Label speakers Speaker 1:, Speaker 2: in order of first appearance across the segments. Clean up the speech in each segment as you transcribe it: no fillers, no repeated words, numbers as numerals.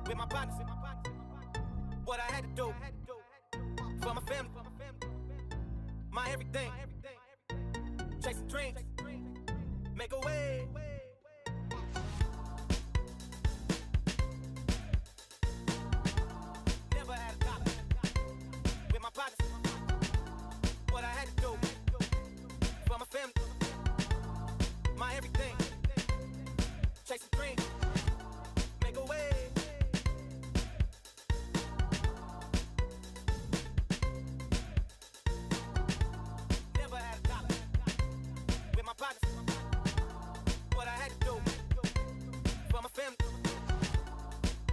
Speaker 1: with my partners. What I had to do for my family, my everything. Chasing dreams, make a way. Never had a dollar with my partners. What I had to do for my family, my everything. Chasing dreams, make a way. Never had a dollar with my partners. What I had to do for my family,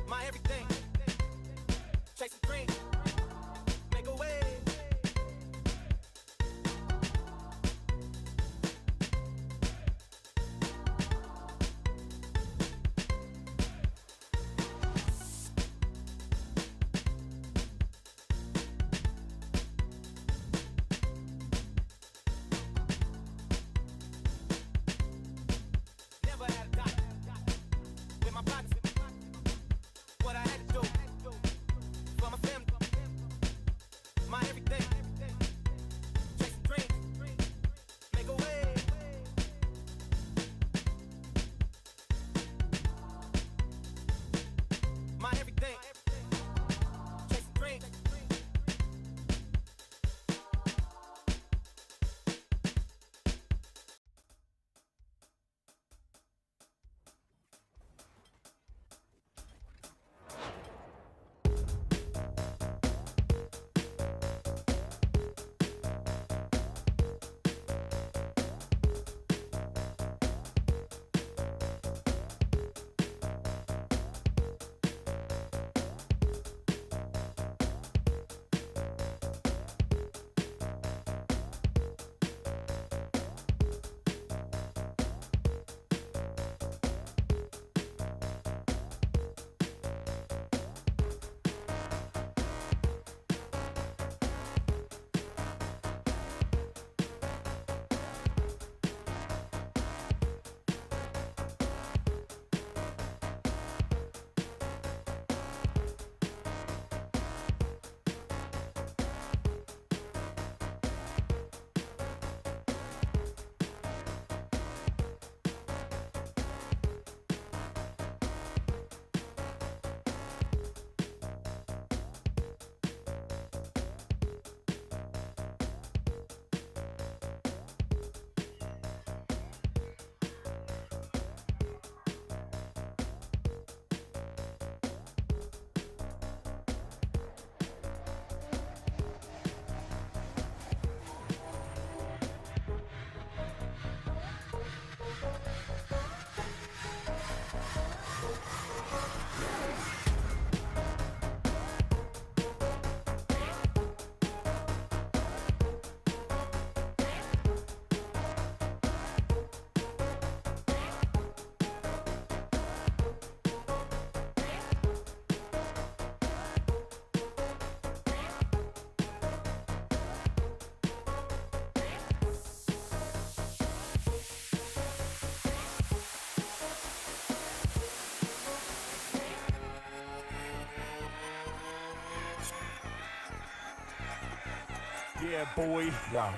Speaker 1: my everything. Chasing dreams, make a way. Never had a dollar with my partners. What I had to do for my family, my everything. Chasing dreams, make a way. My everything. Chasing dreams.
Speaker 2: Yeah, boy.
Speaker 3: Yeah.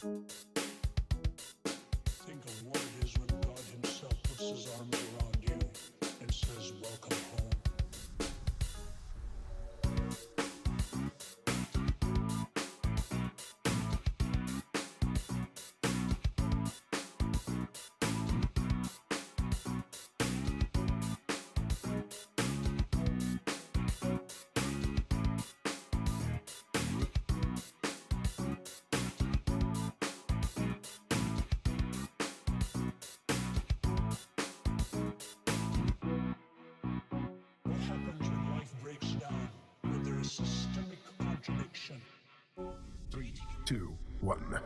Speaker 3: Think of what it is when God himself puts his arms around you and says, welcome home. What happens when life breaks down, when there is systemic contradiction?
Speaker 4: 3, 2, 1.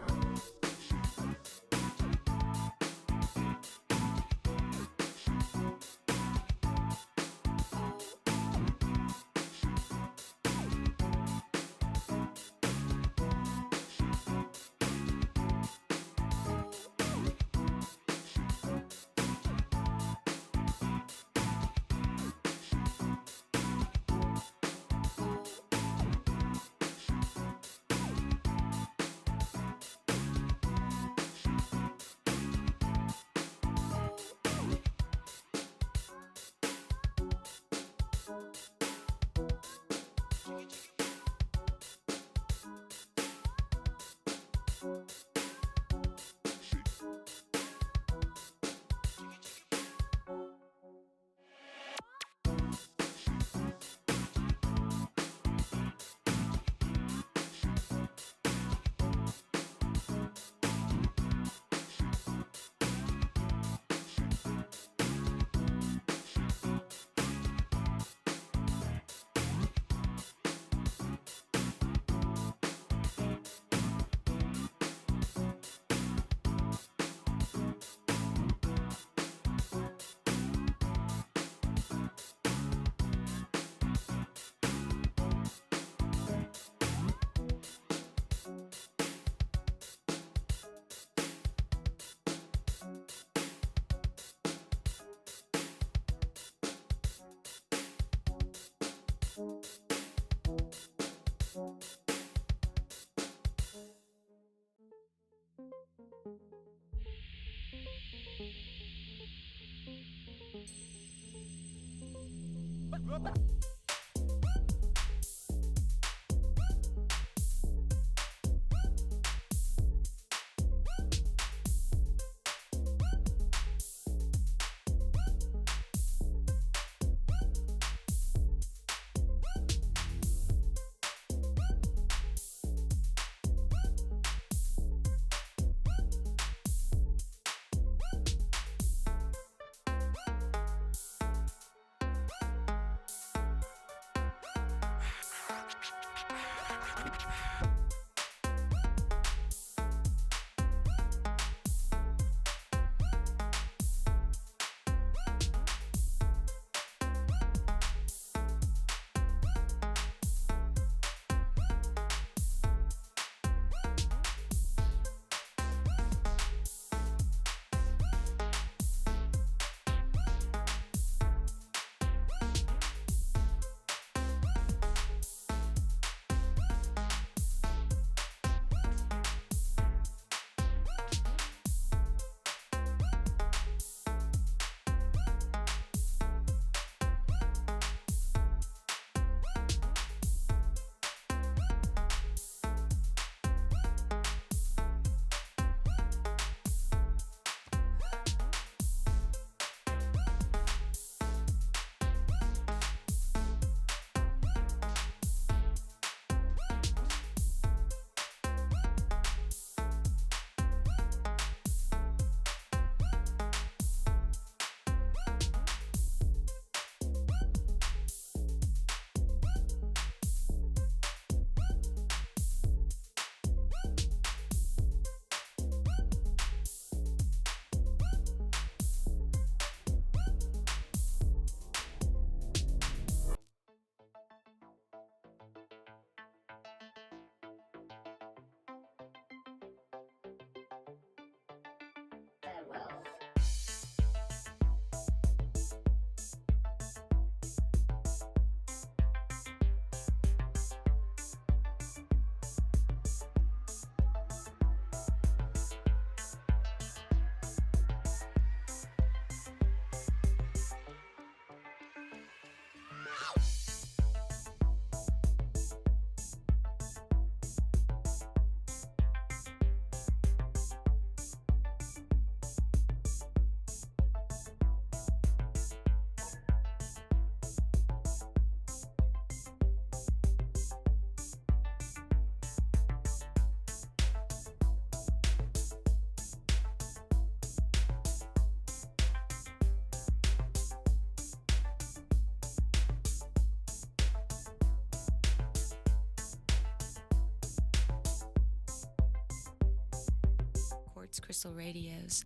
Speaker 5: Quartz Crystal Radios.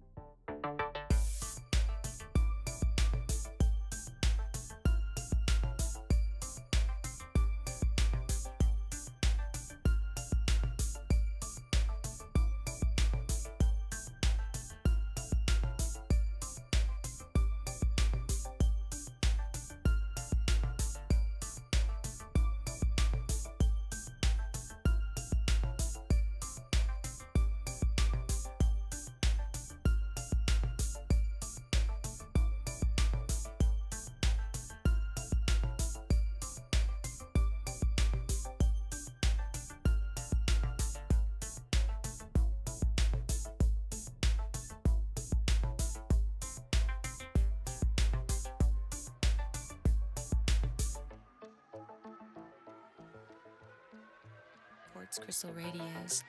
Speaker 5: Quartz Crystal Radios.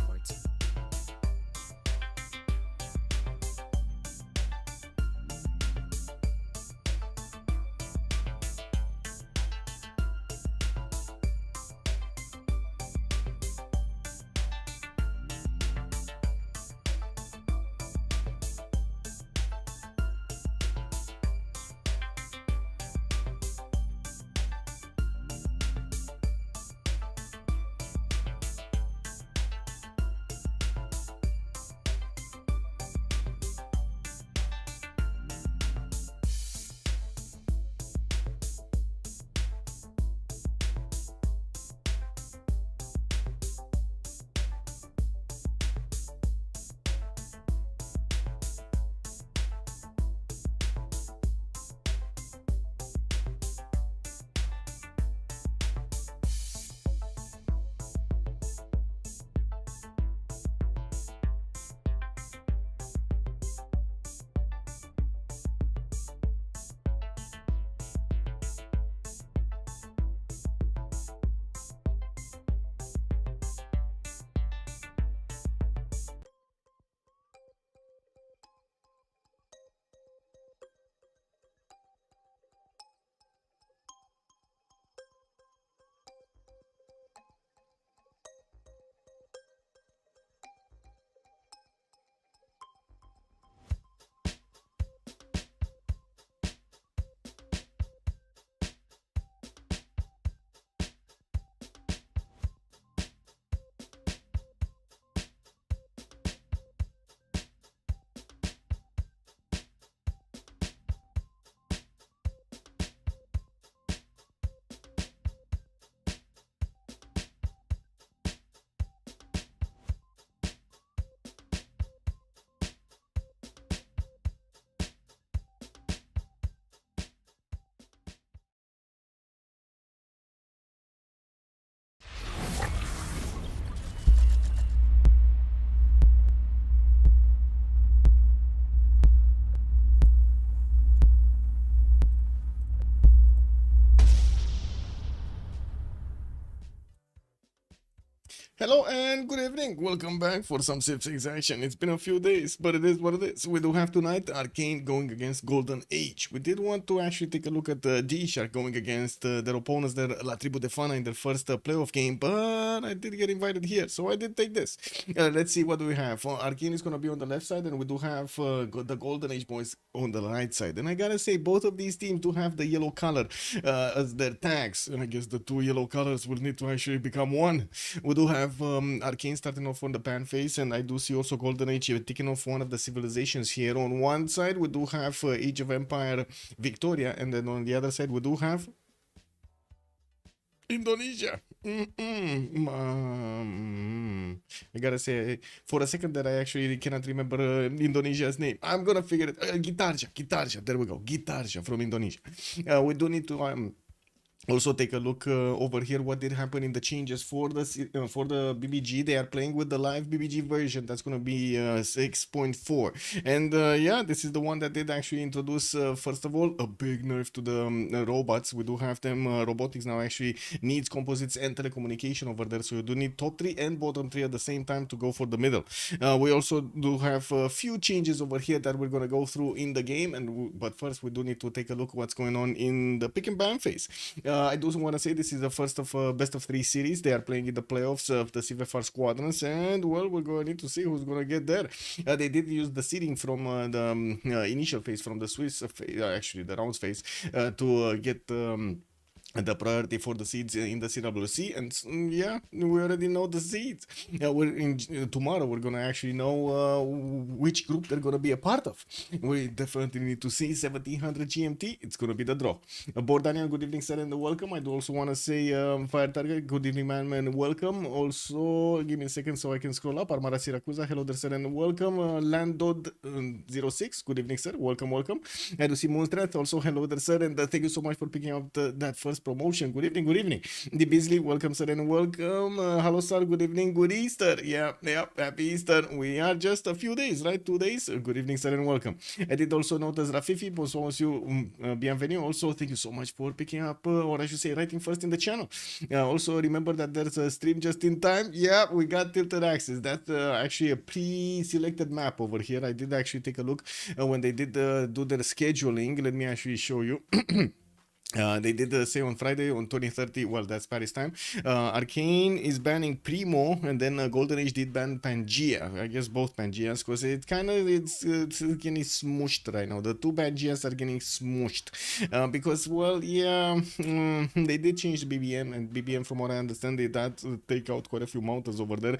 Speaker 5: Quartz.
Speaker 6: Hello and good evening. Welcome back for some Civ6 action. It's been a few days, but it is what it is. We do have tonight Arcane going against Golden Age. We did want to actually take a look at G-Shark going against their opponents, their La Tribu de Fana in their first playoff game, but I did get invited here, so I did take this. Let's see what do we have. Arcane is going to be on the left side, and we do have the Golden Age boys on the right side. And I gotta say, both of these teams do have the yellow color as their tags. And I guess the two yellow colors will need to actually become one. We do have Arcane starting off on the pan face, and I do see also Golden Age taking off one of the civilizations here. On one side we do have Age of Empire Victoria, and then on the other side we do have Indonesia. I gotta say, for a second that I actually cannot remember Indonesia's name. I'm gonna figure it. Gitarja, there we go. Gitarja from Indonesia. We do need to Also, take a look over here what did happen in the changes for the BBG. They are playing with the live BBG version. That's going to be 6.4. And yeah, this is the one that did actually introduce, first of all, a big nerf to the robots. We do have them. Robotics now actually needs composites and telecommunication over there. So you do need top 3 and bottom 3 at the same time to go for the middle. We also do have a few changes over here that we're going to go through in the game. But first, we do need to take a look at what's going on in the pick and ban phase. I do want to say this is the first of best of 3 series. They are playing in the playoffs of the CivFR Squadrons, and well, we're going to need to see who's going to get there. They did use the seeding from the initial phase, from the Swiss phase, actually the rounds phase, to get the priority for the seeds in the CWC, and yeah, we already know the seeds. Tomorrow we're gonna actually know which group they're gonna be a part of. We definitely need to see 1700 GMT. It's gonna be the draw. Daniel, good evening, sir, and welcome. I do also want to say Fire Target, good evening, man, welcome. Also, give me a second so I can scroll up. Armara Siracusa, hello there, sir, and welcome. Landod 06, good evening, sir, welcome. I do see Moonstrat, also hello there, sir, and thank you so much for picking up that first promotion. Good evening. The Beasley, welcome, sir, and welcome. Hello, sir, good evening, good Easter. Yeah, happy Easter. We are just a few days, right? 2 days. Good evening, sir, and welcome. I did also notice Rafifi, bonsoir, monsieur, bienvenue. Also, thank you so much for picking up, or I should say, writing first in the channel. Also, remember that there's a stream just in time. Yeah, we got tilted axis. That's actually a pre-selected map over here. I did actually take a look when they did do their scheduling. Let me actually show you. They did say on Friday on 2030, well, that's Paris time. Arcane is banning Primo, and then Golden Age did ban Pangea. I guess both Pangeas, because it's getting smooshed right now. The two Pangeas are getting smooshed because, well, yeah, they did change the BBM, and BBM, from what I understand, they did take out quite a few mountains over there,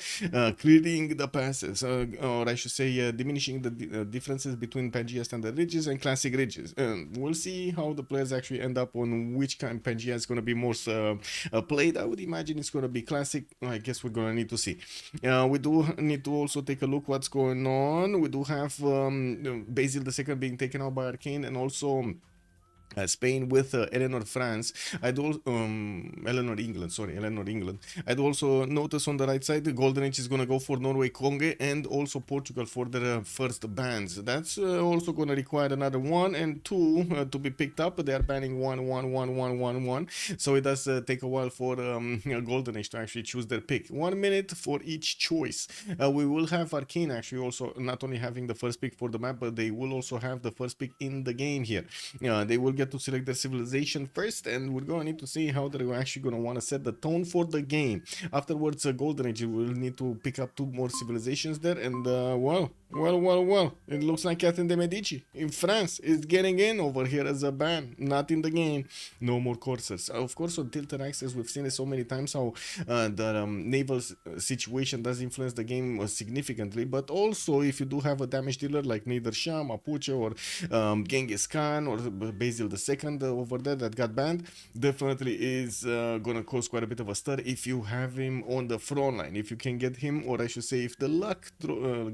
Speaker 6: clearing the passes, or I should say, diminishing the differences between Pangea standard ridges and classic ridges. We'll see how the players actually end up on which kind of Pangea is going to be most played. I would imagine it's going to be classic. I guess we're going to need to see. We do need to also take a look what's going on. We do have Basil II being taken out by Arcane, and also Spain with Eleanor France. I do Eleanor England. I do also notice on the right side the Golden Age is gonna go for Norway, Congo, and also Portugal for their first bans. That's also gonna require another 1 and 2 to be picked up. They are banning 1. So it does take a while for Golden Age to actually choose their pick. 1 minute for each choice. We will have Arcane actually also not only having the first pick for the map, but they will also have the first pick in the game here. They will get to select their civilization first, and we're going to need to see how they're actually going to want to set the tone for the game. Afterwards, Golden Age will need to pick up 2 more civilizations there, and well, it looks like Catherine de Medici in France is getting in over here as a ban, not in the game. No more coursers. Of course, on Tilted Access, we've seen it so many times how the naval situation does influence the game significantly, but also if you do have a damage dealer like Nader Shah, Mapuche, or Genghis Khan, or Basil II over there that got banned, definitely is gonna cause quite a bit of a stir if you have him on the front line. If you can get him, or I should say, if the luck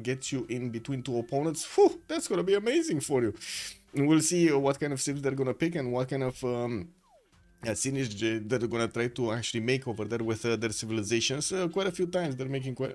Speaker 6: gets you in between 2 opponents, whew, that's gonna be amazing for you. We'll see what kind of civs they're gonna pick and what kind of synergy they're gonna try to actually make over there with their civilizations. Quite a few times they're making quite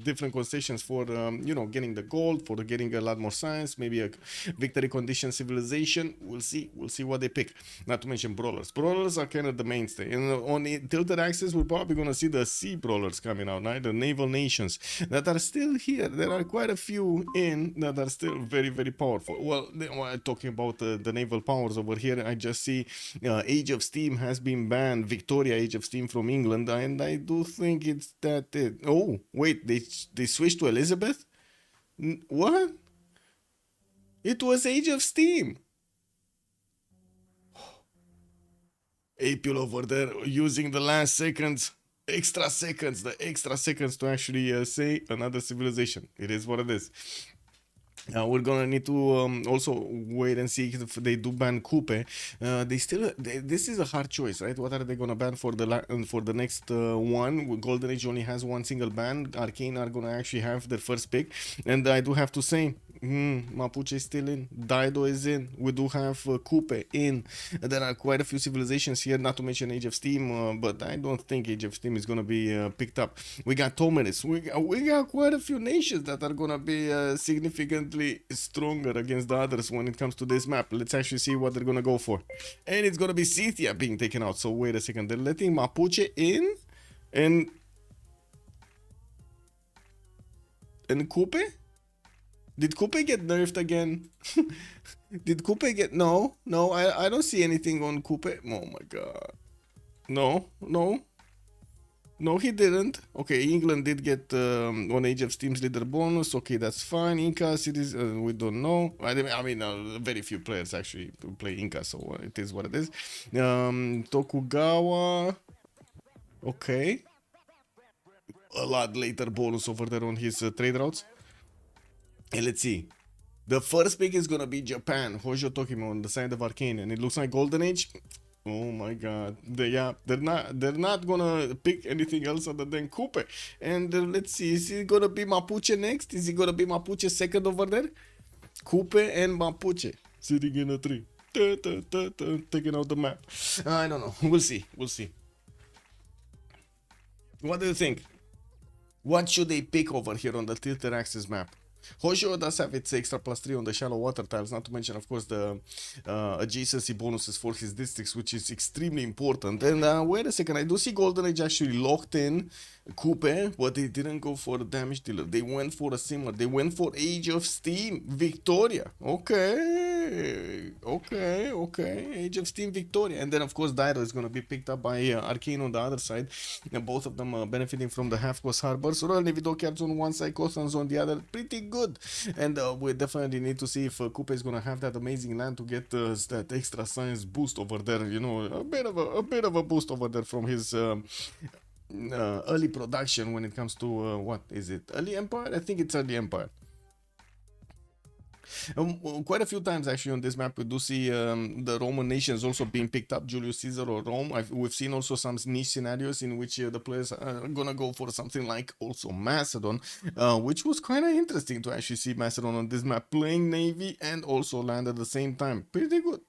Speaker 6: different concessions for getting the gold, for getting a lot more science, maybe a victory condition civilization. We'll see what they pick. Not to mention brawlers are kind of the mainstay, and on the Tilted Axis we're probably gonna see the sea brawlers coming out, right? The naval nations that are still here. There are quite a few in that are still very, very powerful. Well, talking about the naval powers over here, I just see Age of Steam has been banned. Victoria, Age of Steam from England, and I do think it's that it. Oh wait, they switched to Elizabeth. What? It was Age of Steam. Apil over there using the last seconds, the extra seconds to actually say another civilization. It is what it is. We're gonna need to also wait and see if they do ban Coupe. This is a hard choice, right? What are they gonna ban for for the next one? Golden Age only has one single ban. Arcane are gonna actually have their first pick, and I do have to say, Mapuche is still in. Dido is in. We do have Coupe in. There are quite a few civilizations here, not to mention Age of Steam, but I don't think Age of Steam is gonna be picked up. We got Tomeris. We got quite a few nations that are gonna be significantly stronger against the others when it comes to this map. Let's actually see what they're gonna go for. And it's gonna be Scythia being taken out. So wait a second. They're letting Mapuche in and Coupe? Did Coupe get nerfed again? Did Coupe get... No, I don't see anything on Coupe. Oh my god. No, he didn't. Okay, England did get on Age of Steam's leader bonus. Okay, that's fine. Inca cities, we don't know. I mean, very few players actually play Inca, so it is what it is. Tokugawa. Okay. A lot later bonus over there on his trade routes. And let's see. The first pick is gonna be Japan. Hojo Tokimo on the side of Arcane, and it looks like Golden Age. Oh my god. They're not gonna pick anything else other than Coupe. And let's see, is it gonna be Mapuche next? Is it gonna be Mapuche second over there? Coupe and Mapuche sitting in a tree. Taking out the map. I don't know. We'll see. What do you think? What should they pick over here on the Tilted Axis map? Hojo does have its extra +3 on the shallow water tiles, not to mention, of course, the adjacency bonuses for his districts, which is extremely important. And wait a second, I do see Golden Age actually locked in Coupe, but they didn't go for the damage dealer. They went for a simmer. They went for Age of Steam Victoria. Okay. Age of Steam Victoria. And then, of course, Dido is going to be picked up by Arcane on the other side. And both of them are benefiting from the half-cost harbors. Royal Navy dockyards on one side, coastlands on the other. Pretty good. And we definitely need to see if Coupe is going to have that amazing land to get that extra science boost over there. You know, a bit of a boost over there from his... early production when it comes to what is it? Early Empire? I think it's Early Empire. Quite a few times actually on this map we do see the Roman nations also being picked up, Julius Caesar or Rome. We've seen also some niche scenarios in which the players are gonna go for something like also Macedon, which was kind of interesting to actually see Macedon on this map playing Navy and also land at the same time. Pretty good,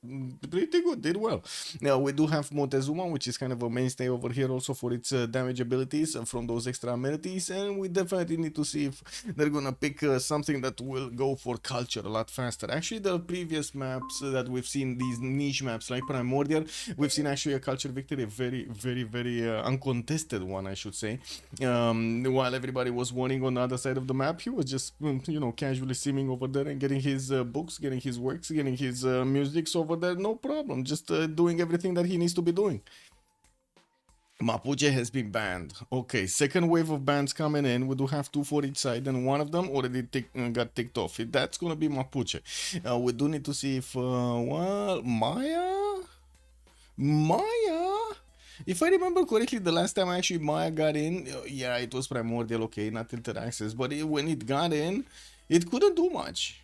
Speaker 6: did well. Now we do have Montezuma, which is kind of a mainstay over here also for its damage abilities from those extra amenities, and we definitely need to see if they're gonna pick something that will go for culture a lot faster. Actually, the previous maps that we've seen, these niche maps like Primordial, we've seen actually a culture victory, a very uncontested one, I should say. While everybody was warning on the other side of the map, he was just, you know, casually simming over there and getting his books, getting his works, getting his musics over there, no problem, just doing everything that he needs to be doing. Mapuche has been banned. Okay, second wave of bans coming in. We do have 2 for each side, and one of them already got ticked off. That's gonna be Mapuche. We do need to see if, well, Maya? If I remember correctly, the last time actually Maya got in, yeah, it was Primordial, okay, not Tilted Access, but when it got in, it couldn't do much.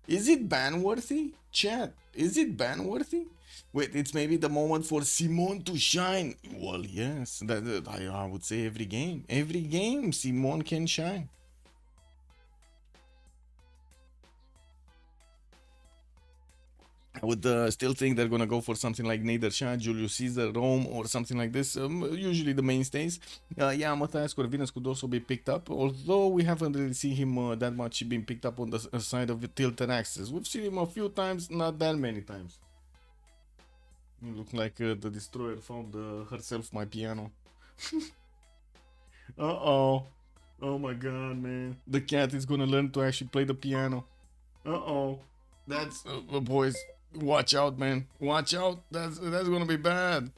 Speaker 6: Is it ban-worthy? Chat, is it ban-worthy? Wait, it's maybe the moment for Simon to shine. Well, yes, I would say every game, Simon can shine. I would still think they're gonna go for something like Nader Shah, Julius Caesar, Rome, or something like this. Usually the mainstays. Yeah, Matthias Corvinus could also be picked up, although we haven't really seen him that much being picked up on the side of Tilted Axis. We've seen him a few times, not that many times. You look like the Destroyer found herself my piano. Uh-oh. Oh my god, man. The cat is gonna learn to actually play the piano. Uh-oh. That's... boys, watch out, man. Watch out. That's gonna be bad.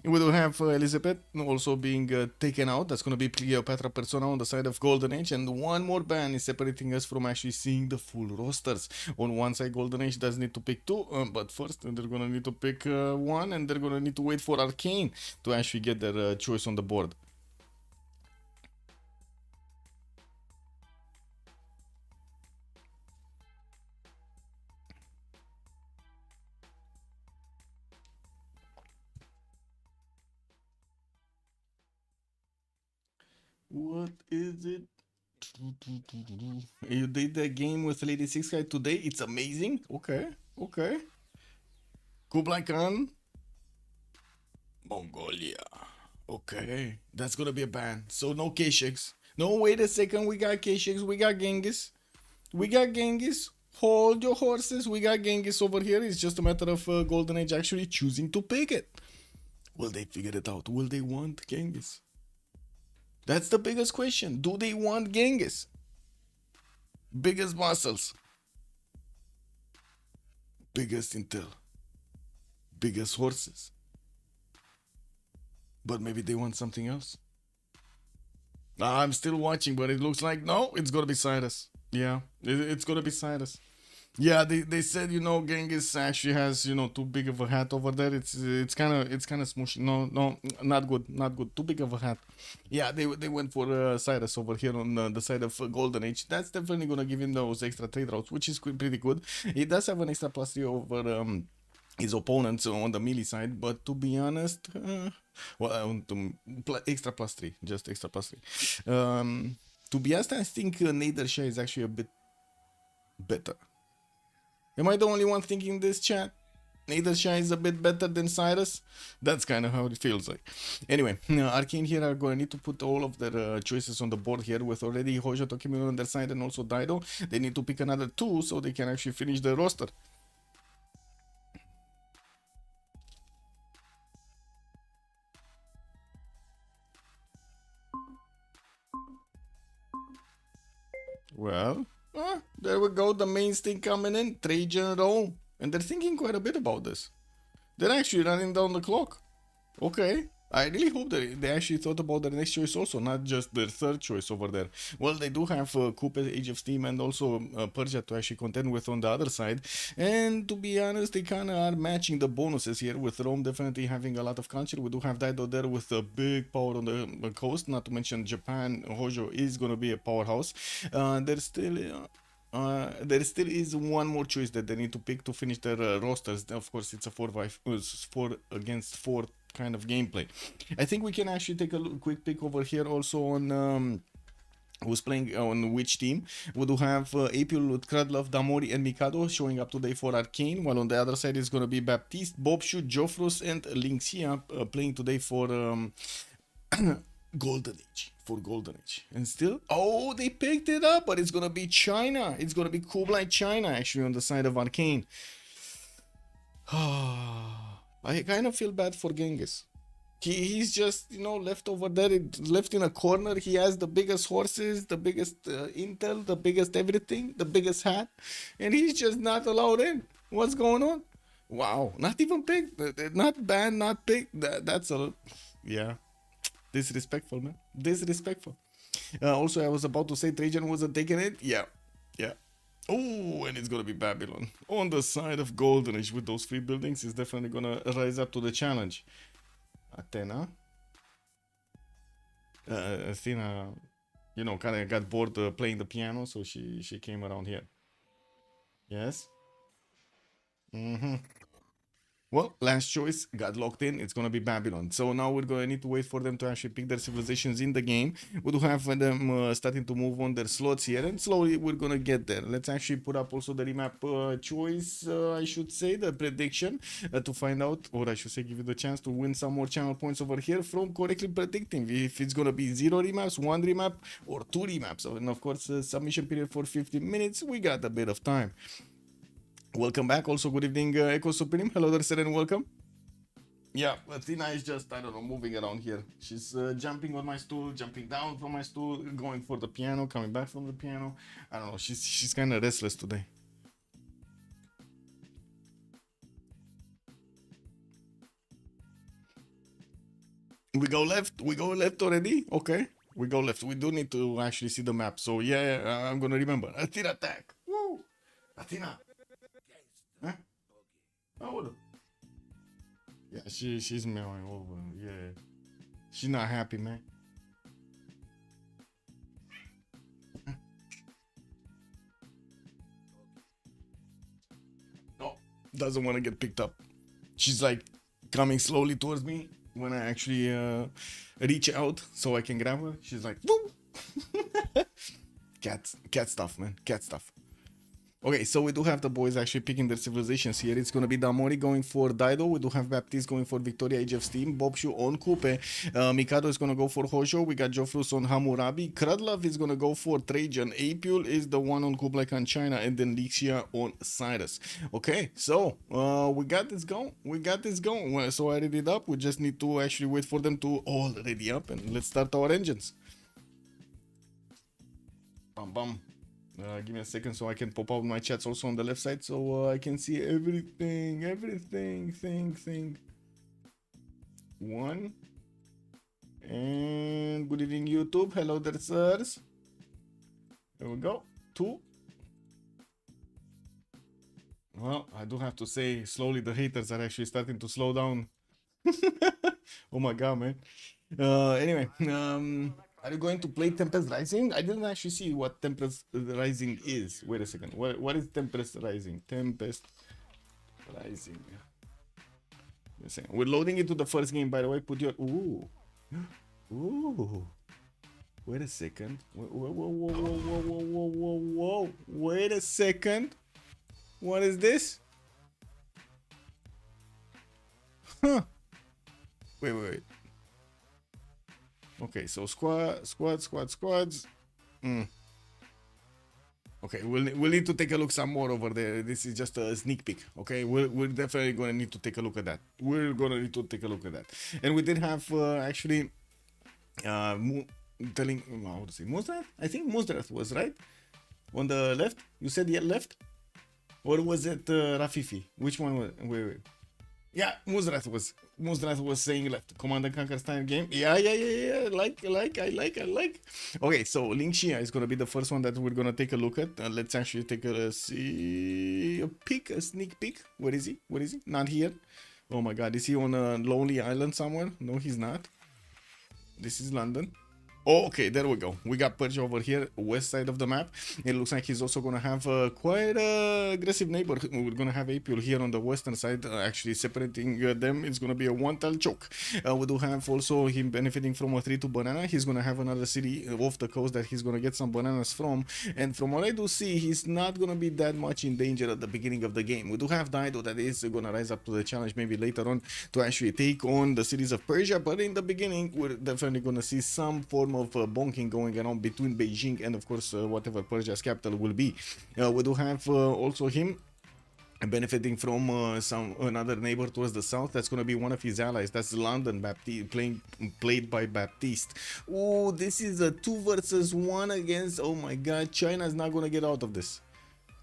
Speaker 6: We do have Elizabeth also being taken out. That's gonna be Cleopatra Persona on the side of Golden Age. And one more ban is separating us from actually seeing the full rosters. On one side, Golden Age does need to pick 2. But first, they're gonna need to pick 1. And they're gonna need to wait for Arcane to actually get their choice on the board. What is it? You did the game with Lady Six Guy today? It's amazing. Okay, okay. Kublai Khan, Mongolia. Okay, that's gonna be a ban. So no K-Shakes. No, wait a second. We got K-Shakes. We got Genghis. We got Genghis. Hold your horses. We got Genghis over here. It's just a matter of Golden Age actually choosing to pick it. Will they figure it out? Will they want Genghis? That's the biggest question. Do they want Genghis? Biggest muscles. Biggest intel. Biggest horses. But maybe they want something else. I'm still watching, but it looks like, no, it's gonna be Cyrus. Yeah, it's gonna be Cyrus. Yeah, they said, you know, Genghis actually has, you know, too big of a hat over there. It's kind of smooshy. No, not good. Too big of a hat. Yeah, they went for Cyrus over here on the side of Golden Age. That's definitely gonna give him those extra trade routes, which is pretty good. He does have an extra +3 over his opponents on the melee side, but to be honest, extra +3, just extra +3. To be honest, I think Nadersha is actually a bit better. Am I the only one thinking this, chat? Nadersha is a bit better than Cyrus? That's kind of how it feels like. Anyway, Arcane here are going to need to put all of their choices on the board here with already Hojo Tokimura on their side and also Daido. They need to pick another 2 so they can actually finish the roster. Well, there we go, the main thing coming in, Trajan Rome. And they're thinking quite a bit about this. They're actually running down the clock. Okay, I really hope that they actually thought about their next choice also, not just their third choice over there. Well, they do have Coupe, Age of Steam, and also Persia to actually contend with on the other side. And to be honest, they kind of are matching the bonuses here, with Rome definitely having a lot of culture. We do have Daido there with a big power on the coast, not to mention Japan. Hojo is going to be a powerhouse. There still is one more choice that they need to pick to finish their rosters. Of course, it's a 4 against 4 kind of gameplay. I think we can actually take a quick pick over here also on who's playing on which team. We do have Apil, Kradlov, Damori, and Mikado showing up today for Arcane, while on the other side is going to be Baptiste, Bobshu, Jofros, and Linxia playing today for Golden Age. For Golden Age. And still, oh, they picked it up, but it's going to be China. It's going to be Kublai China actually on the side of Arcane. I kind of feel bad for Genghis. He's just, you know, left over there, left in a corner. He has the biggest horses, the biggest intel, the biggest everything, the biggest hat, and he's just not allowed in. What's going on? Wow, not even picked, not banned, not picked. That's a, yeah, disrespectful, man. Disrespectful. Also, I was about to say Trajan wasn't taking it. Yeah. Oh, and it's gonna be Babylon on the side of Golden Age with those 3 buildings. Is definitely gonna rise up to the challenge. Athena, Athena, you know, kind of got bored playing the piano, so she came around here. Yes. Well, last choice got locked in. It's gonna be Babylon. So now we're gonna need to wait for them to actually pick their civilizations in the game. We do have them starting to move on their slots here, and slowly we're gonna get there. Let's actually put up also the remap choice, I should say, the prediction, to find out, or I should say, give you the chance to win some more channel points over here from correctly predicting if it's gonna be 0 remaps, 1 remap, or 2 remaps. And of course, submission period for 15 minutes. We got a bit of time. Welcome back. Also, good evening, Echo Supreme. Hello there, sir, and welcome. Yeah, Athena is just, I don't know, moving around here. She's jumping on my stool, jumping down from my stool, going for the piano, coming back from the piano. I don't know, she's kind of restless today. We go left already? Okay, we go left. We do need to actually see the map. So yeah, I'm gonna remember. Athena attack. Woo! Athena. Huh? Oh, yeah, she's meowing over. Yeah, she's not happy, man. Oh, doesn't want to get picked up. She's like coming slowly towards me when I actually reach out so I can grab her. She's like, woo! Cat stuff, man. Cat stuff. Okay, so we do have the boys actually picking their civilizations here. It's gonna be Damori going for Dido. We do have Baptiste going for Victoria, Age of Steam. Bobshu on Kupe. Mikado is gonna go for Hojo. We got Jofrus on Hammurabi. Krudlov is gonna go for Trajan. Apul is the one on Kublai Khan China, and then Lixia on Cyrus. Okay, so we got this going. We got this going. Well, so I ready it up. We just need to actually wait for them to all ready up, and let's start our engines. Bam bam. Give me a second so I can pop out my chats also on the left side so I can see everything. Thing. 1. And good evening, YouTube. Hello there, sirs. There we go. 2. Well, I do have to say, slowly the haters are actually starting to slow down. Oh my god, man. Anyway, are you going to play Tempest Rising? I didn't actually see what Tempest Rising is. Wait a second. What is Tempest Rising? Tempest Rising. Wait a second. We're loading it to the first game, by the way. Put your... Ooh. Ooh. Wait a second. Whoa. Wait a second. What is this? Huh. Wait. Okay, so squads. Okay, we'll need to take a look some more over there. This is just a sneak peek. Okay, we're definitely gonna need to take a look at that. And we did have actually telling how to say Muzdrat? I think Muzdrat was right on the left. You said yeah, left, or was it Rafifi? Which one was? Wait. Yeah, Muzdrat was saying left. Command and Conquer style game. Yeah. I like. Okay, so Lingxia is gonna be the first one that we're gonna take a look at. Let's actually take a sneak peek. Where is he? Not here. Oh my god, is he on a lonely island somewhere? No, he's not. This is London. Oh, okay, there we go. We got Persia over here, west side of the map. It looks like he's also going to have quite a aggressive neighbor. We're going to have Apul here on the western side, actually separating them. It's going to be a one-tile choke. We do have also him benefiting from a 3-2 banana. He's going to have another city off the coast that he's going to get some bananas from. And from what I do see, he's not going to be that much in danger at the beginning of the game. We do have Dido that is going to rise up to the challenge maybe later on to actually take on the cities of Persia. But in the beginning, we're definitely going to see some form of bonking going around between Beijing and of course whatever Persia's capital will be. We do have also him benefiting from another neighbor towards the south. That's going to be one of his allies. That's London, played by Baptiste. Oh, this is a 2 versus 1 against, oh my god, China is not going to get out of this.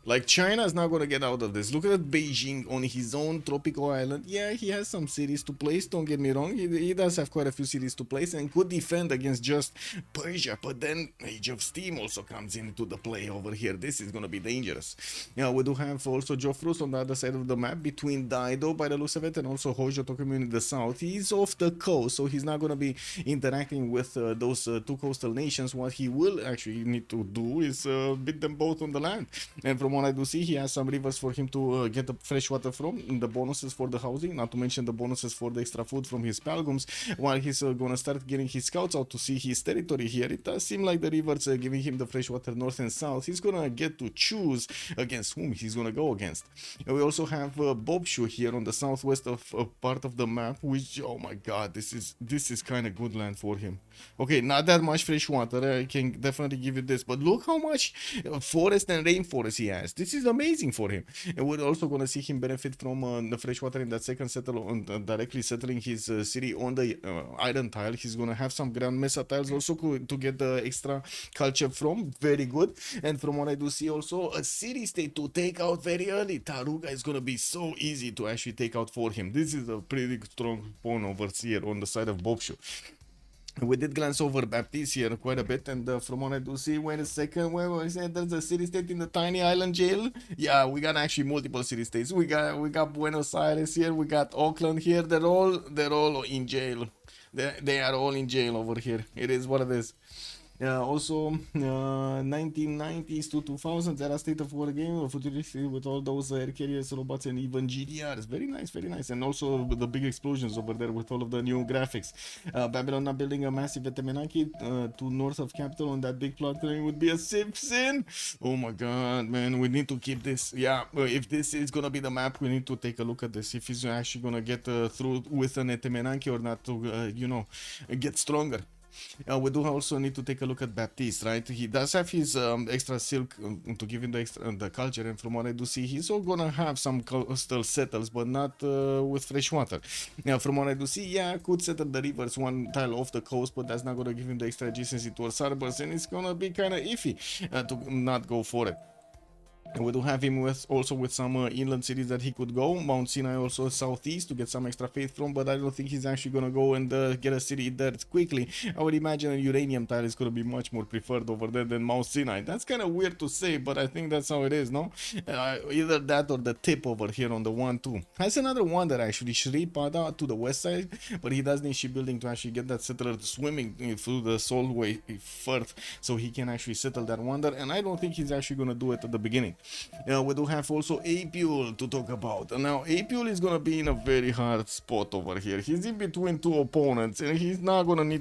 Speaker 6: Like, China is not going to get out of this. Look at Beijing on his own tropical island. Yeah, he has some cities to place, don't get me wrong. He does have quite a few cities to place and could defend against just Persia. But then Age of Steam also comes into the play over here. This is going to be dangerous. Yeah, we do have also Jofrus on the other side of the map between Dido by the looks of it and also Hojo Tokumu in the south. He's off the coast, so he's not going to be interacting with those 2 coastal nations. What he will actually need to do is beat them both on the land. And from what I do see, he has some rivers for him to get the fresh water from, the bonuses for the housing, not to mention the bonuses for the extra food from his pilgrims, while he's gonna start getting his scouts out to see his territory here. It does seem like the rivers are giving him the fresh water north and south. He's gonna get to choose against whom he's gonna go against. And we also have Bobshu here on the southwest of part of the map, which, oh my god, this is kind of good land for him. Okay, not that much fresh water, I can definitely give you this, but look how much forest and rainforest he has. This is amazing for him. And we're also going to see him benefit from the fresh water in that second settle, directly settling his city on the iron tile. He's going to have some Grand Mesa tiles also to get the extra culture from. Very good. And from what I do see also, a city state to take out very early. Taruga is going to be so easy to actually take out for him. This is a pretty strong pawn over here on the side of Bobshu. We did glance over Baptiste here quite a bit, and from what I do see, wait a second, where was it? There's a city state in the tiny island jail. Yeah, we got actually multiple city states. We got Buenos Aires here, we got Auckland here. They're all in jail. They are all in jail over here. It is what it is. Also, 1990s to 2000s era state of war game, futuristic with all those air carriers, robots, and even GDRs. Very nice, very nice. And also the big explosions over there with all of the new graphics. Babylon now building a massive Etemenaki to north of capital on that big plot line would be a Civ6. Oh my god, man, we need to keep this. Yeah, if this is gonna be the map, we need to take a look at this. If he's actually gonna get through with an Etemenaki or not to, you know, get stronger. We do also need to take a look at Baptiste, right? He does have his extra silk to give him the extra the culture, and from what I do see, he's all gonna have some coastal settles, but not with fresh water. Now, from what I do see, yeah, could settle the rivers one tile off the coast, but that's not gonna give him the extra adjacency towards harbors, and it's gonna be kind of iffy to not go for it. We do have him also with some inland cities that he could go. Mount Sinai also southeast to get some extra faith from, but I don't think he's actually gonna go and get a city there quickly. I would imagine a uranium tile is gonna be much more preferred over there than Mount Sinai. That's kind of weird to say, but I think that's how it is, no? Either that or the tip over here on the 1-2. Has another wonder actually, Shri Pada to the west side, but he does need shipbuilding to actually get that settler swimming through the Solway Firth, so he can actually settle that wonder, and I don't think he's actually gonna do it at the beginning. We do have also Apule to talk about. Now, Apule is gonna be in a very hard spot over here. He's in between two opponents, and he's not gonna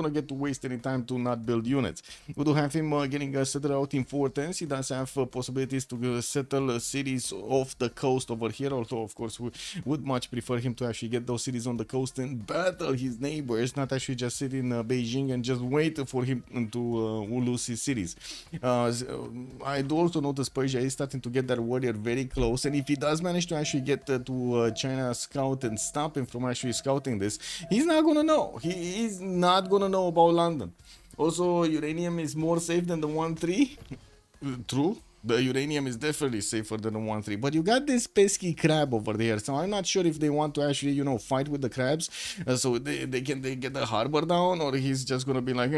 Speaker 6: get to waste any time to not build units. We do have him getting settled out in 410s. He does have possibilities to settle cities off the coast over here, although of course we would much prefer him to actually get those cities on the coast and battle his neighbors, not actually just sit in Beijing and just wait for him to lose his cities. I do also notice Persia is starting to get that warrior very close, and if he does manage to actually get to China scout and stop him from actually scouting this, he's not gonna know. He is not gonna know about London. Also, uranium is more safe than the 1-3. True. The uranium is definitely safer than the 1-3, but you got this pesky crab over there, so I'm not sure if they want to actually, you know, fight with the crabs, so they get the harbor down, or he's just gonna be like,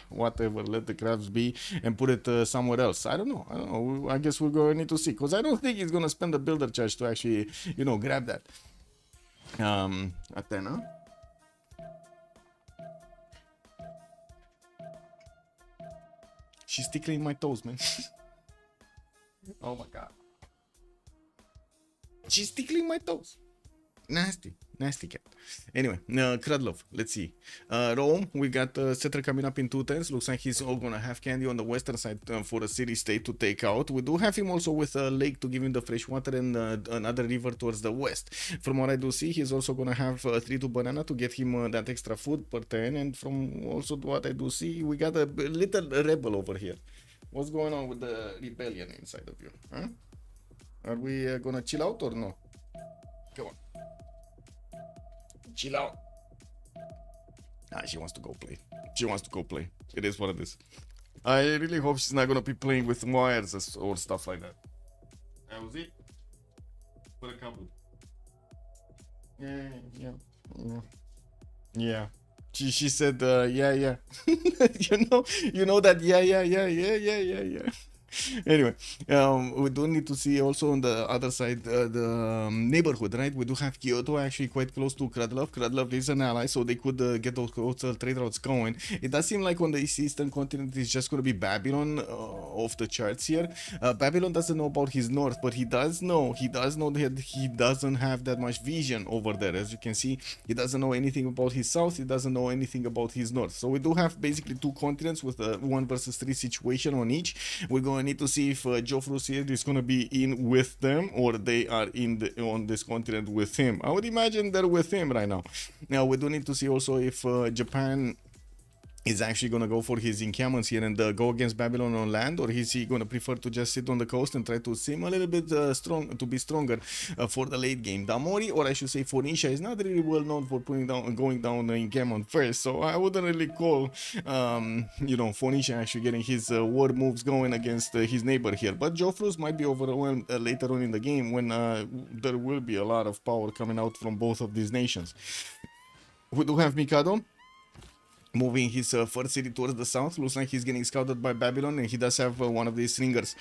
Speaker 6: whatever, let the crabs be and put it somewhere else. I don't know. I guess we're gonna need to see, because I don't think he's gonna spend the builder charge to actually, you know, grab that. Athena. She's tickling my toes, man. Oh my god. She's tickling my toes. Nasty cat. Anyway, Krudlov, let's see. Rome, we got settler coming up in 210s. Looks like he's all gonna have candy on the western side for a city state to take out. We do have him also with a lake to give him the fresh water and another river towards the west. From what I do see, he's also gonna have 3-2 banana to get him that extra food per turn. And from also what I do see, we got a little rebel over here. What's going on with the rebellion inside of you? Huh? Are we gonna chill out or no? Come on. Chill out. She wants to go play. It is what it is. I really hope she's not gonna be playing with wires or stuff like that. That was it. For a couple. Yeah. She said, yeah. you know that, yeah. Anyway, we do need to see also on the other side the neighborhood, right? We do have Kyoto actually quite close to Krudlov. Krudlov is an ally, so they could get those coastal trade routes going. It does seem like on the eastern continent it's just going to be Babylon off the charts here. Babylon doesn't know about his north, but he does know that he doesn't have that much vision over there. As you can see, he doesn't know anything about his south, he doesn't know anything about his north. So we do have basically two continents with a 1 versus 3 situation on each. We're going to need to see if Joffrus here is going to be in with them, or they are on this continent with him. I would imagine they're with him right now. Now we do need to see also if Japan is actually going to go for his encampments here and go against Babylon on land, or is he going to prefer to just sit on the coast and try to seem a little bit stronger for the late game? Damori, or I should say Phoenicia, is not really well known for going down the encampment first, so I wouldn't really call Phoenicia actually getting his war moves going against his neighbor here. But Joffrus might be overwhelmed later on in the game when there will be a lot of power coming out from both of these nations. We do have Mikado moving his first city towards the south. Looks like he's getting scouted by Babylon, and he does have one of these slingers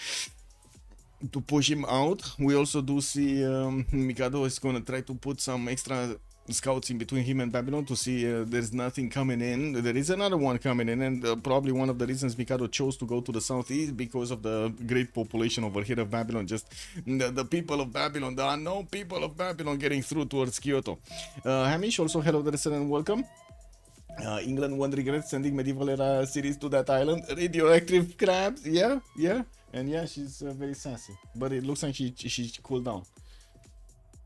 Speaker 6: to push him out. We also do see Mikado is going to try to put some extra scouts in between him and Babylon to see there's nothing coming in. There is another one coming in, and probably one of the reasons Mikado chose to go to the southeast because of the great population over here of Babylon. Just the people of Babylon, the unknown people of Babylon getting through towards Kyoto. Hamish, also hello there, sir, and welcome. England won't regret sending medieval era series to that island. Radioactive crabs, yeah. And yeah, she's very sassy, but it looks like she cooled down.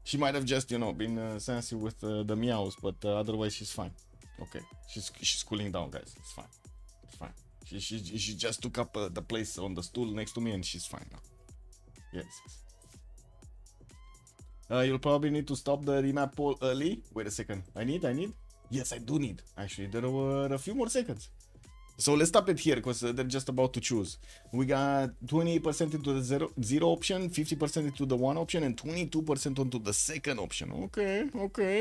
Speaker 6: She might have just, you know, been sassy with the meows, but otherwise she's fine. Okay, she's cooling down, guys. It's fine. It's fine. She just took up the place on the stool next to me, and she's fine now. Yes. You'll probably need to stop the remap poll early. Wait a second. I need. Yes, I do need. Actually, there were a few more seconds. So let's stop it here because they're just about to choose. We got 28% into the zero option, 50% into the 1 option, and 22% onto the second option. Okay.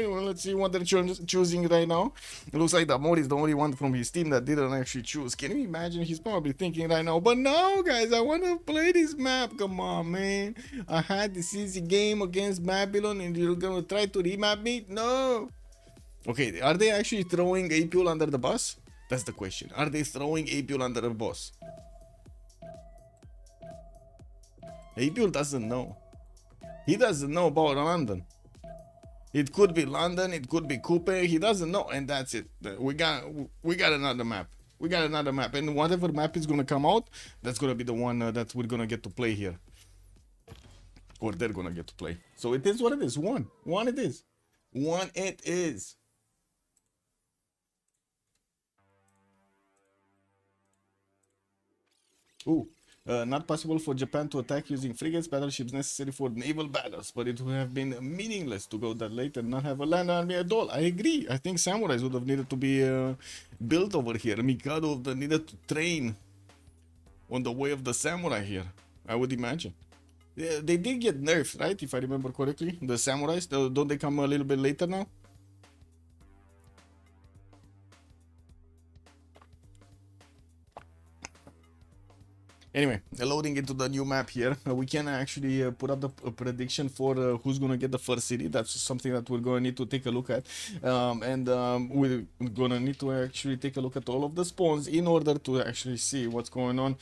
Speaker 6: Well, let's see what they're choosing right now. It looks like Damori is the only one from his team that didn't actually choose. Can you imagine? He's probably thinking right now, but no, guys, I want to play this map. Come on, man. I had this easy game against Babylon, and you're going to try to remap me? No. Okay, are they actually throwing Apule under the bus? That's the question. Are they throwing Apule under the bus? Apule doesn't know. He doesn't know about London. It could be London, it could be Coupe. He doesn't know, and that's it. We got another map. We got another map, and whatever map is gonna come out, that's gonna be the one that we're gonna get to play here, or they're gonna get to play. So it is what it is. One it is. One it is. Ooh, not possible for Japan to attack using frigates, battleships necessary for naval battles, but it would have been meaningless to go that late and not have a land army at all. I agree. I think samurais would have needed to be built over here. Mikado would have needed to train on the way of the samurai here, I would imagine. Yeah, they did get nerfed, right? If I remember correctly. The samurais, don't they come a little bit later now? Anyway, loading into the new map here, we can actually put up the prediction for who's going to get the first city. That's something that we're going to need to take a look at. We're going to need to actually take a look at all of the spawns in order to actually see what's going on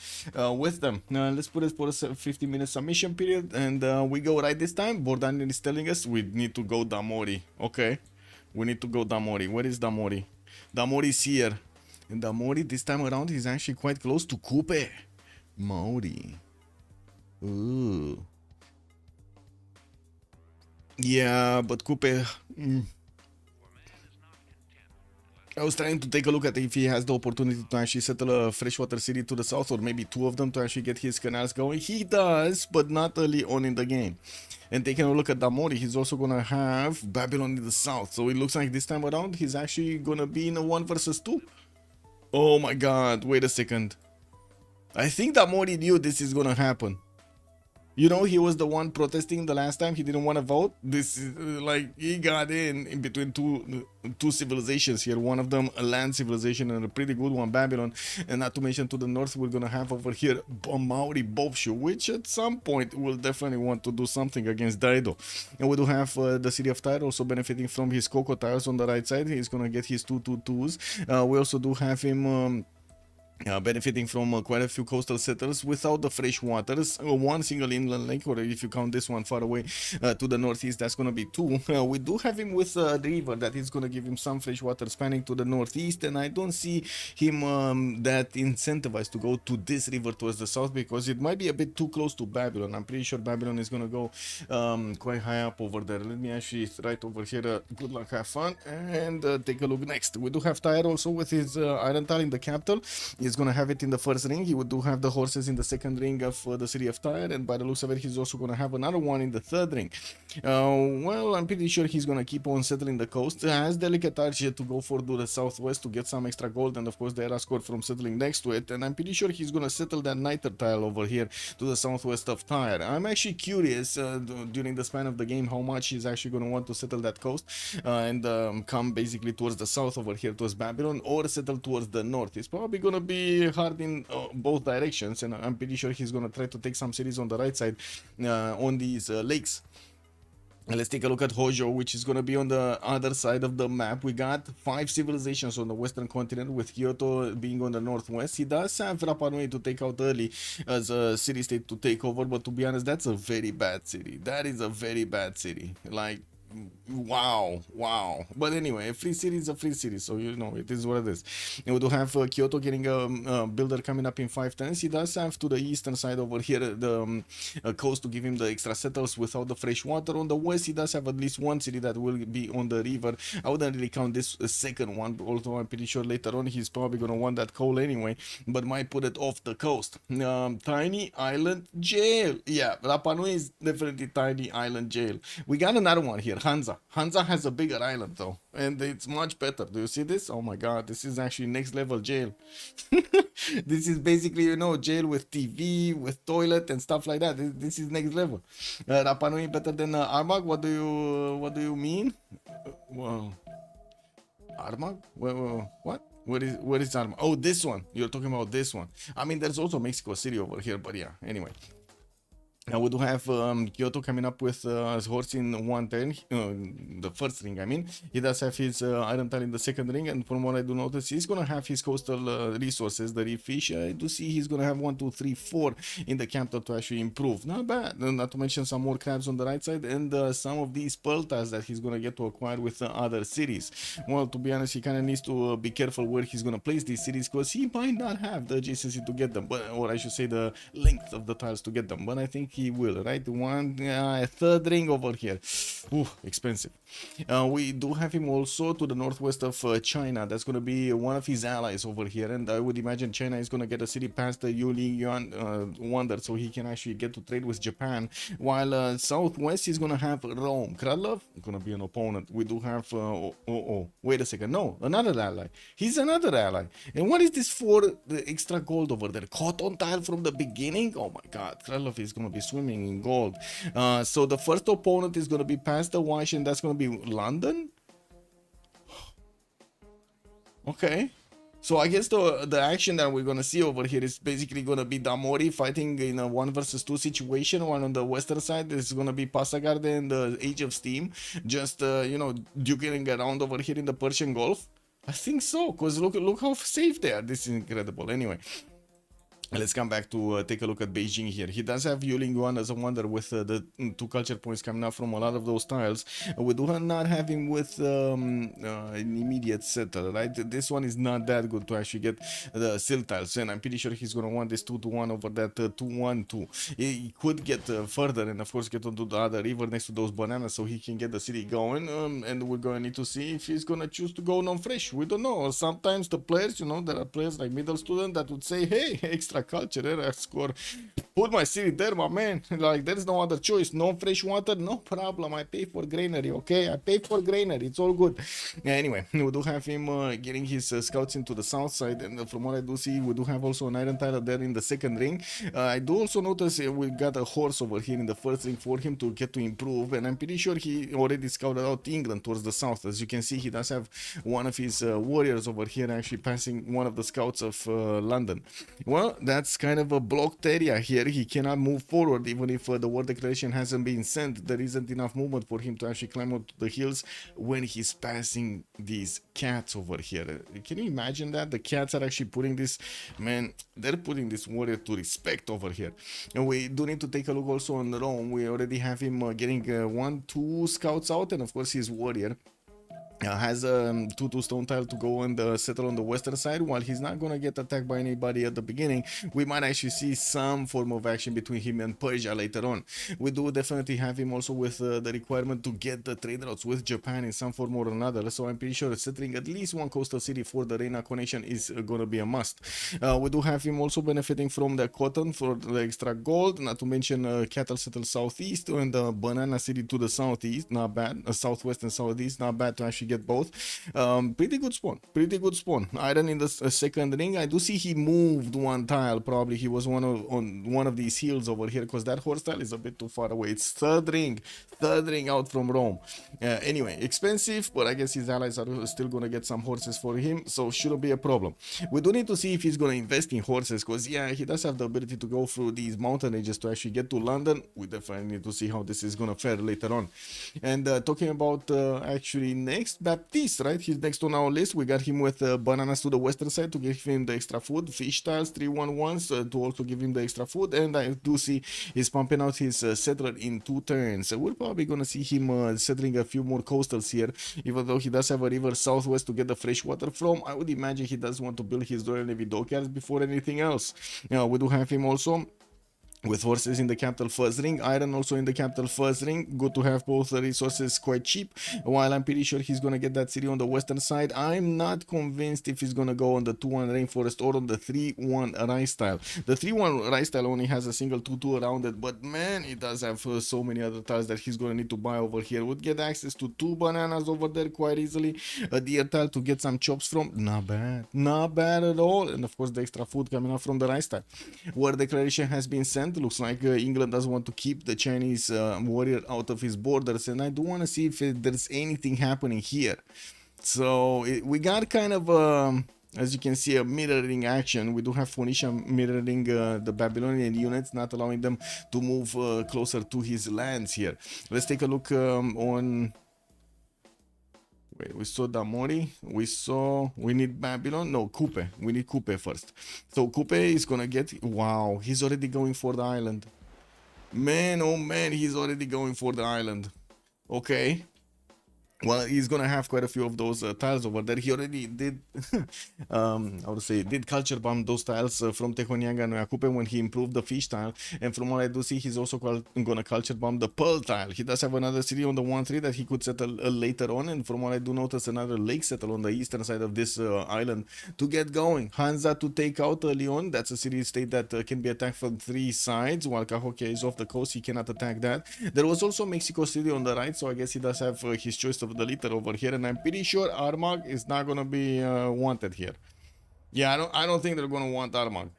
Speaker 6: with them. Let's put it for a 50-minute submission period, and we go right this time. Bordanian is telling us we need to go Damori. Okay, we need to go Damori. Where is Damori? Damori is here. And Damori this time around is actually quite close to Coupe. Maori. Ooh. Yeah, but Coupe. I was trying to take a look at if he has the opportunity to actually settle a freshwater city to the south, or maybe 2 of them to actually get his canals going. He does, but not early on in the game. And taking a look at Damori, he's also gonna have Babylon in the south. So it looks like this time around he's actually gonna be in a 1 versus 2. Oh my god, wait a second. I think that Mori knew this is gonna happen. You know, he was the one protesting the last time. He didn't want to vote. This is like he got in between two civilizations here. One of them a land civilization and a pretty good one, Babylon. And not to mention to the north, we're gonna have over here Maori Bobshu, which at some point will definitely want to do something against Daido. And we do have the city of Tyre also benefiting from his Coco tiles on the right side. He's gonna get his 2/2/2s. We also do have him. Benefiting from quite a few coastal settlers without the fresh waters. 1 single inland lake, or if you count this one far away to the northeast, that's going to be 2. We do have him with the river that is going to give him some fresh water spanning to the northeast, and I don't see him that incentivized to go to this river towards the south because it might be a bit too close to Babylon. I'm pretty sure Babylon is going to go quite high up over there. Let me actually write over here, good luck, have fun, and take a look next. We do have Tyre also with his iron tile in the capital. He's gonna have it in the first ring. He would do have the horses in the second ring of the city of Tyre, and by the looks of it, he's also gonna have another one in the third ring. Well, I'm pretty sure he's gonna keep on settling the coast. Has delicate arch to go for to the southwest to get some extra gold, and of course the era score from settling next to it. And I'm pretty sure he's gonna settle that niter tile over here to the southwest of Tyre. I'm actually curious during the span of the game how much he's actually gonna want to settle that coast and come basically towards the south over here towards Babylon, or settle towards the north. It's probably gonna be hard in both directions, and I'm pretty sure he's gonna try to take some cities on the right side on these lakes. And let's take a look at Hojo, which is going to be on the other side of the map. We got 5 civilizations on the western continent, with Kyoto being on the northwest. He does have Rapa Nui to take out early as a city-state to take over, but to be honest, that's a very bad city. That is a very bad city. Like, wow. But anyway, a free city is a free city, so you know it is what it is. And we do have Kyoto getting a builder coming up in 5 turns. He does have to the eastern side over here the coast to give him the extra settles without the fresh water. On the west, he does have at least one city that will be on the river. I wouldn't really count this second one, although I'm pretty sure later on he's probably gonna want that coal anyway, but might put it off the coast. Tiny island jail. Yeah, Rapa Nui is definitely tiny island jail. We got another one here. Hansa has a bigger island though, and it's much better. Do you see this? Oh my god, this is actually next level jail. This is basically, you know, jail with TV, with toilet and stuff like that. This is next level. Rapa Nui better than Armagh? What do you mean? Well, Armagh? What? Where is Armagh? Oh, this one. You're talking about this one. I mean, there's also Mexico City over here, but yeah. Anyway. Now we do have Kyoto coming up with his horse in 1 turn, the first ring I mean. He does have his iron tile in the second ring, and from what I do notice, he's gonna have his coastal resources, the reef fish. I do see he's gonna have 1, 2, 3, 4 in the capital to actually improve. Not bad, not to mention some more crabs on the right side, and some of these pearl tiles that he's gonna get to acquire with other cities. Well, to be honest, he kind of needs to be careful where he's gonna place these cities, because he might not have the adjacency to get them, but, or I should say the length of the tiles to get them, but I think he will, right? A third ring over here. Ooh, expensive. We do have him also to the northwest of China. That's going to be one of his allies over here, and I would imagine China is going to get a city past the Yuan Wonder, so he can actually get to trade with Japan, while southwest he's going to have Rome. Kralov going to be an opponent. We do have wait a second, no, another ally. He's another ally. And what is this for the extra gold over there? Cotton tile from the beginning? Oh my god, Kralov is going to be swimming in gold. So the first opponent is going to be past the Wash, and that's going to be London. Okay, so I guess the action that we're gonna see over here is basically gonna be Damori fighting in a 1 versus 2 situation, while on the western side is gonna be Passagarde and the Age of Steam, just you know, duking around over here in the Persian Gulf. I think so, because look how safe they are. This is incredible. Anyway, let's come back to take a look at Beijing here. He does have Yuling Yuan as a wonder with the 2 culture points coming up from a lot of those tiles. We do not have him with an immediate settler, right? This one is not that good to actually get the sill tiles, and I'm pretty sure he's going to want this 2-1 over that 2-1-2. He could get further and of course get onto the other river next to those bananas so he can get the city going, and we're going to need to see if he's going to choose to go non-fresh. We don't know. Sometimes the players, you know, there are players like Middle Student that would say, hey, extra culture era score, put my city there, my man. Like, there's no other choice. No fresh water, no problem. I pay for granary, okay? I pay for granary, it's all good. Anyway, we do have him getting his scouts into the south side, and from what I do see, we do have also an iron tile there in the second ring. I do also notice we got a horse over here in the first ring for him to get to improve, and I'm pretty sure he already scouted out England towards the south. As you can see, he does have one of his warriors over here actually passing one of the scouts of London. Well, that's kind of a blocked area here. He cannot move forward even if the war declaration hasn't been sent. There isn't enough movement for him to actually climb up to the hills when he's passing these cats over here. Can you imagine that? The cats are actually putting this, man, they're putting this warrior to respect over here. And we do need to take a look also on Rome. We already have him getting 1-2 scouts out, and of course his warrior has a 2-2 stone tile to go and settle on the western side. While he's not gonna get attacked by anybody at the beginning, we might actually see some form of action between him and Persia later on. We do definitely have him also with the requirement to get the trade routes with Japan in some form or another, so I'm pretty sure settling at least one coastal city for the Reina connection is gonna be a must. We do have him also benefiting from the cotton for the extra gold, not to mention cattle settle southeast and the banana city to the southeast, not bad, southwest and southeast, not bad to actually actually get both. Pretty good spawn. Pretty good spawn. Iron in the second ring. I do see he moved one tile. Probably he was on one of these hills over here because that horse tile is a bit too far away. It's third ring out from Rome. Anyway, expensive, but I guess his allies are still gonna get some horses for him, so shouldn't be a problem. We do need to see if he's gonna invest in horses, because yeah, he does have the ability to go through these mountain ranges to actually get to London. We definitely need to see how this is gonna fare later on. And talking about actually next, Baptiste, right? He's next on our list. We got him with bananas to the western side to give him the extra food, fish tiles, 3-1-1s to also give him the extra food, and I do see he's pumping out his settler in 2 turns. So we're probably gonna see him settling a few more coastals here, even though he does have a river southwest to get the fresh water from. I would imagine he does want to build his Royal Navy dockyards before anything else. We do have him also with horses in the capital first ring, iron also in the capital first ring. Good to have both the resources quite cheap, while I'm pretty sure he's gonna get that city on the western side. I'm not convinced if he's gonna go on the 2-1 rainforest or on the 3-1 rice tile. The 3-1 rice tile only has a single 2-2 around it, but man, it does have so many other tiles that he's gonna need to buy over here. Would get access to 2 bananas over there quite easily, a deer tile to get some chops from. Not bad at all. And of course the extra food coming out from the rice tile. War declaration has been sent. Looks like England does want to keep the Chinese warrior out of his borders, and I do want to see if there's anything happening here. So we got kind of as you can see, a mirroring action. We do have Phoenicia mirroring the Babylonian units, not allowing them to move closer to his lands here. Let's take a look on. Wait, we saw Damori, we need Babylon, no, Kupe, we need Kupe first. So Kupe is gonna get, wow, he's already going for the island. Man, oh man, he's already going for the island. Okay. Well, he's gonna have quite a few of those tiles over there. He already did, I would say, did culture bomb those tiles from Tehonianga and Yakupe when he improved the fish tile. And from what I do see, he's also gonna culture bomb the pearl tile. He does have another city on the 1-3 that he could settle later on. And from what I do notice, another lake settle on the eastern side of this island to get going. Hansa to take out Lyon. That's a city state that can be attacked from 3 sides. While Cahokia is off the coast, he cannot attack that. There was also Mexico City on the right, so I guess he does have his choice of the litter over here, and I'm pretty sure Armagh is not gonna be wanted here. Yeah, I don't think they're gonna want Armagh.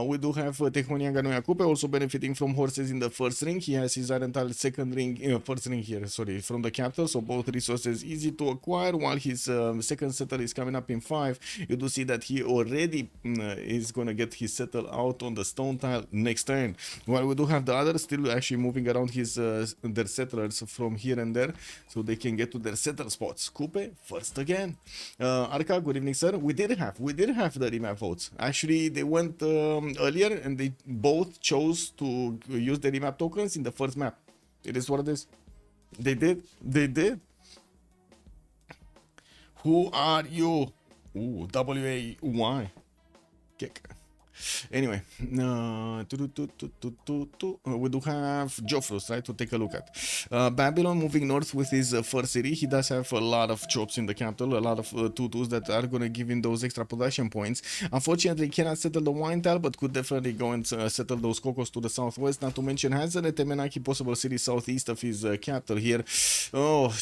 Speaker 6: We do have Tehonianga no Yakupe also benefiting from horses in the first ring. He has his iron tile second ring, first ring here, sorry, from the capital. So both resources easy to acquire, while his second settle is coming up in 5. You do see that he already is going to get his settle out on the stone tile next turn. While we do have the others still actually moving around his their settlers from here and there, so they can get to their settle spots. Kupe first again. Arca, good evening, sir. We did have the remap votes. Actually, they went earlier, and they both chose to use the remap tokens in the first map. It is what it is. They did. Who are you? Ooh, W-A-Y. Kick. Anyway, we do have Joffrus, right, to take a look at. Babylon moving north with his first city. He does have a lot of chops in the capital, a lot of 2-2s that are going to give him those extra production points. Unfortunately, he cannot settle the wine tile, but could definitely go and settle those cocos to the southwest. Not to mention, has a Temenaki possible city southeast of his capital here. Oh,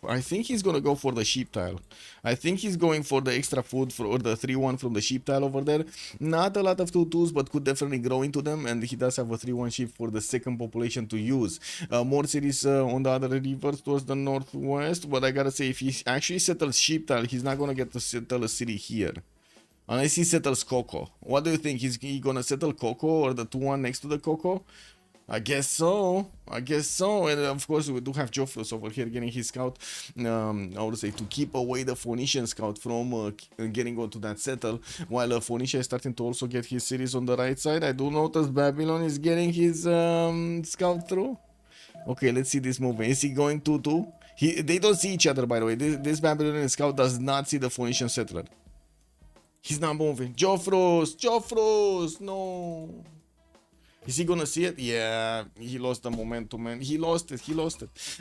Speaker 6: I think he's going to go for the sheep tile. I think he's going for the extra food or the 3-1 from the sheep tile over there. Not a lot of 2-2s, but could definitely grow into them, and he does have a 3-1 sheep for the second population to use. More cities on the other rivers towards the northwest, but I gotta say, if he actually settles sheep tile, he's not gonna get to settle a city here. Unless he settles Coco. What do you think? Is he gonna settle Coco or the 2-1 next to the Coco? I guess so. And of course, we do have Joffrus over here getting his scout, I would say, to keep away the Phoenician scout from getting onto that settle, while Phoenicia is starting to also get his cities on the right side. I do notice Babylon is getting his scout through. Okay, let's see this movement. Is he going 2-2? They don't see each other, by the way. This Babylonian scout does not see the Phoenician settler. He's not moving. Joffrus, no. Is he gonna see it? Yeah, he lost the momentum, man. He lost it.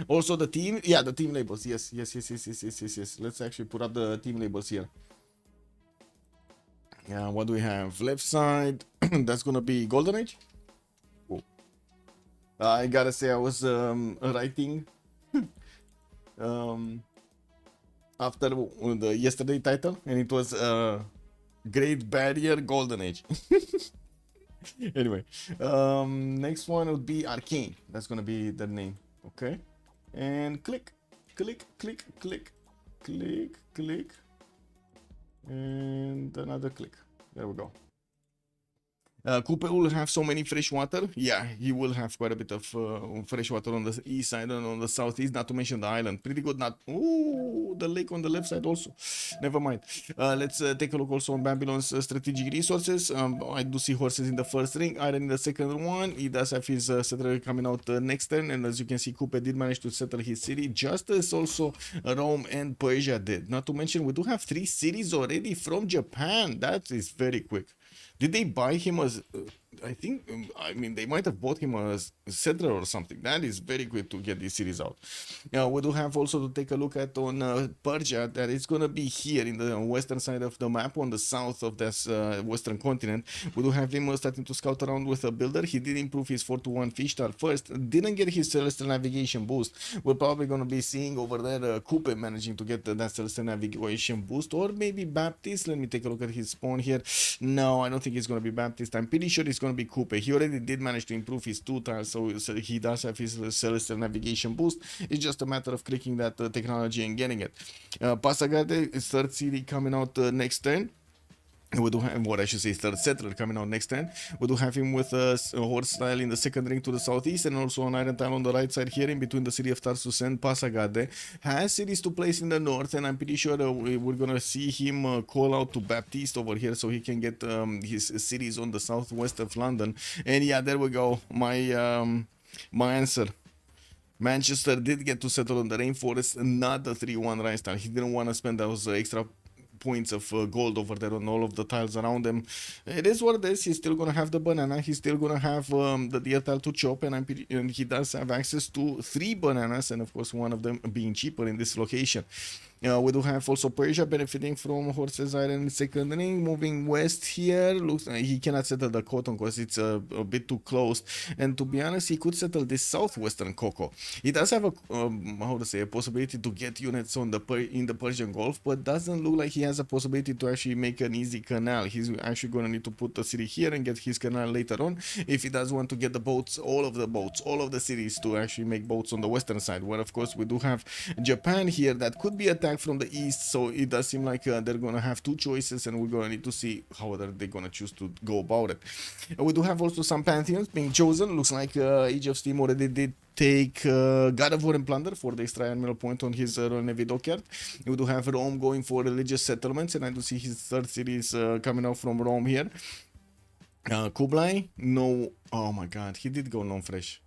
Speaker 6: Also, the team, yeah, the team labels. Yes. Let's actually put up the team labels here. Yeah, what do we have? Left side, that's gonna be Golden Age. Oh. I gotta say, I was writing after the yesterday title, and it was Great Barrier Golden Age. Anyway, next one would be Arcane. That's gonna be the name. Okay, and click, click, click, click, click, click, and another click. There we go. Coupe will have so many fresh water. Yeah, he will have quite a bit of fresh water on the east side and on the southeast, not to mention the island. Pretty good. Not the lake on the left side also. Never mind. Let's take a look also on Babylon's strategic resources. I do see horses in the first ring, iron in the second one. He does have his settler coming out next turn, and as you can see, Coupe did manage to settle his city, just as also Rome and Persia did. Not to mention, we do have 3 cities already from Japan. That is very quick. Did they buy him as, I think, I mean, they might have bought him as a settler or something. That is very quick to get this series out. Now, we do have also to take a look at on Persia, that it's going to be here in the western side of the map, on the south of this western continent. We do have him starting to scout around with a builder. He did improve his 4-1 fish star first. Didn't get his celestial navigation boost. We're probably going to be seeing over there Coupe managing to get that celestial navigation boost, or maybe Baptist. Let me take a look at his spawn here. No, I don't think it's going to be Baptist. I'm pretty sure it's going to be Coupe. He already did manage to improve his 2 tiles, so he does have his celestial navigation boost. It's just a matter of clicking that technology and getting it. Pasagade is 3rd city coming out next turn. We do have, what I should say, 3rd settler coming out next turn. We do have him with a horse tile in the 2nd ring to the southeast, and also an iron tile on the right side here in between the city of Tarsus and Pasagade. Has cities to place in the north, and I'm pretty sure we're gonna see him call out to Baptiste over here so he can get his cities on the southwest of London. And yeah, there we go. My answer. Manchester did get to settle on the rainforest, not the 3-1 rice tile. He didn't want to spend those extra points of gold over there on all of the tiles around them. It is what it is. He's still gonna have the banana. He's still gonna have the deer tile to chop, and he does have access to 3 bananas, and of course one of them being cheaper in this location. We do have also Persia benefiting from horses iron in 2nd ring. Moving west here, looks like he cannot settle the cotton because it's a bit too close, and to be honest, he could settle this southwestern cocoa. He does have a possibility to get units on in the Persian Gulf, but doesn't look like he has a possibility to actually make an easy canal. He's actually going to need to put the city here and get his canal later on if he does want to get the boats, all of the cities, to actually make boats on the western side, where of course we do have Japan here that could be attacked from the east. So it does seem like they're gonna have 2 choices, and we're gonna need to see how they're gonna choose to go about it. We do have also some pantheons being chosen. Looks like Age of Steam already did take God of War and Plunder for the extra admiral point on his Royal Navy dockyard. We do have Rome going for religious settlements, and I do see his 3rd series coming out from Rome here. Kublai, no, oh my god, he did go non-fresh.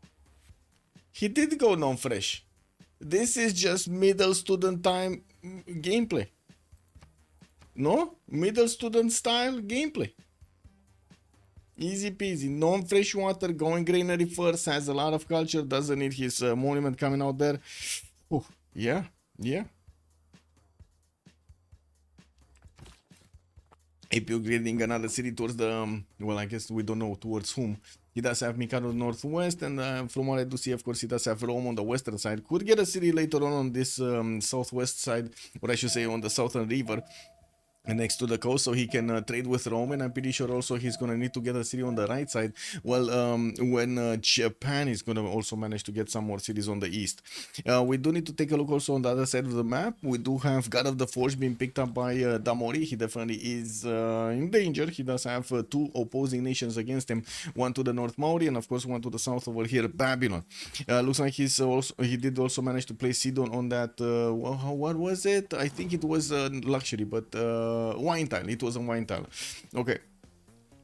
Speaker 6: This is just middle student time gameplay. No? Middle student style gameplay. Easy peasy. Non-fresh water, going granary first, has a lot of culture, doesn't need his monument coming out there. Ooh, yeah. Upgrading another city towards the, well, I guess we don't know towards whom. He does have Mikado northwest, and from what I do see, of course, he does have Rome on the western side. Could get a city later on this southwest side, or I should say on the southern river, next to the coast, so he can trade with Rome, and I'm pretty sure also he's gonna need to get a city on the right side. Well, when Japan is gonna also manage to get some more cities on the east. We do need to take a look also on the other side of the map. We do have God of the Forge being picked up by Damori. He definitely is in danger. He does have 2 opposing nations against him, one to the north, Maori, and of course one to the south over here, Babylon. Looks like he did also manage to place Sidon on that, what was it? I think it was luxury, but wine tile. It was a wine tile. Okay.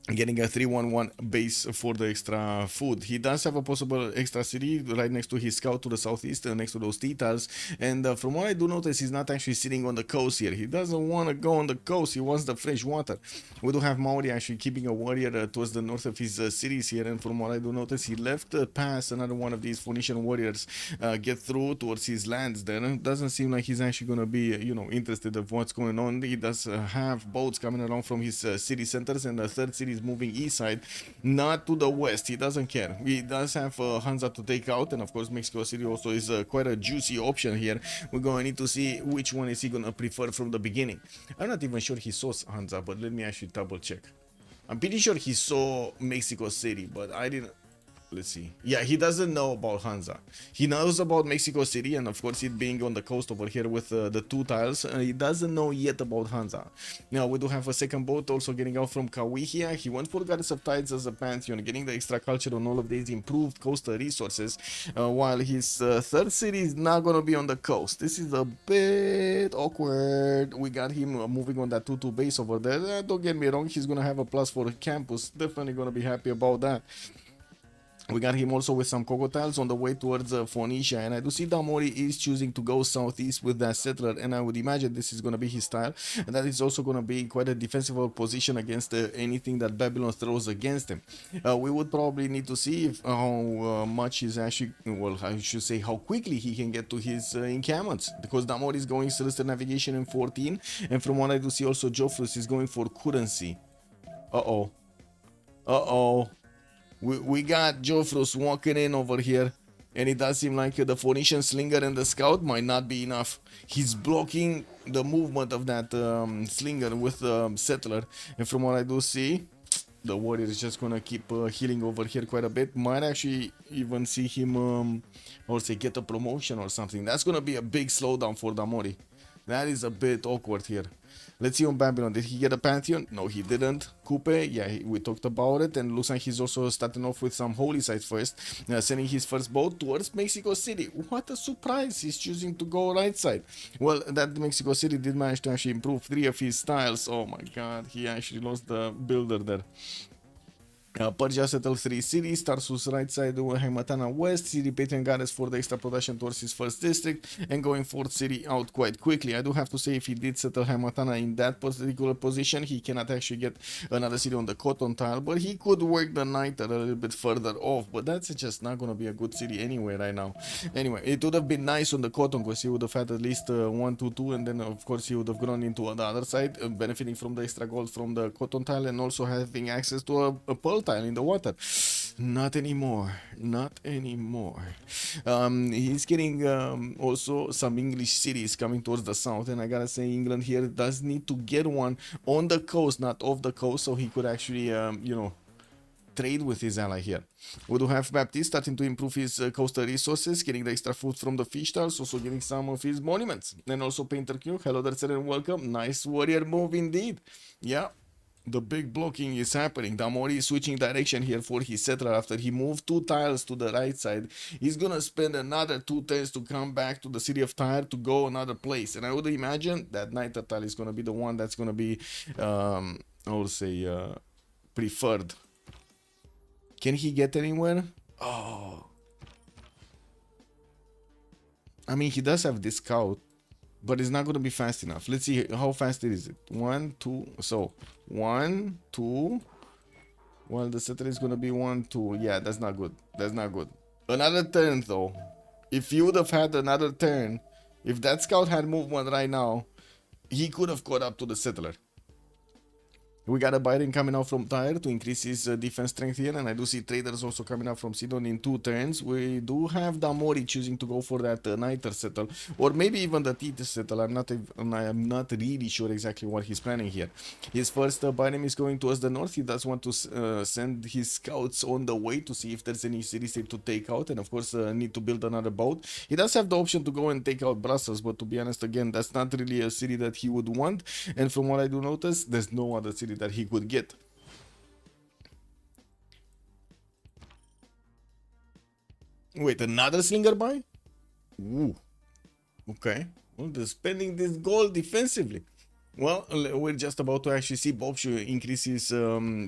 Speaker 6: Getting a 3-1-1 base for the extra food. He does have a possible extra city right next to his scout to the southeast, next to those T-tiles. And from what I do notice, he's not actually sitting on the coast here. He doesn't want to go on the coast. He wants the fresh water. We do have Maori actually keeping a warrior towards the north of his cities here. And from what I do notice, he left past another one of these Phoenician warriors get through towards his lands there. It doesn't seem like he's actually going to be, interested of what's going on. He does have boats coming along from his city centers, and the 3rd city is he's moving east side, not to the west. He doesn't care. He does have Hansa to take out, and of course Mexico City also is quite a juicy option here. We're going to need to see which one is he going to prefer from the beginning. I'm not even sure he saw Hansa, but let me actually double check. I'm pretty sure he saw Mexico City, but I didn't. Let's see. Yeah, he doesn't know about Hansa. He knows about Mexico City, and of course it being on the coast over here with the 2 tiles. He doesn't know yet about Hansa. Now we do have a second boat also getting out from Kawihia. He went for Goddess of Tides as a pantheon, getting the extra culture on all of these improved coastal resources, while his third city is not going to be on the coast. This is a bit awkward. We got him moving on that 2-2 base over there. Don't get me wrong, he's going to have a plus for campus. Definitely going to be happy about that. We got him also with some Cocotiles on the way towards Phoenicia, and I do see Damori is choosing to go southeast with that settler, and I would imagine this is going to be his style, and that is also going to be quite a defensive position against anything that Babylon throws against him. We would probably need to see if, how much he's actually, well, I should say how quickly he can get to his encampments, because Damori is going Celestial Navigation in 14, and from what I do see also Joffrus is going for currency. Uh-oh. We got Joffrus walking in over here, and it does seem like the Phoenician Slinger and the Scout might not be enough. He's blocking the movement of that Slinger with the Settler, and from what I do see, the Warrior is just gonna keep healing over here quite a bit. Might actually even see him, or say, get a promotion or something. That's gonna be a big slowdown for Damori. That is a bit awkward here. Let's see on Babylon. Did he get a Pantheon? No, he didn't. Coupe, yeah, we talked about it. And looks like he's also starting off with some holy sites first. Sending his first boat towards Mexico City. What a surprise. He's choosing to go right side. Well, that Mexico City did manage to actually improve 3 of his styles. Oh my god, he actually lost the builder there. Persia settled 3 cities, Tarsus right side, Heimatana west, City Patreon Goddess for the extra production towards his first district, and going 4th city out quite quickly. I do have to say, if he did settle Heimatana in that particular position, he cannot actually get another city on the cotton tile, but he could work the Niter a little bit further off, but that's just not going to be a good city anyway right now. Anyway, it would have been nice on the cotton, because he would have had at least 1-2, and then of course he would have gone into the other side, benefiting from the extra gold from the cotton tile, and also having access to a pearl tile in the water. Not anymore. He's getting also some English cities coming towards the south, and I gotta say, England here does need to get one on the coast, not off the coast, so he could actually trade with his ally here. We do have Baptiste starting to improve his coastal resources, getting the extra food from the fish tiles, also getting some of his monuments, and also Painter Q. Hello there, sir, and welcome. Nice warrior move indeed. Yeah, the big blocking is happening. Damori is switching direction here for his settler after he moved 2 tiles to the right side. He's gonna spend another 2 turns to come back to the city of Tyre to go another place, and I would imagine that Niter tile is gonna be the one that's gonna be I would say preferred. Can he get anywhere? Oh, I mean, he does have this scout, but it's not going to be fast enough. Let's see how fast it is. 1, 2. So 1, 2. Well, the setter is going to be 1, 2. Yeah, that's not good. That's not good. Another turn though. If you would have had another turn, if that scout had movement right now, he could have caught up to the settler. We got a Biden coming out from Tyre to increase his defense strength here, and I do see traders also coming out from Sidon in 2 turns. We do have Damori choosing to go for that Niter settle, or maybe even the Tite settle. I am not really sure exactly what he's planning here. His first Biden is going towards the north. He does want to send his scouts on the way to see if there's any city state to take out, and of course need to build another boat. He does have the option to go and take out Brussels, but to be honest, again, that's not really a city that he would want, and from what I do notice, there's no other city that he could get. Wait, another slinger buy? Ooh. Okay. Well, they're spending this gold defensively. Well, we're just about to actually see Bobshu increase his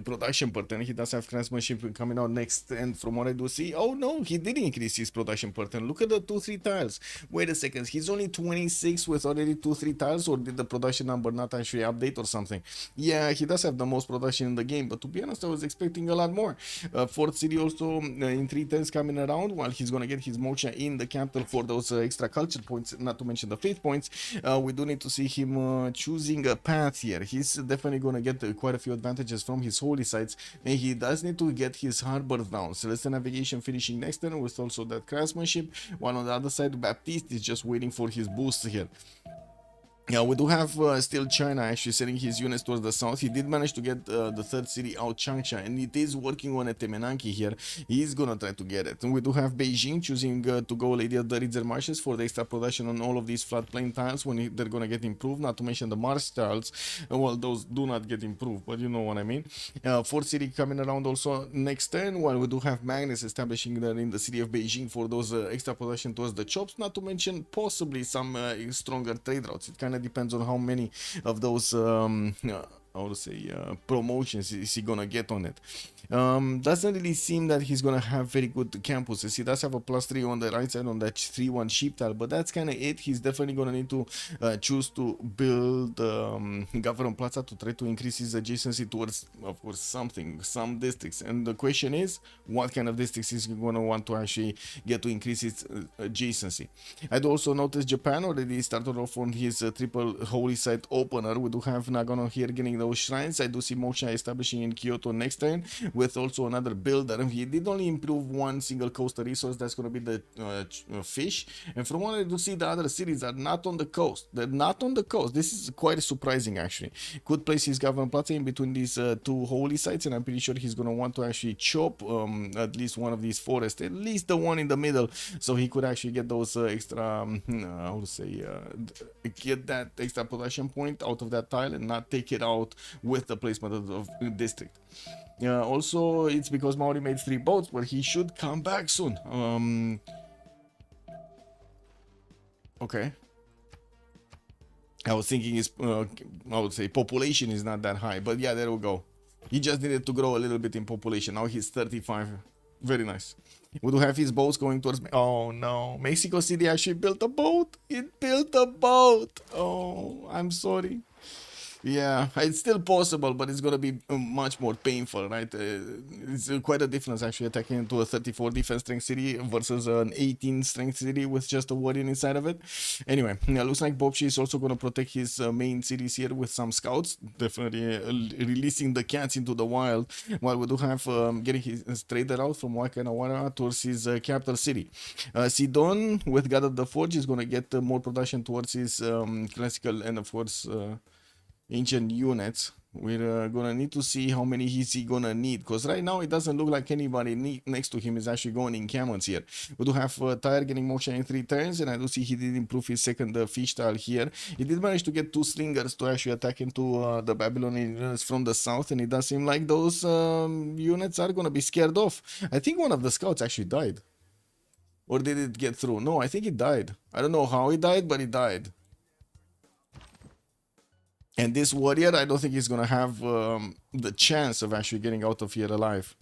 Speaker 6: production per turn. He does have craftsmanship coming out next, and from what I do see, oh no, he did increase his production per turn. Look at the 2-3 tiles. Wait a second, he's only 26 with already 2-3 tiles, or did the production number not actually update or something? Yeah, he does have the most production in the game, but to be honest, I was expecting a lot more. 4th city also in 3 turns coming around, while he's gonna get his moksha in the capital for those extra culture points, not to mention the faith points. We do need to see him choosing choosing a path here. He's definitely going to get quite a few advantages from his holy sites, and he does need to get his harbor down. Celestial Navigation finishing next turn with also that craftsmanship, while on the other side Baptiste is just waiting for his boost here. Yeah, we do have still China actually sending his units towards the south. He did manage to get the third city out, Changsha, and it is working on a Temenanki here. He's gonna try to get it. And we do have Beijing choosing to go Lady of the Ridzer Marshes for the extra production on all of these floodplain tiles when they're gonna get improved. Not to mention the Mars tiles. Well, those do not get improved, but you know what I mean. Fourth city coming around also next turn, while we do have Magnus establishing there in the city of Beijing for those extra production towards the chops. Not to mention possibly some stronger trade routes. It kind of depends on how many of those how to say promotions is he gonna get on it. Doesn't really seem that he's gonna have very good campuses. He does have a +3 on the right side on that 3-1 sheep tile, but that's kind of it. He's definitely gonna need to choose to build Government Plaza to try to increase his adjacency towards, of course, some districts. And the question is, what kind of districts is he gonna want to actually get to increase his adjacency? I'd also noticed Japan already started off on his triple holy site opener. We do have Nagano here getting those shrines. I do see Moksha establishing in Kyoto next turn with also another builder. He did only improve one single coastal resource, that's going to be the fish, and from what I do see, the other cities are not on the coast. They're not on the coast. This is quite surprising actually. Could place his government plaza in between these two holy sites, and I'm pretty sure he's going to want to actually chop at least one of these forests, at least the one in the middle, so he could actually get those extra how to say get that extra production point out of that tile and not take it out with the placement of district. Also, it's because Maori made 3 boats, but he should come back soon. Okay. I was thinking his, I would say population is not that high, but yeah, there we go. He just needed to grow a little bit in population. Now he's 35. Very nice. We do have his boats going towards... Oh no, Mexico City actually built a boat. It built a boat. Oh, I'm sorry. Yeah, it's still possible, but it's gonna be much more painful, right? It's quite a difference actually attacking into a 34 defense strength city versus an 18 strength city with just a warrior inside of it. Anyway, yeah, looks like Bobshi is also gonna protect his main cities here with some scouts, definitely releasing the cats into the wild, while we do have getting his trader out from Wakanawara towards his capital city. Sidon with God of the Forge is gonna get more production towards his classical and of course ancient units. We're gonna need to see how many is he gonna need, because right now it doesn't look like anybody next to him is actually going in cannons here. We do have Tyre getting motion in 3 turns, and I do see he did improve his second fish tile here. He did manage to get 2 slingers to actually attack into the Babylonian units from the south, and it does seem like those units are gonna be scared off. I think one of the scouts actually died. Or did it get through? No, I think it died. I don't know how it died, but it died. And this warrior, I don't think he's gonna have the chance of actually getting out of here alive.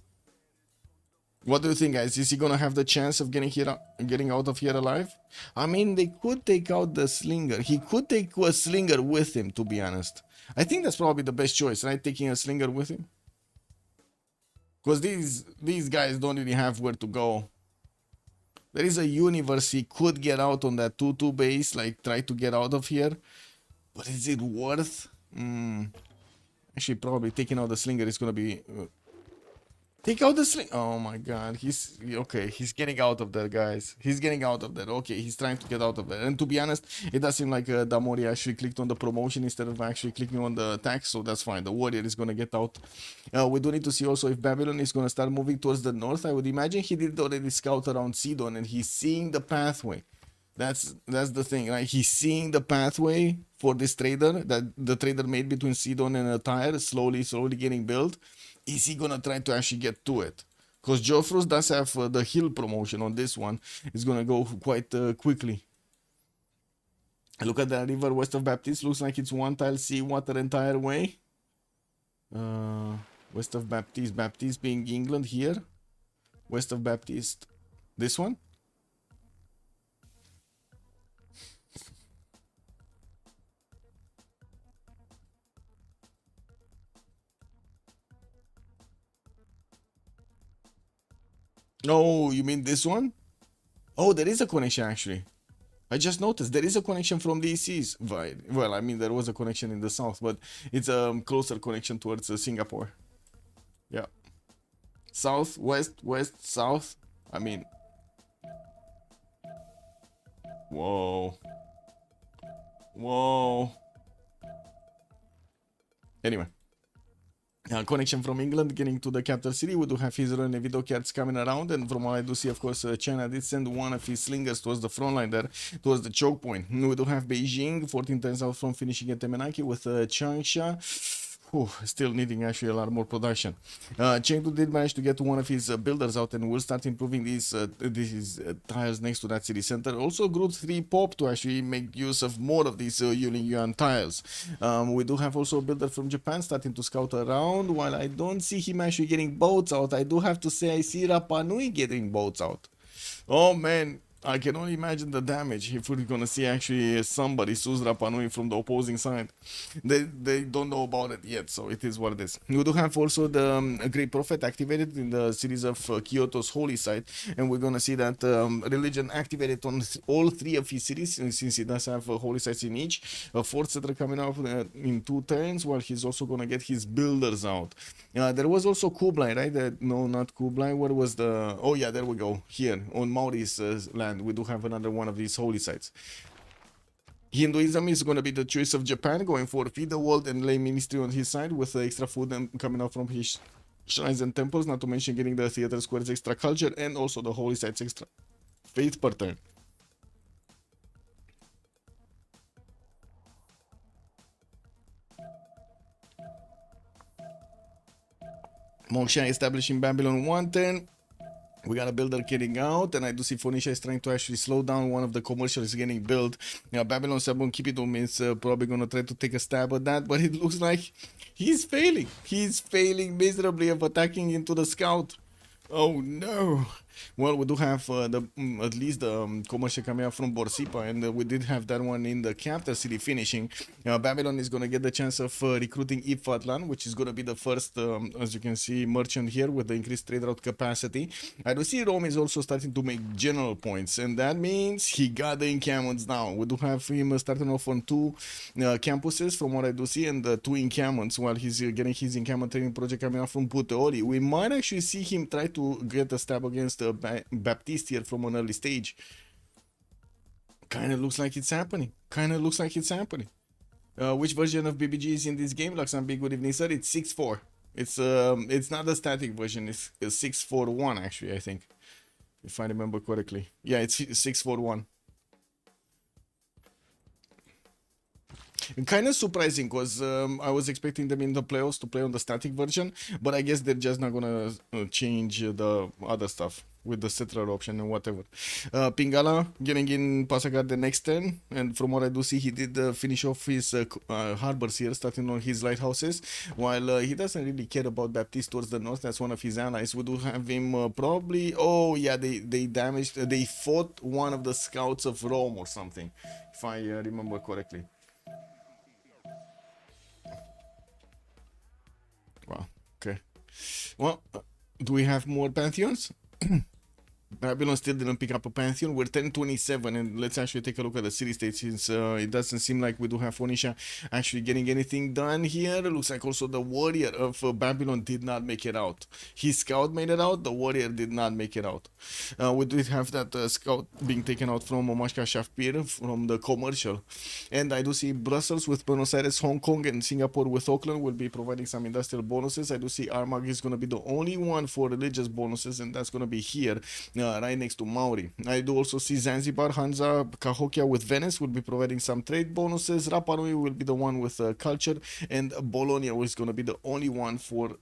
Speaker 6: What do you think, guys? Is he gonna have the chance of getting out of here alive? I mean, they could take out the slinger. He could take a slinger with him, to be honest. I think that's probably the best choice, right? Taking a slinger with him. Because these guys don't really have where to go. There is a universe he could get out on that 2-2 base, like try to get out of here. But is it worth? Actually, probably taking out the slinger is gonna be... take out the slinger. Oh my god, he's... okay, he's getting out of there, guys. He's getting out of there. Okay, he's trying to get out of there. And to be honest, it does seem like Damori actually clicked on the promotion instead of actually clicking on the attack, so that's fine. The warrior is gonna get out. We do need to see also if Babylon is gonna start moving towards the north. I would imagine he did already scout around Sidon, and he's seeing the pathway. That's the thing, right? He's seeing the pathway for this trader that the trader made between Sidon and Tyre, slowly getting built. Is he gonna try to actually get to it? Because Joffrus does have the hill promotion on this one. It's gonna go quite quickly. Look at the river west of Baptiste. Looks like it's 1 tile sea water entire way. West of Baptiste. Baptiste being England here. West of Baptiste. This one? Oh, you mean this one? Oh, there is a connection actually. I just noticed there is a connection from the seas. Well, I mean, there was a connection in the south, but it's a closer connection towards Singapore. Yeah. South, west, west, south. I mean, whoa. Whoa. Anyway. Connection from England getting to the capital city. We do have his own video cards coming around, and from what I do see, of course, China did send one of his slingers towards the front line there, towards the choke point. We do have Beijing 14 times out from finishing at Temenaki with Changsha. Still needing actually a lot more production. Chengdu did manage to get one of his builders out, and will start improving these tiles next to that city center. Also, Group 3 Pop to actually make use of more of these Yuling Yuan tiles. We do have also a builder from Japan starting to scout around. While I don't see him actually getting boats out, I do have to say I see Rapa Nui getting boats out. Oh man, I can only imagine the damage if we're gonna see actually somebody Suz Rapa Nui from the opposing side. They don't know about it yet, so it is what it is. We do have also the Great Prophet activated in the series of Kyoto's holy site, and we're gonna see that religion activated on all three of his cities, since he does have holy sites in each. A fourth settler coming out in 2 turns, while he's also gonna get his builders out. There was also Kublai, right? No, not Kublai. What was the... Oh yeah, there we go. Here on Mauri's land, we do have another one of these holy sites. Hinduism is going to be the choice of Japan, going for feed the world and lay ministry on his side, with extra food coming out from his shrines and temples, not to mention getting the theater squares extra culture and also the holy sites extra faith per turn. Moksha establishing Babylon 1 turn. We got a builder getting out, and I do see Phoenicia is trying to actually slow down one of the commercials getting built. Babylon 7 Kipidum is probably going to try to take a stab at that, but it looks like he's failing. He's failing miserably of attacking into the scout. Oh no. Well, we do have at least the commercial coming out from Borsipa, and we did have that one in the capital city finishing. Babylon is going to get the chance of recruiting Ifatlan, which is going to be the first, as you can see, merchant here with the increased trade route capacity. I do see Rome is also starting to make general points, and that means he got the encampments now. We do have him starting off on 2 campuses from what I do see, and 2 encampments, while he's getting his encampment training project coming out from Puteoli. We might actually see him try to get a stab against Baptiste here from an early stage. Kind of looks like it's happening. Which version of BBG is in this game? Luxembourg, good evening, sir. It's 6.4. It's not the static version. It's 6.4.1 actually, I think, if I remember correctly. Yeah, it's 6.4.1. Kind of surprising, because I was expecting them in the playoffs to play on the static version, but I guess they're just not gonna change the other stuff with the settler option and whatever. Pingala getting in Pasagar the next turn, and from what I do see, he did finish off his harbors here, starting on his lighthouses, while he doesn't really care about Baptiste towards the north. That's one of his allies. We do have him probably... Oh yeah, they fought one of the scouts of Rome or something, if I remember correctly. Wow, okay. Well, do we have more Pantheons? Babylon still didn't pick up a Pantheon. We're 1027, and let's actually take a look at the city states, since it doesn't seem like we do have Phoenicia actually getting anything done here. It looks like also the warrior of Babylon did not make it out. His scout made it out, the warrior did not make it out. We did have that scout being taken out from Omashka Shafpir from the commercial, and I do see Brussels with Buenos Aires, Hong Kong, and Singapore with Auckland will be providing some industrial bonuses. I do see Armagh is going to be the only one for religious bonuses, and that's going to be here, right next to Mauri. I do also see Zanzibar, Hansa, Cahokia with Venice will be providing some trade bonuses. Rapa Nui will be the one with culture, and Bologna is going to be the only one for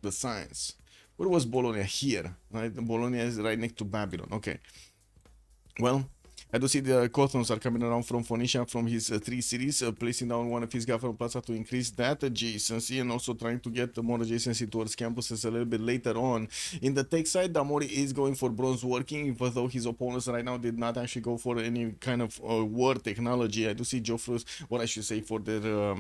Speaker 6: the science. Where was Bologna? Here, right? Bologna is right next to Babylon. Okay. Well, I do see the Cothons are coming around from Phoenicia from his 3 cities, placing down one of his government plaza to increase that adjacency, and also trying to get more adjacency towards campuses a little bit later on. In the tech side, Damori is going for bronze working, even though his opponents right now did not actually go for any kind of war technology. I do see Joffre's, what I should say, for their,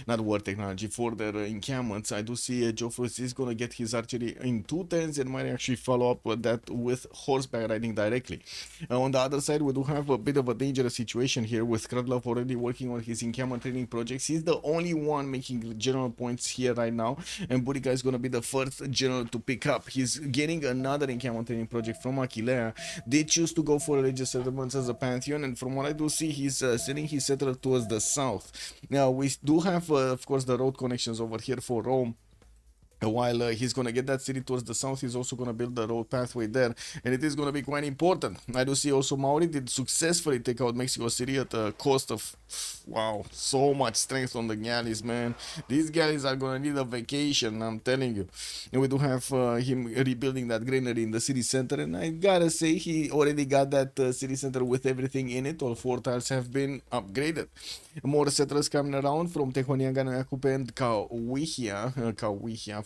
Speaker 6: not war technology, for their encampments. I do see Joffre's is going to get his archery in 2 turns and might actually follow up with that with horseback riding directly. On the other side, we do have have a bit of a dangerous situation here with Krudlov already working on his encampment training projects. He's the only one making general points here right now, and Burica is going to be the first general to pick up. He's getting another encampment training project from Aquilea. They choose to go for religious settlements as a pantheon, and from what I do see, he's sending his settler towards the south. Now, we do have, of course, the road connections over here for Rome. While he's going to get that city towards the south, he's also going to build the road pathway there, and it is going to be quite important. I do see also Maori did successfully take out Mexico City at the cost of, wow, so much strength on the galleys, man. These galleys are going to need a vacation, I'm telling you. And we do have him rebuilding that granary in the city center, and I gotta say, he already got that city center with everything in it. All 4 tiles have been upgraded. More settlers coming around from Tehoniaga, Yakupe, and Kauwihia.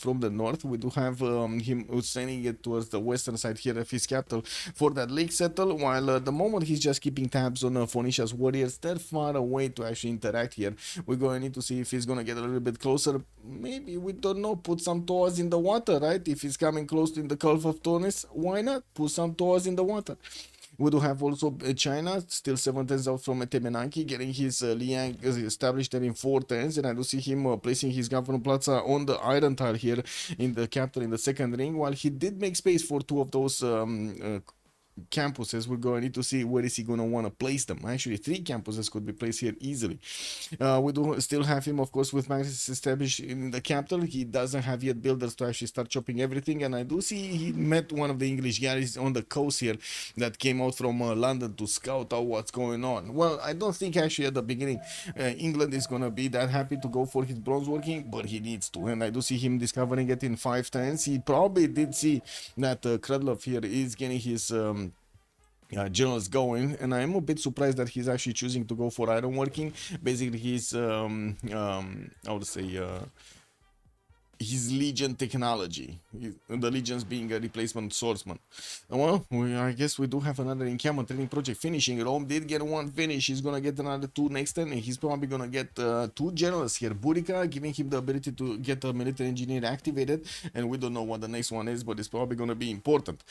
Speaker 6: From the north, we do have him sending it towards the western side here of his capital for that lake settle, while at the moment he's just keeping tabs on Phoenicia's warriors. They're far away to actually interact here. We're going to need to see if he's going to get a little bit closer. Maybe, we don't know, put some tours in the water, right? If he's coming close to the Gulf of Tunis, why not put some tours in the water? We do have also China, still 7 turns out from Temenanki, getting his Liang established there in 4 turns, and I do see him placing his Governor Plaza on the iron tile here in the capital in the second ring, while he did make space for 2 of those campuses. We're going to need to see where is he going to want to place them. Actually, 3 campuses could be placed here easily. We do still have him, of course, with Magnus established in the capital. He doesn't have yet builders to actually start chopping everything, and I do see he met one of the English galleys on the coast here that came out from London to scout out what's going on. Well, I don't think actually at the beginning England is going to be that happy to go for his bronze working, but he needs to, and I do see him discovering it in 5 turns. He probably did see that Krudlov here is getting his generals going, and I am a bit surprised that he's actually choosing to go for ironworking. Basically, he's I would say his legion technology, the legions being a replacement swordsman. Well, I guess we do have another encampment training project finishing. Rome did get 1 finish. He's gonna get another 2 next turn, and he's probably gonna get 2 generals here. Burica giving him the ability to get a military engineer activated, and we don't know what the next one is, but it's probably gonna be important.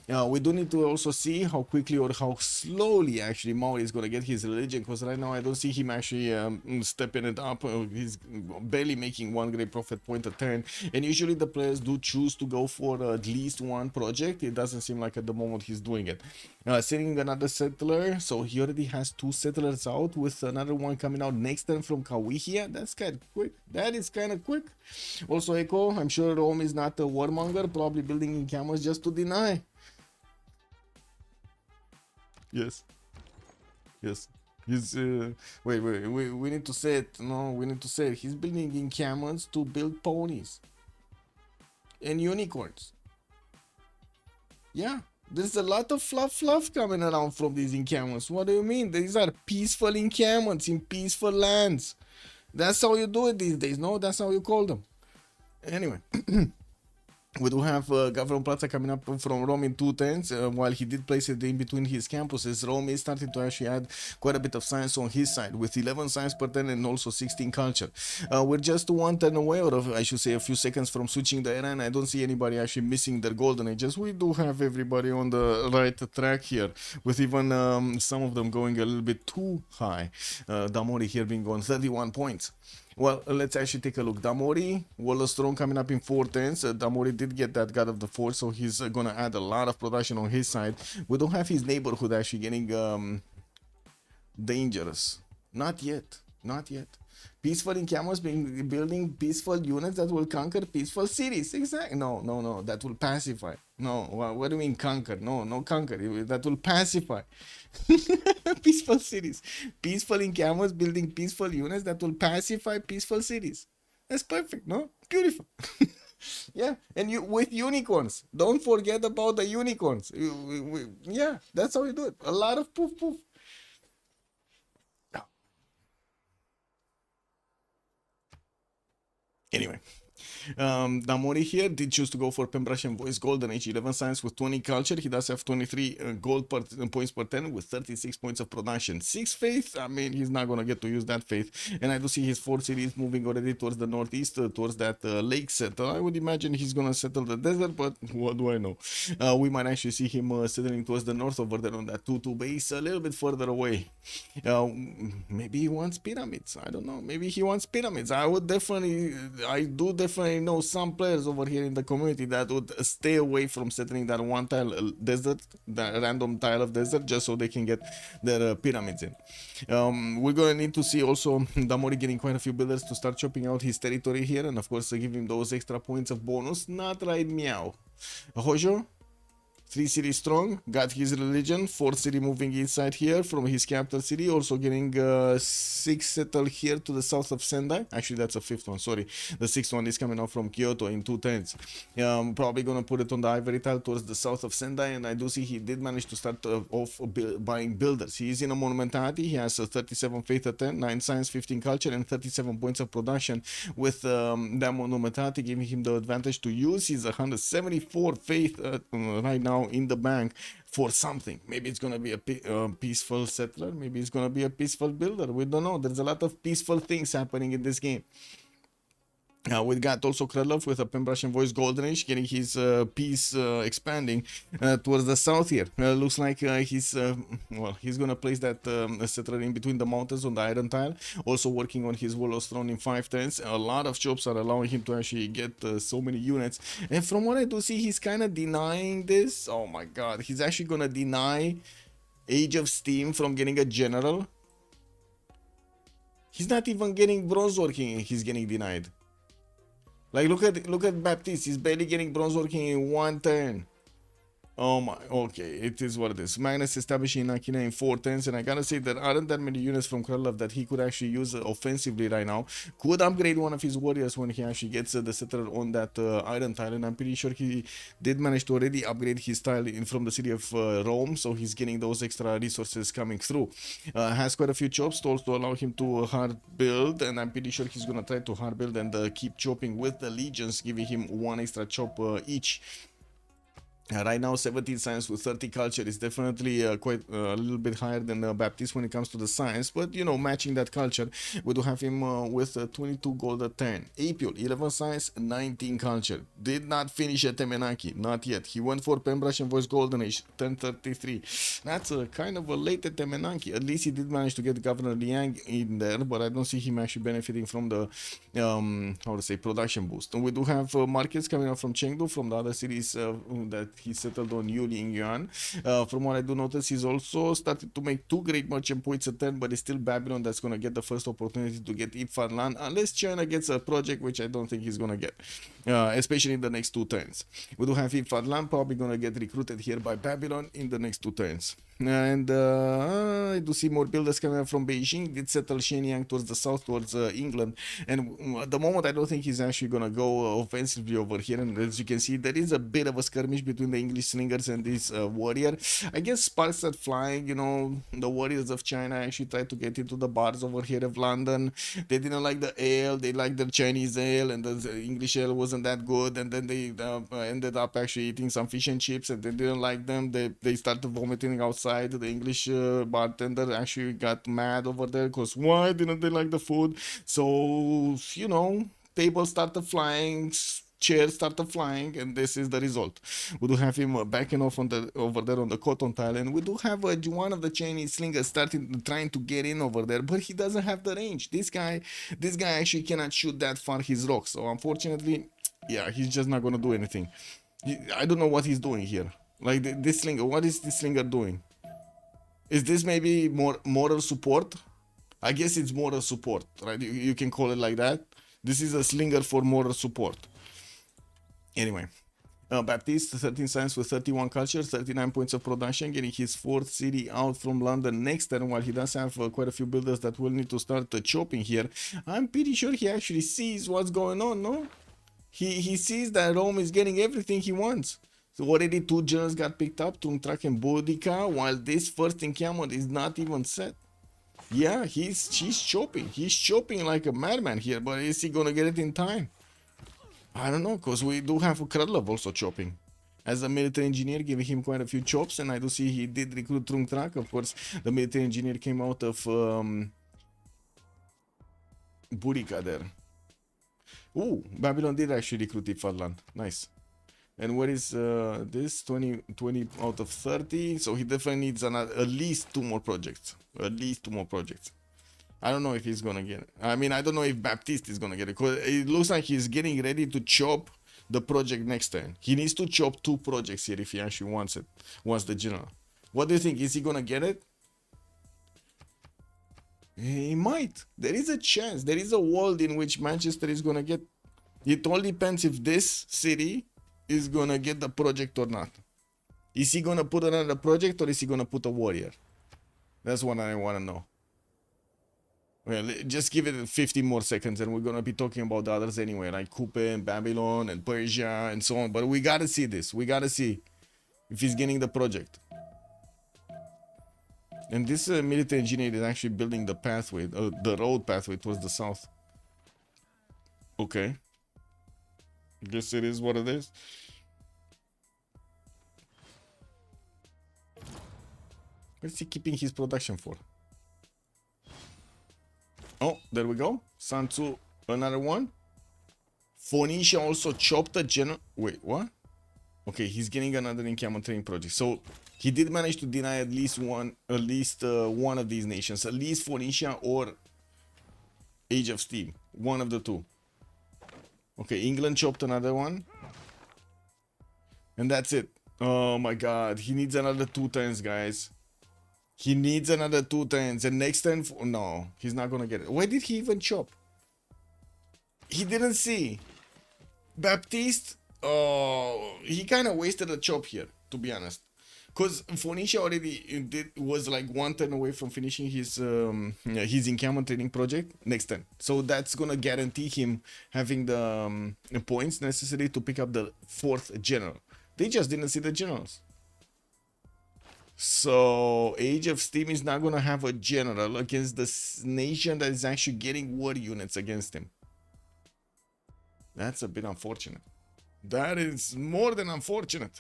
Speaker 6: We do need to also see how quickly or how slowly actually Maori is gonna get his religion, because right now I don't see him actually stepping it up. He's barely making 1 great prophet point a turn. And usually the players do choose to go for at least 1 project. It doesn't seem like at the moment he's doing it. Sending another settler, so he already has 2 settlers out, with another one coming out next turn from Kauwihia. That's kind of quick. That is kind of quick. Also Echo, I'm sure Rome is not a warmonger, probably building encampments just to deny. Yes. He's wait, we need to say it. No, we need to say it. He's building encampments to build ponies and unicorns. Yeah, there's a lot of fluff coming around from these encampments. What do you mean? These are peaceful encampments in peaceful lands. That's how you do it these days. No, that's how you call them. Anyway. We do have Governor Plaza coming up from Rome in 2 turns. While he did place it in between his campuses, Rome is starting to actually add quite a bit of science on his side, with 11 science per turn and also 16 culture. We're just 1 turn away, or I should say a few seconds from switching the era, and I don't see anybody actually missing their golden ages. We do have everybody on the right track here, with even some of them going a little bit too high. Damori here being on 31 points. Well, let's actually take a look. Damori, Wallace Throne coming up in 4 turns. Damori did get that God of the Force, so he's gonna add a lot of production on his side. We don't have his neighborhood actually getting dangerous. Not yet. Peaceful encampments building peaceful units that will conquer peaceful cities. Exactly. No. That will pacify. No. What do you mean conquer? No conquer. That will pacify. Peaceful cities. Peaceful encampments building peaceful units that will pacify peaceful cities. That's perfect. No? Beautiful. Yeah. And you with unicorns. Don't forget about the unicorns. Yeah. That's how you do it. A lot of poof. Anyway, Damori here did choose to go for Pembrush and Voice Golden Age 11 science with 20 culture. He does have 23 points per 10 with 36 points of production. 6 faith, I mean, he's not going to get to use that faith. And I do see his 4 cities moving already towards the northeast, towards that lake settle. I would imagine he's going to settle the desert, but what do I know? We might actually see him settling towards the north over there on that 2-2 base, a little bit further away. Maybe he wants pyramids. I don't know. Maybe he wants pyramids. I do definitely know some players over here in the community that would stay away from settling that one tile desert, that random tile of desert, just so they can get their pyramids in. We're going to need to see also Damori getting quite a few builders to start chopping out his territory here, and of course give him those extra points of bonus. Not right meow. Hojo, 3 cities strong, got his religion, 4 city moving inside here from his capital city, also getting 6 settled here to the south of Sendai. Actually, that's a 5th one, sorry. The 6th one is coming out from Kyoto in 2 turns. Probably gonna put it on the ivory tile towards the south of Sendai, and I do see he did manage to start off buying builders. He is in a monumentality, he has 37 faith at 10, 9 science, 15 culture, and 37 points of production, with that monumentality giving him the advantage to use his 174 faith right now in the bank for something. Maybe it's gonna be a peaceful settler, maybe it's gonna be a peaceful builder. We don't know. There's a lot of peaceful things happening in this game. We got also Krylov with a Pembrush and Voice Golden Age getting his piece expanding towards the south here. Looks like he's gonna place that settler in between the mountains on the iron tile, also working on his Warlord's Throne in 5 turns. A lot of chops are allowing him to actually get so many units, and from what I do see, he's kind of denying this. Oh my god, he's actually gonna deny Age of Steam from getting a general. He's not even getting bronze working, he's getting denied. Like, look at Baptiste. He's barely getting bronze working in 1 turn. Oh my, okay, it is what it is. Magnus establishing Akina in 4 turns, and I gotta say there aren't that many units from Krylov that he could actually use offensively right now. Could upgrade one of his warriors when he actually gets the settler on that iron tile, and I'm pretty sure he did manage to already upgrade his tile in from the city of Rome, so he's getting those extra resources coming through. Has quite a few chops to also allow him to hard build, and I'm pretty sure he's gonna try to hard build and keep chopping with the legions, giving him 1 extra chop each. Right now 17 science with 30 culture is definitely quite a little bit higher than Baptiste when it comes to the science, but you know, matching that culture, we do have him with 22 gold at 10. Apiol 11 science, 19 culture. Did not finish at Temenaki, not yet. He went for Pembrush and Voice Golden Age 1033. That's a kind of a late at Temenaki. At least he did manage to get Governor Liang in there, but I don't see him actually benefiting from the how to say, production boost. And we do have markets coming out from Chengdu, from the other cities that he settled on Yuli in Yuan. From what I do notice, he's also started to make 2 great merchant points a turn, but it's still Babylon that's going to get the first opportunity to get Ifadlan, unless China gets a project, which I don't think he's going to get, especially in the next 2 turns. We do have Ifadlan probably going to get recruited here by Babylon in the next 2 turns. And I do see more builders coming up from Beijing. Did settle Shenyang towards the south, towards England, and at the moment I don't think he's actually gonna go offensively over here. And as you can see, there is a bit of a skirmish between the English slingers and this warrior. I guess sparks are flying. You know, the warriors of China actually tried to get into the bars over here of London. They didn't like the ale, they liked the Chinese ale, and the English ale wasn't that good. And then they ended up actually eating some fish and chips, and they didn't like them. They started vomiting outside. The English bartender actually got mad over there because why didn't they like the food? So, you know, tables started flying, chairs started flying, and this is the result. We do have him backing off on over there on the cotton tile, and we do have one of the Chinese slingers trying to get in over there, but he doesn't have the range. This guy actually cannot shoot that far his rocks, so unfortunately, yeah, he's just not gonna do anything. I don't know what he's doing here. Like this slinger, what is this slinger doing? Is this maybe more moral support? I guess it's moral support, right? You can call it like that. This is a slinger for moral support. Anyway, Baptiste, 13 science with 31 culture, 39 points of production, getting his 4th city out from London next turn, while he does have quite a few builders that will need to start chopping here. I'm pretty sure he actually sees what's going on, no? He sees that Rome is getting everything he wants. So already 2 generals got picked up, Tungtrak and Boudica, while this first encampment is not even set. Yeah, he's chopping. He's chopping like a madman here, but is he gonna get it in time? I don't know, because we do have Krylov also chopping. As a military engineer, giving him quite a few chops, and I do see he did recruit Trungtrak. Of course, the military engineer came out of Burica there. Ooh, Babylon did actually recruit Ifadlan. Nice. And what is this? 20 out of 30. So he definitely needs at least 2 more projects. At least 2 more projects. I don't know if he's gonna get it. I mean, I don't know if Baptiste is gonna get it. Because it looks like he's getting ready to chop the project next turn. He needs to chop 2 projects here if he actually wants it. Wants the general. What do you think? Is he gonna get it? He might. There is a chance. There is a world in which Manchester is gonna get. It all depends if this city is gonna get the project or not. Is he gonna put another project or is he gonna put a warrior? That's what I wanna know. Well, just give it 50 more seconds and we're gonna be talking about the others anyway, like Coupe and Babylon and Persia and so on. But we gotta see this. We gotta see if he's getting the project. And this military engineer is actually building the pathway, the road pathway towards the south. Okay. Guess it is what it is. What's he keeping his production for? Oh, there we go. Sansu, another one. Phoenicia also chopped a general. Wait, what? Okay, he's getting another encampment training project. So he did manage to deny at least one of these nations, at least Phoenicia or Age of Steam, one of the two. Okay, England chopped another one, and that's it. Oh my God, he needs another 2 turns, guys. He needs another 2 turns, and next turn, no, he's not gonna get it. Why did he even chop? He didn't see. Baptiste, oh, he kind of wasted a chop here, to be honest. Because Phoenicia already was like 1 turn away from finishing his encampment training project next turn. So that's gonna guarantee him having the points necessary to pick up the 4th general. They just didn't see the generals. So Age of Steam is not gonna have a general against the nation that is actually getting war units against him. That's a bit unfortunate. That is more than unfortunate.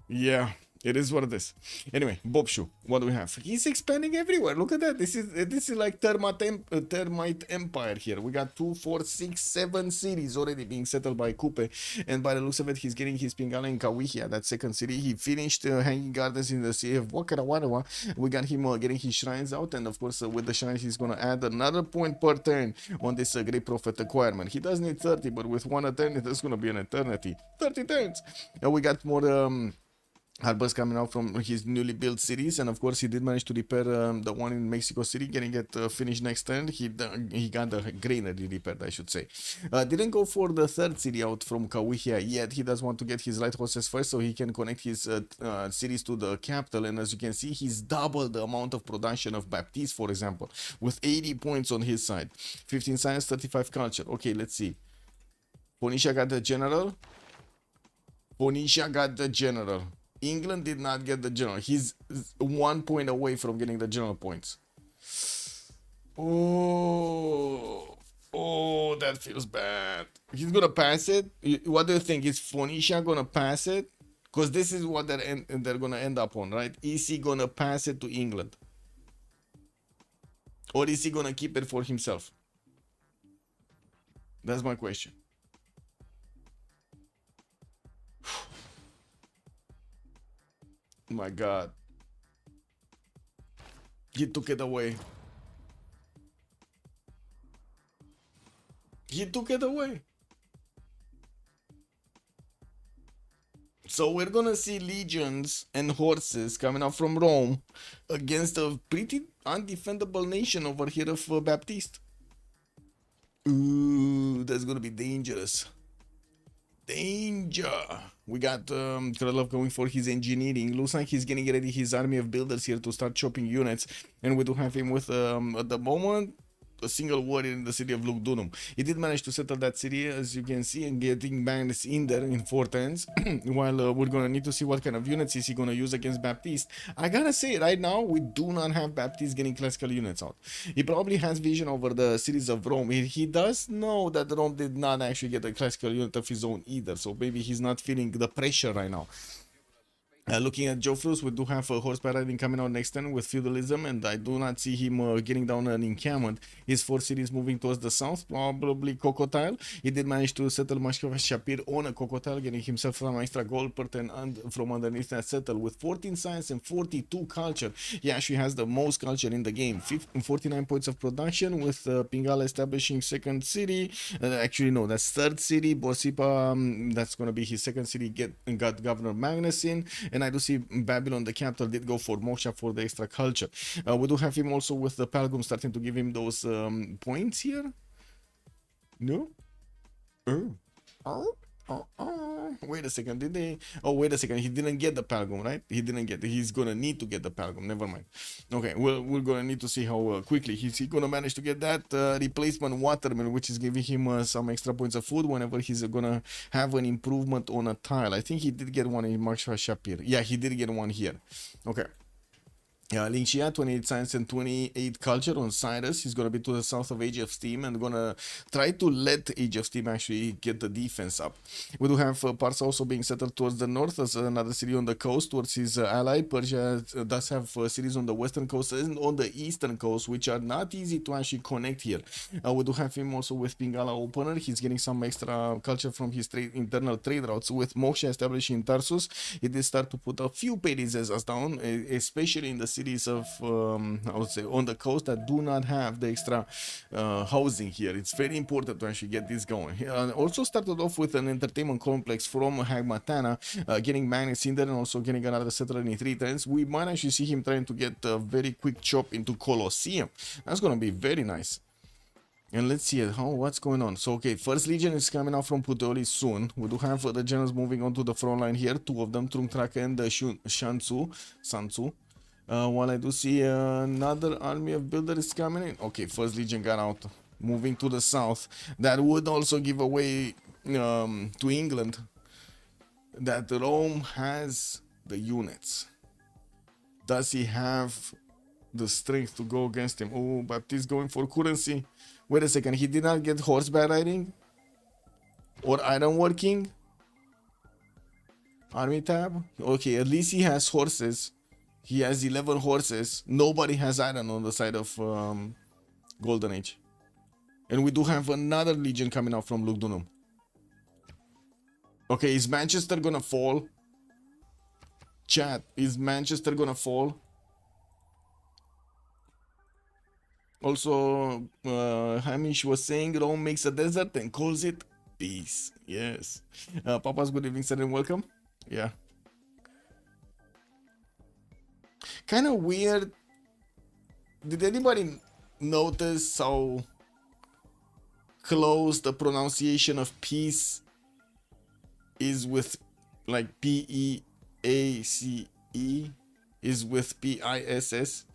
Speaker 6: Yeah, it is what it is. Anyway, Bobshu, what do we have? He's expanding everywhere. Look at that. This is like termite empire here. We got 2, 4, 6, 7 cities already being settled by Coupe, and by the looks of it, he's getting his Pingala in Kawihia, that 2nd city. He finished hanging gardens in the city of Wakarawa. We got him getting his shrines out, and of course, with the shrines, he's gonna add another point per turn on this Great Prophet acquirement. He does need 30, but with 1 a turn, it's gonna be an eternity. 30 turns. And we got more harbors coming out from his newly built cities, and of course he did manage to repair the one in Mexico City, getting it finished next turn. He got the granary repaired, I should say. Didn't go for the 3rd city out from Kawihia yet. He does want to get his light horses first so he can connect his cities to the capital, and as you can see, he's doubled the amount of production of Baptiste, for example, with 80 points on his side. 15 science, 35 culture. Okay, let's see. Phoenicia got the general. Phoenicia got the general. England did not get the general. He's 1 point away from getting the general points. Oh, that feels bad. He's gonna pass it. What do you think? Is Phoenicia gonna pass it? Because this is what they're gonna end up on, right? Is he gonna pass it to England, or is he gonna keep it for himself? That's my question. My God. He took it away. He took it away. So we're gonna see legions and horses coming out from Rome against a pretty undefendable nation over here of Baptiste. Ooh, that's gonna be dangerous. Danger. We got Krylov going for his engineering. Looks like he's getting ready his army of builders here to start chopping units. And we do have him with, at the moment, a single warrior in the city of Lugdunum. He did manage to settle that city, as you can see, and getting banners in there in 4 turns. While we're gonna need to see what kind of units is he gonna use against Baptiste. I gotta say, right now we do not have Baptiste getting classical units out. He probably has vision over the cities of Rome. He does know that Rome did not actually get a classical unit of his own either, so maybe he's not feeling the pressure right now. Looking at Jofrus, we do have horseback riding coming out next turn with feudalism, and I do not see him getting down an encampment. His 4 cities moving towards the south, probably Cocotile. He did manage to settle Mashkova Shapir on a Cocotile, getting himself some extra gold per turn from underneath that settle. With 14 science and 42 culture, he actually has the most culture in the game. 49 points of production, with Pingala establishing second city. Actually, no, that's third city. Bosipa, that's going to be his second city, got Governor Magnus in. And I do see Babylon, the capital, did go for Moksha for the extra culture. We do have him also with the Palgum starting to give him those points here. No? Wait a second, did they? Oh, wait a second, he didn't get the Palgum, right? He didn't get it. He's gonna need to get the Palgum, never mind. Okay, we're gonna need to see how quickly he's gonna manage to get that replacement watermill, which is giving him some extra points of food whenever he's gonna have an improvement on a tile. I think he did get one in Marshal Shapir. Yeah, he did get one here. Okay. Linxia, 28 science and 28 culture on Cyrus. He's going to be to the south of Age of Steam and going to try to let Age of Steam actually get the defense up. We do have Parsa also being settled towards the north as another city on the coast towards his ally. Persia does have cities on the western coast and on the eastern coast, which are not easy to actually connect here. We do have him also with Pingala opener. He's getting some extra culture from his internal trade routes. With Moksha established in Tarsus, he did start to put a few Perizezas down, especially in the cities of, I would say, on the coast that do not have the extra housing here. It's very important to actually get this going. He also started off with an entertainment complex from Hagmatana, getting Magnus in there and also getting another settler in 3 turns. We might actually see him trying to get a very quick chop into Colosseum. That's going to be very nice. And let's see what's going on. So, okay, first legion is coming out from Puteoli soon. We do have the generals moving on to the front line here. 2 of them, Trungtraka and Sansu. While I do see another army of builders coming in. Okay, first legion got out, moving to the south. That would also give away to England that Rome has the units. Does he have the strength to go against him? Oh, Baptiste going for currency. Wait a second, he did not get horseback riding or iron working. Army tab. Okay, at least he has horses. He has 11 horses. Nobody has iron on the side of Golden Age. And we do have another legion coming out from Lugdunum. Okay, is Manchester gonna fall? Chat, is Manchester gonna fall? Also, Hamish was saying Rome makes a desert and calls it peace. Yes. Papa's good evening, sir, and welcome. Yeah. Kind of weird. Did anybody notice how close the pronunciation of peace is with, like, P-E-A-C-E is with P-I-S-S?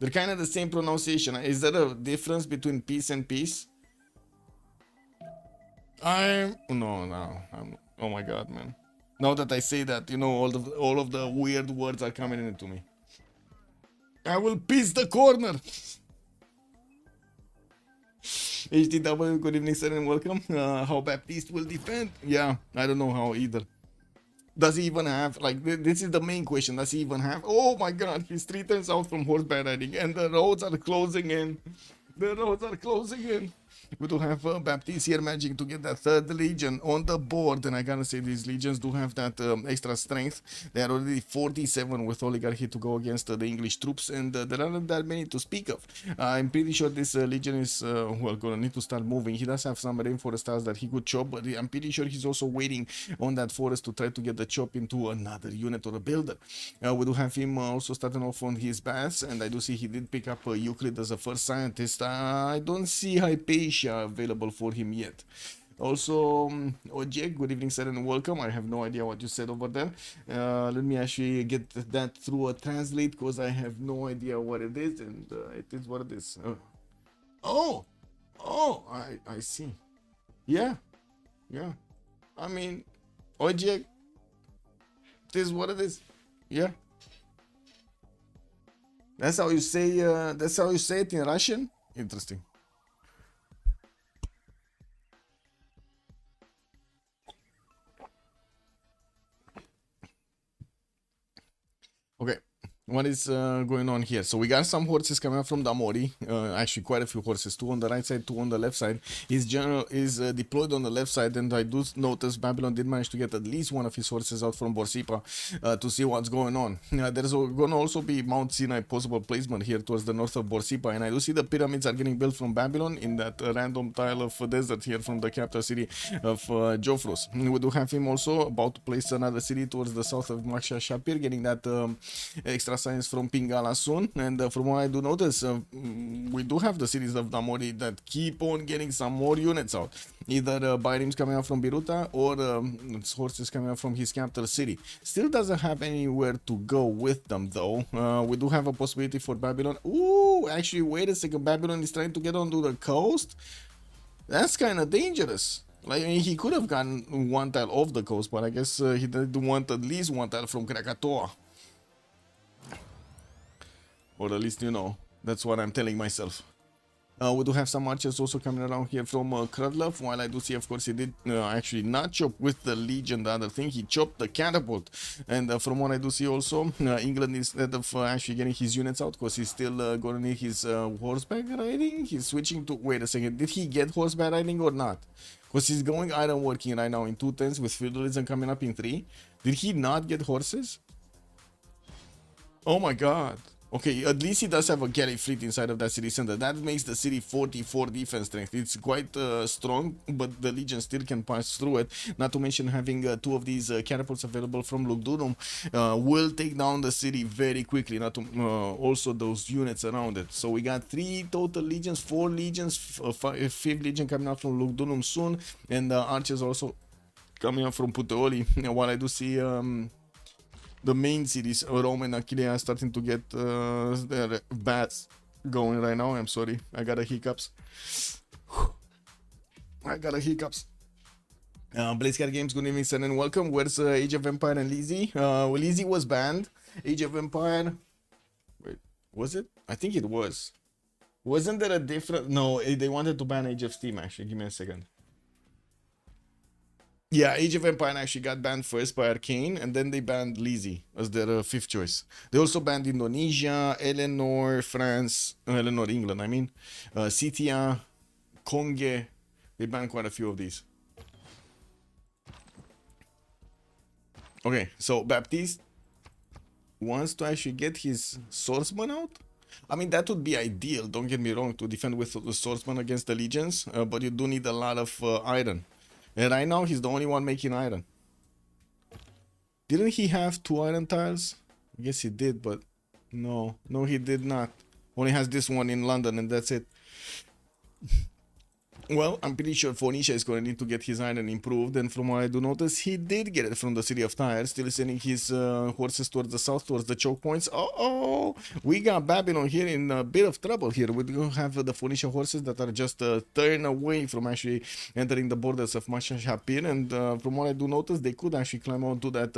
Speaker 6: They're kind of the same pronunciation. Is there a difference between peace and peace? Oh my god, man. Now that I say that, you know, all of the weird words are coming into me. I will piss the corner. HTW, good evening, sir, and welcome. How Baptiste will defend? Yeah, I don't know how either. Does he even have, like, this is the main question. Does he even have? Oh my god, he's 3 turns out from horseback riding, and the roads are closing in. The roads are closing in. We do have Baptiste here managing to get that 3rd legion on the board, and I gotta say these legions do have that extra strength. They are already 47 with oligarchy to go against the English troops, and there aren't that many to speak of. I'm pretty sure this legion is well, gonna need to start moving. He does have some rainforest tiles that he could chop, but I'm pretty sure he's also waiting on that forest to try to get the chop into another unit or a builder. We do have him also starting off on his baths, and I do see he did pick up Euclid as a first scientist. I don't see Hypatia available for him yet. Also, Ojek, good evening, sir, and welcome. I have no idea what you said over there. Let me actually get that through a translate, because I have no idea what it is, and it is what it is. Oh, oh, I see. Yeah, yeah. I mean, Ojek, this is what it is. Yeah. That's how you say. That's how you say it in Russian. Interesting. Okay, what is going on here? So we got some horses coming up from Damori. Actually, quite a few horses. Two on the right side, two on the left side. His general is deployed on the left side, and I do notice Babylon did manage to get at least one of his horses out from Borsipa to see what's going on. There's going to also be Mount Sinai possible placement here towards the north of Borsipa, and I do see the pyramids are getting built from Babylon in that random tile of desert here from the capital city of Jofros. We do have him also about to place another city towards the south of Maksha Shapir, getting that extra science from Pingala soon. And from what I do notice, we do have the cities of Damori that keep on getting some more units out. Either Bayrim's coming out from Biruta or horses coming out from his capital city. Still doesn't have anywhere to go with them though. We do have a possibility for Babylon. Ooh, actually, wait a second. Babylon is trying to get onto the coast. That's kind of dangerous. Like, I mean, he could have gotten one tile off the coast, but I guess he did want at least one tile from Krakatoa. Or at least, you know, that's what I'm telling myself. We do have some archers also coming around here from Krudlov, while I do see, of course, he did actually not chop with the Legion the other thing, he chopped the catapult. And from what I do see also, England, instead of actually getting his units out, because he's still going to need his horseback riding, he's switching to, wait a second, did he get horseback riding or not? Because he's going iron working right now in 2 turns with feudalism coming up in 3. Did he not get horses? Oh my god. Okay, at least he does have a galley fleet inside of that city center. That makes the city 44 defense strength. It's quite strong, but the Legion still can pass through it. Not to mention having 2 of these catapults available from Lugdunum will take down the city very quickly. Not to also those units around it. So we got 3 total legions, 4 legions, 5th legion coming out from Lugdunum soon, and archers also coming out from Puteoli. While I do see the main cities, Rome and Aquileia, starting to get their bats going right now. I'm sorry, I got a hiccups. Blizzcard Games, good evening, sir, and welcome. Where's Age of Empire and Lizzie? Lizzie was banned. Age of Empire, wait, was it? I think it was. Wasn't there a different? No, they wanted to ban Age of Steam. Actually, give me a second. Yeah, Age of Empire actually got banned first by Arcane, and then they banned Lizzie as their 5th choice. They also banned Indonesia, Eleanor, France, Eleanor, England, I mean, Scythia, Conge. They banned quite a few of these. Okay, so Baptiste wants to actually get his swordsman out. I mean, that would be ideal, don't get me wrong, to defend with the swordsman against the legions, but you do need a lot of iron. And right now, he's the only one making iron. Didn't he have 2 iron tiles? I guess he did, but no, he did not. Only has this one in London, and that's it. Well, I'm pretty sure Phoenicia is going to need to get his iron improved, and from what I do notice, he did get it from the city of Tyre, still sending his horses towards the south, towards the choke points. Oh, we got Babylon here in a bit of trouble here. We do have the Phoenicia horses that are just a turn away from actually entering the borders of Masha Shapir, and from what I do notice, they could actually climb onto that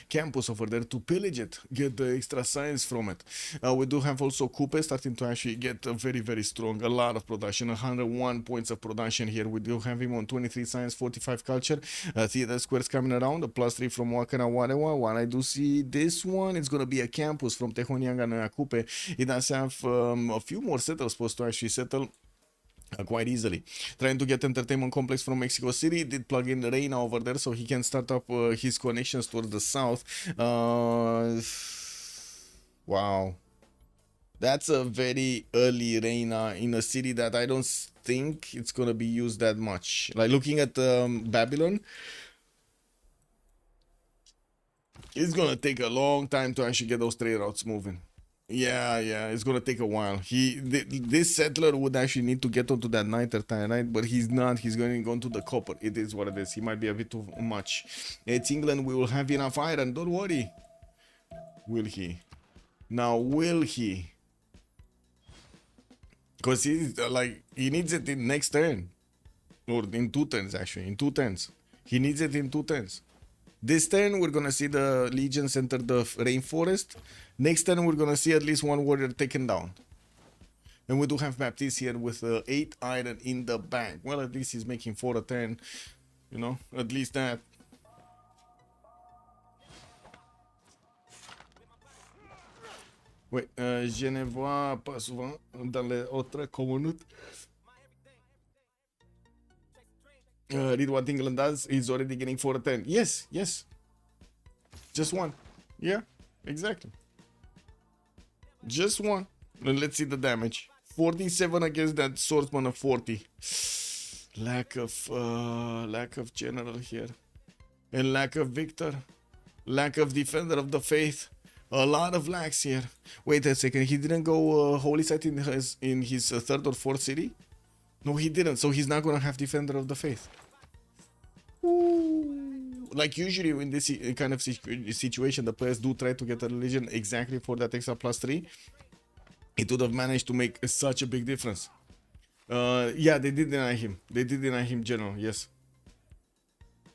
Speaker 6: campus over there to pillage it, get the extra science from it. We do have also Coupe starting to actually get very, very strong, a lot of production, 101 points of production here. We do have him on 23 science, 45 culture, theater squares coming around, a +3 from Wakana Warewa. While I do see this one, it's going to be a campus from Tehonianga and Coupe. It does have a few more settlers supposed to actually settle quite easily. Trying to get entertainment complex from Mexico City. Did plug in Reina over there so he can start up his connections towards the south. Wow. That's a very early Reina in a city that I don't think it's gonna be used that much. Like looking at Babylon, it's gonna take a long time to actually get those trade routes moving. Yeah, it's gonna take a while. This settler would actually need to get onto that niter tyrant, but he's not. He's going to go into the copper. It is what it is. He might be a bit too much. It's England. We will have enough iron. Don't worry. Will he? Now, will he? Because he's like, he needs it in next turn. Or in 2 turns, actually. In 2 turns. He needs it in 2 turns. This turn, we're going to see the legions enter the rainforest. Next turn, we're going to see at least 1 warrior taken down. And we do have Baptiste here with 8 iron in the bank. Well, at least he's making 4 a turn. You know, at least that. Oui, je ne vois pas souvent dans les autres communautés. Read what England does. He's already getting 4 a 10. Yes, yes. Just 1. Yeah, exactly. Just 1. And let's see the damage. 47 against that swordsman of 40. Lack of general here. And lack of victor. Lack of defender of the faith. A lot of lacks here. Wait a second. He didn't go holy site in his 3rd or 4th city? No, he didn't. So he's not going to have defender of the faith. Ooh. Like usually in this kind of situation, the players do try to get a religion exactly for that extra +3. It would have managed to make such a big difference. Yeah, they did deny him. They did deny him general, yes.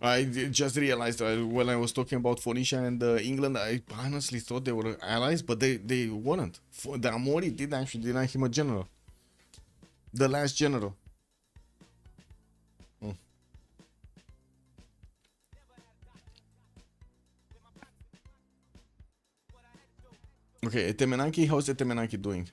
Speaker 6: I just realized when I was talking about Phoenicia and England, I honestly thought they were allies, but they weren't. The Amori did actually deny him a general. The last general. Okay, Temenanki, how's the Temenanki doing?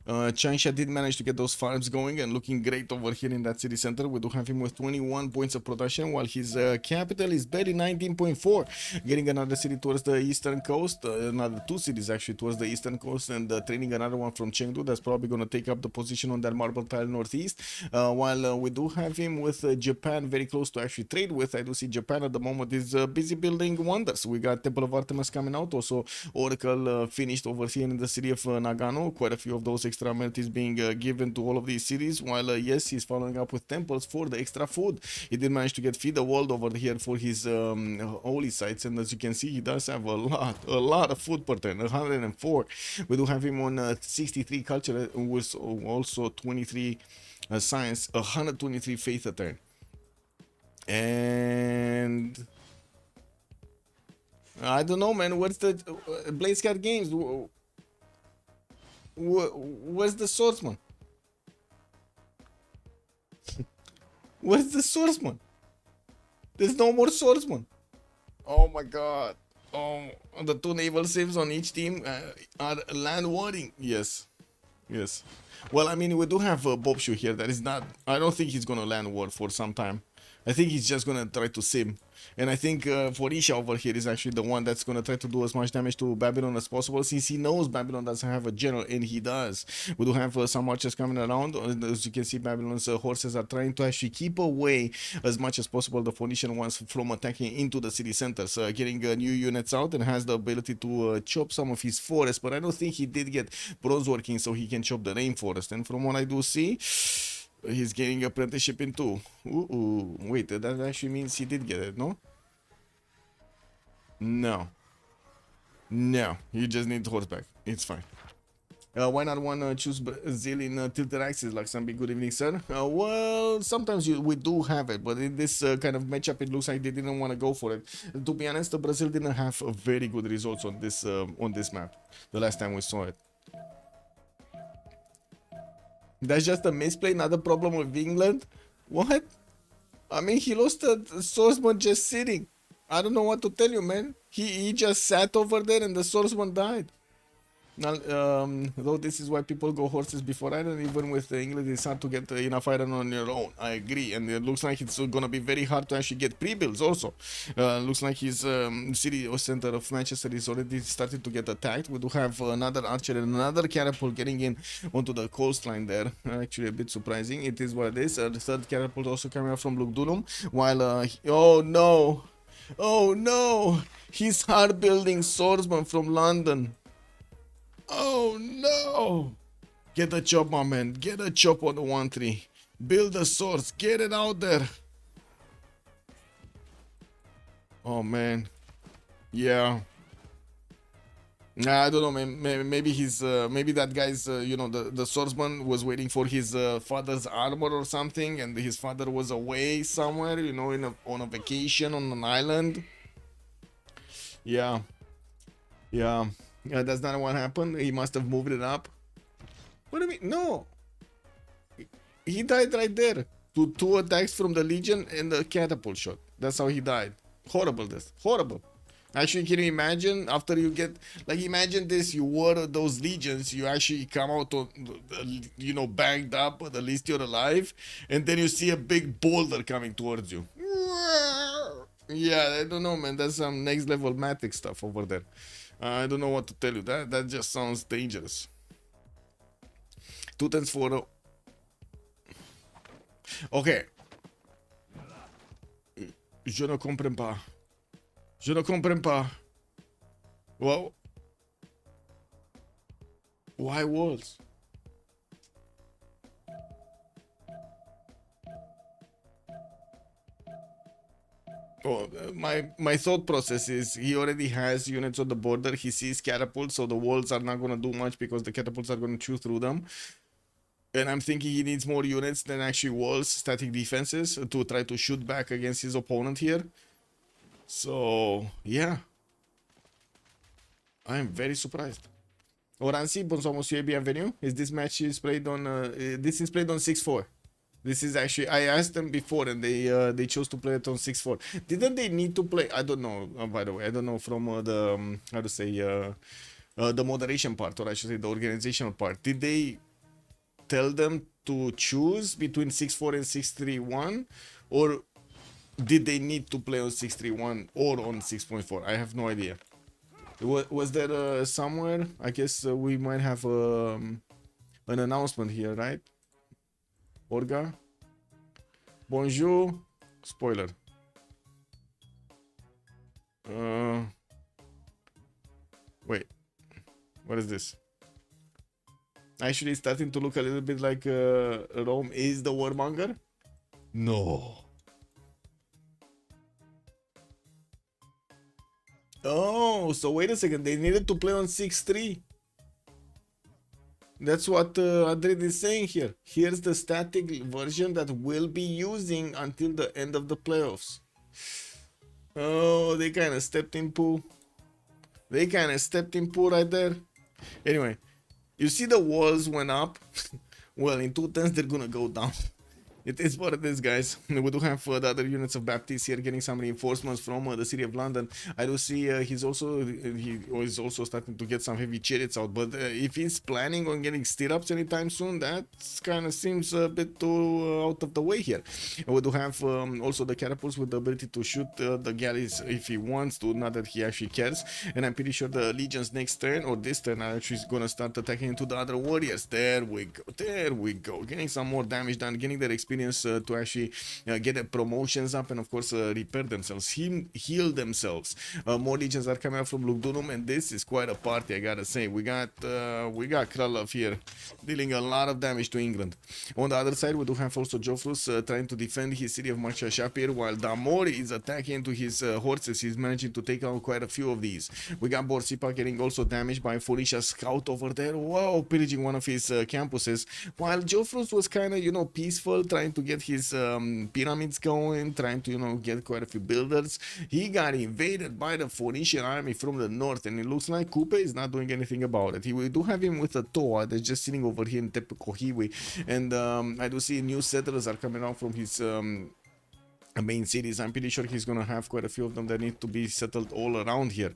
Speaker 6: Chansha did manage to get those farms going and looking great over here in that city center. We do have him with 21 points of production, while his capital is barely 19.4. Getting another city towards the eastern coast, another 2 cities actually towards the eastern coast, and training another one from Chengdu. That's probably going to take up the position on that marble tile northeast. While we do have him with Japan very close to actually trade with. I do see Japan at the moment is busy building wonders. We got Temple of Artemis coming out. Also, Oracle finished over here in the city of Nagano. Quite a few of those extra amenities being given to all of these cities, while yes, he's following up with temples for the extra food. He did manage to get feed a world over here for his holy sites, and as you can see, he does have a lot of food per turn. 104. We do have him on 63 culture with also 23 science, 123 faith a turn, and I don't know, man. What's the Blaze Cat Games? Where's the swordsman? Where's the swordsman? There's no more swordsman. Oh my god. Oh, the 2 naval civs on each team are land warding. Yes. Yes. Well, I mean, we do have Bobshu here. That is not... I don't think he's going to land ward for some time. I think he's just going to try to sim. And I think Phoenicia over here is actually the one that's going to try to do as much damage to Babylon as possible, since he knows Babylon doesn't have a general, and he does. We do have some archers coming around. As you can see, Babylon's horses are trying to actually keep away as much as possible the Phoenician ones from attacking into the city centers, getting new units out, and has the ability to chop some of his forests. But I don't think he did get bronze working so he can chop the rainforest. And from what I do see, he's getting apprenticeship in 2. Ooh, wait, that actually means he did get it, no? No. No, you just need horseback. It's fine. Why not one choose Brazil in tilted axis like some big good evening, sir? Well, sometimes we do have it, but in this kind of matchup, it looks like they didn't want to go for it. To be honest, Brazil didn't have very good results on this map the last time we saw it. That's just a misplay, not a problem with England? What? I mean, he lost a swordsman just sitting. I don't know what to tell you, man. He just sat over there and the swordsman died. Now, though this is why people go horses before iron, even with England, it's hard to get enough iron on your own. I agree, and it looks like it's gonna be very hard to actually get pre-builds also. Looks like his city or center of Manchester is already started to get attacked. We do have another archer and another catapult getting in onto the coastline there. Actually, a bit surprising. It is what it is. The third catapult also coming out from Lugdunum, while oh no, oh no, he's hard building swordsman from London. Oh no! Get a chop, my man. Get a chop on the 1-3. Build the swords. Get it out there. Oh man. Yeah. I don't know, man. Maybe he's maybe that guy's you know, the swordsman was waiting for his father's armor or something, and his father was away somewhere, you know, on a vacation on an island. Yeah, yeah, yeah. That's not what happened. He must have moved it up. What do you mean? No, he died right there to two attacks from the Legion and the catapult shot. That's how he died. Horrible. This horrible. Actually, can you imagine after you get, like, imagine this, you were those legions, you actually come out on, you know, banged up, but at least you're alive, and then you see a big boulder coming towards you. Yeah, I don't know, man. That's some next level matic stuff over there. I don't know what to tell you. That just sounds dangerous. 2 tens for. Ok. Je ne comprends pas. Je ne comprends pas. Well, why walls? Oh, my thought process is he already has units on the border. He sees catapults, so the walls are not gonna do much because the catapults are gonna chew through them. And I'm thinking he needs more units than actually walls, static defenses, to try to shoot back against his opponent here. So, yeah. I am very surprised. Oransi, bonsoir monsieur, bienvenue. This match is played on, this is played on 6-4. This is actually, I asked them before and they chose to play it on 6-4. Didn't they need to play, I don't know, by the way, I don't know from the, how to say, the moderation part, or I should say the organizational part. Did they tell them to choose between 6-4 and 6-3-1, or did they need to play on 6-3-1 or on 6.4? I have no idea. Was there somewhere? I guess we might have an announcement here, right? Orga? Bonjour. Spoiler. Wait. What is this? Actually starting to look a little bit like Rome is the warmonger? No. Oh, so wait a second. They needed to play on 6-3. That's what Adrid is saying here. Here's the static version that we'll be using until the end of the playoffs. Oh, they kind of stepped in poo. They kind of stepped in poo right there. Anyway, you see the walls went up. Well, in 2 turns they're gonna go down. It is what it is, guys. We do have the other units of Baptiste here getting some reinforcements from the city of London. I do see he is also starting to get some heavy chariots out. But if he's planning on getting stirrups anytime soon, that kind of seems a bit too out of the way here. We do have also the catapults with the ability to shoot the galleys if he wants to, not that he actually cares. And I'm pretty sure the legions next turn or this turn are actually going to start attacking into the other warriors. There we go. There we go. Getting some more damage done, getting their experience to actually get their promotions up, and of course repair themselves, heal themselves. More legions are coming out from Lugdunum, and this is quite a party, I gotta say. We got Kralov here dealing a lot of damage to England. On the other side, we do have also Jofrus trying to defend his city of Marcia Shapir, while Damori is attacking into his horses. He's managing to take out quite a few of these. We got Borsipa getting also damaged by Folisha's scout over there. Wow, pillaging one of his campuses, while Jofrus was kind of, you know, peaceful, trying to get his pyramids going, trying to, you know, get quite a few builders. He got invaded by the Phoenician army from the north, and it looks like Kupe is not doing anything about it. We do have him with a Toa that's just sitting over here in Tepekohiwi, and I do see new settlers are coming out from his main cities. I'm pretty sure he's gonna have quite a few of them that need to be settled all around here.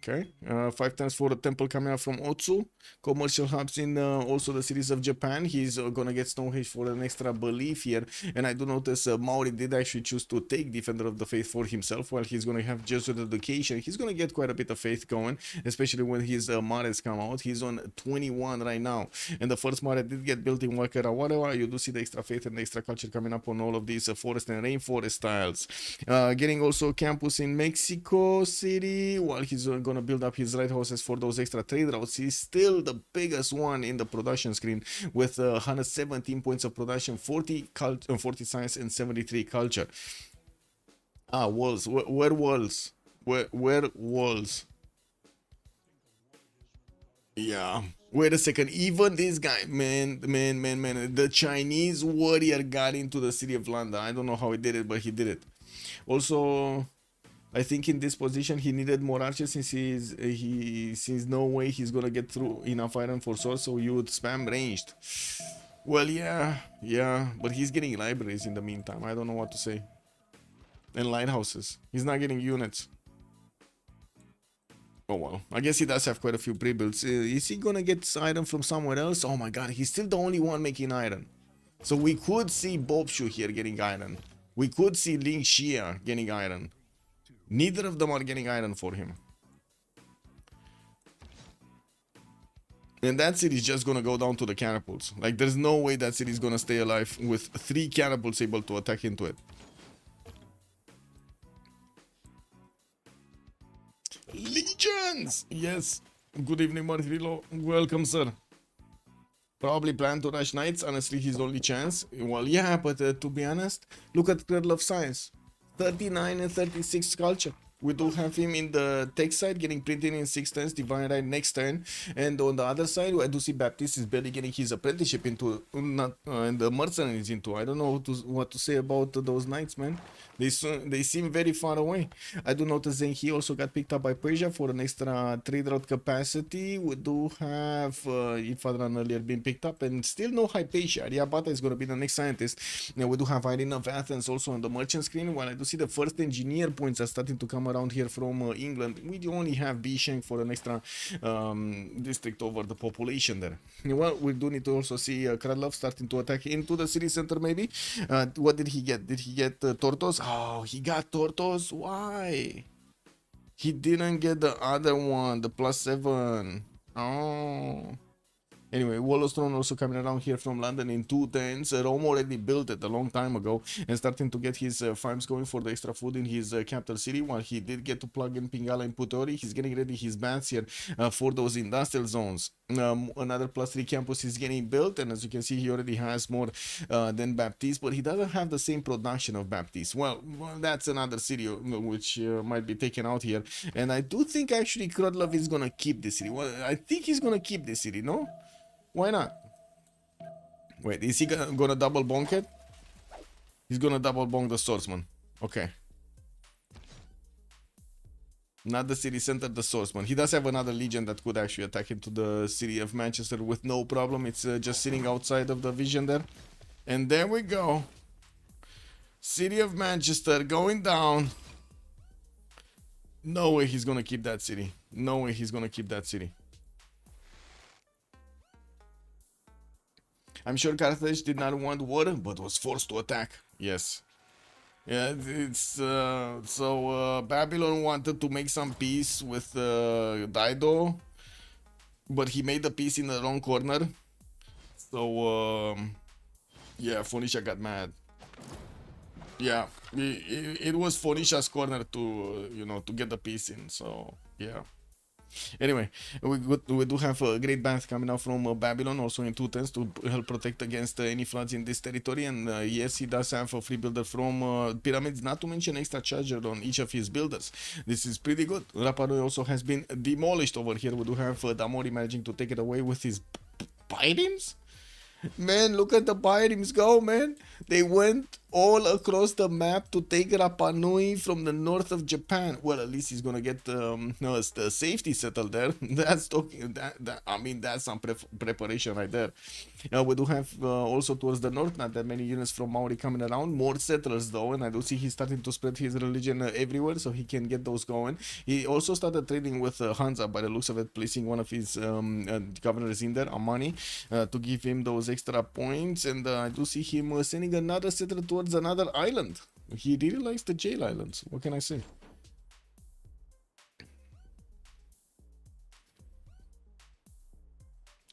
Speaker 6: Okay, 5 times for the temple coming out from Otsu. Commercial hubs in also the cities of Japan. He's gonna get Stonehenge for an extra belief here. And I do notice Maori did actually choose to take Defender of the Faith for himself, while he's gonna have Jesuit Education. He's gonna get quite a bit of faith going, especially when his Mares come out. He's on 21 right now. And the first Mare did get built in Wakarawarewa. You do see the extra faith and the extra culture coming up on all of these forest and rainforest styles. Getting also campus in Mexico City, while he's gonna build up his right horses for those extra trade routes. He's still the biggest one in the production screen with 117 points of production, 40 science and 73 culture. Ah, walls. Where walls? Where walls? Yeah. Wait a second. Even this guy, man. The Chinese warrior got into the city of London. I don't know how he did it, but he did it. Also, I think in this position he needed more archers since since no way he's gonna get through enough iron for swords, so you would spam ranged. Well, yeah, but he's getting libraries in the meantime. I don't know what to say. And lighthouses. He's not getting units. Oh well, I guess he does have quite a few pre-builds. Is he gonna get iron from somewhere else? Oh my god, he's still the only one making iron. So we could see Bobshu here getting iron. We could see Ling Xia getting iron. Neither of them are getting iron for him. And that city is just gonna go down to the catapults. Like, there's no way that city is gonna stay alive with 3 catapults able to attack into it. Legions! Yes. Good evening, Martilo. Welcome, sir. Probably plan to rush knights. Honestly, his only chance. Well, yeah, but to be honest, look at Cradle of Science. 39 and 36 sculpture. We do have him in the tech side getting printed in 6 turns, Divine Right next turn. And on the other side, I do see Baptiste is barely getting his apprenticeship into, and the mercenaries into. I don't know what to say about those knights, man. They seem very far away. I do notice that he also got picked up by Persia for an extra trade route capacity. We do have Ifadran earlier being picked up, and still no Hypatia. Ariabata is going to be the next scientist. Now we do have Irina of Athens also on the merchant screen, while I do see the first engineer points are starting to come around here from England. We only have Bishank for an extra district over the population there. Well, we do need to also see Kralov starting to attack into the city center maybe. What did he get? Did he get Tortos? Oh, he got Tortos? Why? He didn't get the other one, the +7. Oh. Anyway, Wallowstone also coming around here from London in 2 turns. Rome already built it a long time ago and starting to get his farms going for the extra food in his capital city. While he did get to plug in Pingala and Putori, he's getting ready his baths here for those industrial zones. Another +3 campus is getting built, and as you can see, he already has more than Baptiste, but he doesn't have the same production of Baptiste. Well, that's another city which might be taken out here. And I do think actually Krodlov is gonna keep this city. Well, I think he's gonna keep this city, no? Why not? Wait, is he gonna double bonk it? He's gonna double bonk the swordsman. Okay. Not the city center, the swordsman. He does have another legion that could actually attack into the city of Manchester with no problem. It's just sitting outside of the vision there. And there we go. City of Manchester going down. No way he's gonna keep that city. No way he's gonna keep that city. I'm sure Carthage did not want war, but was forced to attack. Yes. Yeah, it's Babylon wanted to make some peace with Dido, but he made the peace in the wrong corner. So yeah, Phoenicia got mad. Yeah, it was Phoenicia's corner to to get the peace in. So yeah. Anyway, we do have a great bath coming out from Babylon, also in 2 turns to help protect against any floods in this territory. And yes, he does have a free builder from Pyramids, not to mention extra charger on each of his builders. This is pretty good. Rapanui also has been demolished over here. We do have Damori managing to take it away with his Pyrims. Man, look at the Pyrims go, man. They went all across the map to take Rapa Nui from the north of Japan. Well, at least he's gonna get the safety settled there. That's talking. I mean, that's some preparation right there. We do have also towards the north not that many units from Maori coming around. More settlers though, and I do see he's starting to spread his religion everywhere, so he can get those going. He also started trading with Hansa by the looks of it, placing one of his governors in there, Amani, to give him those extra points. And I do see him sending another settler towards another island. He really likes the jail islands. What can I say?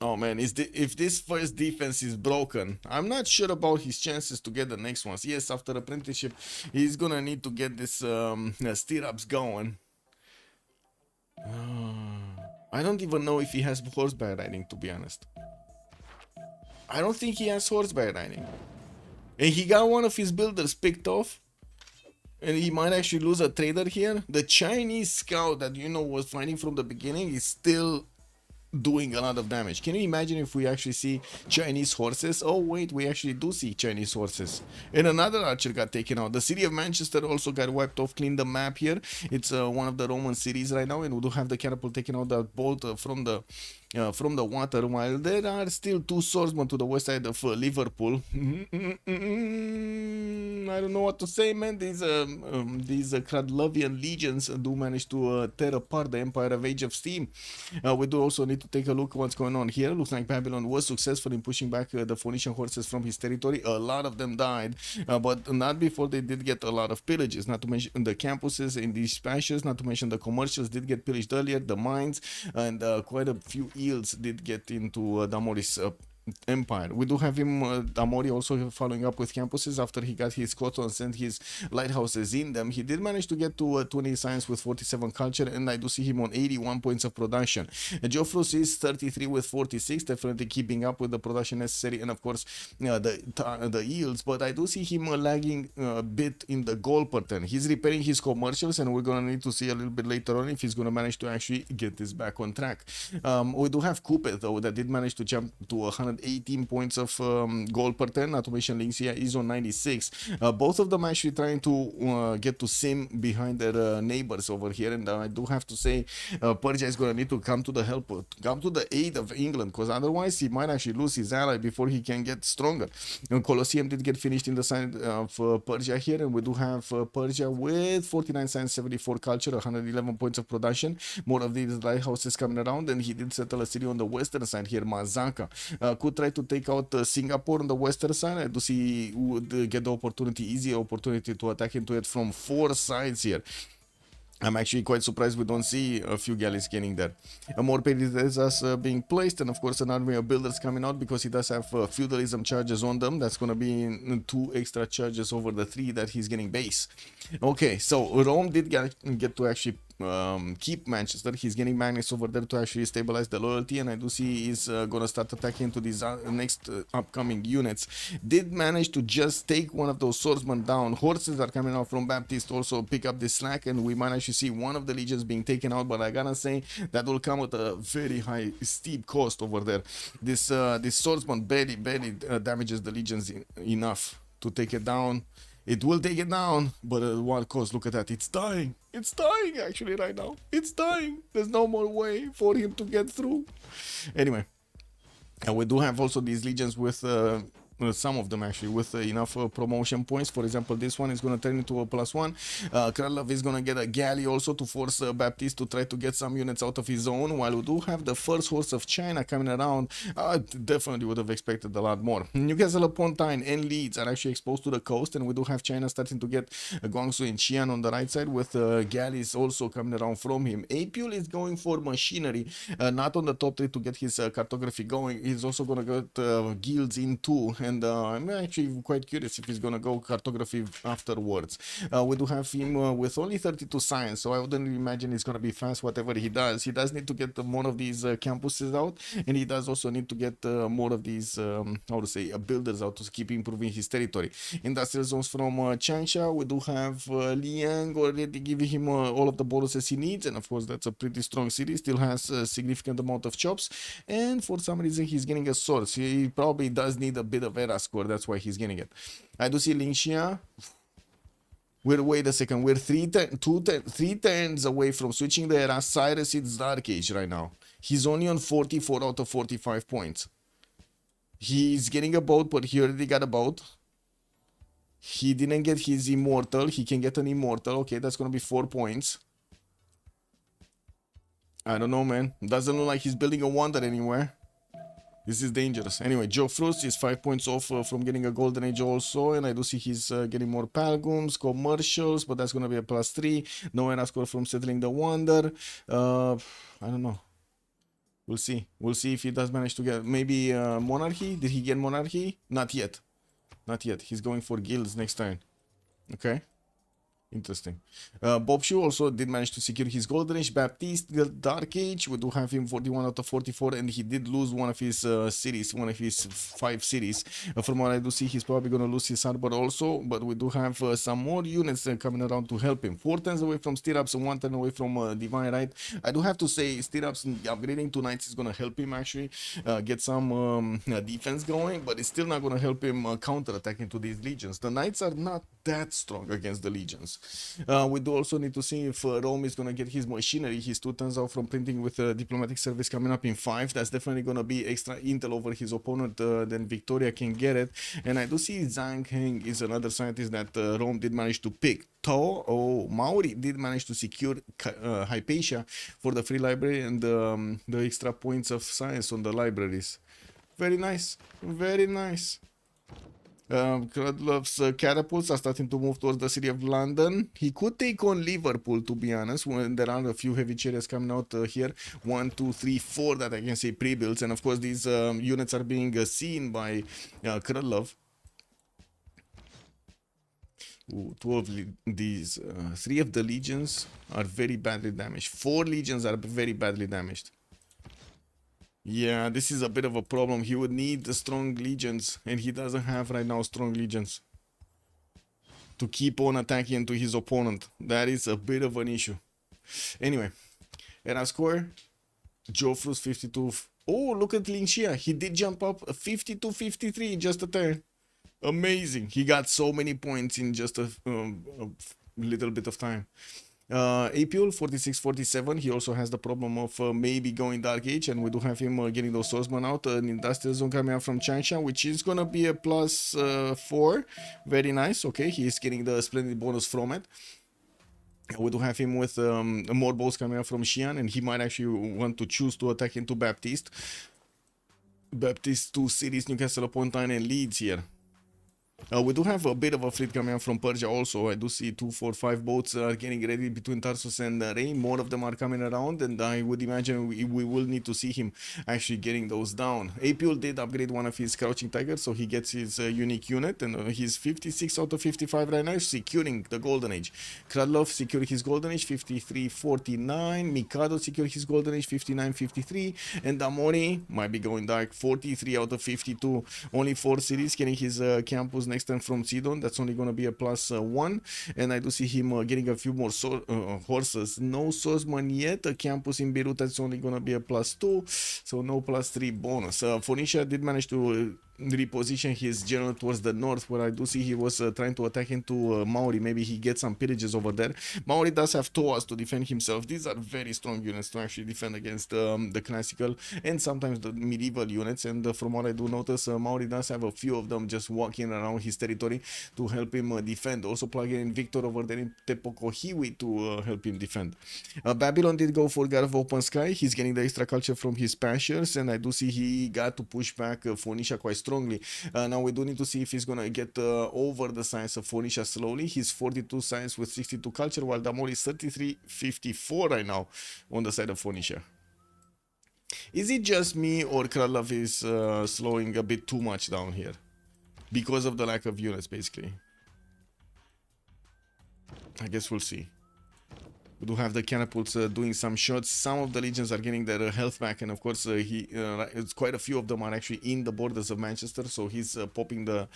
Speaker 6: Oh man, if this first defense is broken, I'm not sure about his chances to get the next ones. Yes, after apprenticeship, he's gonna need to get this stirrups going. I don't even know if he has horseback riding, to be honest. I don't think he has horseback riding. And he got one of his builders picked off. And he might actually lose a trader here. The Chinese scout that was fighting from the beginning is still doing a lot of damage. Can you imagine if we actually see Chinese horses? Oh wait, we actually do see Chinese horses. And another archer got taken out. The city of Manchester also got wiped off. Clean the map here. It's one of the Roman cities right now, and we do have the catapult taken out the bolt from the water, while there are still 2 swordsmen to the west side of Liverpool. I don't know what to say, man. These Cradlovian legions do manage to tear apart the Empire of Age of Steam. We do also need to take a look at what's going on here. Looks like Babylon was successful in pushing back the Phoenician horses from his territory. A lot of them died, but not before they did get a lot of pillages. Not to mention the campuses in these patches, not to mention the commercials did get pillaged earlier, the mines, and quite a few yields did get into Damoris Empire. We do have him, Amori, also following up with campuses after he got his Squadrons and his lighthouses in them. He did manage to get to 20 science with 47 culture, and I do see him on 81 points of production. Geoffrus is 33 with 46, definitely keeping up with the production necessary, and of course the yields, but I do see him lagging a bit in the goal per turn. He's repairing his commercials, and we're gonna need to see a little bit later on if he's gonna manage to actually get this back on track. We do have Coupe though, that did manage to jump to 118 points of goal per turn. Not to mention Lynxia is on 96. Both of them actually trying to get to sim behind their neighbors over here, and I do have to say Persia is gonna need to come to the aid of England, because otherwise he might actually lose his ally before he can get stronger. Colosseum did get finished in the side of Persia here, and we do have Persia with 49 science, 74 culture, 111 points of production. More of these lighthouses coming around, and he did settle a city on the western side here, Mazaka. Could try to take out Singapore on the western side. I do see he would get the easy opportunity to attack into it from 4 sides here. I'm actually quite surprised we don't see a few galleys getting there. More Pedizas being placed, and of course an army of builders coming out, because he does have feudalism charges on them. That's going to be 2 extra charges over the 3 that he's getting base. Okay, so Rome did get to actually keep Manchester. He's getting Magnus over there to actually stabilize the loyalty, and I do see he's gonna start attacking to these next upcoming units. Did manage to just take one of those swordsmen down. Horses are coming out from Baptist, also pick up this slack, and we manage to see one of the legions being taken out, but I gotta say that will come at a very high steep cost over there. This swordsman barely damages the legions enough to take it down. It will take it down, but at what cost? Look at that. It's dying. It's dying actually right now. It's dying. There's no more way for him to get through. Anyway, and we do have also these legions with some of them actually with enough promotion points. For example, this one is going to turn into a +1. Kralov is going to get a galley also to force Baptiste to try to get some units out of his own, while we do have the first horse of China coming around. I definitely would have expected a lot more. Newcastle upon Tyne and Leeds are actually exposed to the coast, and we do have China starting to get Guangzhou and Xi'an on the right side, with galleys also coming around from him. Apule is going for machinery, not on the top 3 to get his cartography going. He's also going to get guilds in too, and I'm actually quite curious if he's gonna go cartography afterwards. We do have him with only 32 science, so I wouldn't imagine he's gonna be fast whatever he does. He does need to get more of these campuses out, and he does also need to get more of these builders out to keep improving his territory. Industrial zones from Changsha. We do have Liang already giving him all of the bonuses he needs, and of course that's a pretty strong city. Still has a significant amount of chops, and for some reason he's getting a source. He probably does need a bit of era score, that's why he's getting it. I do see Lingxia. Wait a second, we're 3 turns away from switching the era. Cyrus is Dark Age right now. He's only on 44 out of 45 points. He's getting a boat, but he already got a boat. He didn't get his immortal. He can get an immortal. Okay, that's gonna be 4 points. I don't know, man. Doesn't look like he's building a wonder anywhere. This is dangerous. Anyway, Joe Frust is 5 points off from getting a golden age also, and I do see he's getting more palgums, commercials, but that's gonna be a +3. No era score from settling the wonder. I don't know. We'll see. We'll see if he does manage to get maybe monarchy. Did he get monarchy? Not yet. Not yet. He's going for guilds next time. Okay. Interesting. Bob Shu also did manage to secure his Golden Age. Baptiste, the Dark Age, we do have him 41 out of 44, and he did lose one of his cities, one of his 5 cities. From what I do see, he's probably going to lose his harbor also, but we do have some more units coming around to help him. 4 turns away from Stirrups and 1 turn away from Divine Right. I do have to say, Stirrups upgrading to Knights is going to help him actually get some defense going, but it's still not going to help him counter-attack into these legions. The Knights are not that strong against the legions. We do also need to see if Rome is going to get his machinery. His 2 turns out from printing with diplomatic service coming up in 5. That's definitely going to be extra intel over his opponent. Then Victoria can get it. And I do see Zhang Heng is another scientist that Rome did manage to pick. Maori did manage to secure Hypatia for the free library and the extra points of science on the libraries. Very nice. Very nice. Krudlov's catapults are starting to move towards the city of London. He could take on Liverpool, to be honest, when there are a few heavy chariots coming out here. 1, 2, 3, 4 that I can say pre-builds. And of course, these units are being seen by Krudlov. 2 of these, 3 of the legions are very badly damaged. 4 legions are very badly damaged. Yeah, this is a bit of a problem. He would need the strong legions, and he doesn't have right now strong legions to keep on attacking into his opponent. That is a bit of an issue. Anyway, era score, Joffrus 52. Oh, look at Lin Xia. He did jump up 52-53 in just a turn. Amazing. He got so many points in just a little bit of time. Apule 46-47. He also has the problem of maybe going Dark Age, and we do have him getting those swordsmen out. An industrial zone coming out from Changsha, which is gonna be a plus 4. Very nice. Okay, he is getting the splendid bonus from it. We do have him with more balls coming out from Xi'an, and he might actually want to choose to attack into Baptiste. Baptiste 2 cities, Newcastle upon Tyne and Leeds here. We do have a bit of a fleet coming out from Persia also. I do see 2, 4, 5 boats are getting ready between Tarsus and Rain. More of them are coming around, and I would imagine we will need to see him actually getting those down. Apule did upgrade one of his Crouching Tigers, so he gets his unique unit, and he's 56 out of 55 right now, securing the Golden Age. Krudlov secured his Golden Age, 53-49. Mikado secured his Golden Age, 59-53. And Damori might be going dark, 43 out of 52. Only 4 cities getting his campus next turn from Sidon. That's only going to be a plus 1. And I do see him getting a few more horses. No swordsman yet. A campus in Beirut, that's only going to be a plus 2. So no plus 3 bonus. Phoenicia did manage to reposition his general towards the north, where I do see he was trying to attack into Maori. Maybe he gets some pillages over there. Maori does have Toas to defend himself. These are very strong units to actually defend against the classical and sometimes the medieval units. And from what I do notice, Maori does have a few of them just walking around his territory to help him defend. Also plugging in Victor over there in Tepokohiwi to help him defend. Babylon did go for God of Open Sky. He's getting the extra culture from his pastures, and I do see he got to push back Phoenicia quite strongly. Now we do need to see if he's gonna get over the science of Phoenicia slowly. He's 42 science with 62 culture, while Damori is 33-54 right now on the side of Phoenicia. Is it just me, or Kralov is slowing a bit too much down here because of the lack of units, basically? I guess we'll see. We do have the catapults doing some shots. Some of the legions are getting their health back, and of course it's quite a few of them are actually in the borders of Manchester, so he's popping the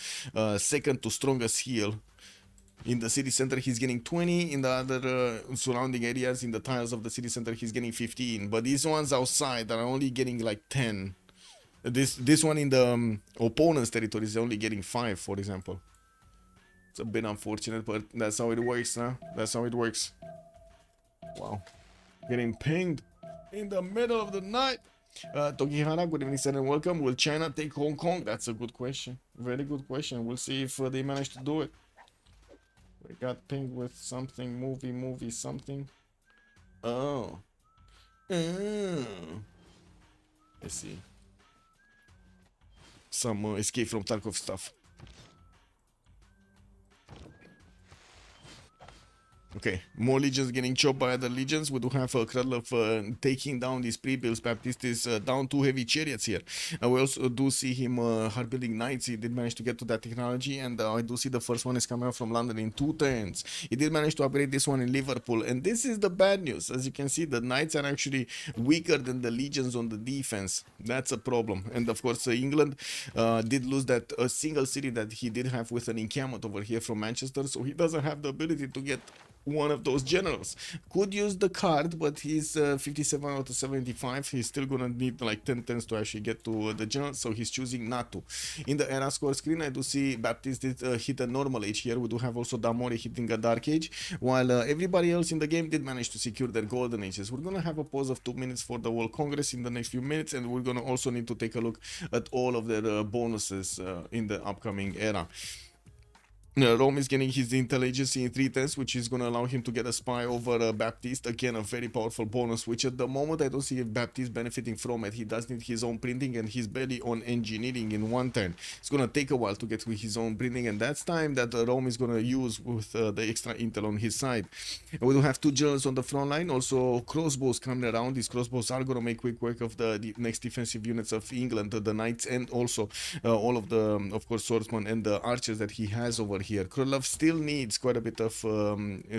Speaker 6: second to strongest heal. In the city center he's getting 20, in the other surrounding areas, in the tiles of the city center he's getting 15, but these ones outside are only getting like 10. This one in the opponent's territory is only getting 5, for example. It's a bit unfortunate, but that's how it works, huh? That's how it works. Wow, getting pinged in the middle of the night. Tokihara, good evening, sir, and welcome. Will China take Hong Kong? That's a good question. Very good question. We'll see if they manage to do it. We got pinged with something, movie, something. Oh. Let's see. Some Escape from Tarkov stuff. Okay, more legions getting chopped by other legions. We do have Krudlov taking down these pre-builds. Baptiste is down 2 heavy chariots here. We also do see him hard building knights. He did manage to get to that technology, and I do see the first one is coming out from London in 2 turns. He did manage to upgrade this one in Liverpool, and this is the bad news. As you can see, the knights are actually weaker than the legions on the defense. That's a problem. And of course, England did lose that a single city that he did have with an encampment over here from Manchester, so he doesn't have the ability to get one of those generals. Could use the card, but he's 57 out of 75. He's still gonna need like 10 turns to actually get to the general, so he's choosing not to. In the era score screen, I do see Baptiste did hit a normal age here. We do have also Damori hitting a dark age, while everybody else in the game did manage to secure their golden ages. We're gonna have a pause of 2 minutes for the World Congress in the next few minutes, and we're gonna also need to take a look at all of their bonuses in the upcoming era. Rome is getting his intelligence in 3 turns, which is going to allow him to get a spy over Baptiste. Again, a very powerful bonus, which at the moment I don't see Baptiste benefiting from it. He does need his own printing, and he's barely on engineering in 1 turn. It's going to take a while to get with his own printing, and that's time that Rome is going to use with the extra intel on his side. And we do have 2 generals on the front line, also crossbows coming around. These crossbows are going to make quick work of the next defensive units of England, the knights, and also all of the, of course, swordsmen and the archers that he has over here. Krudlov still needs quite a bit of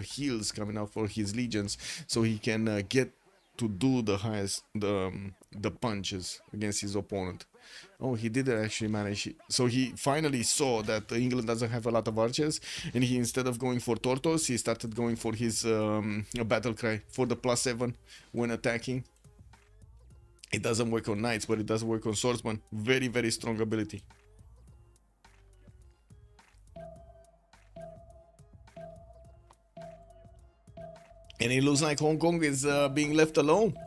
Speaker 6: heals coming out for his legions, so he can get to do the highest the punches against his opponent. Oh, he did actually manage. So he finally saw that England doesn't have a lot of archers, and he, instead of going for Tortoise, he started going for his battle cry for the +7 when attacking. It doesn't work on knights, but it does work on swordsmen. Very, very strong ability. And it looks like Hong Kong is being left alone.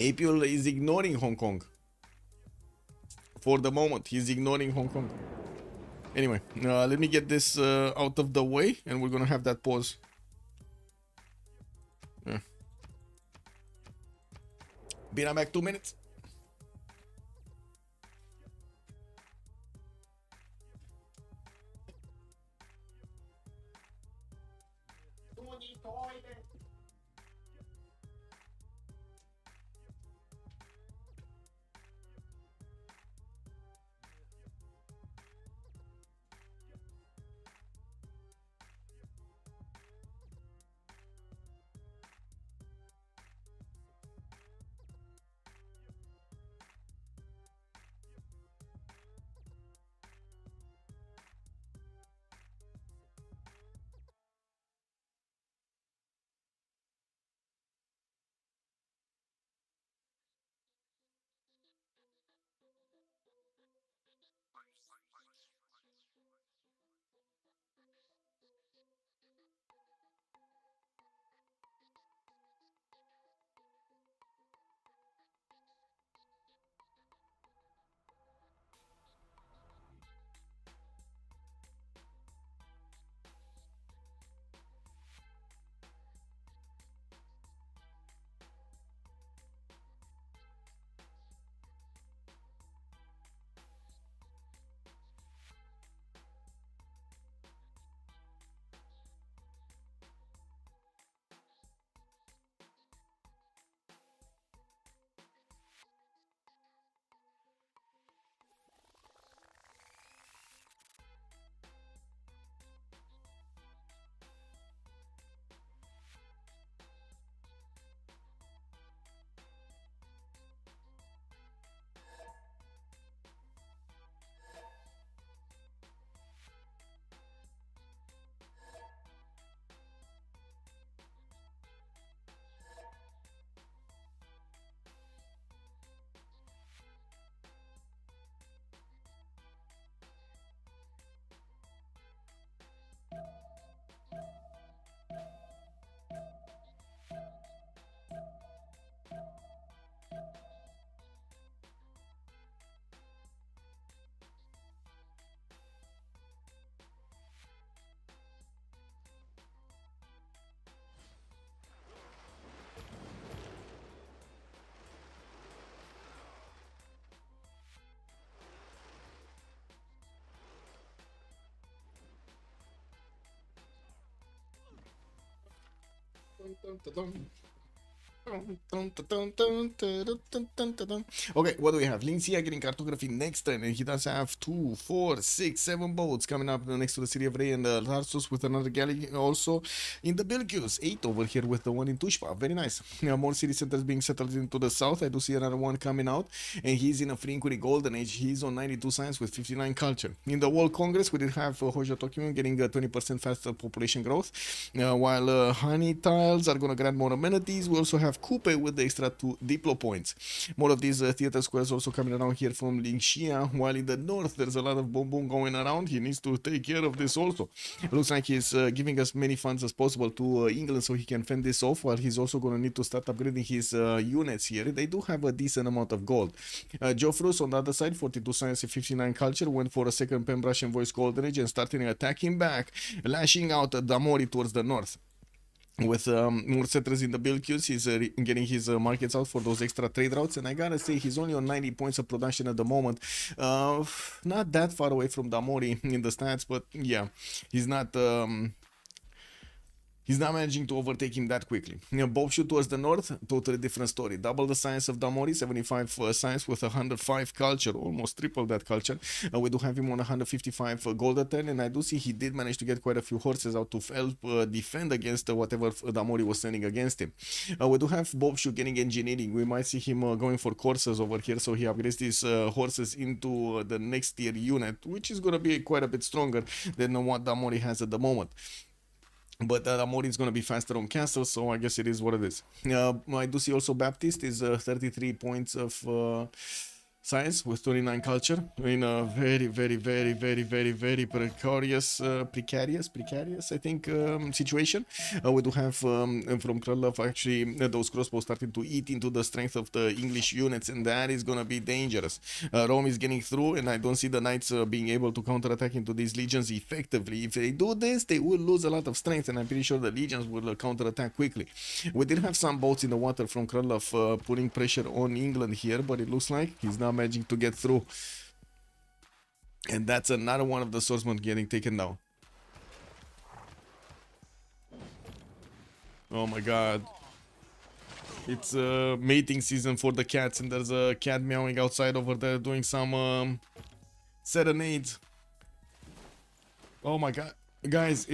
Speaker 6: Apple is ignoring Hong Kong. For the moment, he's ignoring Hong Kong. Anyway, let me get this out of the way, and we're gonna have that pause. Be right back, 2 minutes. Okay, what do we have? Linksea getting cartography next turn, and he does have 2, 4, 6, 7 boats coming up next to the city of Ray and Tarsus with another galley also in the Bilgius. 8 over here with the one in Tushpa. Very nice. More city centers being settled into the south. I do see another one coming out, and he's in a Frinkuri Golden Age. He's on 92 science with 59 culture. In the World Congress, we did have Hoja Tokyo getting 20% faster population growth, while Honey Tiles are going to grant more amenities. We also have Coupe with the extra 2 Diplo points. More of these theater squares also coming around here from Linxia, while in the north there's a lot of boom boom going around. He needs to take care of this also. It looks like he's giving as many funds as possible to England so he can fend this off, while he's also going to need to start upgrading his units here. They do have a decent amount of gold. Joffrus on the other side, 42 science and 59 culture, went for a second Pembrush and Voice Golden Age and started attacking back, lashing out Damori towards the north. With more settlers in the build queues, he's getting his markets out for those extra trade routes, and I gotta say he's only on 90 points of production at the moment. Not that far away from Damori in the stats, but yeah, he's not managing to overtake him that quickly. Bobshoot towards the north, totally different story. Double the science of Damori, 75 science with 105 culture, almost triple that culture. We do have him on 155 gold at 10, and I do see he did manage to get quite a few horses out to help defend against whatever Damori was sending against him. We do have Bobshoot getting engineering. We might see him going for courses over here, so he upgrades these horses into the next tier unit, which is going to be quite a bit stronger than what Damori has at the moment. But Amori is going to be faster on castle, so I guess it is what it is. I do see also Baptist is 33 points of science with 29 culture in a very precarious I think situation. We do have from Krylov actually those crossbows starting to eat into the strength of the English units, and that is gonna be dangerous. Rome is getting through, and I don't see the knights being able to counterattack into these legions effectively. If they do this, they will lose a lot of strength, and I'm pretty sure the legions will counterattack quickly. We did have some boats in the water from Krylov putting pressure on England here, but it looks like he's not managing to get through, and that's another one of the swordsmen getting taken down. Oh my god, it's mating season for the cats, and there's a cat meowing outside over there doing some serenades. Oh my god, guys,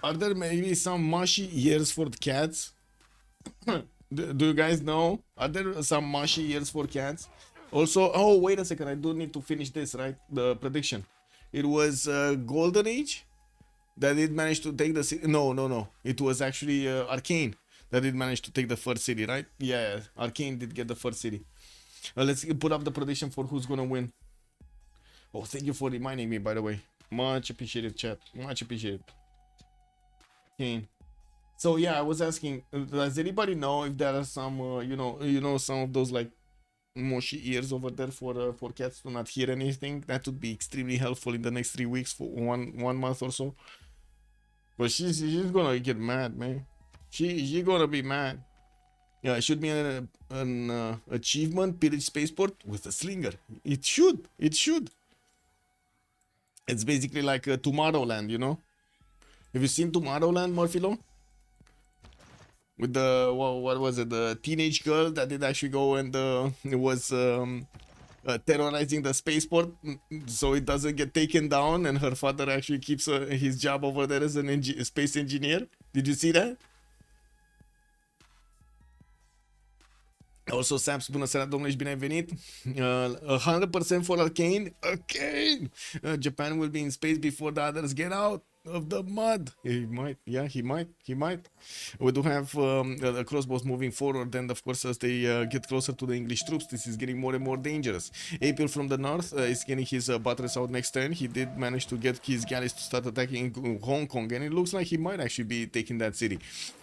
Speaker 6: are there maybe some mushy ears for the cats? Do you guys know? Are there some mushy ears for cats? Also, oh, wait a second. I do need to finish this, right? The prediction. It was Golden Age that did manage to take the city. No. It was actually Arcane that did manage to take the first city, right? Yeah, Arcane did get the first city. Let's put up the prediction for who's going to win. Oh, thank you for reminding me, by the way. Much appreciated, chat. Much appreciated. Arcane. So yeah, I was asking, does anybody know if there are some, you know, some of those like mushy ears over there for cats to not hear anything? That would be extremely helpful in the next 3 weeks, for one month or so. But she's gonna get mad, man. She gonna be mad. Yeah, it should be an achievement, pillage spaceport with a slinger. It should. It's basically like Tomorrowland, you know. Have you seen Tomorrowland, Morphilo? With the, what was it, the teenage girl that did actually go and was terrorizing the spaceport so it doesn't get taken down, and her father actually keeps his job over there as an space engineer. Did you see that? Also, Saps, bună seara, domnule, și bine ai venit. 100% for Arcane. Japan will be in space before the others get out of the mud. He might. We do have the crossbows moving forward, and of course as they get closer to the English troops, this is getting more and more dangerous. April from the north is getting his batteries out next turn. He did manage to get his galleys to start attacking Hong Kong, and it looks like he might actually be taking that city.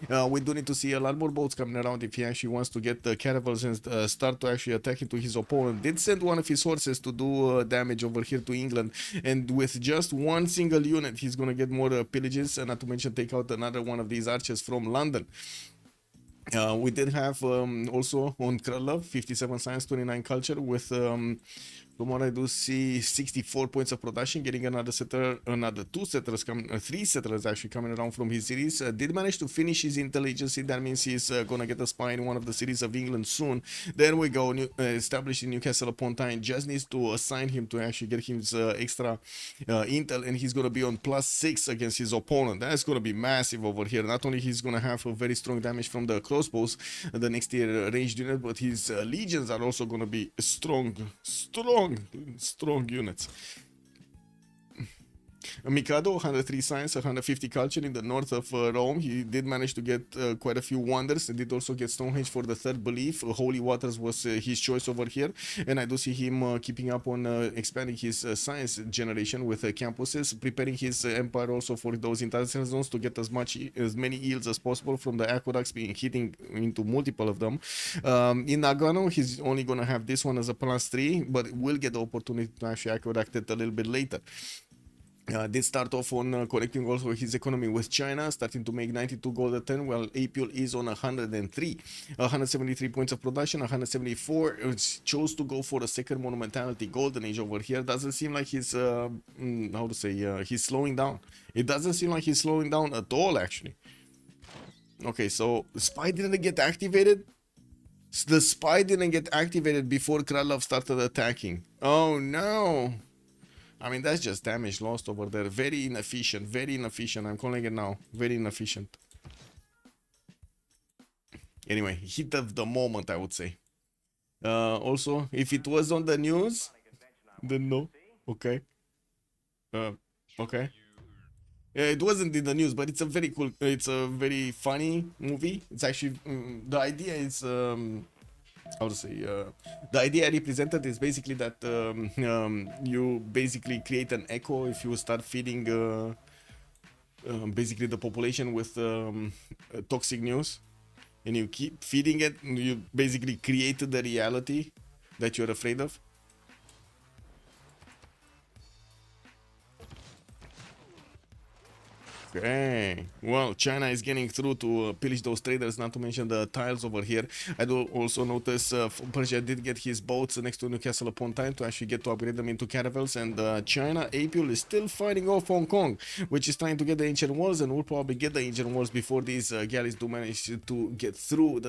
Speaker 6: We do need to see a lot more boats coming around if he actually wants to get the caravels and start to actually attack into his opponent. Did send one of his horses to do damage over here to England, and with just one single unit he's gonna get more pillages, and not to mention take out another one of these archers from London. We did have also on Krylov 57 science, 29 culture with From what I do see, 64 points of production, getting another settler, another two settlers coming, three settlers actually coming around from his cities. Did manage to finish his intelligence. That means he's gonna get a spy in one of the cities of England soon. There we go, established in Newcastle upon Tyne. Just needs to assign him to actually get his extra intel, and he's gonna be on +6 against his opponent. That's gonna be massive over here. Not only he's gonna have a very strong damage from the crossbows, the next tier ranged unit, but his legions are also gonna be strong units. Mikado, 103 science, 150 culture in the north of Rome. He did manage to get quite a few wonders. He did also get Stonehenge for the third belief. Holy Waters was his choice over here. And I do see him keeping up on expanding his science generation with campuses, preparing his empire also for those industrial zones to get as many yields as possible from the aqueducts, being hitting into multiple of them. In Nagano, he's only going to have this one as a +3, but will get the opportunity to actually aqueduct it a little bit later. Did start off on connecting also his economy with China, starting to make 92 gold a ton, while Apul is on 103. 173 points of production, 174. Chose to go for a second monumentality golden age over here. Doesn't seem like he's, he's slowing down. It doesn't seem like he's slowing down at all, actually. Okay, so Spy didn't get activated. The Spy didn't get activated before Kralov started attacking. Oh no. I mean, that's just damage lost over there. Very inefficient, very inefficient. I'm calling it now. Very inefficient. Anyway, hit of the moment, I would say. Also, if it was on the news, then no. Okay. Okay. It wasn't in the news, but it's a very cool, it's a very funny movie. It's actually, the idea is, how to say, the idea represented is basically that you basically create an echo if you start feeding basically the population with toxic news, and you keep feeding it, and you basically create the reality that you're afraid of. Okay, well, China is getting through to pillage those traders, not to mention the tiles over here. I do also notice Persia did get his boats next to Newcastle upon Tyne to actually get to upgrade them into caravels, and China, Apul is still fighting off Hong Kong, which is trying to get the ancient walls, and will probably get the ancient walls before these galleys do manage to get through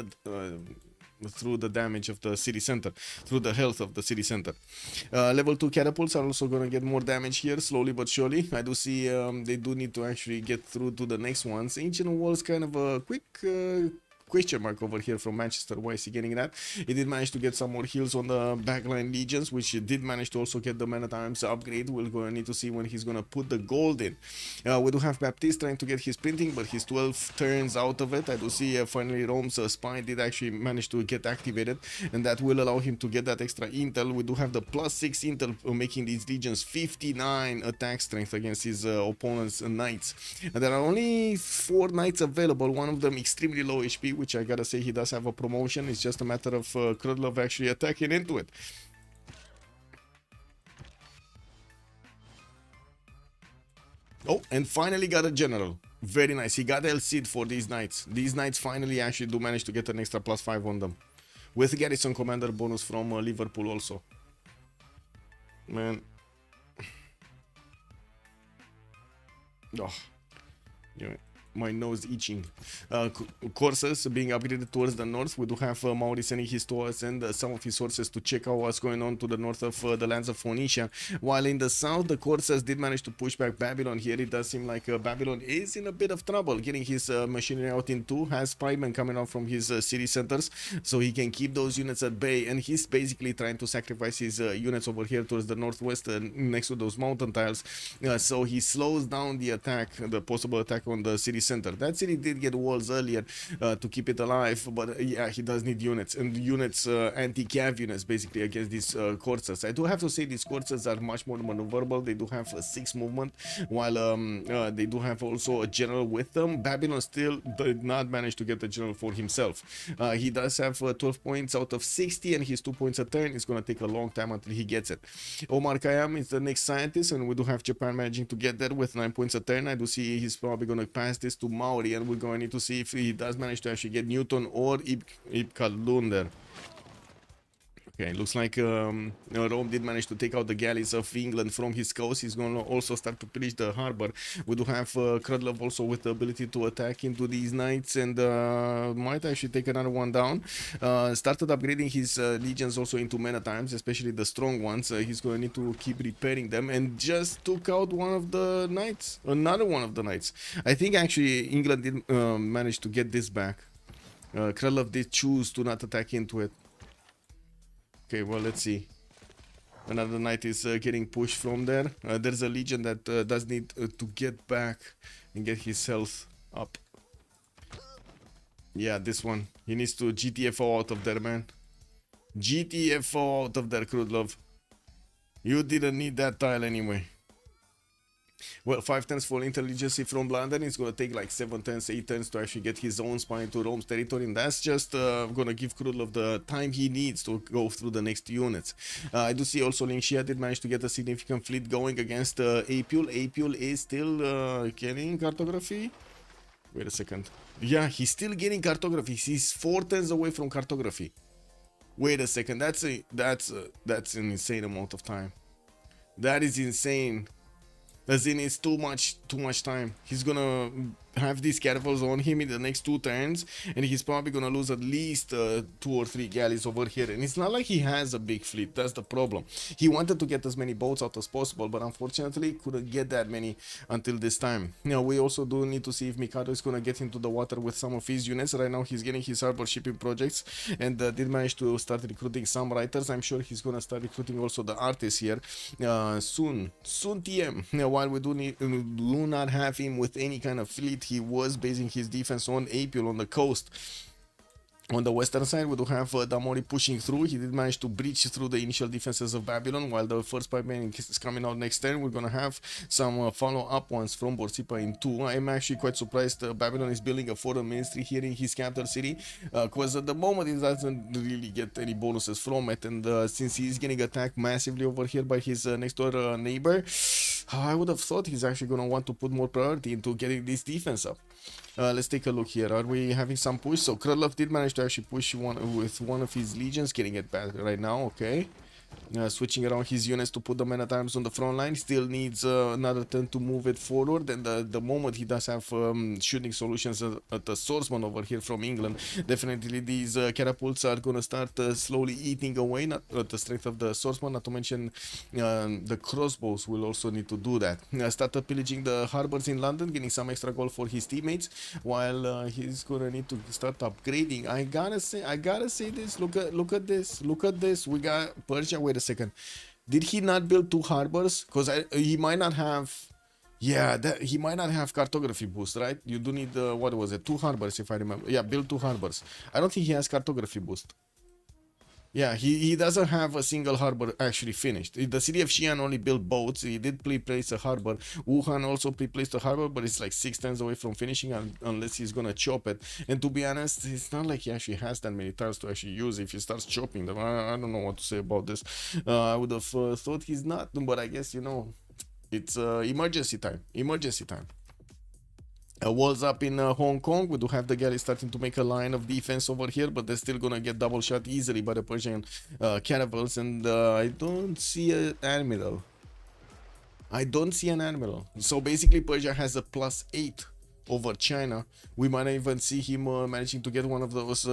Speaker 6: the damage of the city center, through the health of the city center. Level 2 catapults are also going to get more damage here, slowly but surely. I do see they do need to actually get through to the next ones. Ancient walls, kind of a quick question mark over here from Manchester. Why is he getting that? He did manage to get some more heals on the backline legions, which he did manage to also get the man at arms upgrade. We're going to need to see when he's going to put the gold in. We do have Baptiste trying to get his printing, but he's 12 turns out of it. I do see finally Rome's spine did actually manage to get activated, and that will allow him to get that extra intel. We do have the +6 intel, making these legions 59 attack strength against his opponent's knights. And there are only 4 knights available, one of them extremely low HP, which I gotta say he does have a promotion. It's just a matter of Krudlov actually attacking into it. Oh, and finally got a general. Very nice. He got El Cid for these knights. These knights finally actually do manage to get an extra +5 on them, with garrison commander bonus from Liverpool also. Man. Oh. Yeah. My nose itching. Courses being upgraded towards the north. We do have Mauri sending his to us and some of his sources to check out what's going on to the north of the lands of Phoenicia. While in the south, the courses did manage to push back Babylon. Here it does seem like Babylon is in a bit of trouble, getting his machinery out in 2, has pikemen coming out from his city centers, so he can keep those units at bay, and he's basically trying to sacrifice his units over here towards the northwest next to those mountain tiles, so he slows down the attack, the possible attack on the city center. That city did get walls earlier to keep it alive, but yeah, he does need units, and units, anti-cav units basically against these coursers. I do have to say these coursers are much more maneuverable. They do have 6 movement, while they do have also a general with them. Babylon still did not manage to get the general for himself. He does have 12 points out of 60, and his 2 points a turn. It's going to take a long time until he gets it. Omar Khayyam is the next scientist, and we do have Japan managing to get there with 9 points a turn. I do see he's probably going to pass this to Mauri, and we're going to need to see if he does manage to actually get Newton or Ibn Khaldun there. Okay, looks like Rome did manage to take out the galleys of England from his coast. He's going to also start to pillage the harbor. We do have Krudlov also with the ability to attack into these knights and might actually take another one down. Started upgrading his legions also into men at times, especially the strong ones. He's going to need to keep repairing them and just took out one of the knights, another one of the knights. I think actually England did manage to get this back. Krudlov did choose to not attack into it. Okay, well, let's see. Another knight is getting pushed from there. There's a legion that does need to get back and get his health up. Yeah, this one. He needs to GTFO out of there, man. GTFO out of there, Krudlov. You didn't need that tile anyway. Well, 5 turns for intelligence from London. It's going to take like 7 turns, 8 turns to actually get his own spy into Rome's territory. And that's just going to give Krudlov the time he needs to go through the next units. I do see also Lingxia did manage to get a significant fleet going against Apule. Apule is still getting cartography. Wait a second. Yeah, he's still getting cartography. He's 4 turns away from cartography. Wait a second. That's an insane amount of time. That is insane. As in, it's too much time. He's gonna have these caravels on him in the next 2 turns, and he's probably gonna lose at least 2 or 3 galleys over here. And it's not like he has a big fleet. That's the problem. He wanted to get as many boats out as possible, but unfortunately couldn't get that many until this time. Now we also do need to see if Mikado is gonna get into the water with some of his units. Right now he's getting his harbor shipping projects and did manage to start recruiting some writers. I'm sure he's gonna start recruiting also the artists here soon TM. Now, while we do not have him with any kind of fleet, he was basing his defense on Apule on the coast. On the western side, we do have Damori pushing through. He did manage to breach through the initial defenses of Babylon, while the first pipeline is coming out next turn. We're going to have some follow-up ones from Borsipa in 2. I'm actually quite surprised Babylon is building a foreign ministry here in his capital city, because at the moment he doesn't really get any bonuses from it, and since he's getting attacked massively over here by his next-door neighbor, I would have thought he's actually going to want to put more priority into getting this defense up. Let's take a look here. Are we having some push? So Krudlov did manage to actually push with one of his legions, getting it back right now. Okay. Switching around his units to put the men at arms on the front line. Still needs another turn to move it forward, and the moment he does have shooting solutions at the swordsman over here from England, definitely these catapults are going to start slowly eating away at the strength of the swordsman, not to mention the crossbows will also need to do that. Started pillaging the harbors in London, getting some extra gold for his teammates, while he's going to need to start upgrading. I gotta say this. Look at this. We got Persia. Wait a second. Did he not build 2 harbors? Because he might not have. Yeah, he might not have cartography boost, right? You do need what was it? 2 harbors, if I remember. Yeah, build 2 harbors. I don't think he has cartography boost. Yeah, he doesn't have a single harbor actually finished. The city of Xi'an only built boats. He did pre-place a harbor. Wuhan also pre-placed a harbor, but it's like 6 turns away from finishing unless he's gonna chop it. And to be honest, it's not like he actually has that many tiles to actually use if he starts chopping them. I don't know what to say about this. I would have thought he's not, but I guess, you know, it's emergency time. Walls up in Hong Kong. We do have the galleys starting to make a line of defense over here, but they're still gonna get double shot easily by the Persian caravels, and I don't see an admiral. So basically Persia has a +8 over China. We might even see him managing to get one of those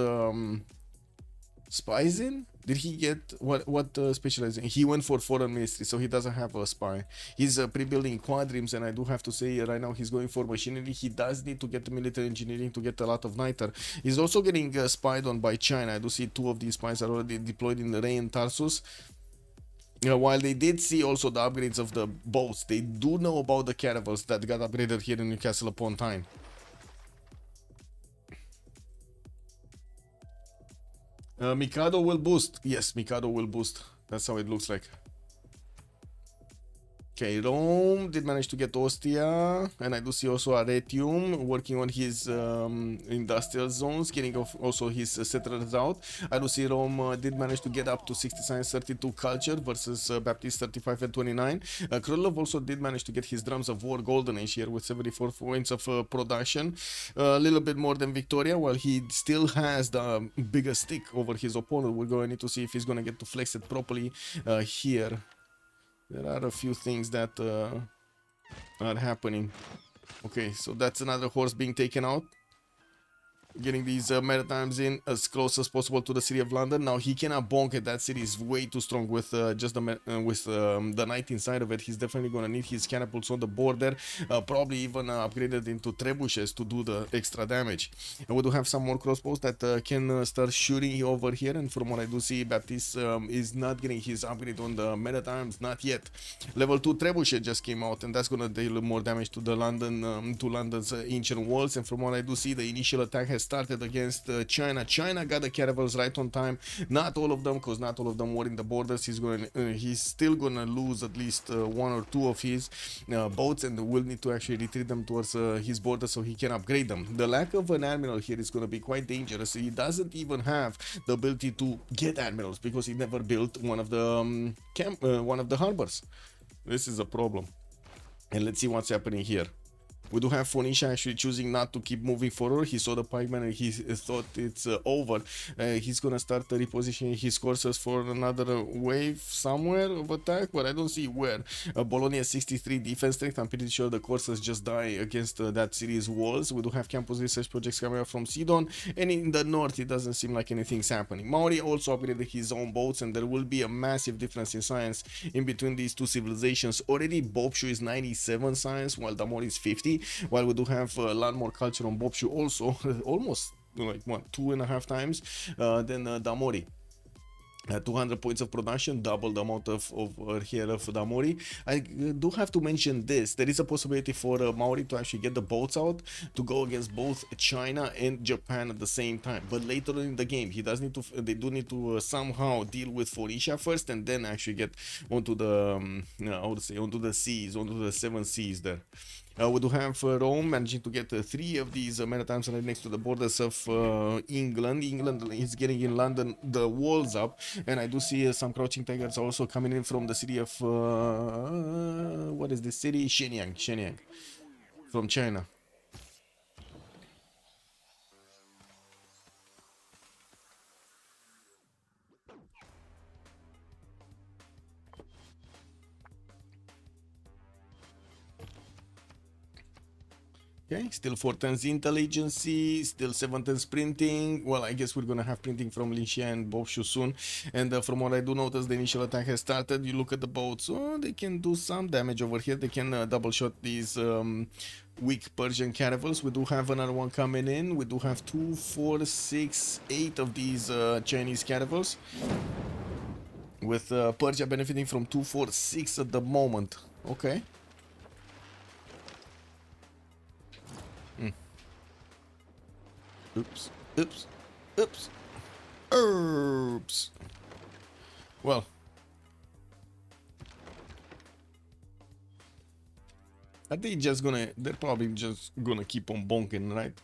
Speaker 6: spies in. Did he get what specialization? He went for foreign ministry, so he doesn't have a spy. He's pre-building Squadrons, and I do have to say right now he's going for machinery. He does need to get the military engineering to get a lot of niter. He's also getting spied on by China. I do see 2 of these spies are already deployed in the Ray and Tarsus. While they did see also the upgrades of the boats, they do know about the caravels that got upgraded here in Newcastle upon Tyne. Mikado will boost. Yes, Mikado will boost. That's how it looks like. Okay, Rome did manage to get Ostia, and I do see also Arretium working on his industrial zones, getting also his settlers out. I do see Rome did manage to get up to 60 science, 32 culture versus Baptiste 35 and 29. Krylov also did manage to get his drums of war golden age here with 74 points of production, a little bit more than Victoria, while he still has the bigger stick over his opponent. We're going to need to see if he's going to get to flex it properly here. There are a few things that are happening. Okay, so that's another horse being taken out. Getting these Maritimes in as close as possible to the city of London. Now he cannot bonk it. That city is way too strong with just the knight inside of it. He's definitely going to need his catapults on the border. Probably even upgraded into trebuchets to do the extra damage. And we do have some more crossbows that can start shooting over here. And from what I do see, Baptiste is not getting his upgrade on the Maritimes, not yet. Level 2 trebuchet just came out, and that's going to deal more damage to the London's ancient walls. And from what I do see, the initial attack has started against China. China got the caravels right on time. Not all of them, because not all of them were in the borders. He's still gonna lose at least one or two of his boats, and will need to actually retreat them towards his border so he can upgrade them. The lack of an admiral here is gonna be quite dangerous. He doesn't even have the ability to get admirals because he never built one of the harbors. This is a problem. And let's see what's happening here. We do have Phoenicia actually choosing not to keep moving forward. He saw the pikeman and he thought it's over. He's gonna start repositioning his courses for another wave somewhere of attack, but I don't see where. Bologna has 63 defense strength. I'm pretty sure the courses just die against that city's walls. We do have campus research projects coming up from Sidon, and in the north it doesn't seem like anything's happening. Maori also upgraded his own boats, and there will be a massive difference in science in between these two civilizations. Already Bobshu is 97 science while Damori is 50. While we do have a lot more culture on Bobshu also, almost like what, 2.5 times than Damori. 200 points of production, double the amount of here of Damori. I do have to mention this. There is a possibility for Maori to actually get the boats out to go against both China and Japan at the same time. But later on in the game, they do need to somehow deal with Phoenicia first, and then actually get onto the onto the seas, onto the 7 seas there. We do have Rome managing to get 3 of these Maritimes right next to the borders of England. England is getting in London the walls up, and I do see some crouching tigers also coming in from the city of what is this city? Shenyang from China. Okay, still 410's intelligence, still 710's printing. Well, I guess we're gonna have printing from Linxia and Bobshu soon. And from what I do notice, the initial attack has started. You look at the boats, oh, they can do some damage over here. They can double shot these weak Persian caravels. We do have another one coming in. We do have 2, 4, 6, 8 of these Chinese caravels, with Persia benefiting from 2, 4, 6 at the moment. Okay. Oops. Well, are they just gonna, they're probably just gonna keep on bonking, right?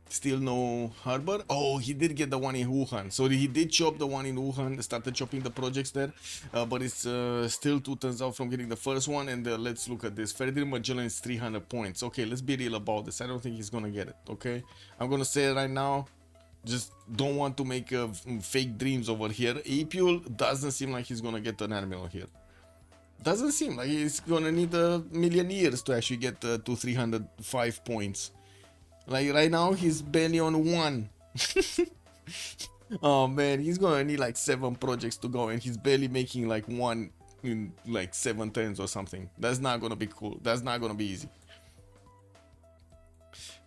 Speaker 6: Still no harbor. Oh, he did get the one in Wuhan. So he did chop the one in Wuhan, started chopping the projects there, but it's still 2 turns out from getting the first one. And let's look at this. Frederick Magellan is 300 points. Okay, let's be real about this. I don't think he's gonna get it. Okay, I'm gonna say it right now. Just don't want to make fake dreams over here. Apule doesn't seem like he's gonna get an admiral here. Doesn't seem like he's gonna need a million years to actually get to 305 points. Like right now, he's barely on 1. Oh man, he's gonna need like 7 projects to go, and he's barely making like 1 in like 7 turns or something. That's not gonna be cool. That's not gonna be easy.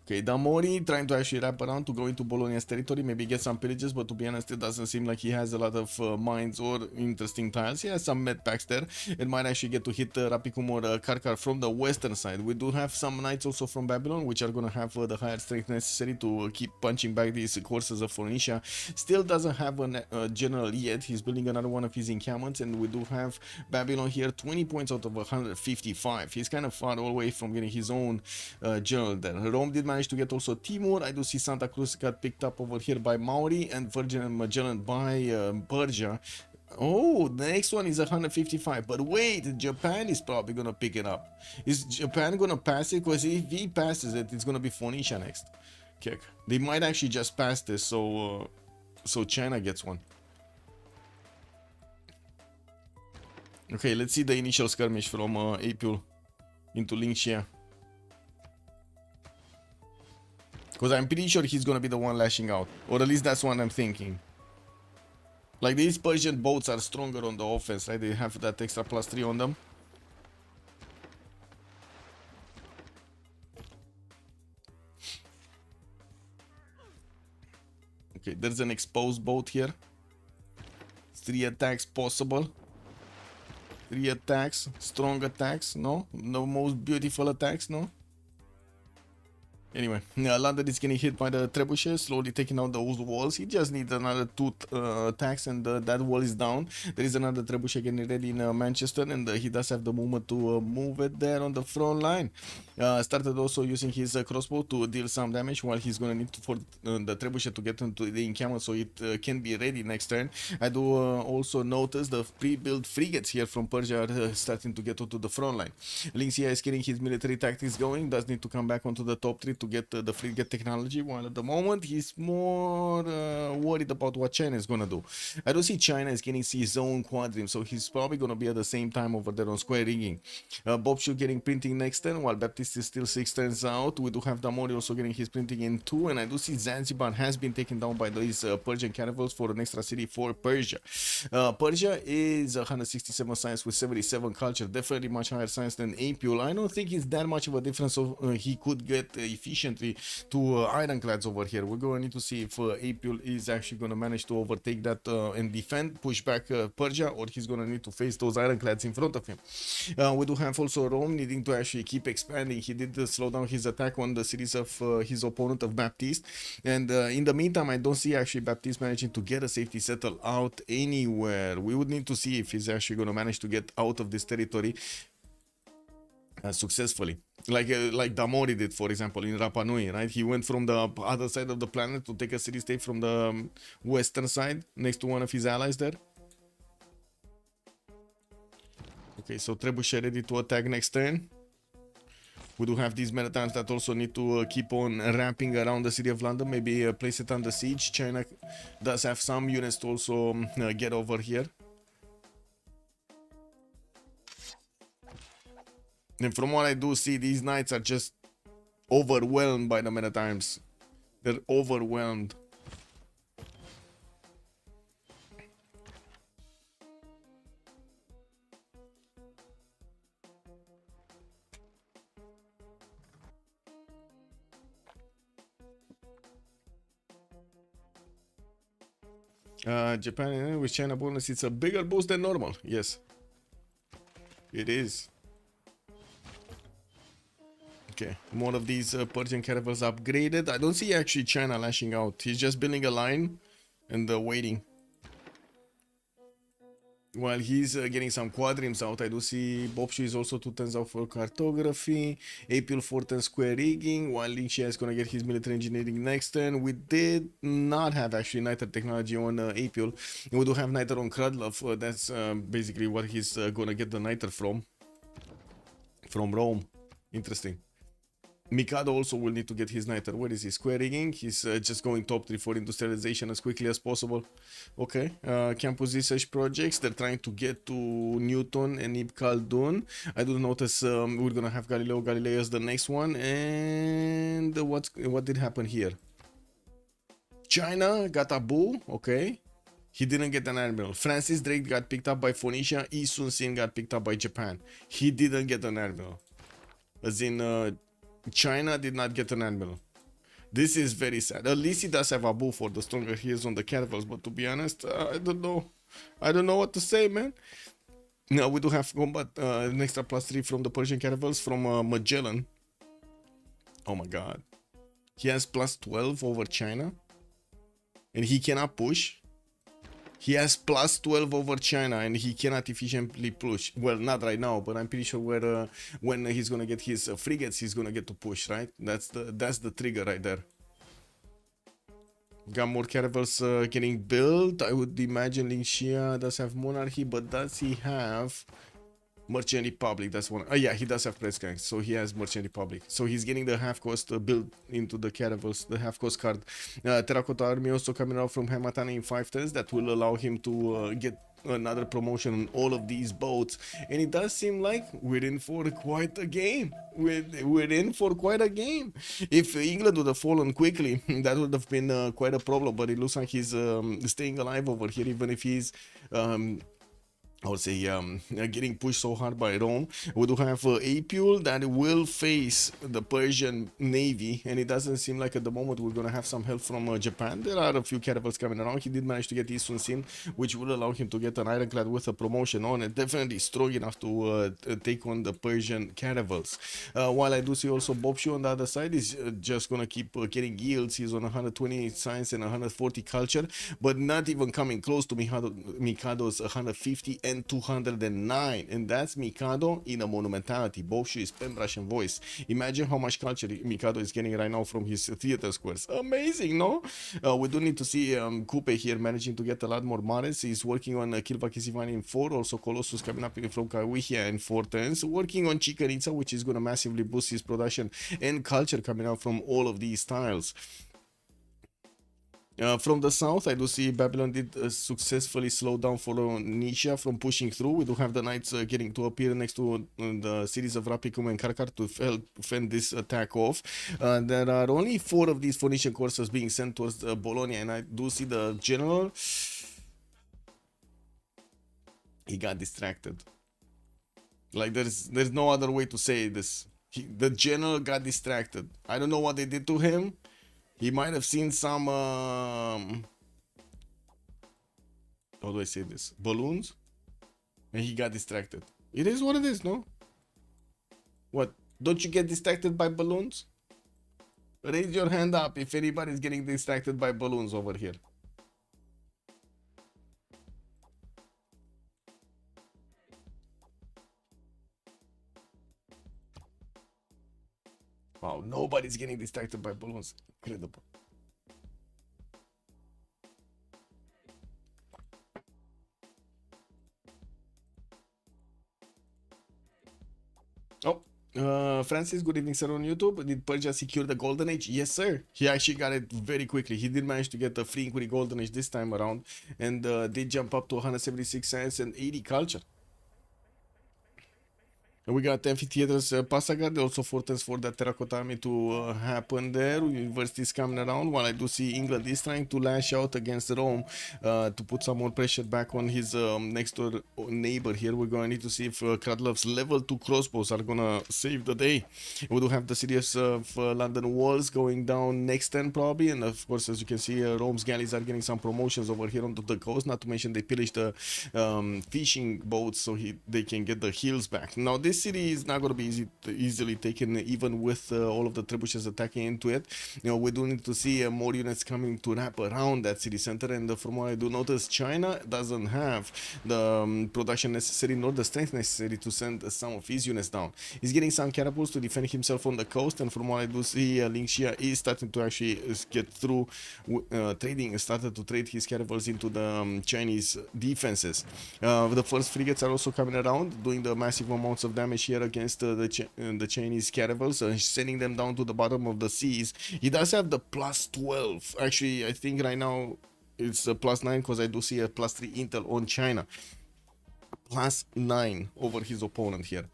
Speaker 6: Okay, Damori trying to actually wrap around to go into Bologna's territory, maybe get some pillages, but to be honest, it doesn't seem like he has a lot of mines or interesting tiles. He has some med packs there. It might actually get to hit Rapicum or Karkar from the western side. We do have some knights also from Babylon, which are going to have the higher strength necessary to keep punching back these courses of Phoenicia. Still doesn't have a general yet. He's building another one of his encampments, and we do have Babylon here, 20 points out of 155. He's kind of far away from getting his own general there. Rome did manage to get also Timur. I do see Santa Cruz got picked up over here by Mauri, and Virgin and Magellan by Persia. Oh, the next one is 155. But wait, Japan is probably gonna pick it up. Is Japan gonna pass it? Because if he passes it, it's gonna be Phoenicia next. Okay, they might actually just pass this, so China gets one. Okay, let's see the initial skirmish from Apul into Lingxia. Because I'm pretty sure he's gonna be the one lashing out. Or at least that's what I'm thinking. Like, these Persian boats are stronger on the offense, right? They have that extra +3 on them. Okay, there's an exposed boat here. 3 attacks possible. 3 attacks, strong attacks, no? No most beautiful attacks, no? Anyway, London is getting hit by the trebuchet, slowly taking out those walls. He just needs another 2 attacks, and that wall is down. There is another trebuchet getting ready in Manchester, and he does have the movement to move it there on the front line. Started also using his crossbow to deal some damage, while he's going to need for the trebuchet to get into the encampment so it can be ready next turn. I do also notice the pre-built frigates here from Persia are starting to get onto the front line. Lingxia is getting his military tactics going, does need to come back onto the top 3 to get the frigate technology, while at the moment he's more worried about what China is gonna do. I don't see China is getting his own quadrim, so he's probably gonna be at the same time over there on square rigging. Bobshoe getting printing next turn, while Baptiste is still 6 turns out. We do have Damori also getting his printing in 2, and I do see Zanzibar has been taken down by these Persian caravels for an extra city for Persia. Persia is 167 science with 77 culture, definitely much higher science than Apul. I don't think it's that much of a difference, so he could get efficiently to ironclads over here. We're going to need to see if Apul is actually going to manage to overtake that and defend, push back Persia, or he's going to need to face those ironclads in front of him. We do have also Rome needing to actually keep expanding. He did slow down his attack on the cities of his opponent of Baptiste, and in the meantime I don't see actually Baptiste managing to get a safety settle out anywhere. We would need to see if he's actually going to manage to get out of this territory successfully, like Damori did, for example, in Rapa Nui, right? He went from the other side of the planet to take a city-state from the western side next to one of his allies there. Okay, so Trebuchet ready to attack next turn. We do have these Maritime that also need to keep on ramping around the city of London, maybe place it under siege. China does have some units to also get over here. And from what I do see, these knights are just overwhelmed by the Maritimes. They're overwhelmed. Japan with China bonus, it's a bigger boost than normal. Yes, it is. Okay, more of these Persian caravels upgraded. I don't see actually China lashing out. He's just building a line and waiting. While he's getting some quadrims out, I do see Bobshu is also 2 turns out for cartography. Apul 4 turns square rigging, while Lingxia is going to get his military engineering next turn. We did not have actually Niter technology on Apul. We do have Niter on Krudlov. That's basically what he's going to get the Niter from Rome. Interesting. Mikado also will need to get his Niter. Where is he? Square rigging. He's just going top 3 for industrialization as quickly as possible. Okay. Campus research projects. They're trying to get to Newton and Ibn Khaldun. I do notice we're gonna have Galileo Galilei as the next one. And what did happen here? China got Abu. Okay. He didn't get an admiral. Francis Drake got picked up by Phoenicia. Yi Sun Sin got picked up by Japan. He didn't get an admiral. As in China did not get an admiral. This is very sad. At least he does have Abu for the stronger he is on the caravels, but to be honest, I don't know. I don't know what to say, man. Now we do have combat, an extra +3 from the Persian caravels from Magellan. Oh my god. He has +12 over China. And he cannot push. He has +12 over China and he cannot efficiently push. Well, not right now, but I'm pretty sure when he's gonna get his frigates, he's gonna get to push, right? That's the trigger right there. Got more caravels getting built. I would imagine Ling Xia does have monarchy, but does he have Merchant Republic? That's one. Oh yeah, he does have press gangs, so he has Merchant Republic. So he's getting the half cost built into the caravels, the half cost card. Terracotta Army also coming out from Hamatane in 5 turns. That will allow him to get another promotion on all of these boats, and it does seem like we're in for quite a game. We're in for quite a game. If England would have fallen quickly, that would have been quite a problem, but it looks like he's staying alive over here, even if he's I would say getting pushed so hard by Rome. We do have Apule that will face the Persian Navy, and it doesn't seem like at the moment we're going to have some help from Japan. There are a few caravels coming around. He did manage to get Isun Sin, which will allow him to get an ironclad with a promotion on it. Definitely strong enough to take on the Persian caravels. While I do see also Bobshu on the other side is just going to keep getting yields. He's on 120 science and 140 culture, but not even coming close to Mikado's 150 and 209, and that's Mikado in a monumentality. Bobshu is pen brush and voice. Imagine how much culture Mikado is getting right now from his theater squares. Amazing, no? We do need to see Coupe here managing to get a lot more Mares. He's working on Kilva Kisivani in 4, also Colossus coming up from Kawihia in 4 turns, working on Chikanitsa, which is going to massively boost his production and culture coming out from all of these tiles. From the south, I do see Babylon did successfully slow down for Nisha from pushing through. We do have the knights getting to appear next to the cities of Rapicum and Karkar to help fend this attack off. There are only 4 of these Phoenician coursers being sent towards Bologna, and I do see the general. He got distracted. Like there's no other way to say this. The general got distracted. I don't know what they did to him. He might have seen some, how do I say this? Balloons? And he got distracted. It is what it is, no? What? Don't you get distracted by balloons? Raise your hand up if anybody's getting distracted by balloons over here. Wow, nobody's getting distracted by balloons. Incredible. Oh, Francis, good evening, sir, on YouTube. Did Persia secure the Golden Age? Yes, sir. He actually got it very quickly. He did manage to get the free inquiry Golden Age this time around, and did jump up to 176 science and 80 culture. We got amphitheaters Passagar, also 4 turns for the Terracotta Army to happen there. Universities coming around, while I do see England is trying to lash out against Rome to put some more pressure back on his next door neighbor here. We're going to need to see if Kradlov's level 2 crossbows are going to save the day. We do have the cities of London walls going down next turn probably, and of course, as you can see, Rome's galleys are getting some promotions over here onto the coast, not to mention they pillaged the fishing boats so they can get the hills back. Now this city is not going to be easily taken, even with all of the trebuchets attacking into it. You know, we do need to see more units coming to wrap around that city center, and from what I do notice, China doesn't have the production necessary nor the strength necessary to send some of his units down. He's getting some catapults to defend himself on the coast, and from what I do see, Ling Xia is starting to actually get through trading, started to trade his caravels into the Chinese defenses. The first frigates are also coming around, doing the massive amounts of damage here against the Chinese caravels, sending them down to the bottom of the seas. He does have the +12. Actually, I think right now it's a +9 because I do see a +3 intel on China. +9 over his opponent here.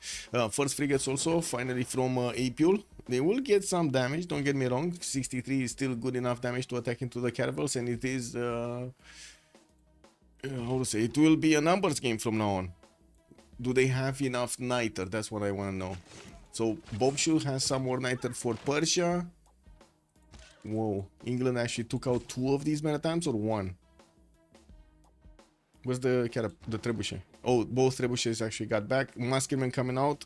Speaker 6: First frigates also finally from Apule. They will get some damage, don't get me wrong. 63 is still good enough damage to attack into the caravels, and it is how to say, it will be a numbers game from now on. Do they have enough niter? That's what I want to know. So Bobshu has some more niter for Persia. Whoa. England actually took out 2 of these marittimes or 1? Where's the trebuchet? Oh, both trebuchets actually got back. Muskemen coming out.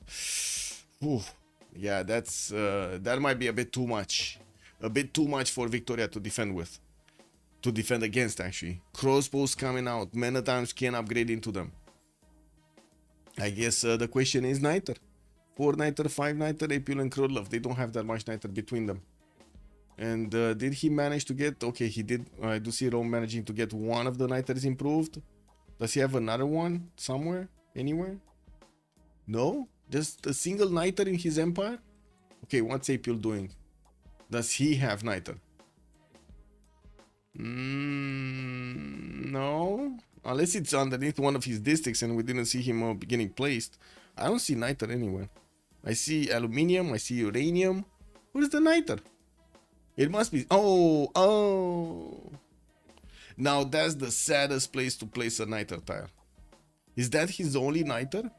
Speaker 6: Ooh. Yeah, that's that might be a bit too much. A bit too much for Victoria to defend with. To defend against, actually. Crossbows coming out. Men-at-arms can upgrade into them. I guess the question is Niter. 4 Niter, 5 Niter, Apil and Krudlov. They don't have that much Niter between them. And did he manage to get... Okay, he did. I do see Rome managing to get one of the Niters improved. Does he have another one somewhere? Anywhere? No? Just a single Niter in his empire? Okay, what's Apil doing? Does he have Niter? No. Unless it's underneath one of his districts and we didn't see him getting placed. I don't see Niter anywhere. I see aluminium. I see uranium. Where's the Niter? It must be... Oh. Now that's the saddest place to place a Niter tile. Is that his only Niter?